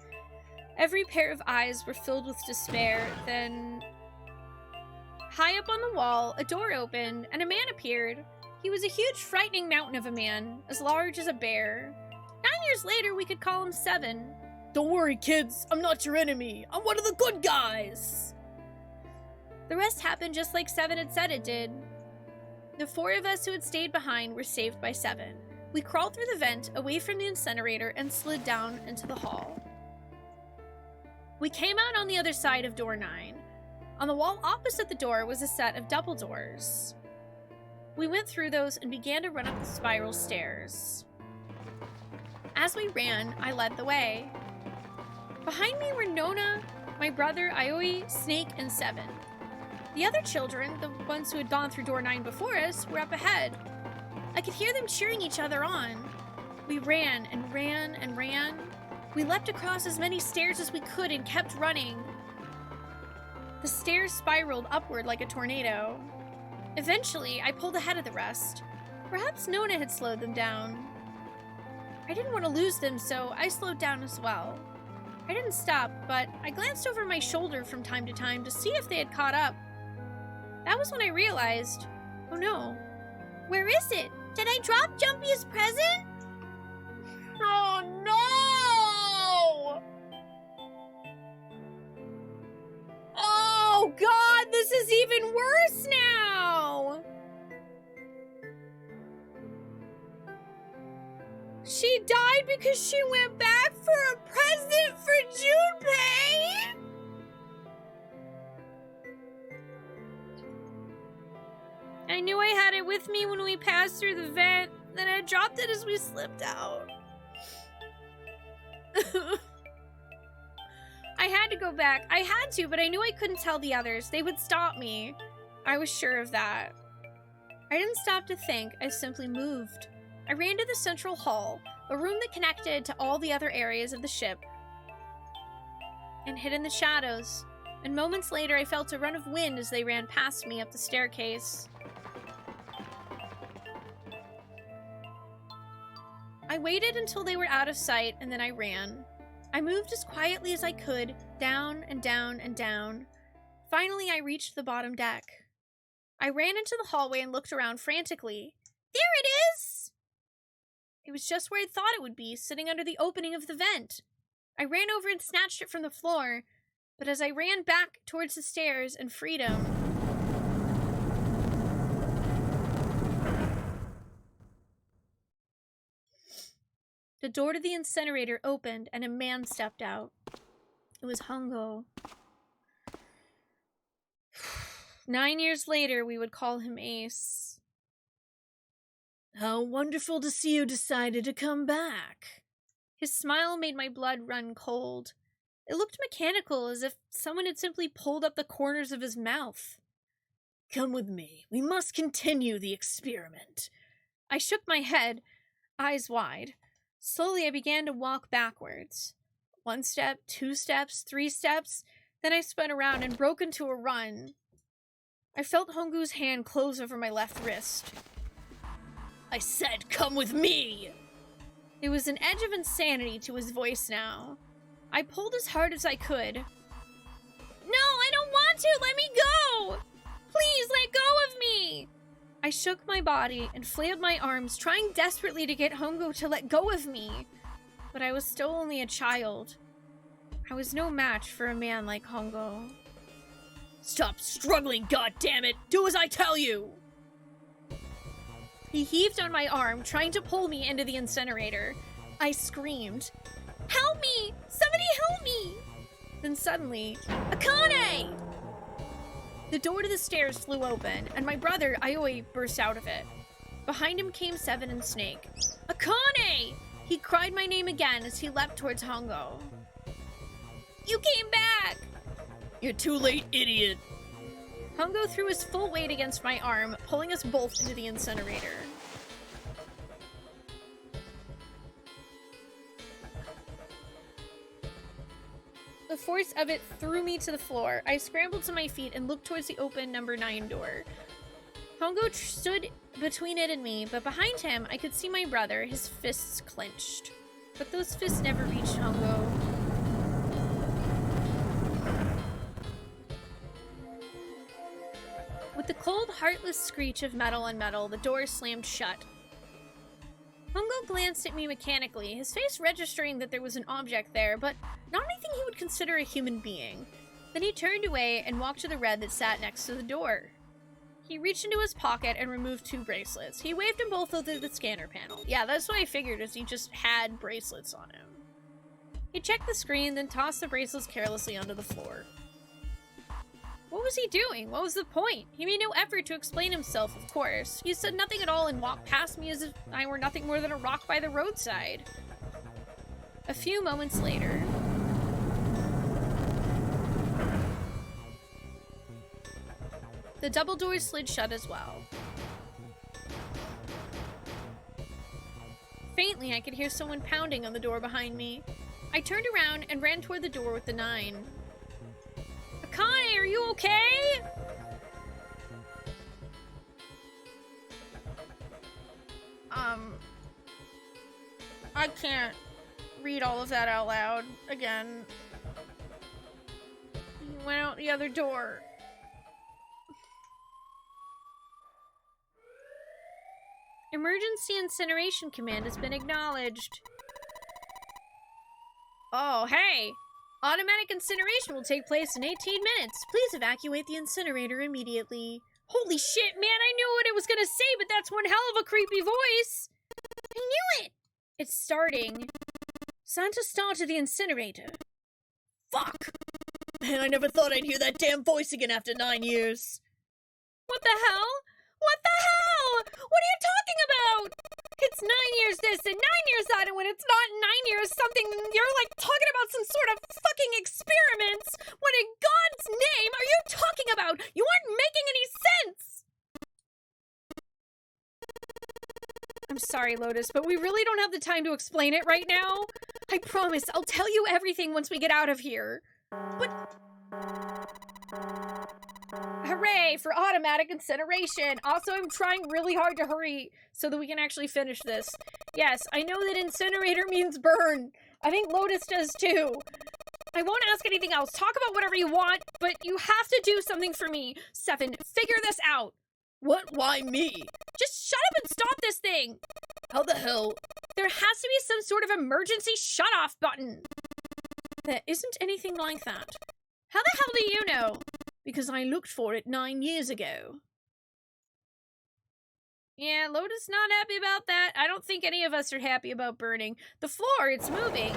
S4: Every pair of eyes were filled with despair. Then, high up on the wall, a door opened, and a man appeared. He was a huge, frightening mountain of a man, as large as a bear. 9 years later, we could call him 7.
S5: Don't worry, kids. I'm not your enemy. I'm one of the good guys.
S1: The rest happened just like 7 had said it did. The 4 of us who had stayed behind were saved by 7. We crawled through the vent, away from the incinerator, and slid down into the hall. We came out on the other side of door 9. On the wall opposite the door was a set of double doors. We went through those and began to run up the spiral stairs. As we ran, I led the way. Behind me were Nona, my brother Ioi, Snake, and 7. The other children, the ones who had gone through door 9 before us, were up ahead. I could hear them cheering each other on. We ran and ran and ran. We leapt across as many stairs as we could and kept running. The stairs spiraled upward like a tornado. Eventually, I pulled ahead of the rest. Perhaps Nona had slowed them down. I didn't want to lose them, so I slowed down as well. I didn't stop, but I glanced over my shoulder from time to time to see if they had caught up. That was when I realized, oh no.
S3: Where is it? Did I drop Jumpy's present?
S1: Oh no! Oh god, this is even worse now! She died because she went back for a present for Junpei? I knew I had it with me when we passed through the vent, then I dropped it as we slipped out. I had to go back. I had to, but I knew I couldn't tell the others. They would stop me. I was sure of that. I didn't stop to think. I simply moved. I ran to the central hall, a room that connected to all the other areas of the ship, and hid in the shadows. And moments later, I felt a run of wind as they ran past me up the staircase. I waited until they were out of sight, and then I ran. I moved as quietly as I could, down and down and down. Finally, I reached the bottom deck. I ran into the hallway and looked around frantically. There it is! It was just where I thought it would be, sitting under the opening of the vent. I ran over and snatched it from the floor, but as I ran back towards the stairs and freedom, the door to the incinerator opened and a man stepped out. It was Hongo. 9 years later, we would call him Ace.
S5: How wonderful to see you decided to come back.
S1: His smile made my blood run cold. It looked mechanical, as if someone had simply pulled up the corners of his mouth.
S5: Come with me. We must continue the experiment.
S1: I shook my head, eyes wide. Slowly, I began to walk backwards. 1 step, 2 steps, 3 steps. Then I spun around and broke into a run. I felt Hongu's hand close over my left wrist.
S5: I said, come with me!
S1: There was an edge of insanity to his voice now. I pulled as hard as I could. No, I don't want to! Let me go! Please, let go of me! I shook my body and flailed my arms, trying desperately to get Hongo to let go of me. But I was still only a child. I was no match for a man like Hongo.
S5: Stop struggling, goddammit! Do as I tell you!
S1: He heaved on my arm, trying to pull me into the incinerator. I screamed, "Help me! Somebody help me!" Then suddenly, Akane! The door to the stairs flew open, and my brother, Aioi, burst out of it. Behind him came Seven and Snake. Akane! He cried my name again as he leapt towards Hongo. You came back!
S5: You're too late, idiot!
S1: Hongo threw his full weight against my arm, pulling us both into the incinerator. The force of it threw me to the floor. I scrambled to my feet and looked towards the open number 9 door. Hongo stood between it and me, but behind him I could see my brother, his fists clenched. But those fists never reached Hongo. With the cold, heartless screech of metal on metal, the door slammed shut. Hongo glanced at me mechanically, his face registering that there was an object there, but not anything he would consider a human being. Then he turned away and walked to the red that sat next to the door. He reached into his pocket and removed 2 bracelets. He waved them both over the scanner panel. Yeah, that's what I figured, is he just had bracelets on him. He checked the screen, then tossed the bracelets carelessly onto the floor. What was he doing? What was the point? He made no effort to explain himself, of course. He said nothing at all and walked past me as if I were nothing more than a rock by the roadside. A few moments later... the double doors slid shut as well. Faintly, I could hear someone pounding on the door behind me. I turned around and ran toward the door with the 9. Akane, are you okay? I can't read all of that out loud again. He went out the other door.
S5: Emergency incineration command has been acknowledged.
S1: Oh, hey!
S5: Automatic incineration will take place in 18 minutes. Please evacuate the incinerator immediately.
S1: Holy shit, man, I knew what it was gonna say, but that's one hell of a creepy voice!
S3: I knew it!
S5: It's starting. Santa started the incinerator. Fuck! Man, I never thought I'd hear that damn voice again after 9 years.
S1: What the hell? What the hell? What are you talking about? It's 9 years this and 9 years that, and when it's not 9 years something, you're like talking about some sort of fucking experiments. What in God's name are you talking about? You aren't making any sense!
S5: I'm sorry, Lotus, but we really don't have the time to explain it right now. I promise, I'll tell you everything once we get out of here. But...
S1: Hooray for automatic incineration! Also, I'm trying really hard to hurry so that we can actually finish this. Yes, I know that incinerator means burn. I think Lotus does too. I won't ask anything else. Talk about whatever you want, but you have to do something for me. Seven, figure this out.
S5: What? Why me?
S1: Just shut up and stop this thing!
S5: How the hell?
S1: There has to be some sort of emergency shut-off button.
S5: There isn't anything like that.
S1: How the hell do you know?
S5: Because I looked for it 9 years ago.
S1: Yeah, Lotus not happy about that. I don't think any of us are happy about burning. The floor, it's moving.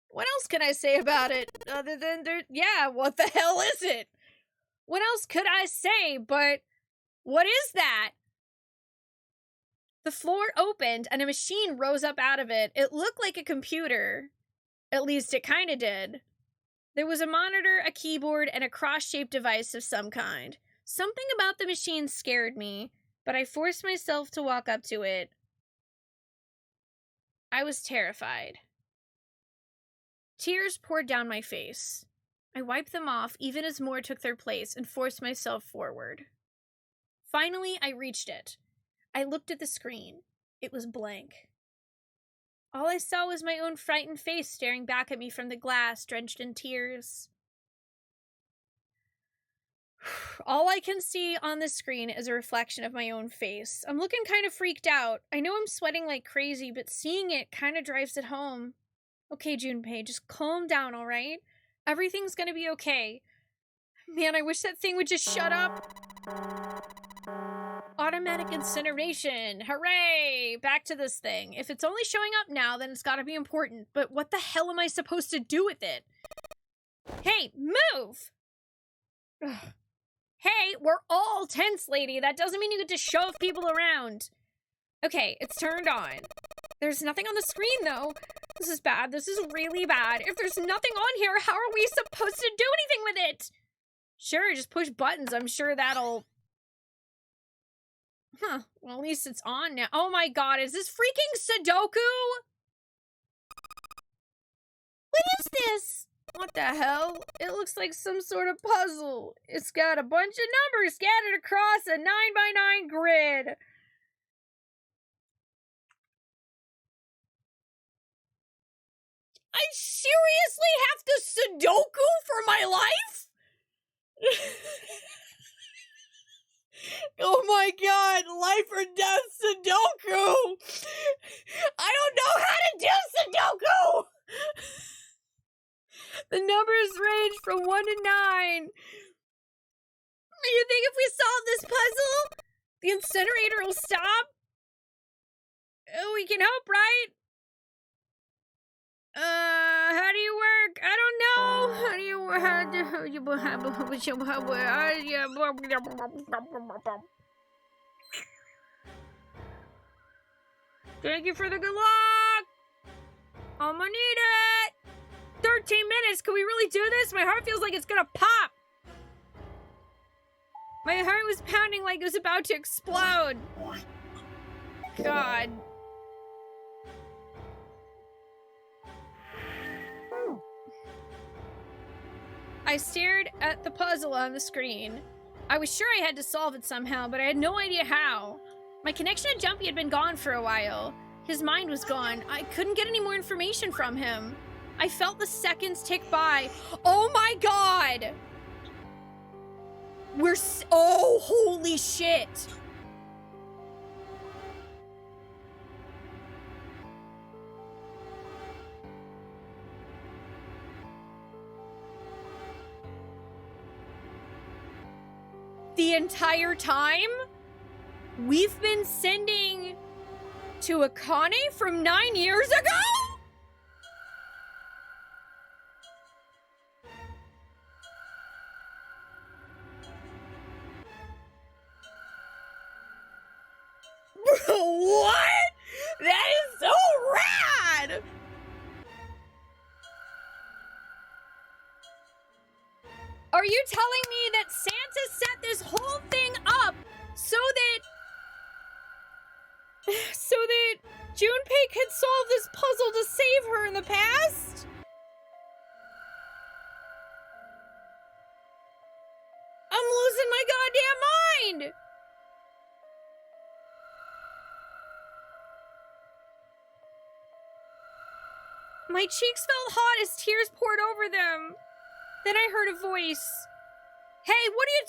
S1: What else can I say about it? Other than yeah, what the hell is it? What else could I say but, what is that? The floor opened and a machine rose up out of it. It looked like a computer. At least it kinda did. There was a monitor, a keyboard, and a cross-shaped device of some kind. Something about the machine scared me, but I forced myself to walk up to it. I was terrified. Tears poured down my face. I wiped them off even as more took their place and forced myself forward. Finally, I reached it. I looked at the screen. It was blank. All I saw was my own frightened face staring back at me from the glass, drenched in tears. All I can see on the screen is a reflection of my own face. I'm looking kind of freaked out. I know I'm sweating like crazy, but seeing it kind of drives it home. Okay, Junpei, just calm down, alright? Everything's gonna be okay. Man, I wish that thing would just shut up. Automatic incineration. Hooray! Back to this thing. If it's only showing up now, then it's gotta be important. But what the hell am I supposed to do with it? Hey, move! Ugh. Hey, we're all tense, lady. That doesn't mean you get to shove people around. Okay, it's turned on. There's nothing on the screen, though. This is bad. This is really bad. If there's nothing on here, how are we supposed to do anything with it? Sure, just push buttons. I'm sure that'll... Huh. Well, at least it's on now. Oh my god, is this freaking Sudoku?
S3: What is this?
S1: What the hell? It looks like some sort of puzzle. It's got a bunch of numbers scattered across a 9x9 grid. I seriously have to Sudoku for my life? Oh my god, life or death Sudoku! I don't know how to do Sudoku! The numbers range from 1 to 9. You think if we solve this puzzle, the incinerator will stop? We can hope, right? How do you work? I don't know. How do you Thank you for the good luck. I'm gonna need it. 13 minutes. Can we really do this? My heart feels like it's gonna pop. My heart was pounding like it was about to explode. God. I stared at the puzzle on the screen. I was sure I had to solve it somehow, but I had no idea how. My connection to Jumpy had been gone for a while. His mind was gone. I couldn't get any more information from him. I felt the seconds tick by. Oh my god! Oh, holy shit! The entire time, we've been sending to Akane from 9 years ago? What? That is so rad! Are you telling me that Santa set this whole thing up so that Junpei could solve this puzzle to save her in the past? I'm losing my goddamn mind! My cheeks felt hot as tears poured over them. Then I heard a voice. Hey, what are you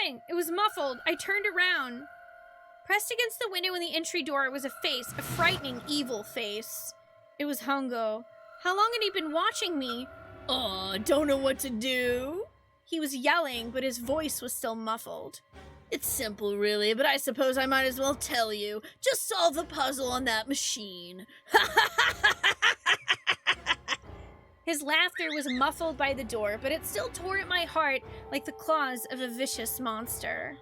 S1: doing? It was muffled. I turned around. Pressed against the window in the entry door was a face, a frightening, evil face. It was Hongo. How long had he been watching me?
S5: Aw, don't know what to do.
S1: He was yelling, but his voice was still muffled.
S5: It's simple, really, but I suppose I might as well tell you. Just solve the puzzle on that machine.
S1: His laughter was muffled by the door, but it still tore at my heart like the claws of a vicious monster.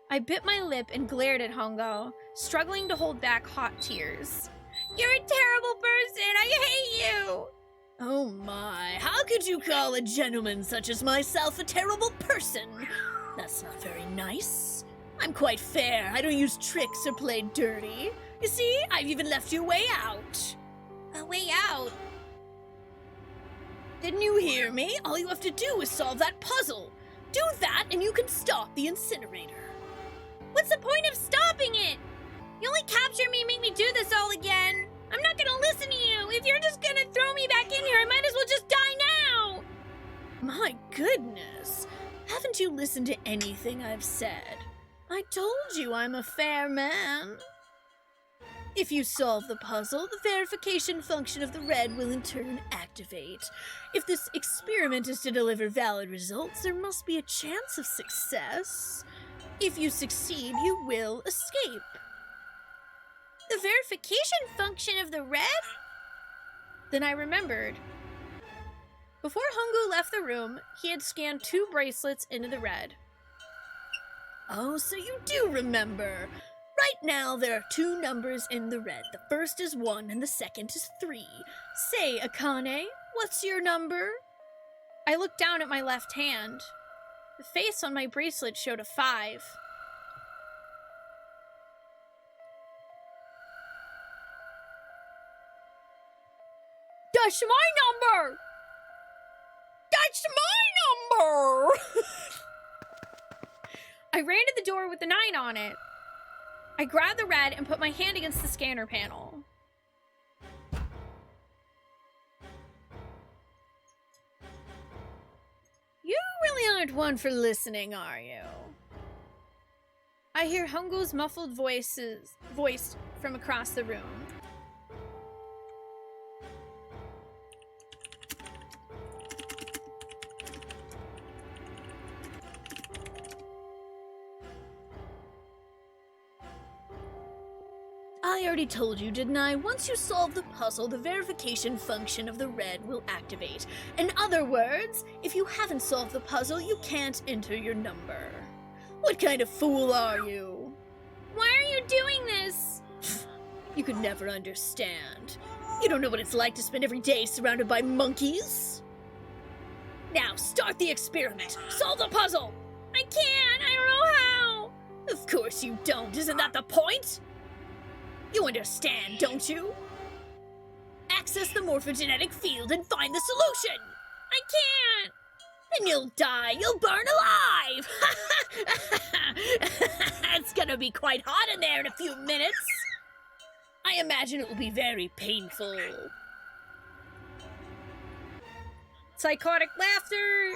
S1: I bit my lip and glared at Hongo, struggling to hold back hot tears. You're a terrible person! I hate you!
S5: Oh my, how could you call a gentleman such as myself a terrible person? That's not very nice. I'm quite fair. I don't use tricks or play dirty. You see, I've even left you a way out.
S1: A way out?
S5: Didn't you hear me? All you have to do is solve that puzzle. Do that and you can stop the incinerator.
S1: What's the point of stopping it? You only capture me and make me do this all again. I'm not gonna listen to you. If you're just gonna throw me back in here, I might as well just die now.
S5: My goodness. Haven't you listened to anything I've said? I told you I'm a fair man. If you solve the puzzle, the verification function of the red will in turn activate. If this experiment is to deliver valid results, there must be a chance of success. If you succeed, you will escape.
S1: The verification function of the red? Then I remembered. Before Hongo left the room, he had scanned 2 bracelets into the red.
S5: Oh, so you do remember. Right now, there are 2 numbers in the red. The first is 1 and the second is 3. Say, Akane, what's your number?
S1: I looked down at my left hand. The face on my bracelet showed a 5. That's my number! That's my number! I ran to the door with the 9 on it. I grabbed the red and put my hand against the scanner panel.
S5: You really aren't one for listening, are you?
S1: I hear Hongo's muffled voiced from across the room.
S5: I already told you, didn't I? Once you solve the puzzle, the verification function of the red will activate. In other words, if you haven't solved the puzzle, you can't enter your number. What kind of fool are you?
S1: Why are you doing this?
S5: You could never understand. You don't know what it's like to spend every day surrounded by monkeys. Now, start the experiment. Solve the puzzle.
S1: I can't. I don't know how.
S5: Of course you don't. Isn't that the point? You understand, don't you? Access the morphogenetic field and find the solution!
S1: I can't!
S5: And you'll die. You'll burn alive. It's gonna be quite hot in there in a few minutes. I imagine it will be very painful.
S1: Psychotic laughter.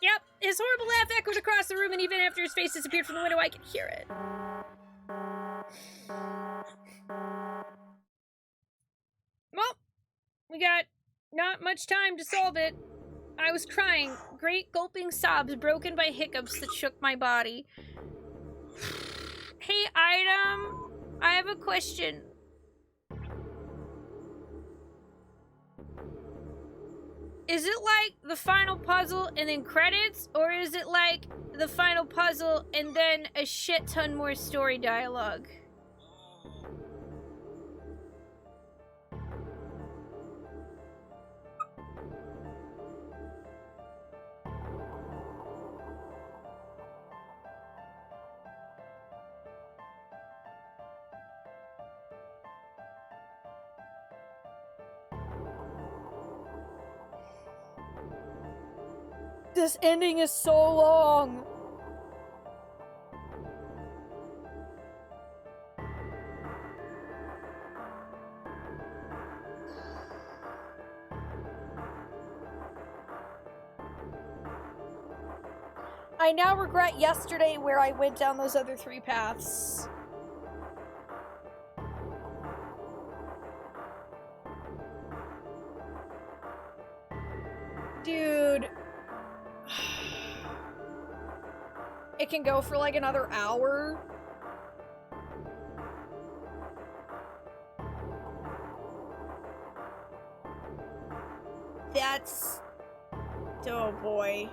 S1: Yep, his horrible laugh echoed across the room, and even after his face disappeared from the window, I could hear it. Well, we got not much time to solve it. I was crying, great gulping sobs broken by hiccups that shook my body. Hey, Item, I have a question. Is it like the final puzzle and then credits, or is it like the final puzzle and then a shit ton more story dialogue?
S4: This ending is so long. I now regret yesterday where I went down those other 3 paths. Dude. It can go for like another hour. That's... oh boy.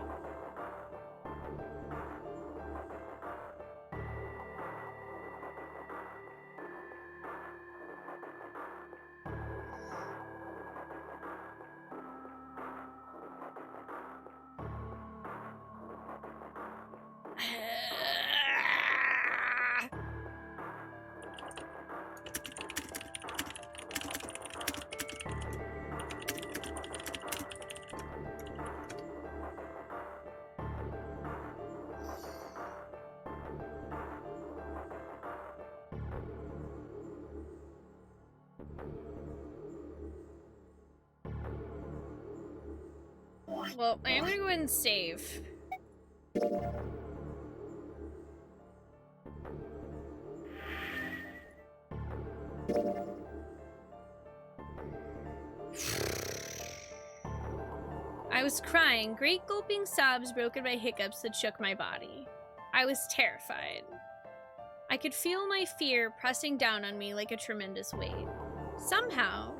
S1: Well, I am gonna go ahead and save. I was crying, great gulping sobs broken by hiccups that shook my body. I was terrified. I could feel my fear pressing down on me like a tremendous weight. Somehow,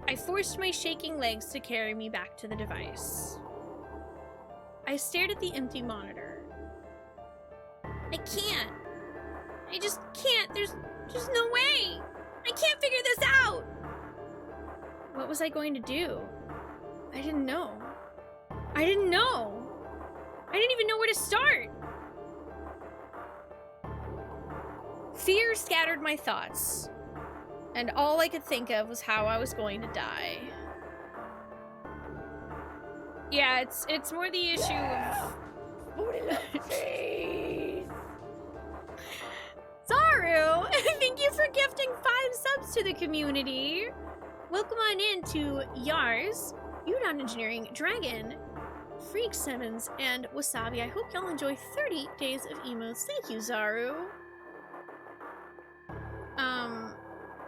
S1: I forced my shaking legs to carry me back to the device. I stared at the empty monitor. I can't. I just can't. There's no way. I can't figure this out. What was I going to do? I didn't know. I didn't know. I didn't even know where to start. Fear scattered my thoughts, and all I could think of was how I was going to die. Yeah, it's more the issue of... Zaru, thank you for gifting 5 subs to the community. Welcome on in to Yars, Udon Engineering, Dragon, Freak Simmons, and Wasabi. I hope y'all enjoy 30 days of emotes. Thank you, Zaru.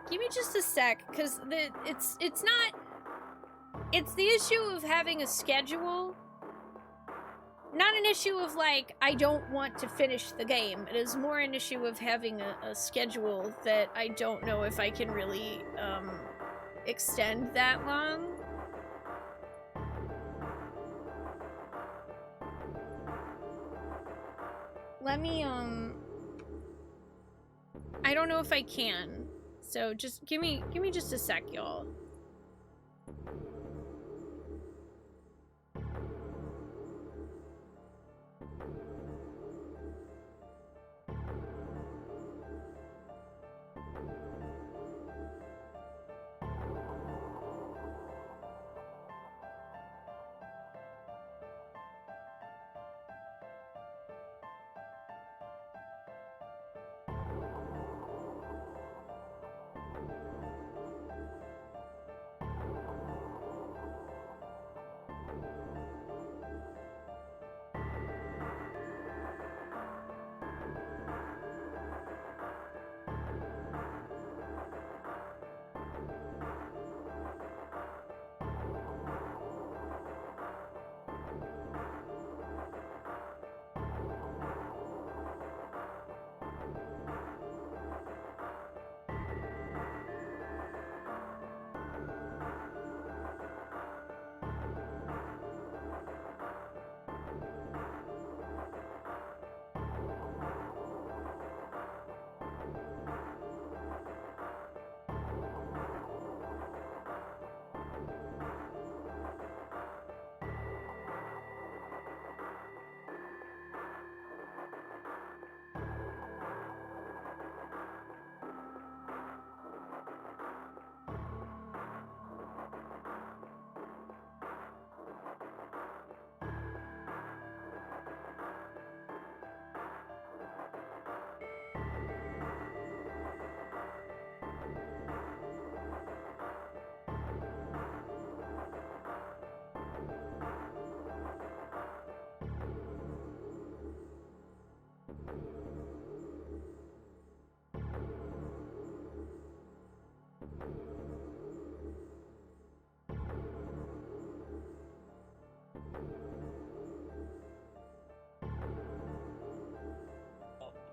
S1: Give me just a sec, because it's the issue of having a schedule. Not an issue of, like, I don't want to finish the game. It is more an issue of having a schedule that I don't know if I can really, extend that long. Let me, I don't know if I can. So just give me just a sec, y'all.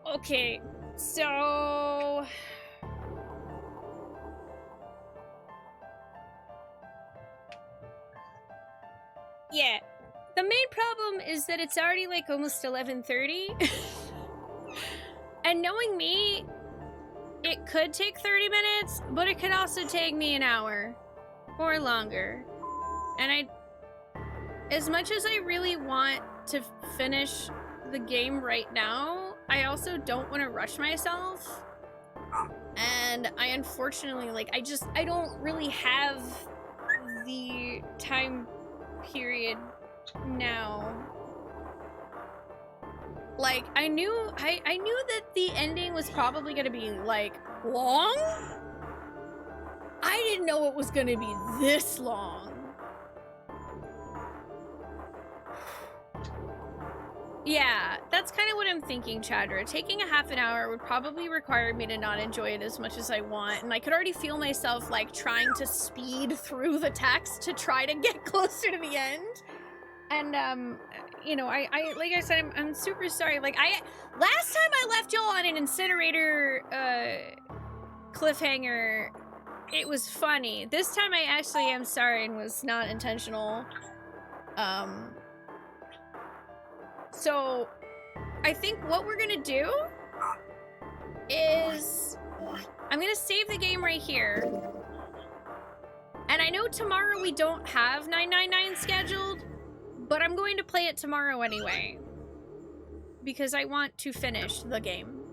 S1: Okay, so... Yeah, the main problem is that it's already like almost 11:30. And knowing me, it could take 30 minutes, but it could also take me an hour or longer. And as much as I really want to finish the game right now, I also don't want to rush myself. And I unfortunately, like, I don't really have the time period now. Like, I knew that the ending was probably gonna be, like, long? I didn't know it was gonna be this long. Yeah, that's kind of what I'm thinking, Chadra. Taking a half an hour would probably require me to not enjoy it as much as I want, and I could already feel myself, like, trying to speed through the text to try to get closer to the end. And, you know, I like I said, I'm super sorry. Like, last time I left y'all on an incinerator, cliffhanger, it was funny. This time I actually am sorry and was not intentional. So, I think what we're gonna do is I'm gonna save the game right here. And I know tomorrow we don't have 999 scheduled, but I'm going to play it tomorrow anyway. Because I want to finish the game.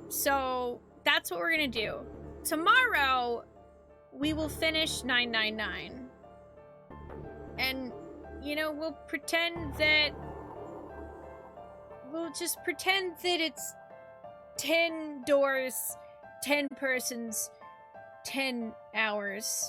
S1: So, that's what we're gonna do. Tomorrow, we will finish 999. And, you know, we'll just pretend that it's 10 doors, 10 persons, 10 hours.